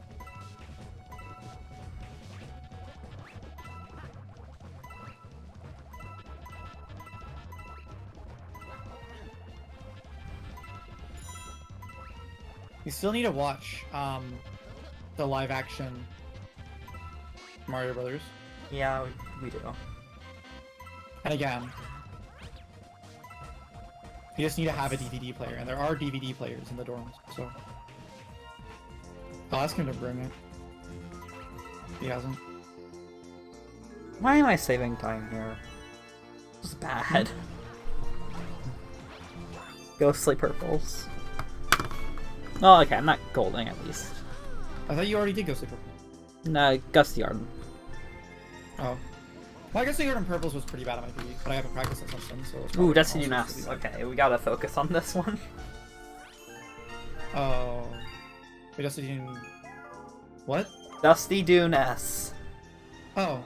You still need to watch, the live-action Mario Brothers. Yeah, we do. And again, you just need to have a DVD player, and there are DVD players in the dorms, so... I'll ask him to bring it. He hasn't. Why am I saving time here? This is bad. Ghostly purples. Oh, okay, I'm not golding at least. I thought you already did Ghostly Purple. No, Gusty Arden. Oh. Well, I guess the Garden Purples was pretty bad on my PB, but I haven't practiced it since then, so... it's Ooh, probably Destiny also Nest. really bad. Okay, we gotta focus on this one. Oh... Wait, Dusty Dune... What? Dusty Dune S. Oh.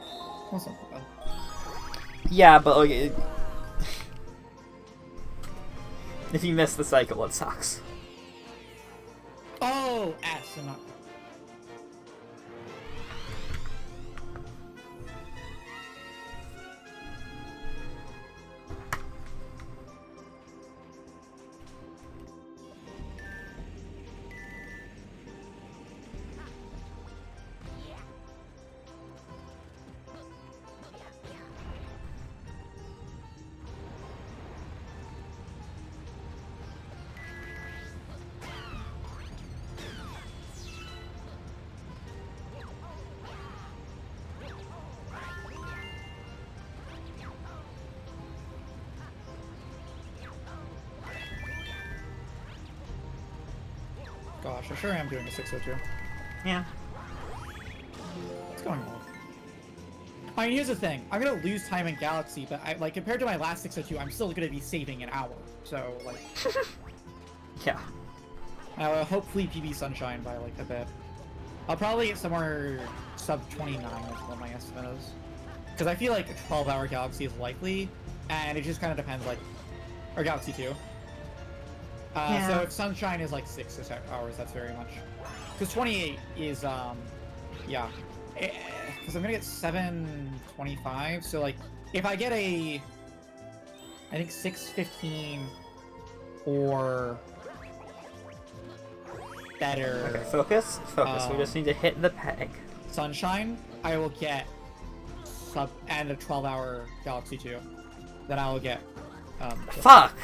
That's not that bad. Yeah, but like... if you miss the cycle, it sucks. Oh! S and not... Gosh, I sure am doing a 602. Yeah. What's going on? I mean, here's the thing. I'm gonna lose time in Galaxy, but I, like, compared to my last 602, I'm still gonna be saving an hour. So, like... yeah. I'll hopefully PB Sunshine by, like, a bit. I'll probably get somewhere sub 29 is what my estimate is. Because I feel like a 12-hour Galaxy is likely, and it just kind of depends, like... Or Galaxy 2. Yeah. So if Sunshine is like 6 hours, that's very much. Because 28 is, yeah. Because I'm gonna get 725, so like, if I get a, I think 615 or better. Okay, focus. We just need to hit the peg. Sunshine, I will get and a 12-hour Galaxy 2. Then I will get, Fuck!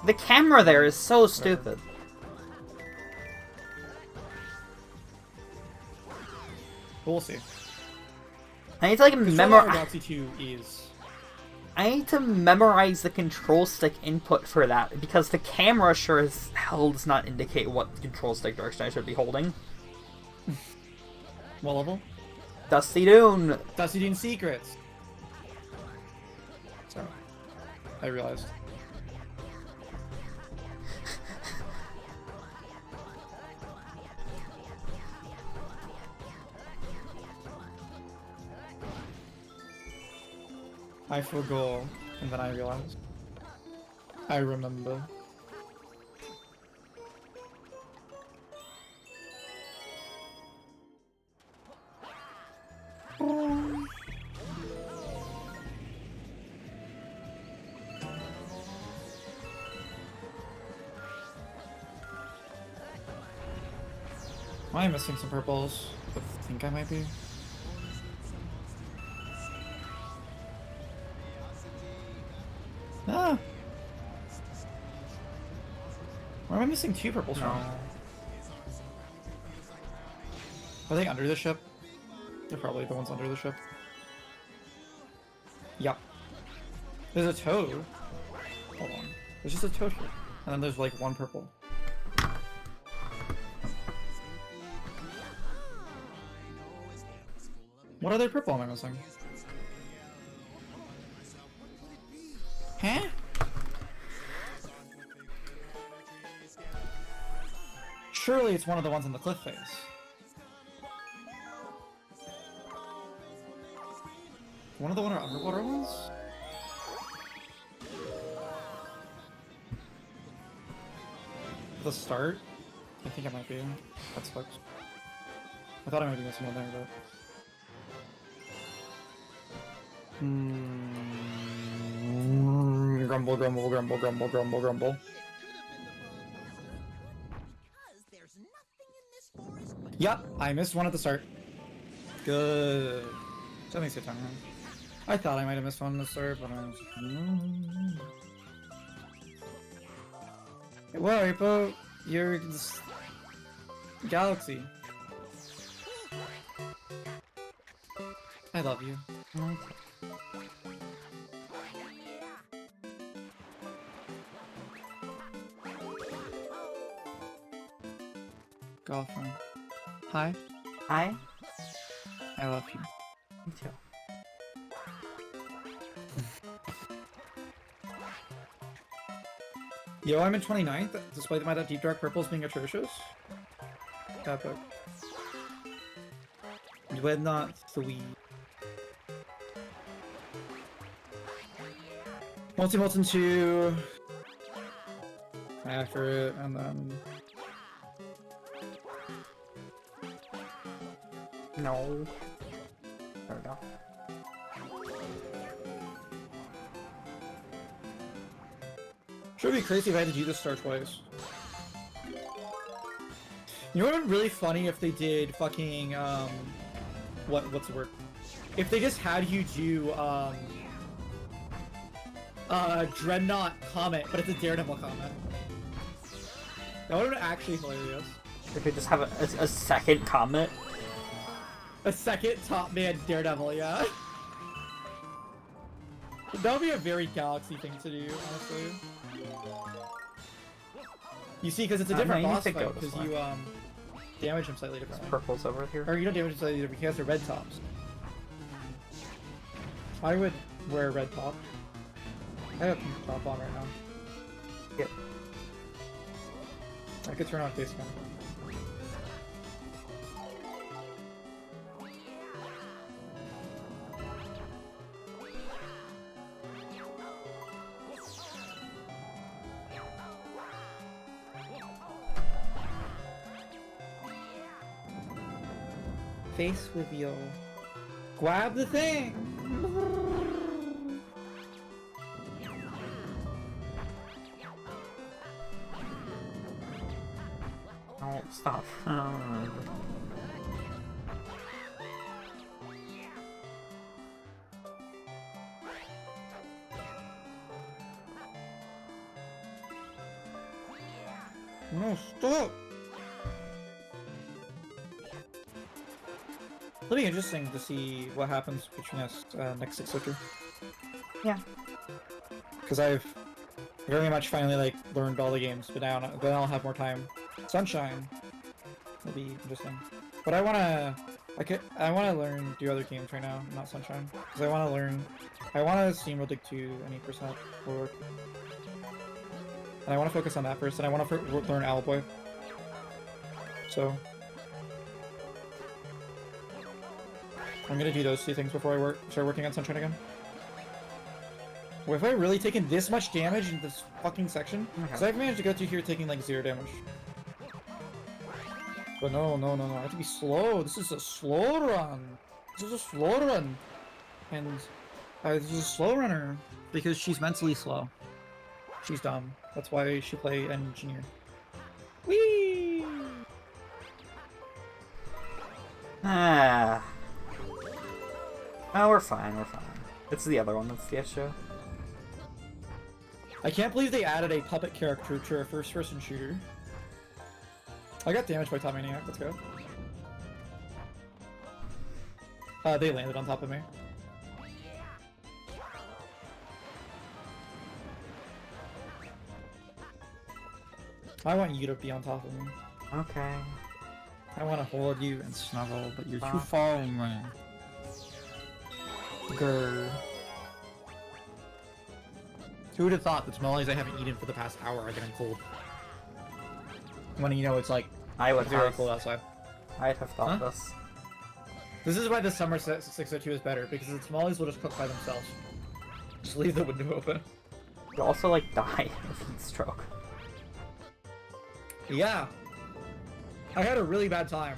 The camera there is so stupid. We'll see. I need to like memorize. Galaxy 2 is. I need to memorize the control stick input for that because the camera sure as hell does not indicate what control stick direction I should be holding. What level? Dusty Dune. Dusty Dune Secrets. Sorry, I realized. I forgot, and then I realized. I remember. Am I missing some purples? I think I might be. Ah! Why am I missing 2 purples from? Are they under the ship? They're probably the ones under the ship. Yep. There's a toad. Hold on. There's just a toad here. And then there's like 1 purple. What other purple am I missing? Huh? Surely it's one of the ones on the cliff face. One of the underwater ones? The start? I think I might be. That sucks. I thought I might be missing one there, but... Grumble, grumble, grumble, grumble, grumble, grumble. Yep, I missed one at the start. Good. That makes it time. I thought I might have missed one at the start, but I was... What about your galaxy? I love you. Girlfriend. Hi. Hi. I love you. Me too. Yo, I'm in 29th, despite my Deep Dark Purples being atrocious. Epic. But not sweet. Multi-Molten 2. After it, and then... No. There we go. Sure would be crazy if I had to do this star twice. You know what would be really funny if they did fucking, what's the word? If they just had you do, Dreadnought Comet, but it's a Daredevil Comet. That would have been actually hilarious. They could just have a second Comet. A second Top Man Daredevil, yeah. That would be a very Galaxy thing to do, honestly. You see, because it's a different boss fight, because you, damage him slightly differently. Purple's over here. Or you don't damage him slightly differently, he has the red tops. I would wear a red top. I have a pink top on right now. Yep. I could turn on face cam. Face reveal. Grab the thing! Oh, stop. No, stop! It'll be interesting to see what happens between us next 602. Yeah. Because I've very much finally like learned all the games, but now then I'll have more time. Sunshine will be interesting. But I wanna do other games right now, not Sunshine. Because I wanna SteamWorld Dig 2 and 8% work. And I wanna focus on that first, and I wanna learn Owlboy. So I'm gonna do those two things before I start working on Sunshine again. Well, have I really taken this much damage in this fucking section? Because I've managed to go through here taking like 0 damage. But no, I have to be slow. This is a slow run. This is a slow run. And this is a slow runner. Because she's mentally slow. She's dumb. That's why she play engineer. Whee! Ah. Oh, we're fine, we're fine. It's the other one that's the issue. I can't believe they added a puppet character to a first-person shooter. I got damaged by Top Maniac, let's go. They landed on top of me. I want you to be on top of me. Okay. I want to hold you and snuggle, but you're too far away. Grr. Who would have thought that tamales I haven't eaten for the past hour are getting cold? When you know it's like very cold outside. I'd have thought this. This is why the summer 602 is better, because the tamales will just cook by themselves. Just leave the window open. You'll also like die of heat stroke. Yeah. I had a really bad time.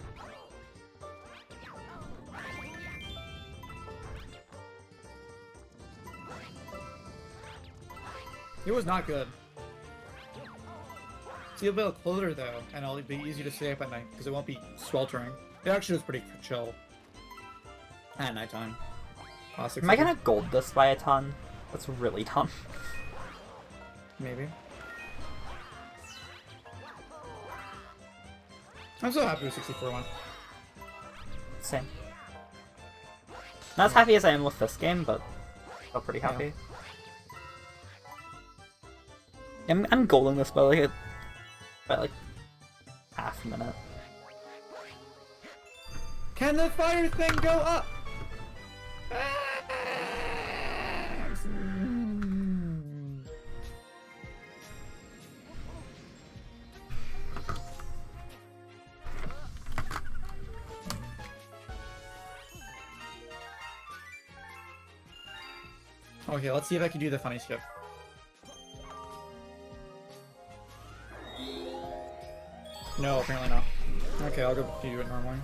It was not good. See a bit closer though, and it'll be easy to stay up at night because it won't be sweltering. It actually was pretty chill at nighttime. Am I gonna gold this by a ton? That's really dumb. Maybe. I'm so happy with 64-1. Same. Not as happy as I am with this game, but still pretty happy. Yeah. I'm golding this by like half a minute. Can the fire thing go up? Okay, let's see if I can do the funny skip. No, apparently not. Okay, I'll go do it normally.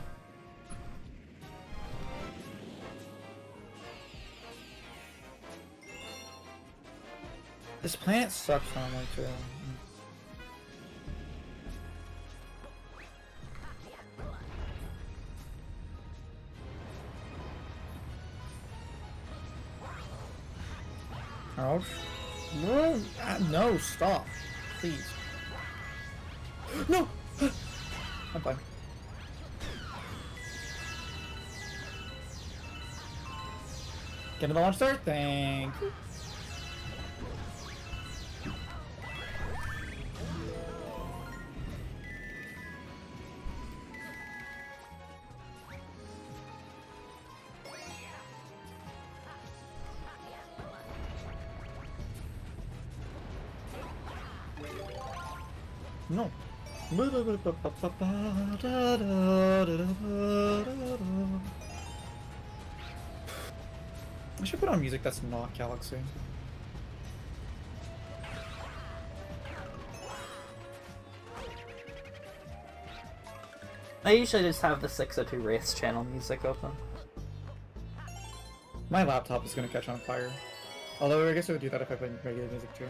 This planet sucks normally too. Ouch. No, no, stop. Please. No! I'm fine. Get to the launch start? Thank you. No. I should put on music that's not Galaxy. I usually just have the 602 Race channel music open. My laptop is gonna catch on fire. Although I guess I would do that if I played regular music too.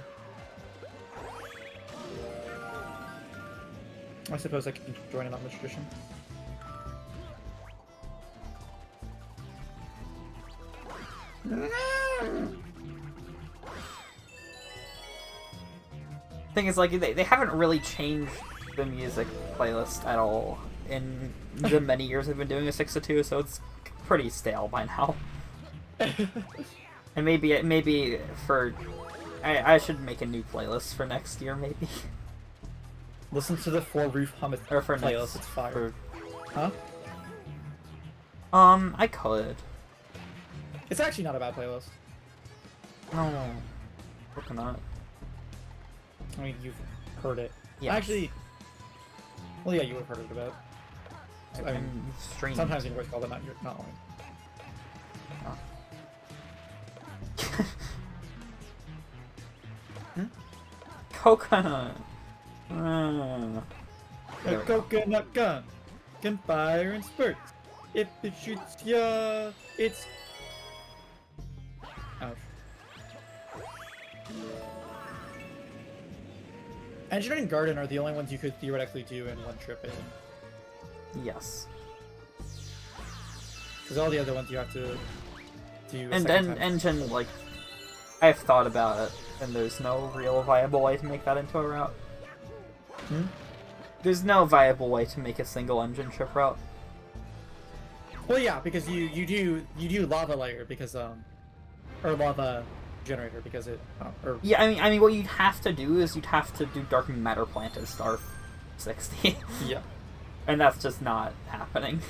I suppose I can join in on the tradition. Thing is, like, they haven't really changed the music playlist at all in the many years I've been doing a 602, so it's pretty stale by now. And maybe for I should make a new playlist for next year, maybe. Listen to the For Roof Hummus or for playlist, next, it's fire. For... Huh? I could. It's actually not a bad playlist. No. Hope not. I mean, you've heard it. Yes. Actually, well, yeah, you would have heard it about. I mean, streamed. sometimes you voice call, but not only. Oh. Coconut. A coconut gun can fire in spurts. If it shoots ya, it's... Ouch. Engineer and Garden are the only ones you could theoretically do in one trip in. Yes. Because all the other ones you have to do a and second then time. Engine, like, I've thought about it, and there's no real viable way to make that into a route. Hmm? There's no viable way to make a single engine trip route. Well, yeah, because you do lava layer because or lava generator because it or Yeah, I mean, what you'd have to do is you'd have to do Dark Matter Plant as Star 60. Yeah. And that's just not happening.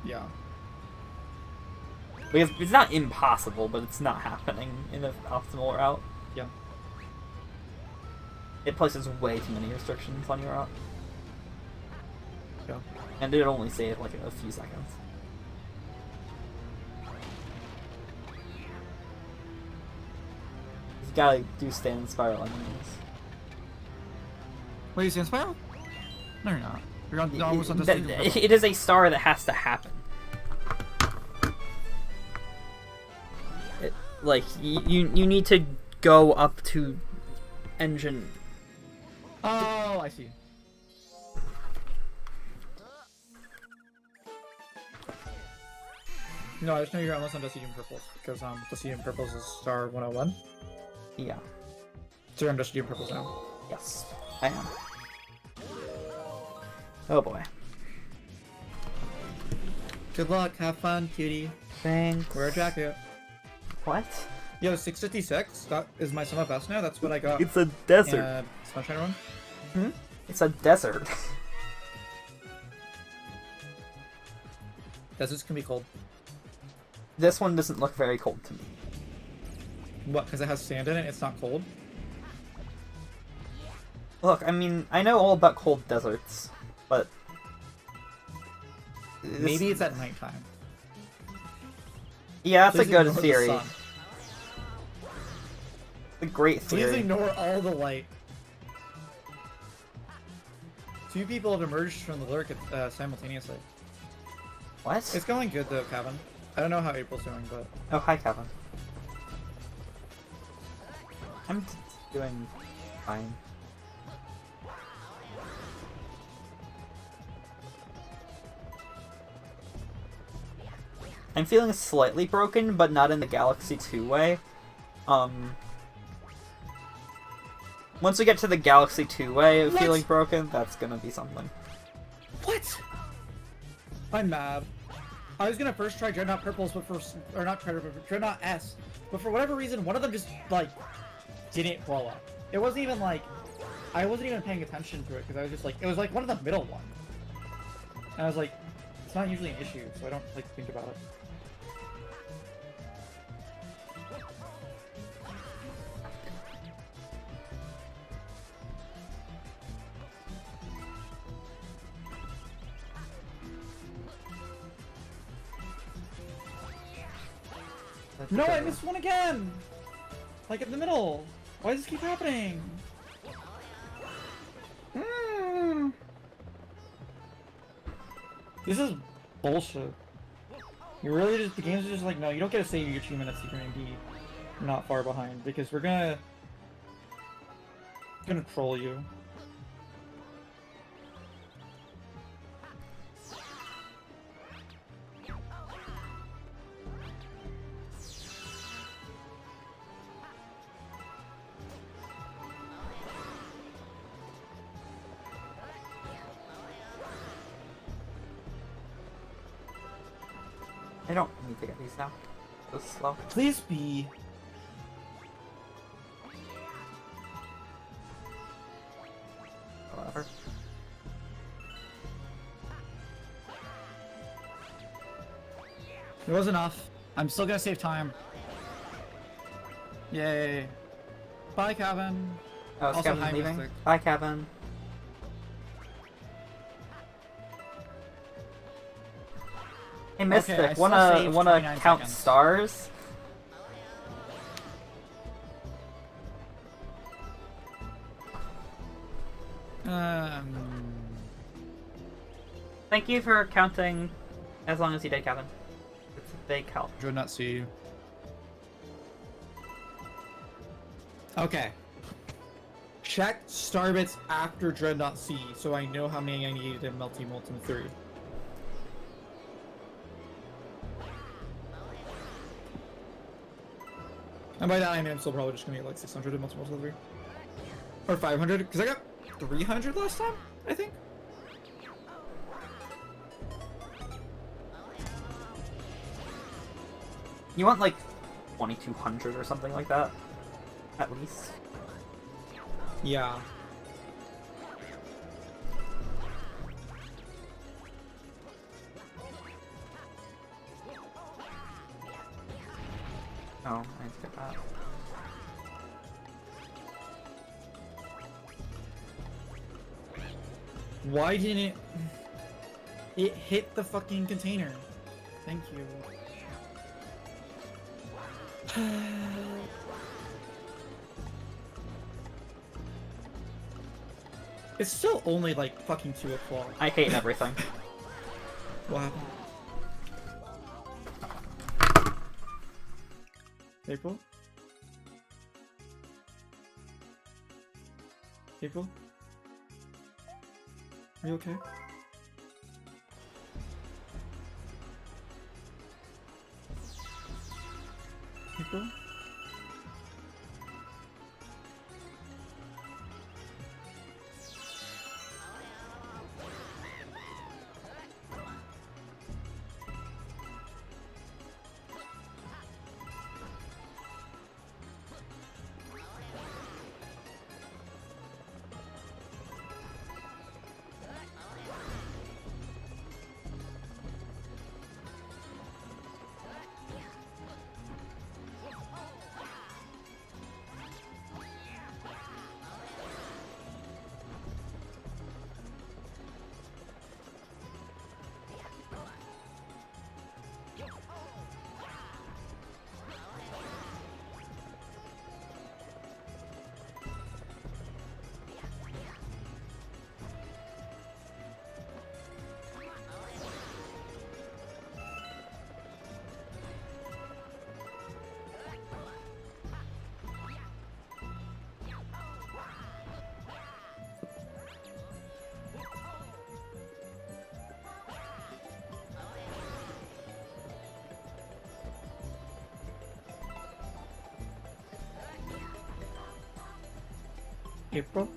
Yeah. Because it's not impossible, but it's not happening in an optimal route. Yeah. It places way too many restrictions on your route. Yeah. And it only saved like a few seconds. You gotta do stand spiral enemies. Wait, you stand spiral? No, you're not. You're almost on Dusty Doom Purple. It is a star that has to happen. Like, you need to go up to engine. Oh, I see. No, I just know you're almost on Dusty Doom Purples, because Dusty Doom Purples is star 101. Yeah. So you're on Dusty Doom Purples now. Yes, I am. Oh boy. Good luck, have fun, cutie. Thanks. Wear a jacket. What? Yo, 656, that is my sum of best now, that's what I got. It's a desert. Sunshine Run? Hmm? It's a desert. Deserts can be cold. This one doesn't look very cold to me. What, because it has sand in it, it's not cold? Look, I mean, I know all about cold deserts, but... Maybe it's at nighttime. Yeah, that's Please a good ignore the theory. sun. A great theory. Please ignore all the light. 2 people have emerged from the lurk simultaneously. What? It's going good though, Kevin. I don't know how April's doing, but... Oh, hi, Kevin. I'm doing fine. I'm feeling slightly broken, but not in the Galaxy 2 way. Once we get to the Galaxy 2 way of feeling broken, that's gonna be something. What? I'm mad. I was gonna first try Dreadnought Purples, but or not Dreadnought S, but for whatever reason, one of them just, like, didn't blow up. It wasn't even, like, I wasn't even paying attention to it, because I was just, like, it was, like, one of the middle ones. And I was like, it's not usually an issue, so I don't, like, think about it. No, I missed one again! Like in the middle! Why does this keep happening? This is bullshit. You really just, the games are just like, no, you don't get to save your achievement at Secret AD. Not far behind, because we're gonna troll you. I don't need to get these now. Go slow. Please be. Whatever. It was enough. I'm still gonna save time. Yay. Bye, Kevin. Oh, is Also, Kevin hi, leaving? Mystic. Bye, Kevin. Hey, Mystic, I still wanna saved 29 count seconds. stars? Thank you for counting as long as you did, Kevin. It's a big help. Should not see you. Okay. Check Starbits after Dreadnought C, so I know how many I needed in Melty Molten 3. And by that I mean I'm still probably just gonna get like 600 in Melty Molten 3. Or 500, because I got 300 last time, I think? You want like 2200 or something like that? At least. Yeah. Oh, I need to get that. Why didn't it hit the fucking container? Thank you. It's still only like fucking 2 o'clock. I hate everything. What happened? April? April? Are you okay? April? April?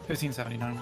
$15.79.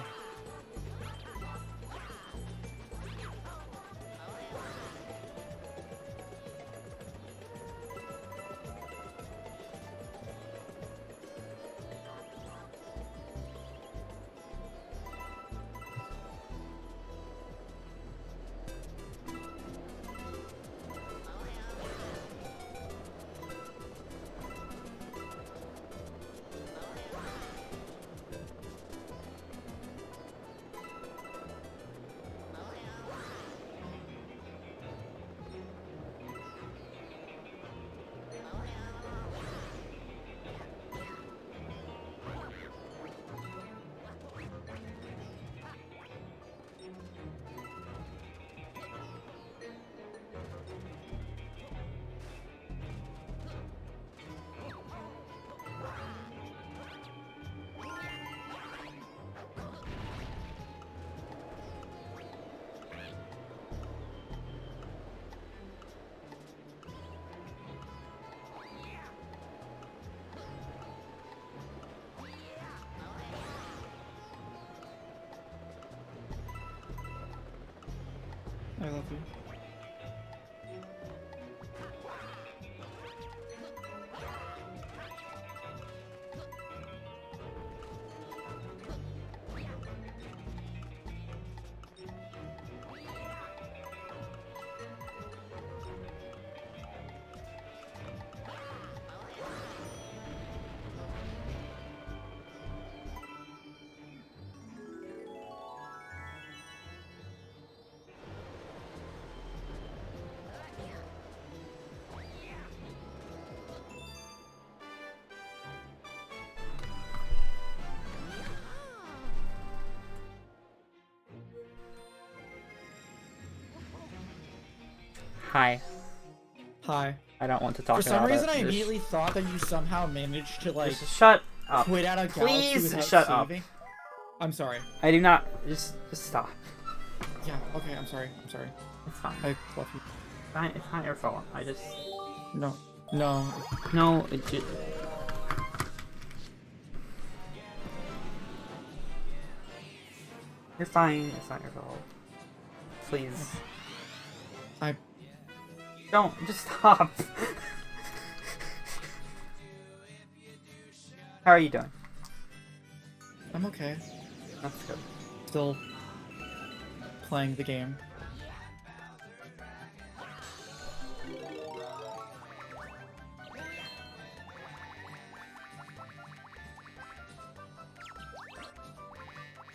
I love you. Hi. Hi. I don't want to talk For some about reason, it. I Just- immediately thought that you somehow managed to like just shut up. quit out of Galaxy Please without shut up. saving. I'm sorry. I do not. Just stop. Yeah. Okay. I'm sorry. I'm sorry. It's fine. I love you. It's not your fault. I just. No. No. No. It just. You're fine. It's not your fault. Please. I. Don't. Just stop. How are you doing? I'm okay. That's good. Still playing the game.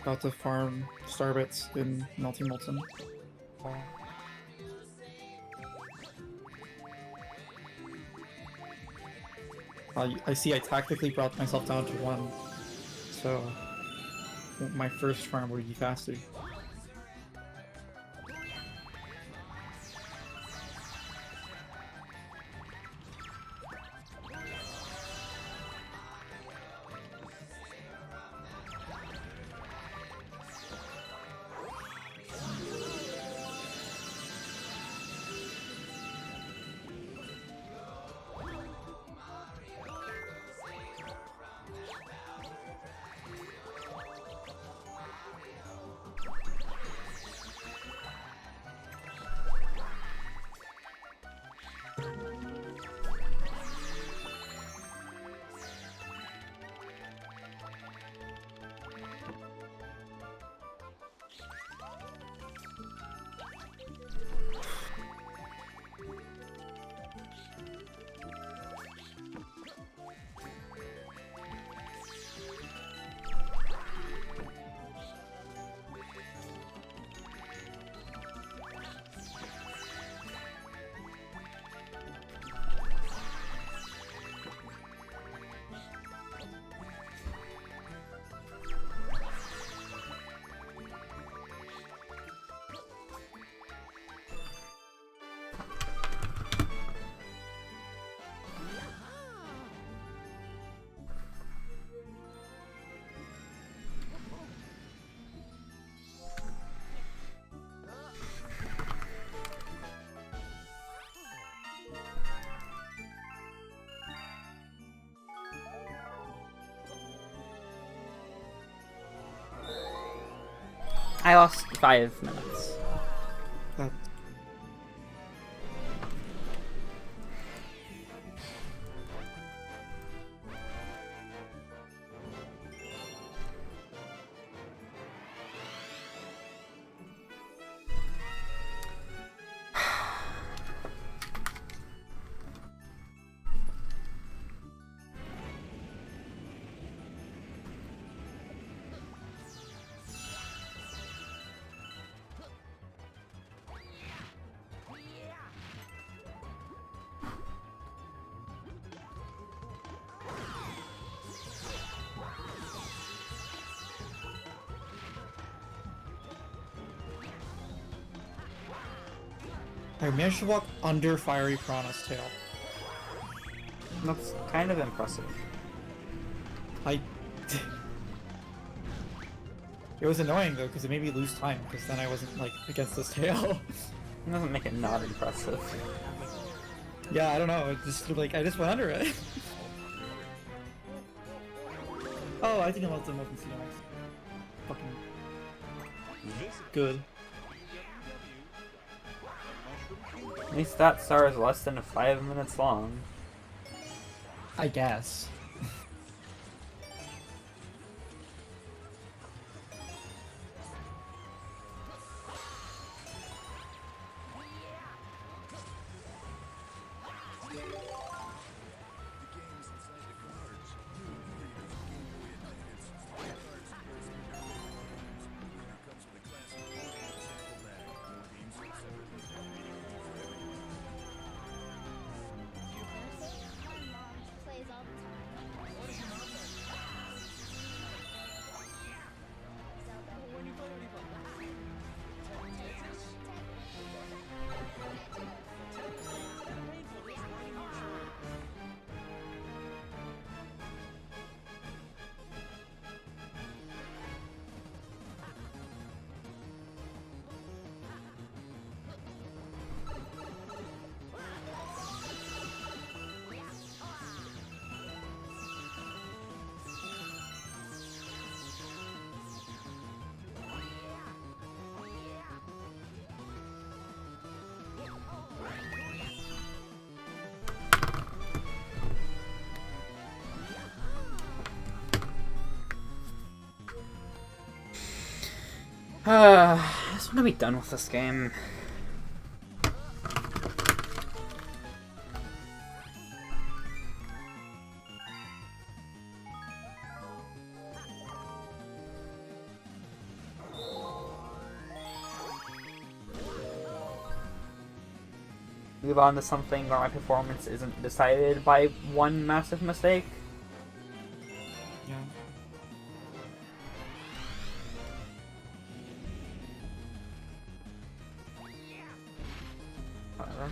About to farm Starbits in Melty Molten. I see I tactically brought myself down to 1, so my first farm would be faster. I lost 5 minutes. I managed to walk under Fiery Piranha's tail. That's kind of impressive. It was annoying though, because it made me lose time, because then I wasn't like against this tail. It doesn't make it not impressive. Yeah, I don't know. It just like I just went under it. Oh, I think I'm about to open CMX. Fucking good. At least that star is less than 5 minutes long. I guess. My mom plays all the time. I just want to be done with this game. Move on to something where my performance isn't decided by one massive mistake. Yeah. Whatever.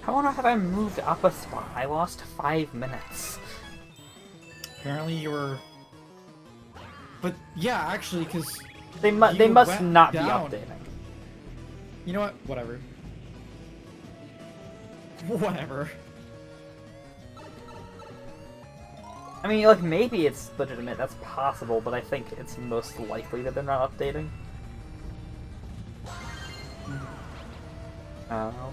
How long have I moved up a spot? I lost 5 minutes. Apparently you were... But yeah, actually, because... They must not be down. updating. You know what? Whatever. Whatever. I mean, like, maybe it's legitimate, that's possible, but I think it's most likely that they're not updating. I don't know.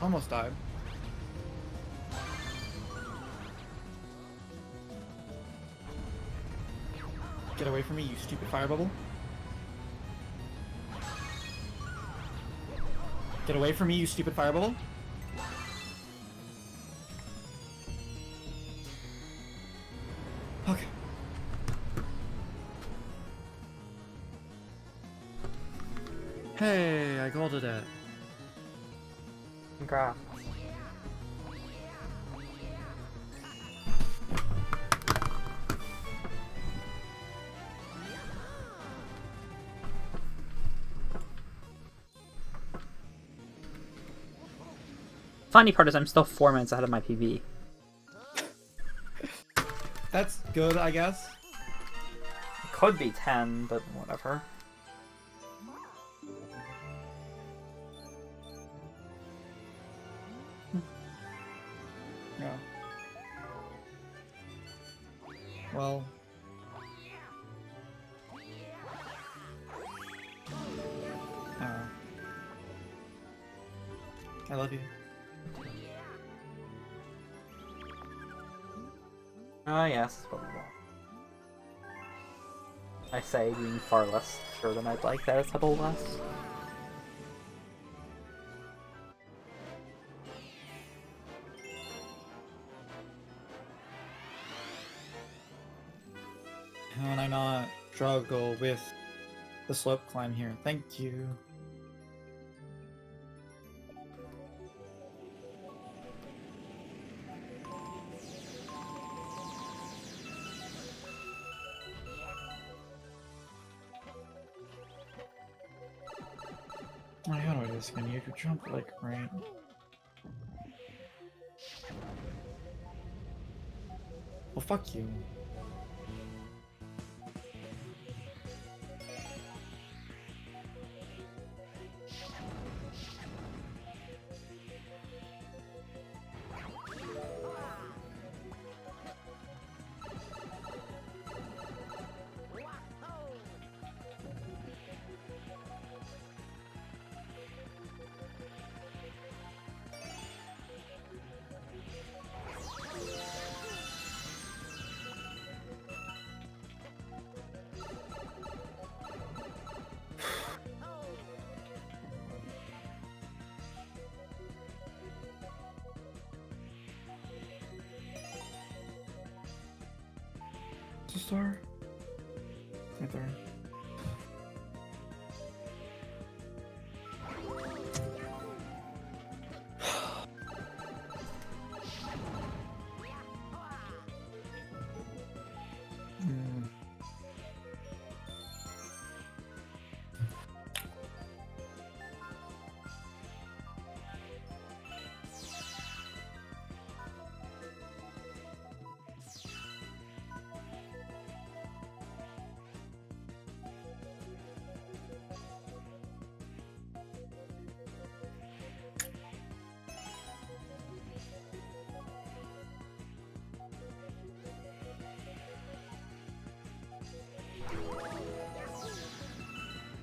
Almost died. Get away from me, you stupid fire bubble. Get away from me, you stupid fire bubble. Okay. Hey, I called it a... Congrats. Funny part is I'm still 4 minutes ahead of my PB. That's good, I guess. It could be 10, but whatever. Yeah. Well. I love you. Ah, yes. I say, being far less sure than I'd like that it's a little less. Can I not struggle with the slope climb here? Thank you. How do I do this again? You have to jump like right. Well, fuck you. Star? Right there.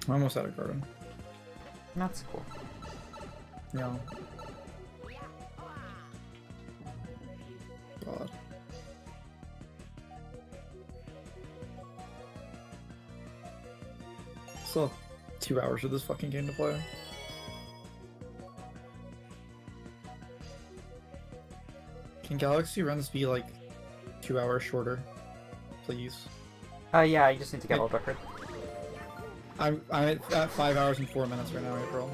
I'm almost out of garden. That's cool. Yeah. God. Still have 2 hours of this fucking game to play. Can Galaxy runs be like 2 hours shorter, please? Yeah, you just need to get world record. I'm at 5 hours and 4 minutes right now, April.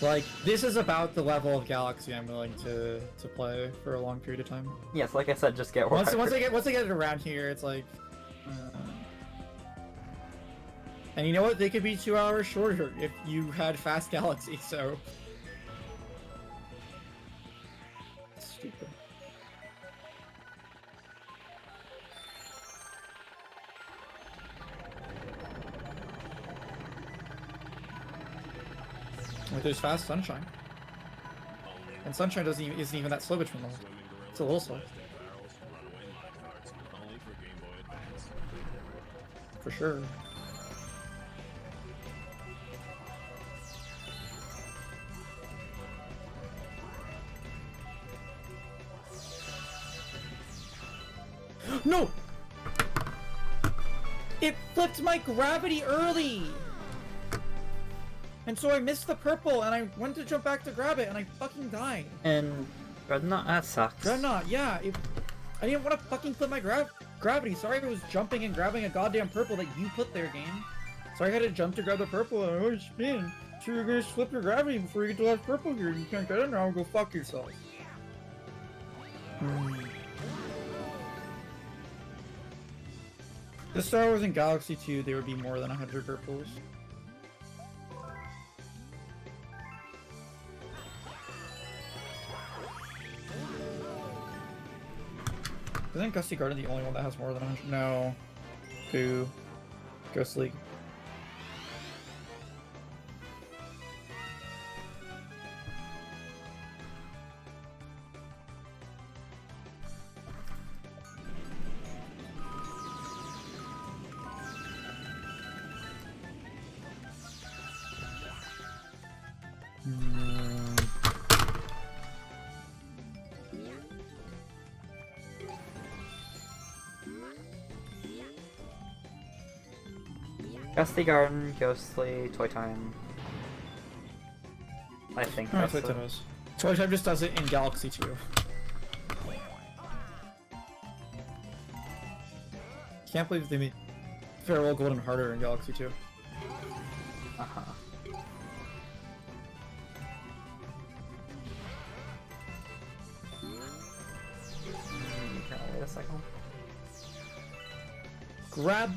Like, this is about the level of Galaxy I'm willing to play for a long period of time. Yes, like I said, just get world Once record. I get it around here, it's like. And you know what? They could be 2 hours shorter if you had fast Galaxy. So. Stupid. Like, there's fast Sunshine. And Sunshine isn't even that slow between them. It's a little slow. For sure. No! It flipped my gravity early! And so I missed the purple, and I went to jump back to grab it, and I fucking died. And Dreadnought, that sucks. Dreadnought, yeah. I didn't want to fucking flip my gravity. Sorry I was jumping and grabbing a goddamn purple that you put there, game. Sorry I had to jump to grab the purple, and oh, spin. Sure you're gonna flip your gravity before you get to the last purple here. You can't get it now, go fuck yourself. The Star Wars and Galaxy 2, there would be more than 100 purples. Isn't Gusty Garden the only one that has more than 100? No. Boo. Ghost League. Gusty Garden, Ghostly, Toy Time. I think Alright, that's Toy it. Time does. Toy Time just does it in Galaxy 2. Can't believe they made Farewell Golden harder in Galaxy 2. Uh-huh. Wait a second. Grab.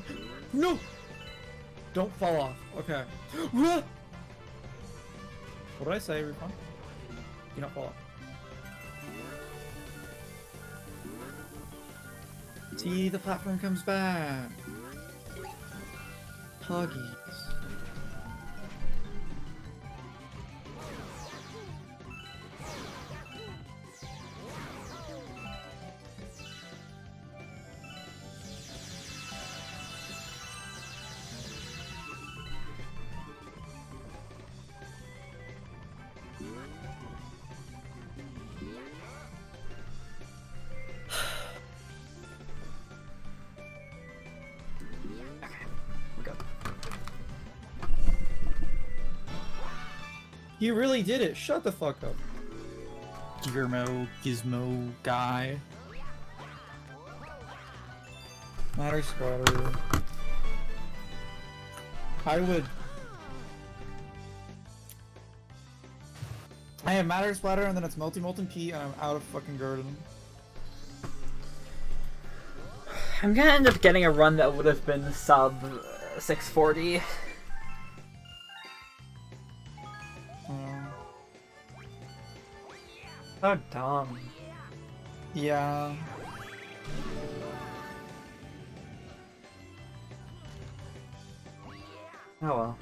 No! Don't fall off. Okay. What did I say, Refund? Do not fall off. See, the platform comes back. Puggies. You really did it. Shut the fuck up. Gizmo guy. Matter Squatter. I have Matter Splatter and then it's Molten P and I'm out of fucking Garden. I'm gonna end up getting a run that would have been sub 640. So dumb. Yeah. Oh well.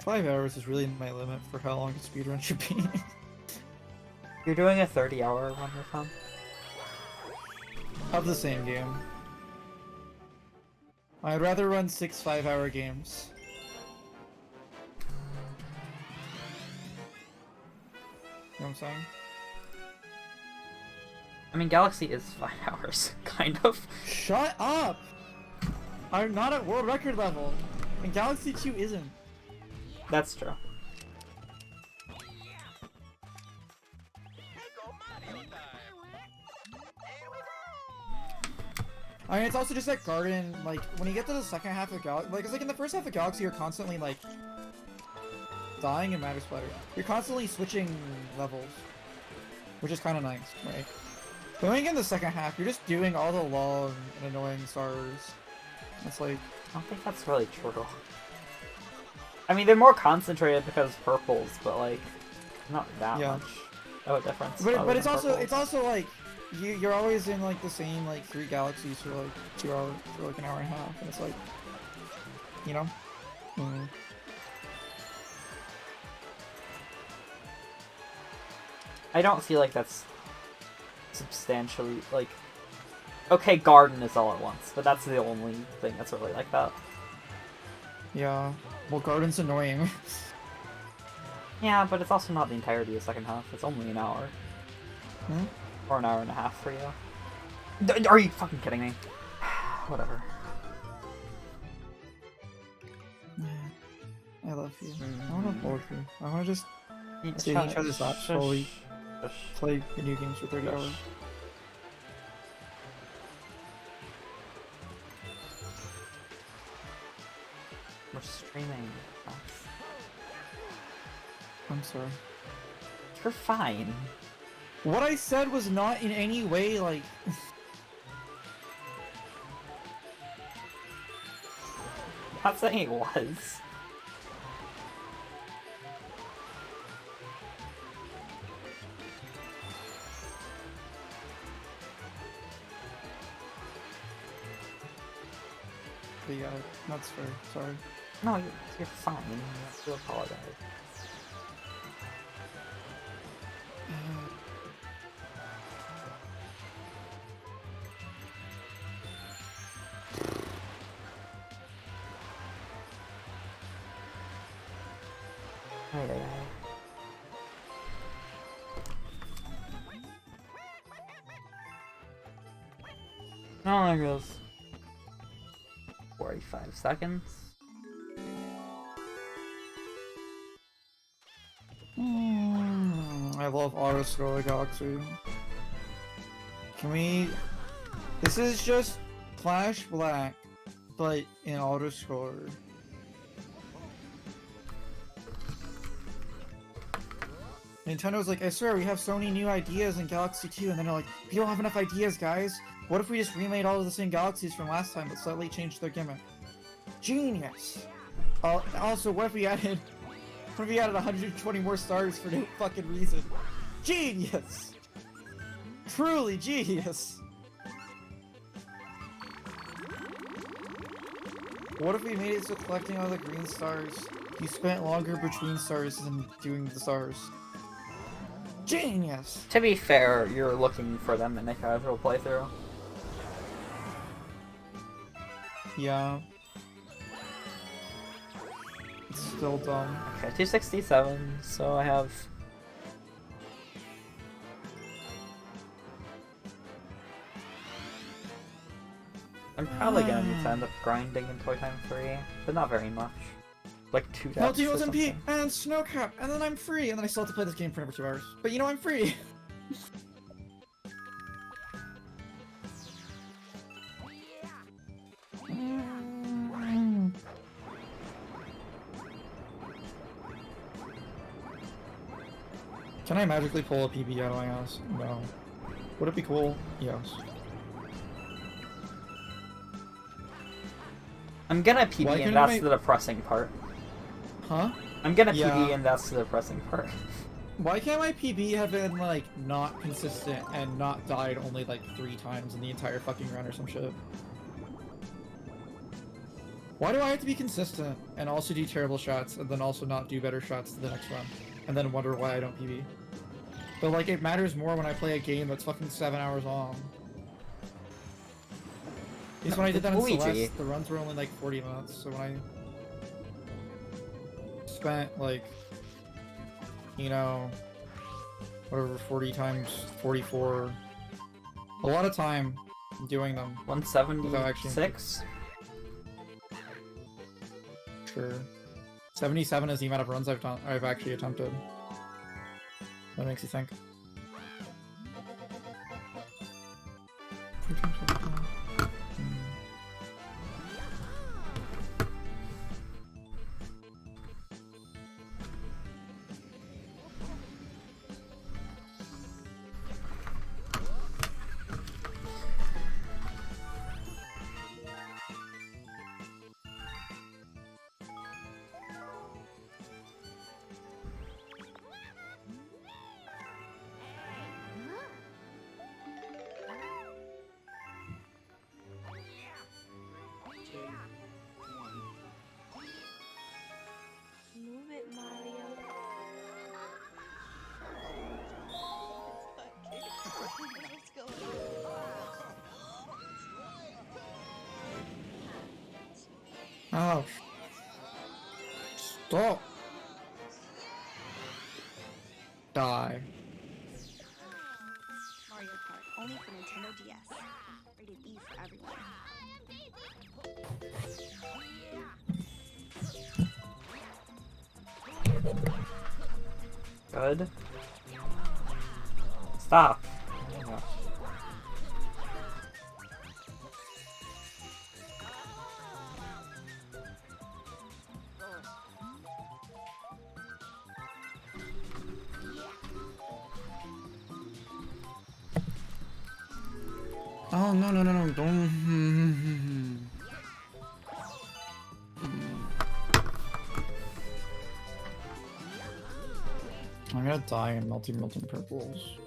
5 hours is really my limit for how long a speedrun should be. You're doing a 30-hour run with him? Of the same game. I'd rather run 6 5-hour games. You know what I'm saying? I mean, Galaxy is 5 hours, kind of. Shut up! I'm not at world record level, and Galaxy 2 isn't. That's true. I mean, it's also just that Garden, like, when you get to the second half of Galaxy, like, it's like in the first half of Galaxy, you're constantly, like, dying in Matter Splatter. You're constantly switching levels, which is kind of nice, right? Going in the second half, you're just doing all the long and annoying stars. It's like... I don't think that's really true. I mean, they're more concentrated because purples, but, like, not that much of a difference. But it's also like, you're always in, like, the same, like, 3 galaxies for, like, 2 hours, for, like, an hour and a half, and it's like, you know? I don't feel like that's substantially, like... Okay, Garden is all at once, but that's the only thing that's really like that. Yeah. Well, Garden's annoying. Yeah, but it's also not the entirety of the second half. It's only an hour. Or an hour and a half for you. Are you fucking kidding me? Whatever. I love you. I want to hold you. I want to just see each other's laps slowly. Play video games for 30 hours. We're streaming. I'm sorry. You're fine. What I said was not in any way, like... I'm not saying it was. But yeah, that's fair. Sorry. No, you're fine. You don't have to apologize. Oh, there goes 45 seconds. I love Auto Scroller Galaxy. Can we... This is just Flash Black, but in Auto Scroller. Nintendo's like, I swear, we have so many new ideas in Galaxy 2, and then they're like, we don't have enough ideas, guys. What if we just remade all of the same galaxies from last time, but slightly changed their gimmick? Genius! Also, what if we added 120 more stars for no fucking reason? Genius! Truly genius! What if we made it so collecting all the green stars, you spent longer between stars than doing the stars? Genius! To be fair, you're looking for them in a casual playthrough. Yeah. It's still dumb. Okay, 267, so I have... I'm probably gonna need to end up grinding in Toy Time 3, but not very much. Like 2 deaths Multi or was something. MP and Snowcap, and then I'm free, and then I still have to play this game for another 2 hours. But you know, I'm free! Can I magically pull a PB out of my ass? No. Would it be cool? Yes. I'm gonna PB and that's the depressing part. Huh? I'm gonna PB and that's the depressing part. Why can't my PB have been, like, not consistent and not died only, like, 3 times in the entire fucking run or some shit? Why do I have to be consistent and also do terrible shots and then also not do better shots the next run? And then wonder why I don't PB? But, like, it matters more when I play a game that's fucking 7 hours long. Because when I did that in Luigi. Celeste, the runs were only like 40 minutes, so when I spent like, you know, whatever, 40 times 44, a lot of time doing them. 176? Sure. 77 is the amount of runs I've actually attempted. That makes you think. Move it, Mario. Let's go. Oh. Stop. Die. Mario Kart, only for Nintendo DS. Rated E for everyone. Good. Stop. Oh my gosh. Oh, no, no, no, no, don't. I'm gonna die in melting purples.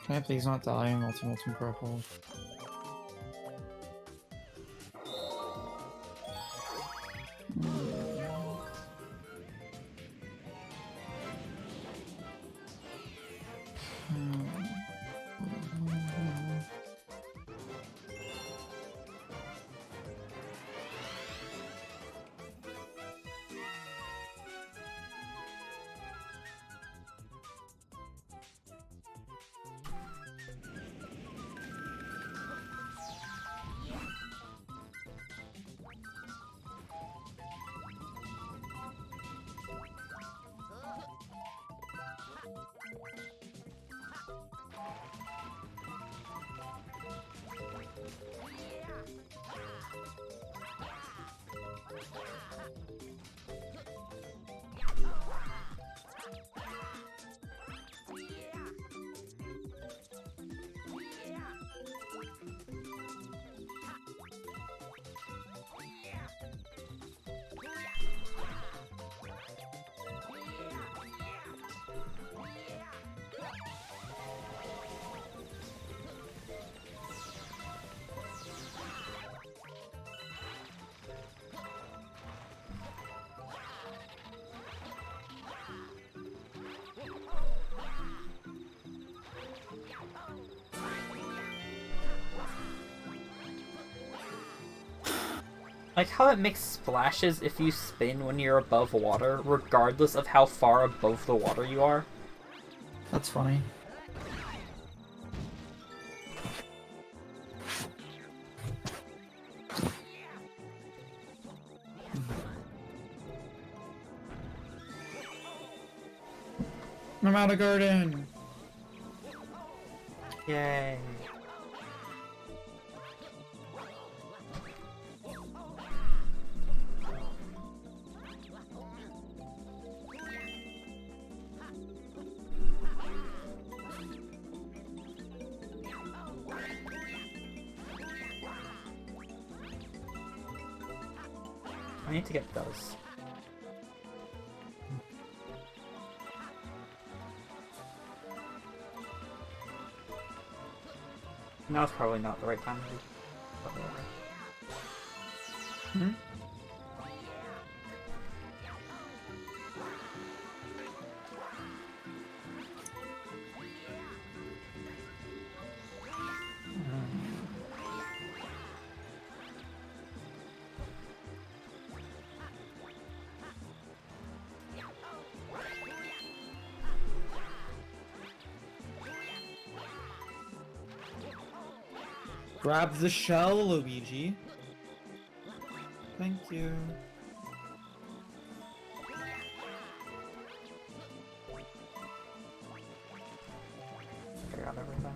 Can I please not die in melting purples? Like how it makes splashes if you spin when you're above water, regardless of how far above the water you are. That's funny. I'm out of garden! Yay. I need to get those. Now it's probably not the right time to do. But whatever. Grab the shell, Luigi. Thank you. Carry on everything.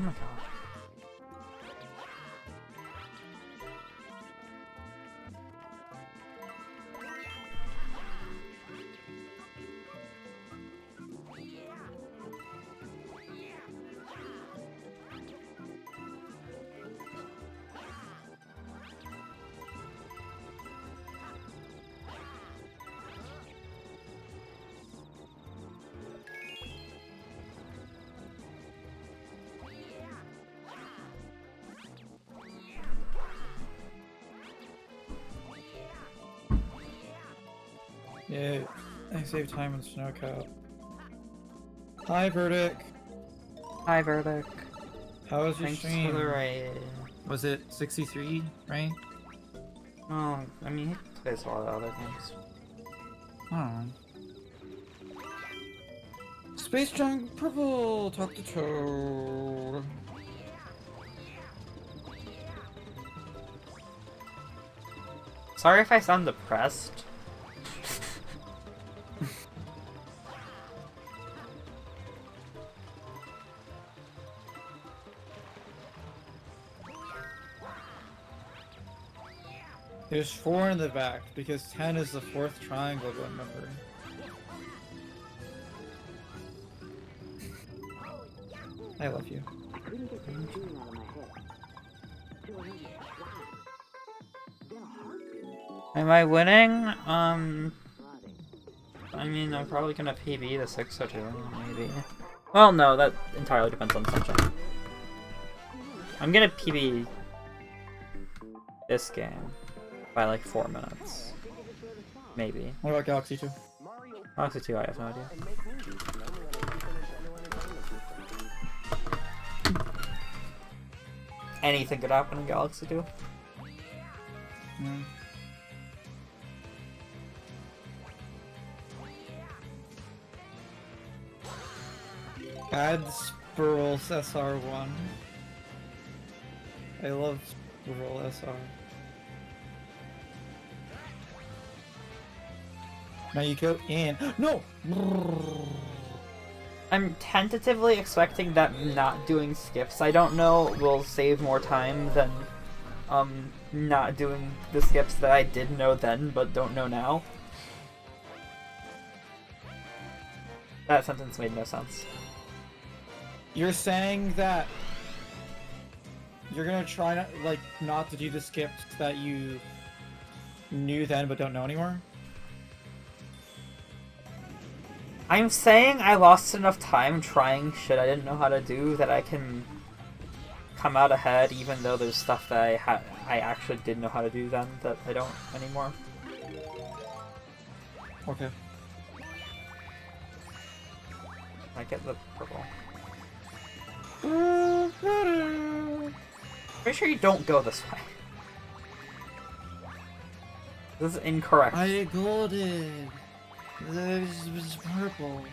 Oh my god. Yeah, I saved time in Snowcap. Hi, Verdict. Hi, Verdict. How was your Thanks stream? for the raid. Was it 63, right? Oh, I mean, he plays a lot of other things. Oh. Space Junk Purple! Talk to Toad. Sorry if I sound depressed. There's 4 in the back, because 10 is the 4th triangle, remember. I love you. Am I winning? I mean, I'm probably gonna PB the 602, maybe. Well, no, that entirely depends on Sunshine. I'm gonna PB this game by like 4 minutes. Maybe. What about Galaxy 2? Galaxy 2, I have no idea. Anything could happen in Galaxy 2. Mm. Add Spurl SR1. I love Spurl SR. Now you go in. No! I'm tentatively expecting that not doing skips, I don't know, will save more time than not doing the skips that I did know then but don't know now. That sentence made no sense. You're saying that you're gonna try not to do the skips that you knew then but don't know anymore? I'm saying I lost enough time trying shit I didn't know how to do that I can come out ahead even though there's stuff that I actually did know how to do then that I don't anymore. Okay. I get the purple. Pretty sure you don't go this way. This is incorrect. I golded. This was purple.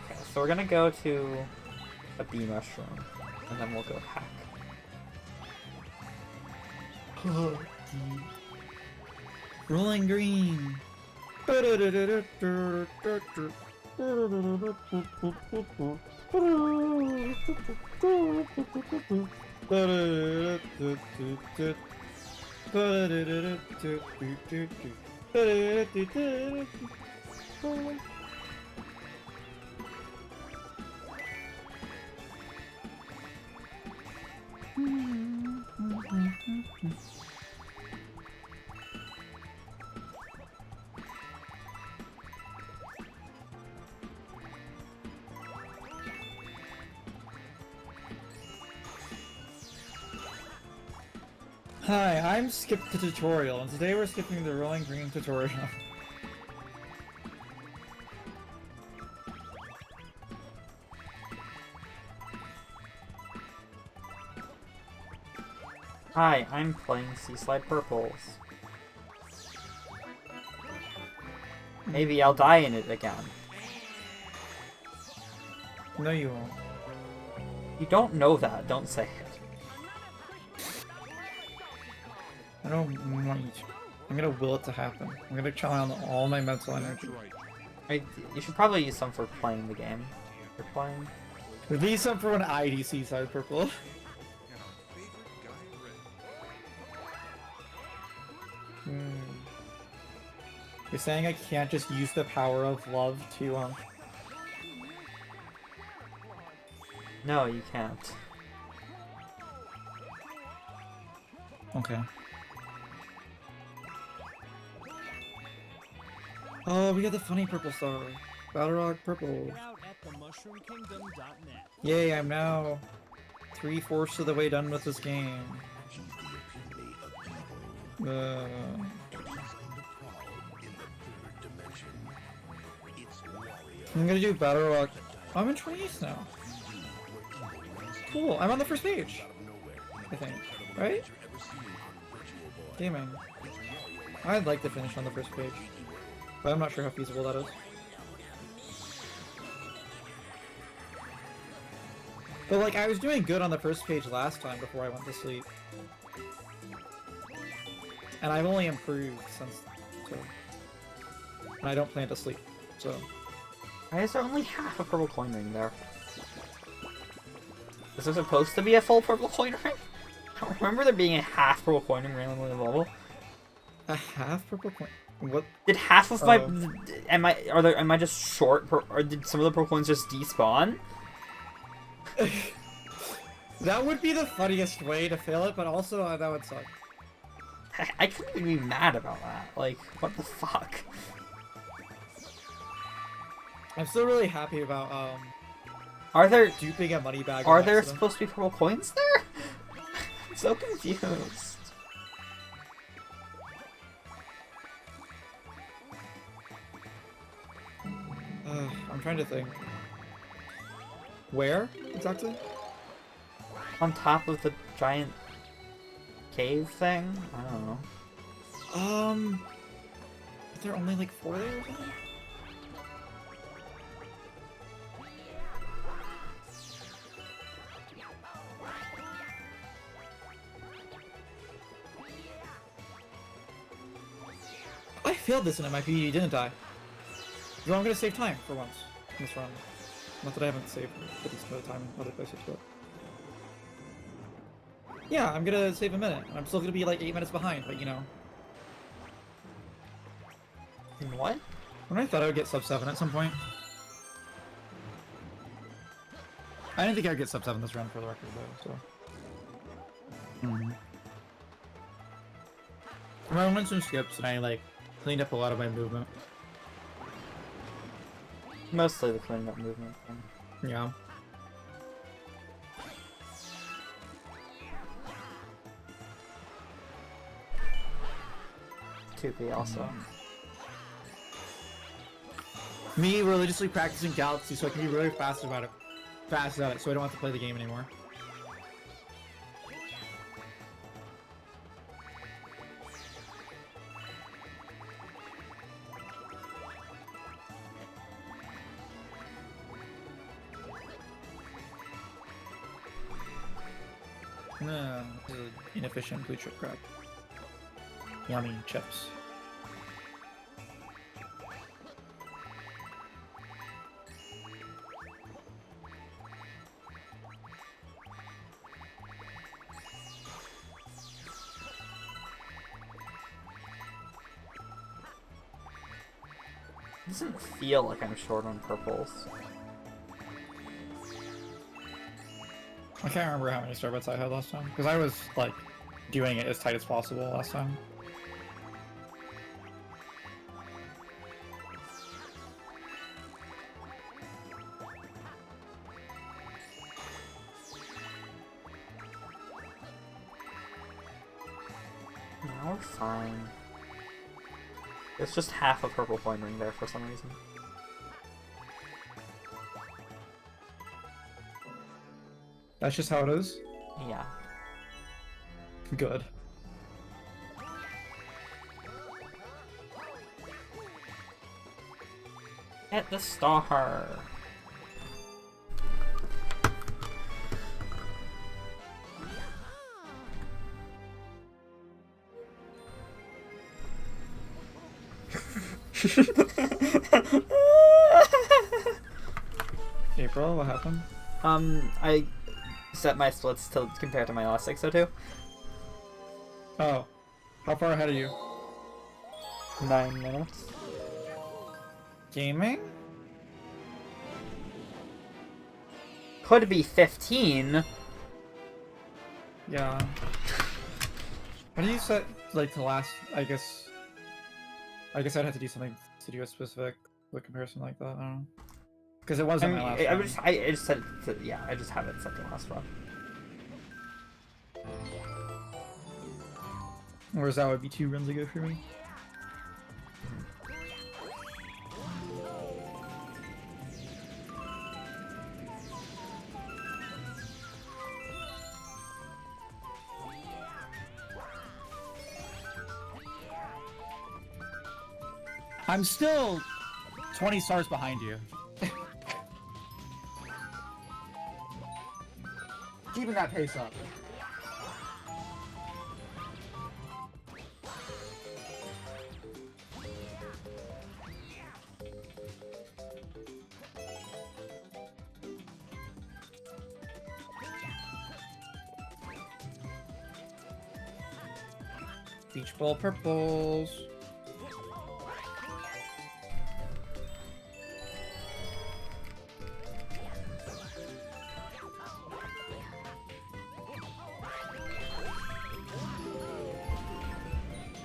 Okay, so we're gonna go to a bee mushroom, and then we'll go hack. Rolling green. Hi, I'm Skip the Tutorial, and today we're skipping the Rolling Green tutorial. Hi, I'm playing Seaslide Purples. Maybe I'll die in it again. No, you won't. You don't know that, don't say it. I don't want you to. I'm gonna will it to happen. I'm gonna channel all my mental energy. You should probably use some for playing the game. You're playing. Release some for when I do Seaside Purple. You're saying I can't just use the power of love to, No, you can't. Okay. Oh, we got the funny purple star. Balrog purple. Out at themushroomkingdom.net. Yay, I'm now 3/4 of the way done with this game. I'm gonna do Battle Rock. I'm in 28th now. Cool, I'm on the first page. I think. Right? Gaming. I'd like to finish on the first page. But I'm not sure how feasible that is. But like, I was doing good on the first page last time before I went to sleep. And I've only improved since, so... And I don't plan to sleep, so... Why is there only half a purple coin ring there? Is there supposed to be a full purple coin ring? I don't remember there being a half purple coin ring randomly available. A half purple coin? What? Did half of my... Am I just short, or did some of the purple coins just despawn? That would be the funniest way to fail it, but also that would suck. I couldn't even be mad about that. Like, what the fuck? I'm still really happy about, Are there... duping a money bag. Are there supposed to be purple coins there? I'm so confused. I'm trying to think. Where, exactly? On top of the giant cave thing? I don't know. Is there only like 4 there or something? I failed this in MIP, didn't I? So I'm gonna save time for once in this run. Not that I haven't saved for this amount of time in other places, but... Yeah, I'm gonna save a minute. I'm still gonna be like 8 minutes behind, but you know. In what? When I thought I would get sub 7 at some point. I didn't think I'd get sub 7 this run for the record though, so... I went some skips and I like cleaned up a lot of my movement. Mostly the cleaning up movement thing. Yeah. Also. Me religiously practicing Galaxy so I can be really fast at it, so I don't have to play the game anymore. No, inefficient blue chip crap. Yummy chips. It doesn't feel like I'm short on purples. I can't remember how many starbits I had last time, because I was, like, doing it as tight as possible last time. Now we're fine. It's just half a purple coin ring there for some reason. That's just how it is? Yeah. Good. Get the star! April, what happened? I set my splits to compare to my last 602. Oh. How far ahead are you? 9 minutes. Gaming? Could be 15. Yeah. What do you set, like, to last, I guess I'd have to do something to do a specific comparison like that, I don't know. Because it wasn't my last run. I just set it to, yeah, I just have it set to last run. Whereas that would be 2 runs ago for me. I'm still 20 stars behind you. Keeping that pace up. Beach ball purples.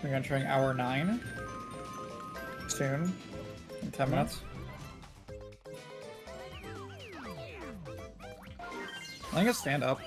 We're entering hour 9 soon, in 10 minutes. I think stand up.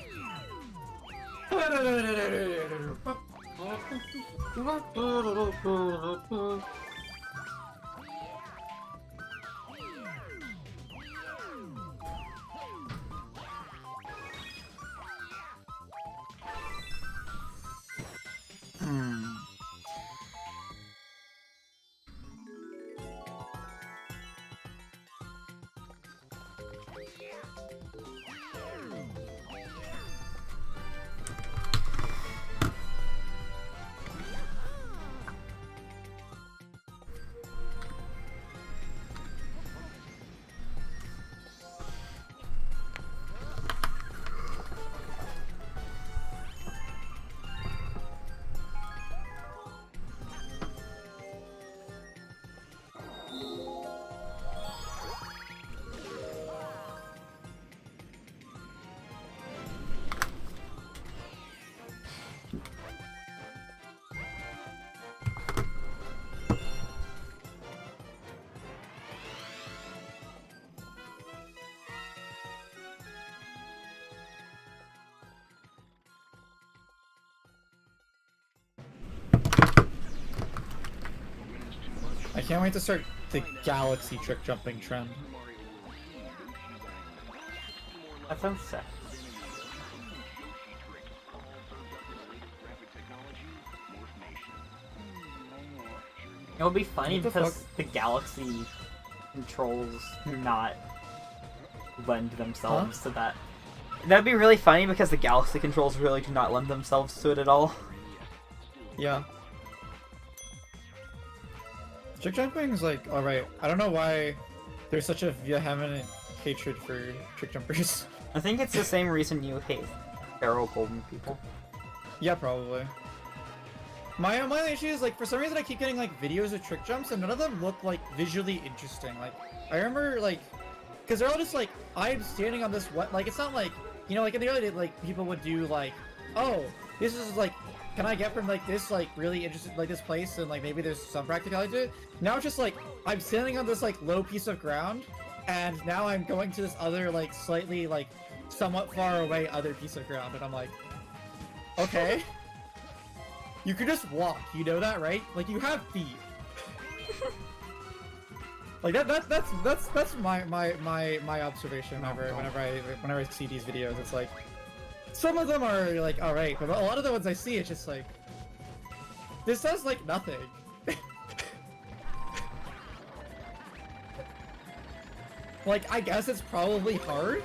I can't wait to start the galaxy trick jumping trend. That sounds sick. It would be funny because the galaxy controls do not lend themselves to that. That'd be really funny because the galaxy controls really do not lend themselves to it at all. Yeah. Trick jumping is like, alright, I don't know why there's such a vehement hatred for trick jumpers. I think it's the same reason you hate Arrow Golden people. Yeah, probably. My only issue is, like, for some reason I keep getting, like, videos of trick jumps and none of them look, like, visually interesting. Like, I remember, like, because they're all just, like, I'm standing on this, what, like, it's not like, you know, like, in the early days, like, people would do, like, oh, this is, like, can I get from, like, this, like, really interesting, like, this place, and, like, maybe there's some practicality to it? Now it's just, like, I'm standing on this, like, low piece of ground, and now I'm going to this other, like, slightly, like, somewhat far away other piece of ground, and I'm like, okay. You can just walk, you know that, right? Like, you have feet. Like, that's my observation whenever I see these videos. It's like, some of them are, like, alright, but a lot of the ones I see, it's just like, this does, like, nothing. Like, I guess it's probably hard,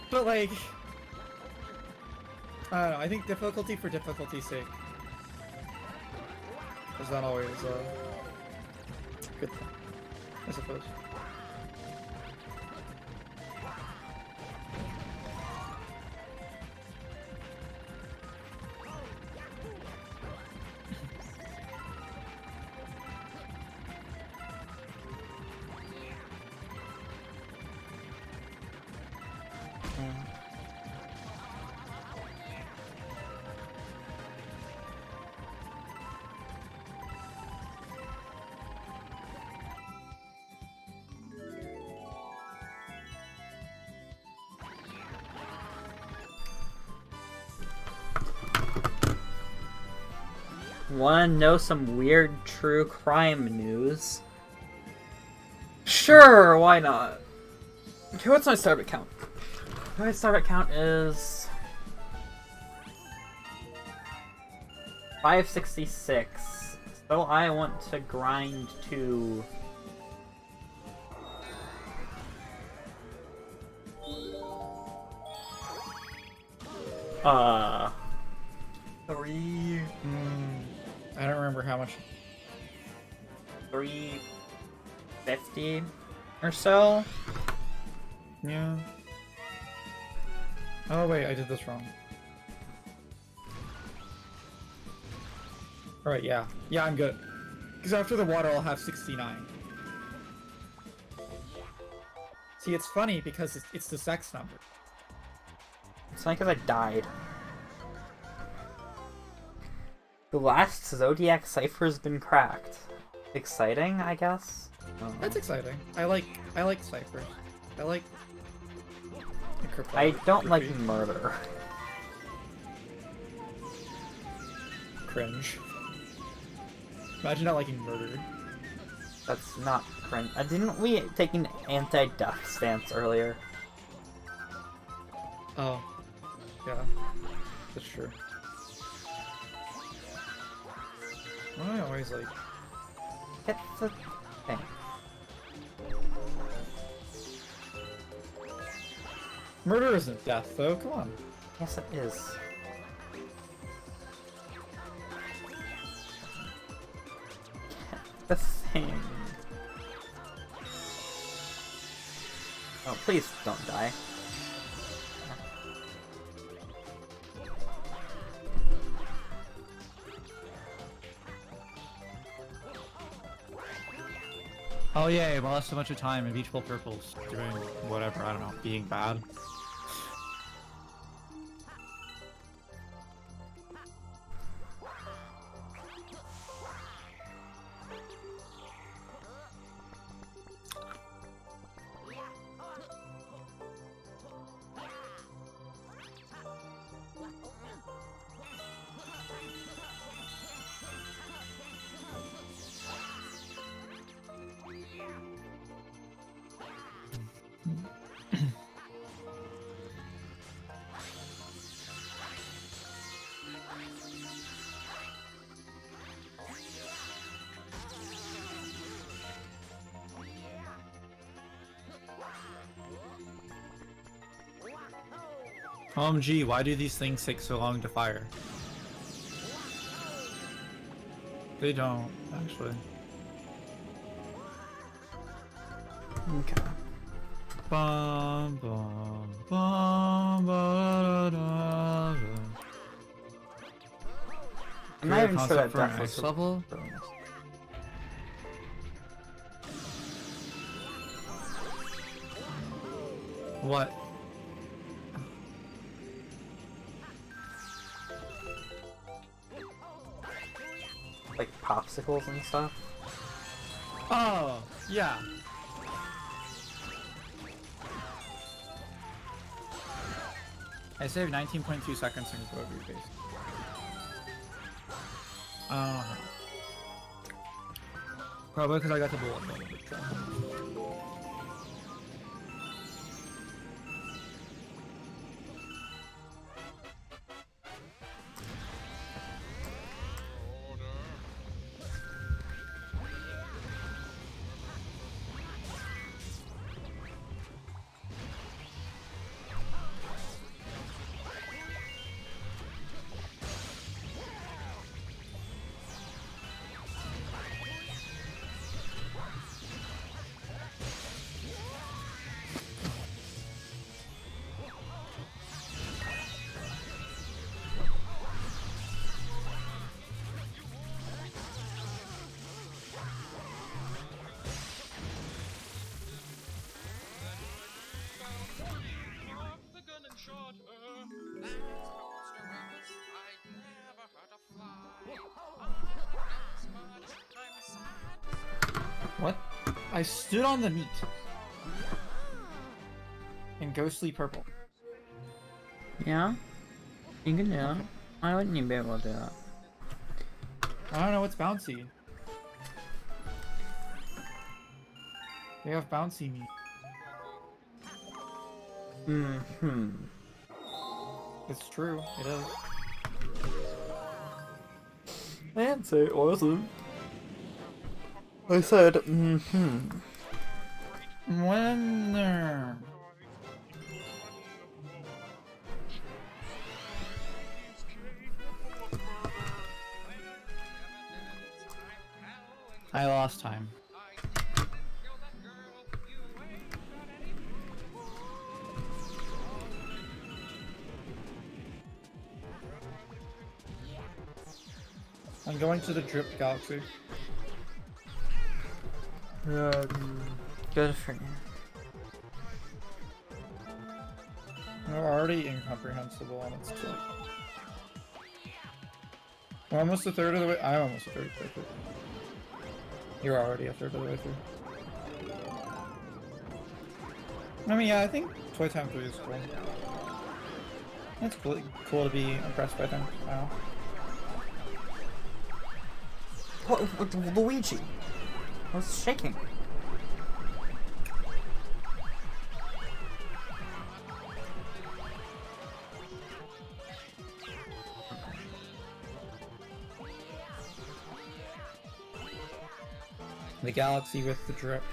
but, like, I don't know, I think difficulty for difficulty's sake is not always a good thing, I suppose. Wanna know some weird true crime news? Sure, why not? Okay, what's my Starbit count? My Starbit count is 566. So I want to grind to 3. I don't remember how much. 350 or so. Yeah. Oh wait, I did this wrong. Alright, yeah. Yeah, I'm good. Because after the water, I'll have 69. See, it's funny because it's the sex number. It's not because I died. The last Zodiac cipher's been cracked. Exciting, I guess? That's exciting. I like ciphers. I like I don't like murder. Cringe. Imagine not liking murder. That's not cringe. Didn't we take an anti-death stance earlier? Oh. Yeah. That's true. Why do I always like... It's a thing. Murder isn't death, though. Come on. Yes, it is. The thing. Oh, please don't die. Oh yeah, well that's so much of time in Beach Ball Purples doing whatever, I don't know, being bad. OMG, why do these things take so long to fire? They don't, actually. Okay. Bum, bum, bum, ba, da, da, da. I'm not even sure that for an death was ice level. What? Like popsicles and stuff? Oh, yeah. I saved 19.2 seconds and go over your face. Probably because I got the bullet. What? I stood on the meat. In ghostly purple. Yeah? You can do that. Why wouldn't you be able to do that? I don't know, it's bouncy. They have bouncy meat. Mm-hmm. It's true, it is. I didn't say it wasn't. I said, mm-hmm. When there. I lost time. I'm going to the Dripped Galaxy. Good for you. We're already incomprehensible and it's like... We're almost a third of the way. I'm almost a third of the way through. You're already a third of the way through. I mean, yeah, I think Toy Time 3 is cool. It's cool to be impressed by things. I don't know. What, Luigi? I was shaking. The galaxy with the drip.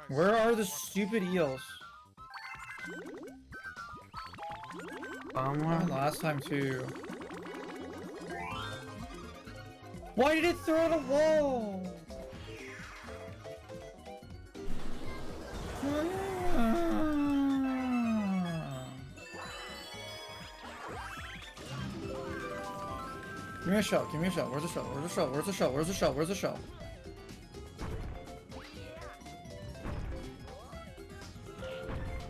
Where are the stupid eels? Last time too. Why did it throw at a wall? Give me a shell, give me a shell. Where's the shell? Where's the shell? Where's the shell? Where's the shell? Where's the shell?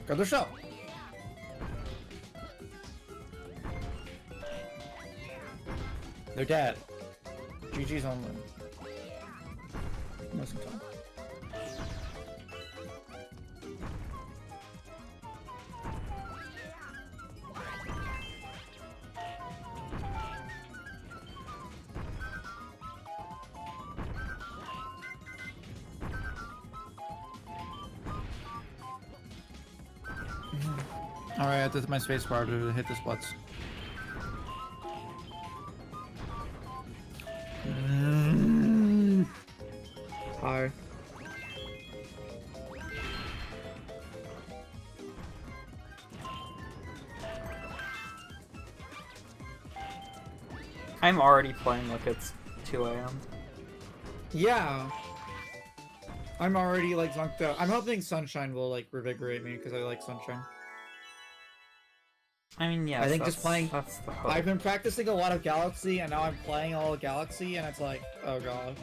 Grab the shell! They're dead. GG's on them. Most of the time. Alright, I did my space bar to hit the splits. I'm already playing like it's 2 a.m. Yeah. I'm already like zonked out. I'm hoping Sunshine will like revigorate me because I like Sunshine. I mean, yeah. I think just playing. That's the hope. I've been practicing a lot of Galaxy, and now I'm playing all of Galaxy, and it's like, oh god.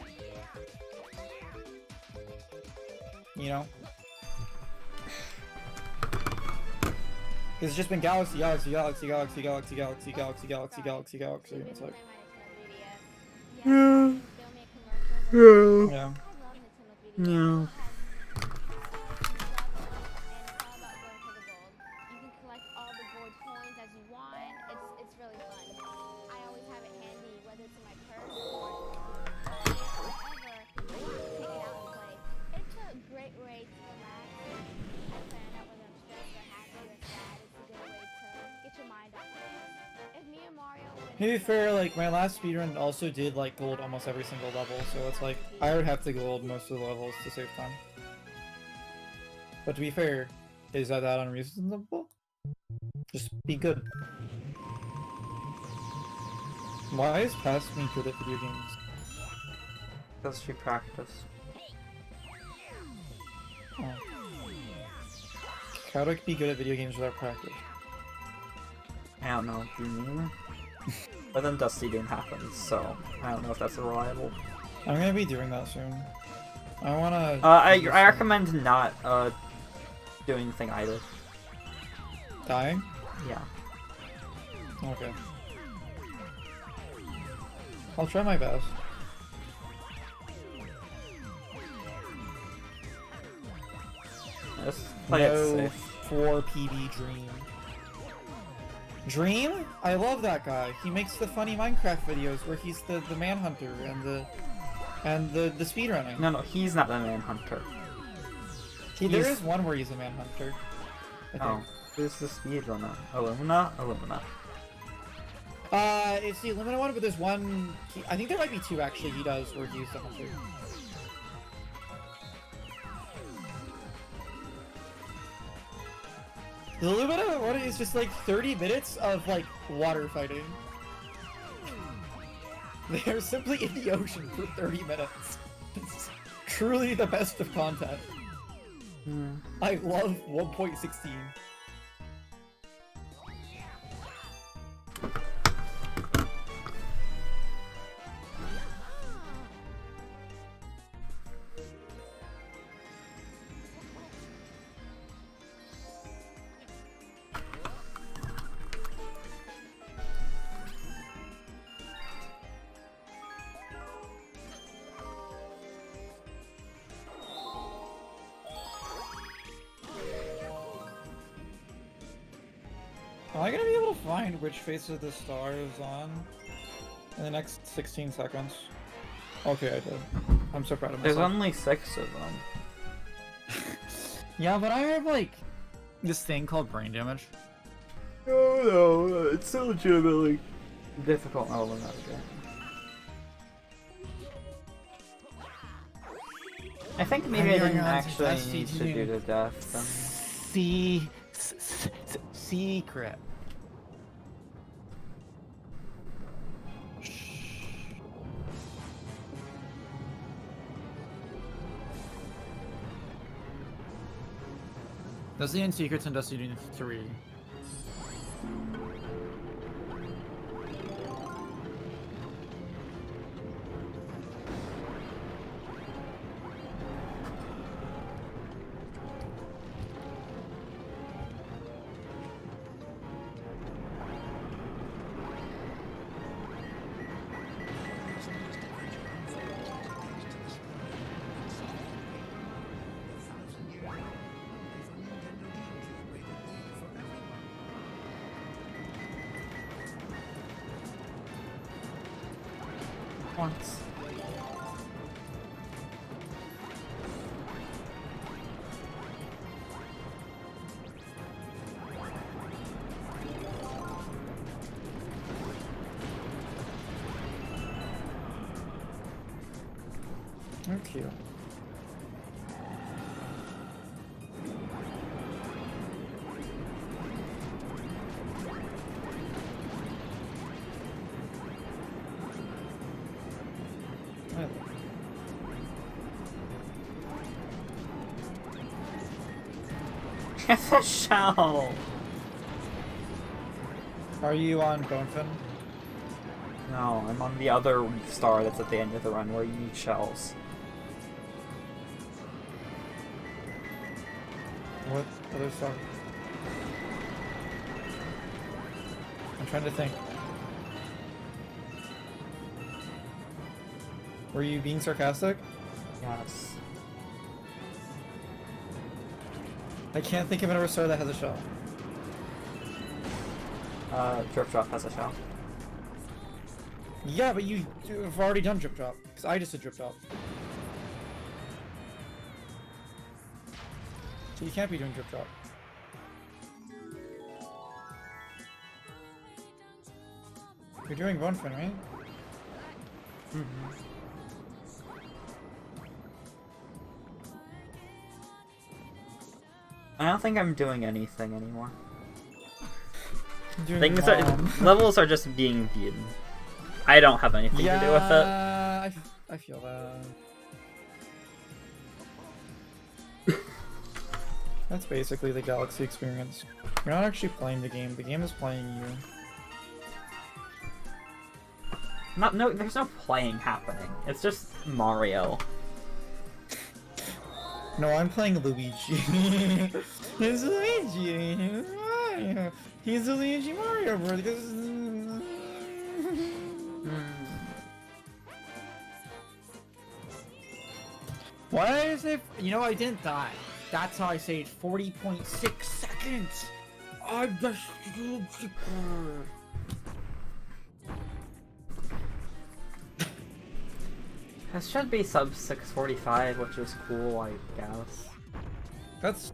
You know? It's just been Galaxy, Galaxy, Galaxy, Galaxy, Galaxy, Galaxy, Galaxy, Galaxy, Galaxy, Galaxy, and it's like. Yeah. Yeah. Yeah. To be fair, like, my last speedrun also did, like, gold almost every single level, so it's like, I would have to gold most of the levels to save time. But to be fair, is that unreasonable? Just be good. Why is past me good at video games? Because she practiced. Oh. How do I be good at video games without practice? I don't know, do you mean? But then Dusty Doom happens, so I don't know if that's reliable. I'm gonna be doing that soon. I wanna... I recommend not, doing the thing either. Dying? Yeah. Okay. I'll try my best. Just play it No safe. 4 PB Dream. Dream? I love that guy. He makes the funny Minecraft videos where he's the manhunter and the speedrunning. No, he's not the manhunter. There is one where he's a manhunter. I Oh, think. who's the speedrunner? Illumina? Illumina. It's the Illumina one, but there's one... I think there might be 2 actually he does where he's the hunter. The Illumina one is just like 30 minutes of like water fighting. They're simply in the ocean for 30 minutes. It's truly the best of content. I love 1.16. Am I gonna be able to find which face of the star is on in the next 16 seconds? Okay, I did. I'm so proud of myself. There's only 6 of them. Yeah, but I have like this thing called brain damage. Oh no, it's so legitimately difficult level in that game. I think maybe I didn't actually need to do the death. Secret. Dusty and Secrets and Dusty Doom 3. Once. Okay. Get the shell! Are you on Bonefin? No, I'm on the other star that's at the end of the run where you need shells. What other star? I'm trying to think. Were you being sarcastic? Yes. I can't think of another star that has a shell. Drip Drop has a shell. Yeah, but you've already done Drip Drop. Because I just did Drip Drop. So you can't be doing Drip Drop. You're doing Bonefin, right? Mm-hmm. I don't think I'm doing anything anymore. Things are levels are just being beaten. I don't have anything to do with it. I feel that. That's basically the Galaxy experience. You're not actually playing the game is playing you. No, there's no playing happening. It's just Mario. No, I'm playing Luigi. It's Luigi. He's Mario. He's the Luigi Mario Brothers. Why did I say? You know, I didn't die. That's how I say it. 40.6 seconds. I'm the super. This should be sub 645, which is cool, I guess. That's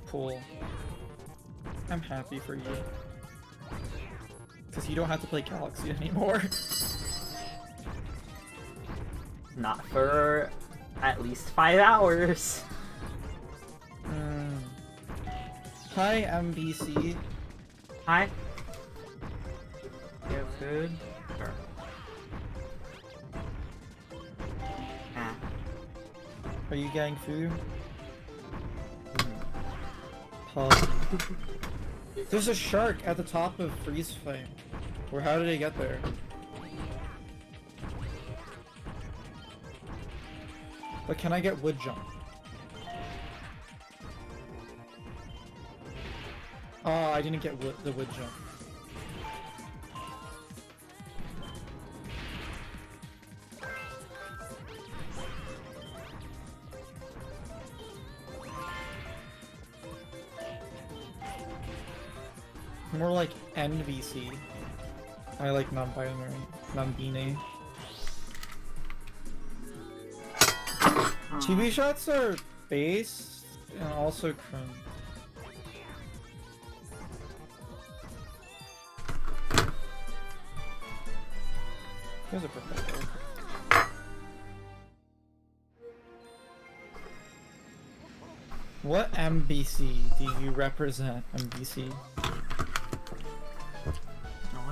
cool. I'm happy for you. Because you don't have to play Galaxy anymore. Not for at least 5 hours. Hi, MBC. Hi. You have food? Sure. Are you getting food? There's a shark at the top of Freeze Flame. Or how did it get there? But can I get wood jump? Oh, I didn't get the wood jump. More like NVC. I like non-binary, non-binary. TV shots are base and also cringe. Here's a perfect. What MBC do you represent, MBC?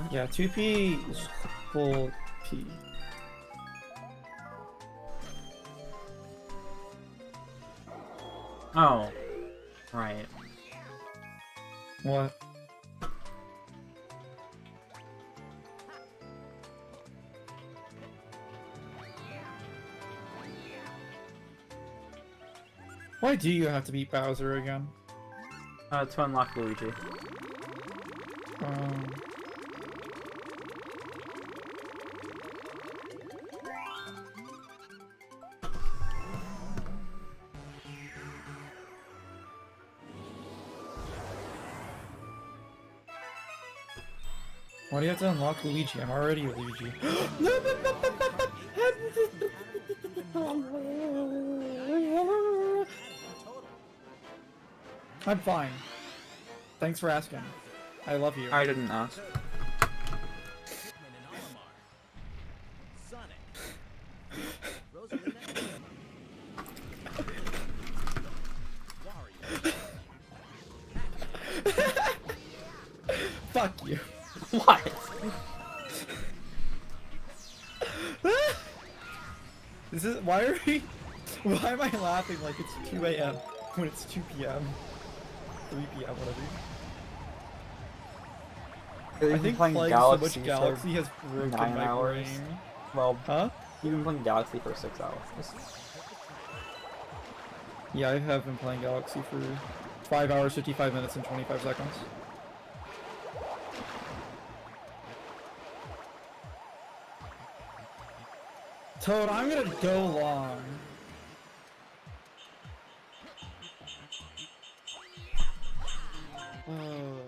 Yeah, 2P is full P. Oh, right. What? Why do you have to beat Bowser again? To unlock Luigi. Why do you have to unlock Luigi? I'm already Luigi. I'm fine. Thanks for asking. I love you. I didn't ask. Fuck you. What? This is why are we? Why am I laughing like it's 2 AM when it's 2 PM? 3 p.m. whatever. You've I been think playing playing Galaxy so much Galaxy for has broken 9 my hours. brain. Well, Huh? You've been playing Galaxy for 6 hours. Yeah, I have been playing Galaxy for 5 hours, 55 minutes, and 25 seconds. Toad, I'm gonna go long. Oh.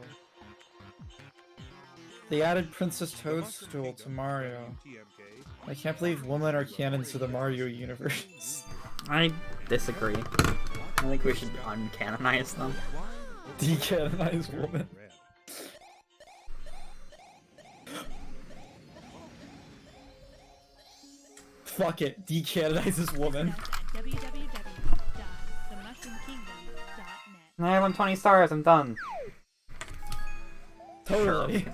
They added Princess Toadstool to Mario. I can't believe women are canon to the Mario universe. I disagree. I think we should uncanonize them. Decanonize women. Fuck it, decanonize this woman. I have 20 stars, I'm done. Totally.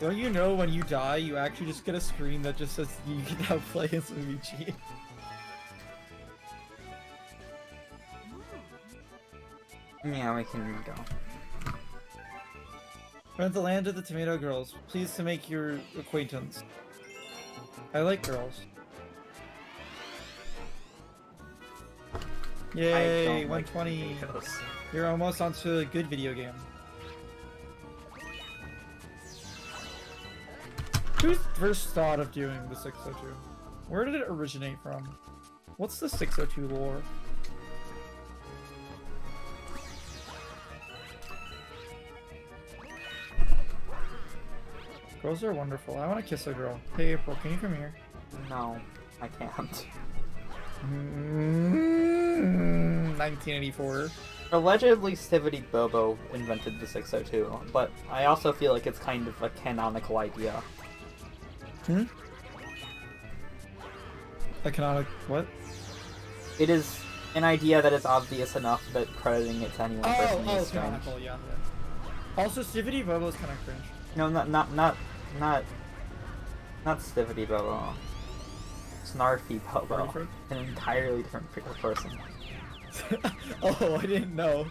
Don't you know when you die, you actually just get a screen that just says you can now play as Luigi? Yeah, we can go. We're at the land of the tomato girls. Pleased to make your acquaintance. I like girls. Yay, 120. You're almost onto a good video game. Who's first thought of doing the 602? Where did it originate from? What's the 602 lore? Girls are wonderful. I want to kiss a girl. Hey April, can you come here? No, I can't. 1984. Allegedly, Stivity Bobo invented the 602, but I also feel like it's kind of a canonical idea. Hmm? A canonic what? It is an idea that is obvious enough that crediting it to anyone personally is strange. Canonical, yeah. Also, Stivity Bobo is kind of cringe. No, not Stivity Bobo. Snarfy Bobo. An entirely different person. Oh, I didn't know.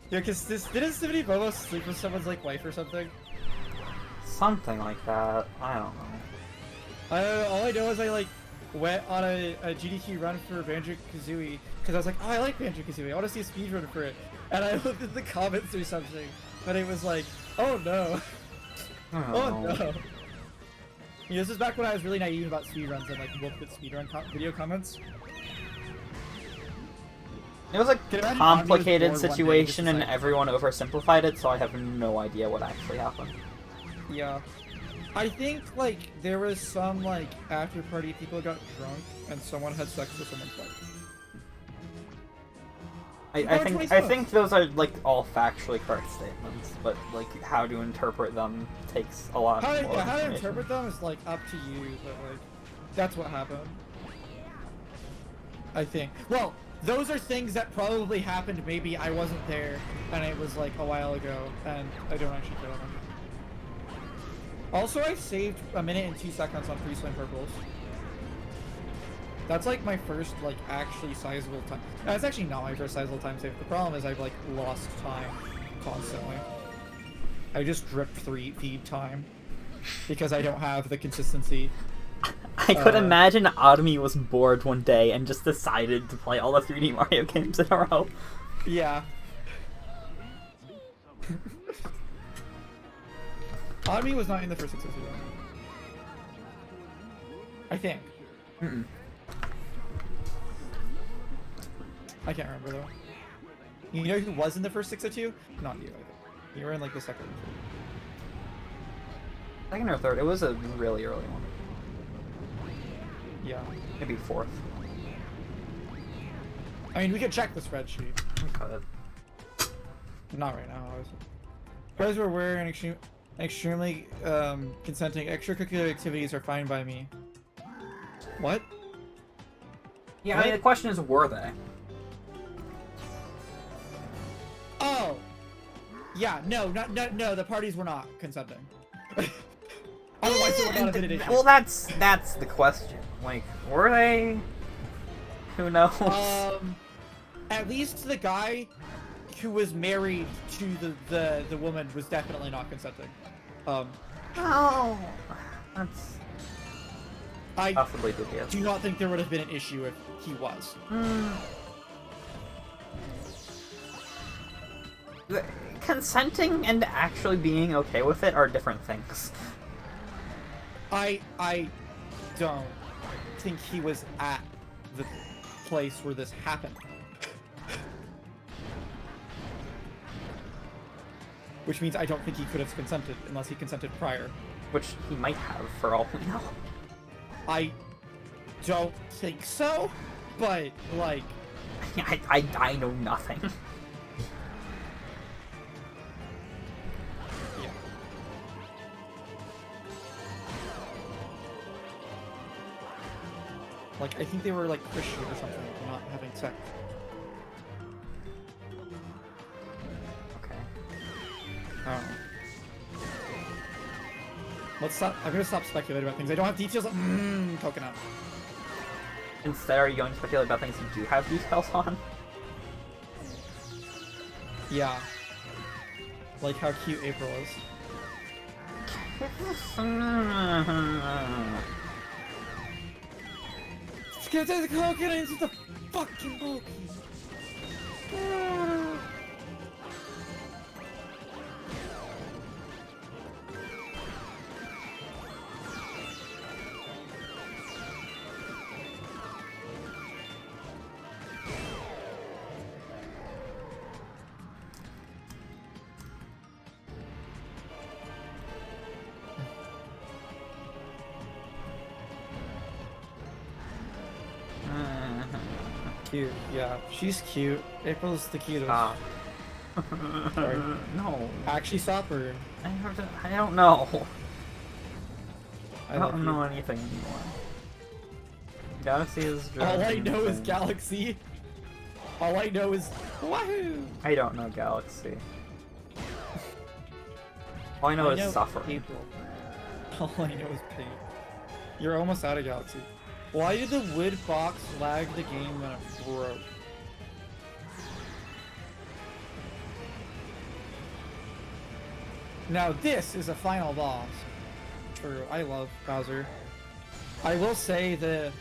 Yeah, cause didn't Stivity Bobo sleep with someone's like wife or something? Something like that. I don't know. All I know is I like went on a GDQ run for Banjo-Kazooie because I was like, oh, I like Banjo-Kazooie. I want to see a speedrun for it. And I looked at the comments or something, but it was like, oh no. Oh no. Yeah, this is back when I was really naive about speedruns and like looked at speedrun video comments. It was a complicated situation and everyone oversimplified it, so I have no idea what actually happened. Yeah. I think, like, there was some, like, after-party people got drunk and someone had sex with someone's wife. I think those are, like, all factually correct statements, but, like, how to interpret them takes a lot more information. How to interpret them is, like, up to you, but, like, that's what happened. I think. Well, those are things that probably happened, maybe I wasn't there, and it was, like, a while ago, and I don't actually care about them. Also, I saved 1 minute and 2 seconds on 3 swim purples. That's like my first, like, actually sizable time. No, it's actually not my first sizable time save. The problem is I've, like, lost time constantly. I just drip feed time because I don't have the consistency. I could imagine Adami was bored one day and just decided to play all the 3D Mario games in a row. Yeah. Adami was not in the first 602. I think. Mm-mm. I can't remember though. You know who was in the first 602? Not you, I think. You were in like the second one. Second or third. It was a really early one. Yeah. Maybe fourth. I mean, we could check the spreadsheet. We could. Not right now, obviously. Guys were wearing extremely consenting. Extracurricular activities are fine by me. What? Yeah, I mean, the question is, were they? Oh! Yeah, no, the parties were not consenting. Otherwise, it would not have been an issue. Well, that's the question. Like, were they? Who knows? at least the guy who was married to the woman was definitely not consenting. Oh, that's I possibly dubious. do not think there would have been an issue if he was. Consenting and actually being okay with it are different things. I don't think he was at the place where this happened. Which means I don't think he could have consented unless he consented prior. Which he might have, for all we know. I don't think so, but, like... I know nothing. Yeah. Like, I think they were, like, Christian or something, for not having sex. Okay. I don't know. Let's stop. I'm gonna stop speculating about things. I don't have details on. Coconut. Instead, are you going to speculate about things you do have details on? Yeah. Like how cute April is. Let's get the coconut into the fucking Pokey. Cute, yeah. She's cute. April's the cutest. Sorry. No. Actually, stop her. I don't know. I love don't you. know anything anymore. Galaxy is All I driving know is insane. Galaxy. All I know is wahoo. I don't know Galaxy. All I know is suffering. April. All I know is pain. You're almost out of Galaxy. Why did the wood box lag the game when it broke? Now this is a final boss. True, I love Bowser. I will say the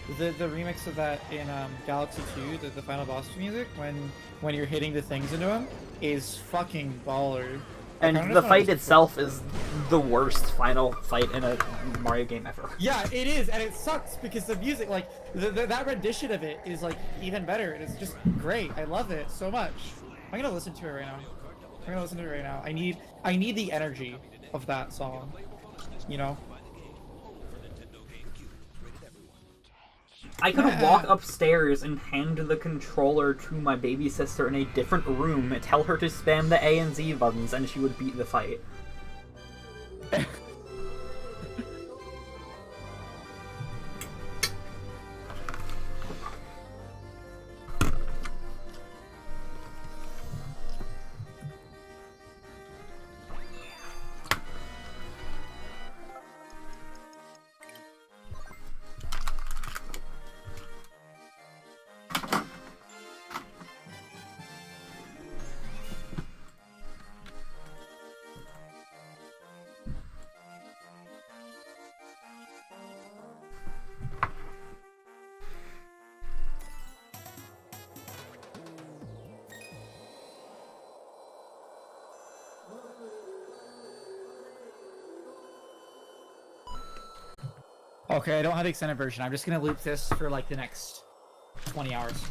remix of that in Galaxy 2, the final boss music, when you're hitting the things into him, is fucking baller. And the fight itself is the worst final fight in a Mario game ever. Yeah, it is, and it sucks because the music, like, that rendition of it is, like, even better, and it's just great. I love it so much. I'm gonna listen to it right now. I need the energy of that song, you know? I could walk upstairs and hand the controller to my baby sister in a different room and tell her to spam the A and Z buttons and she would beat the fight. Okay, I don't have the extended version. I'm just gonna loop this for like the next 20 hours.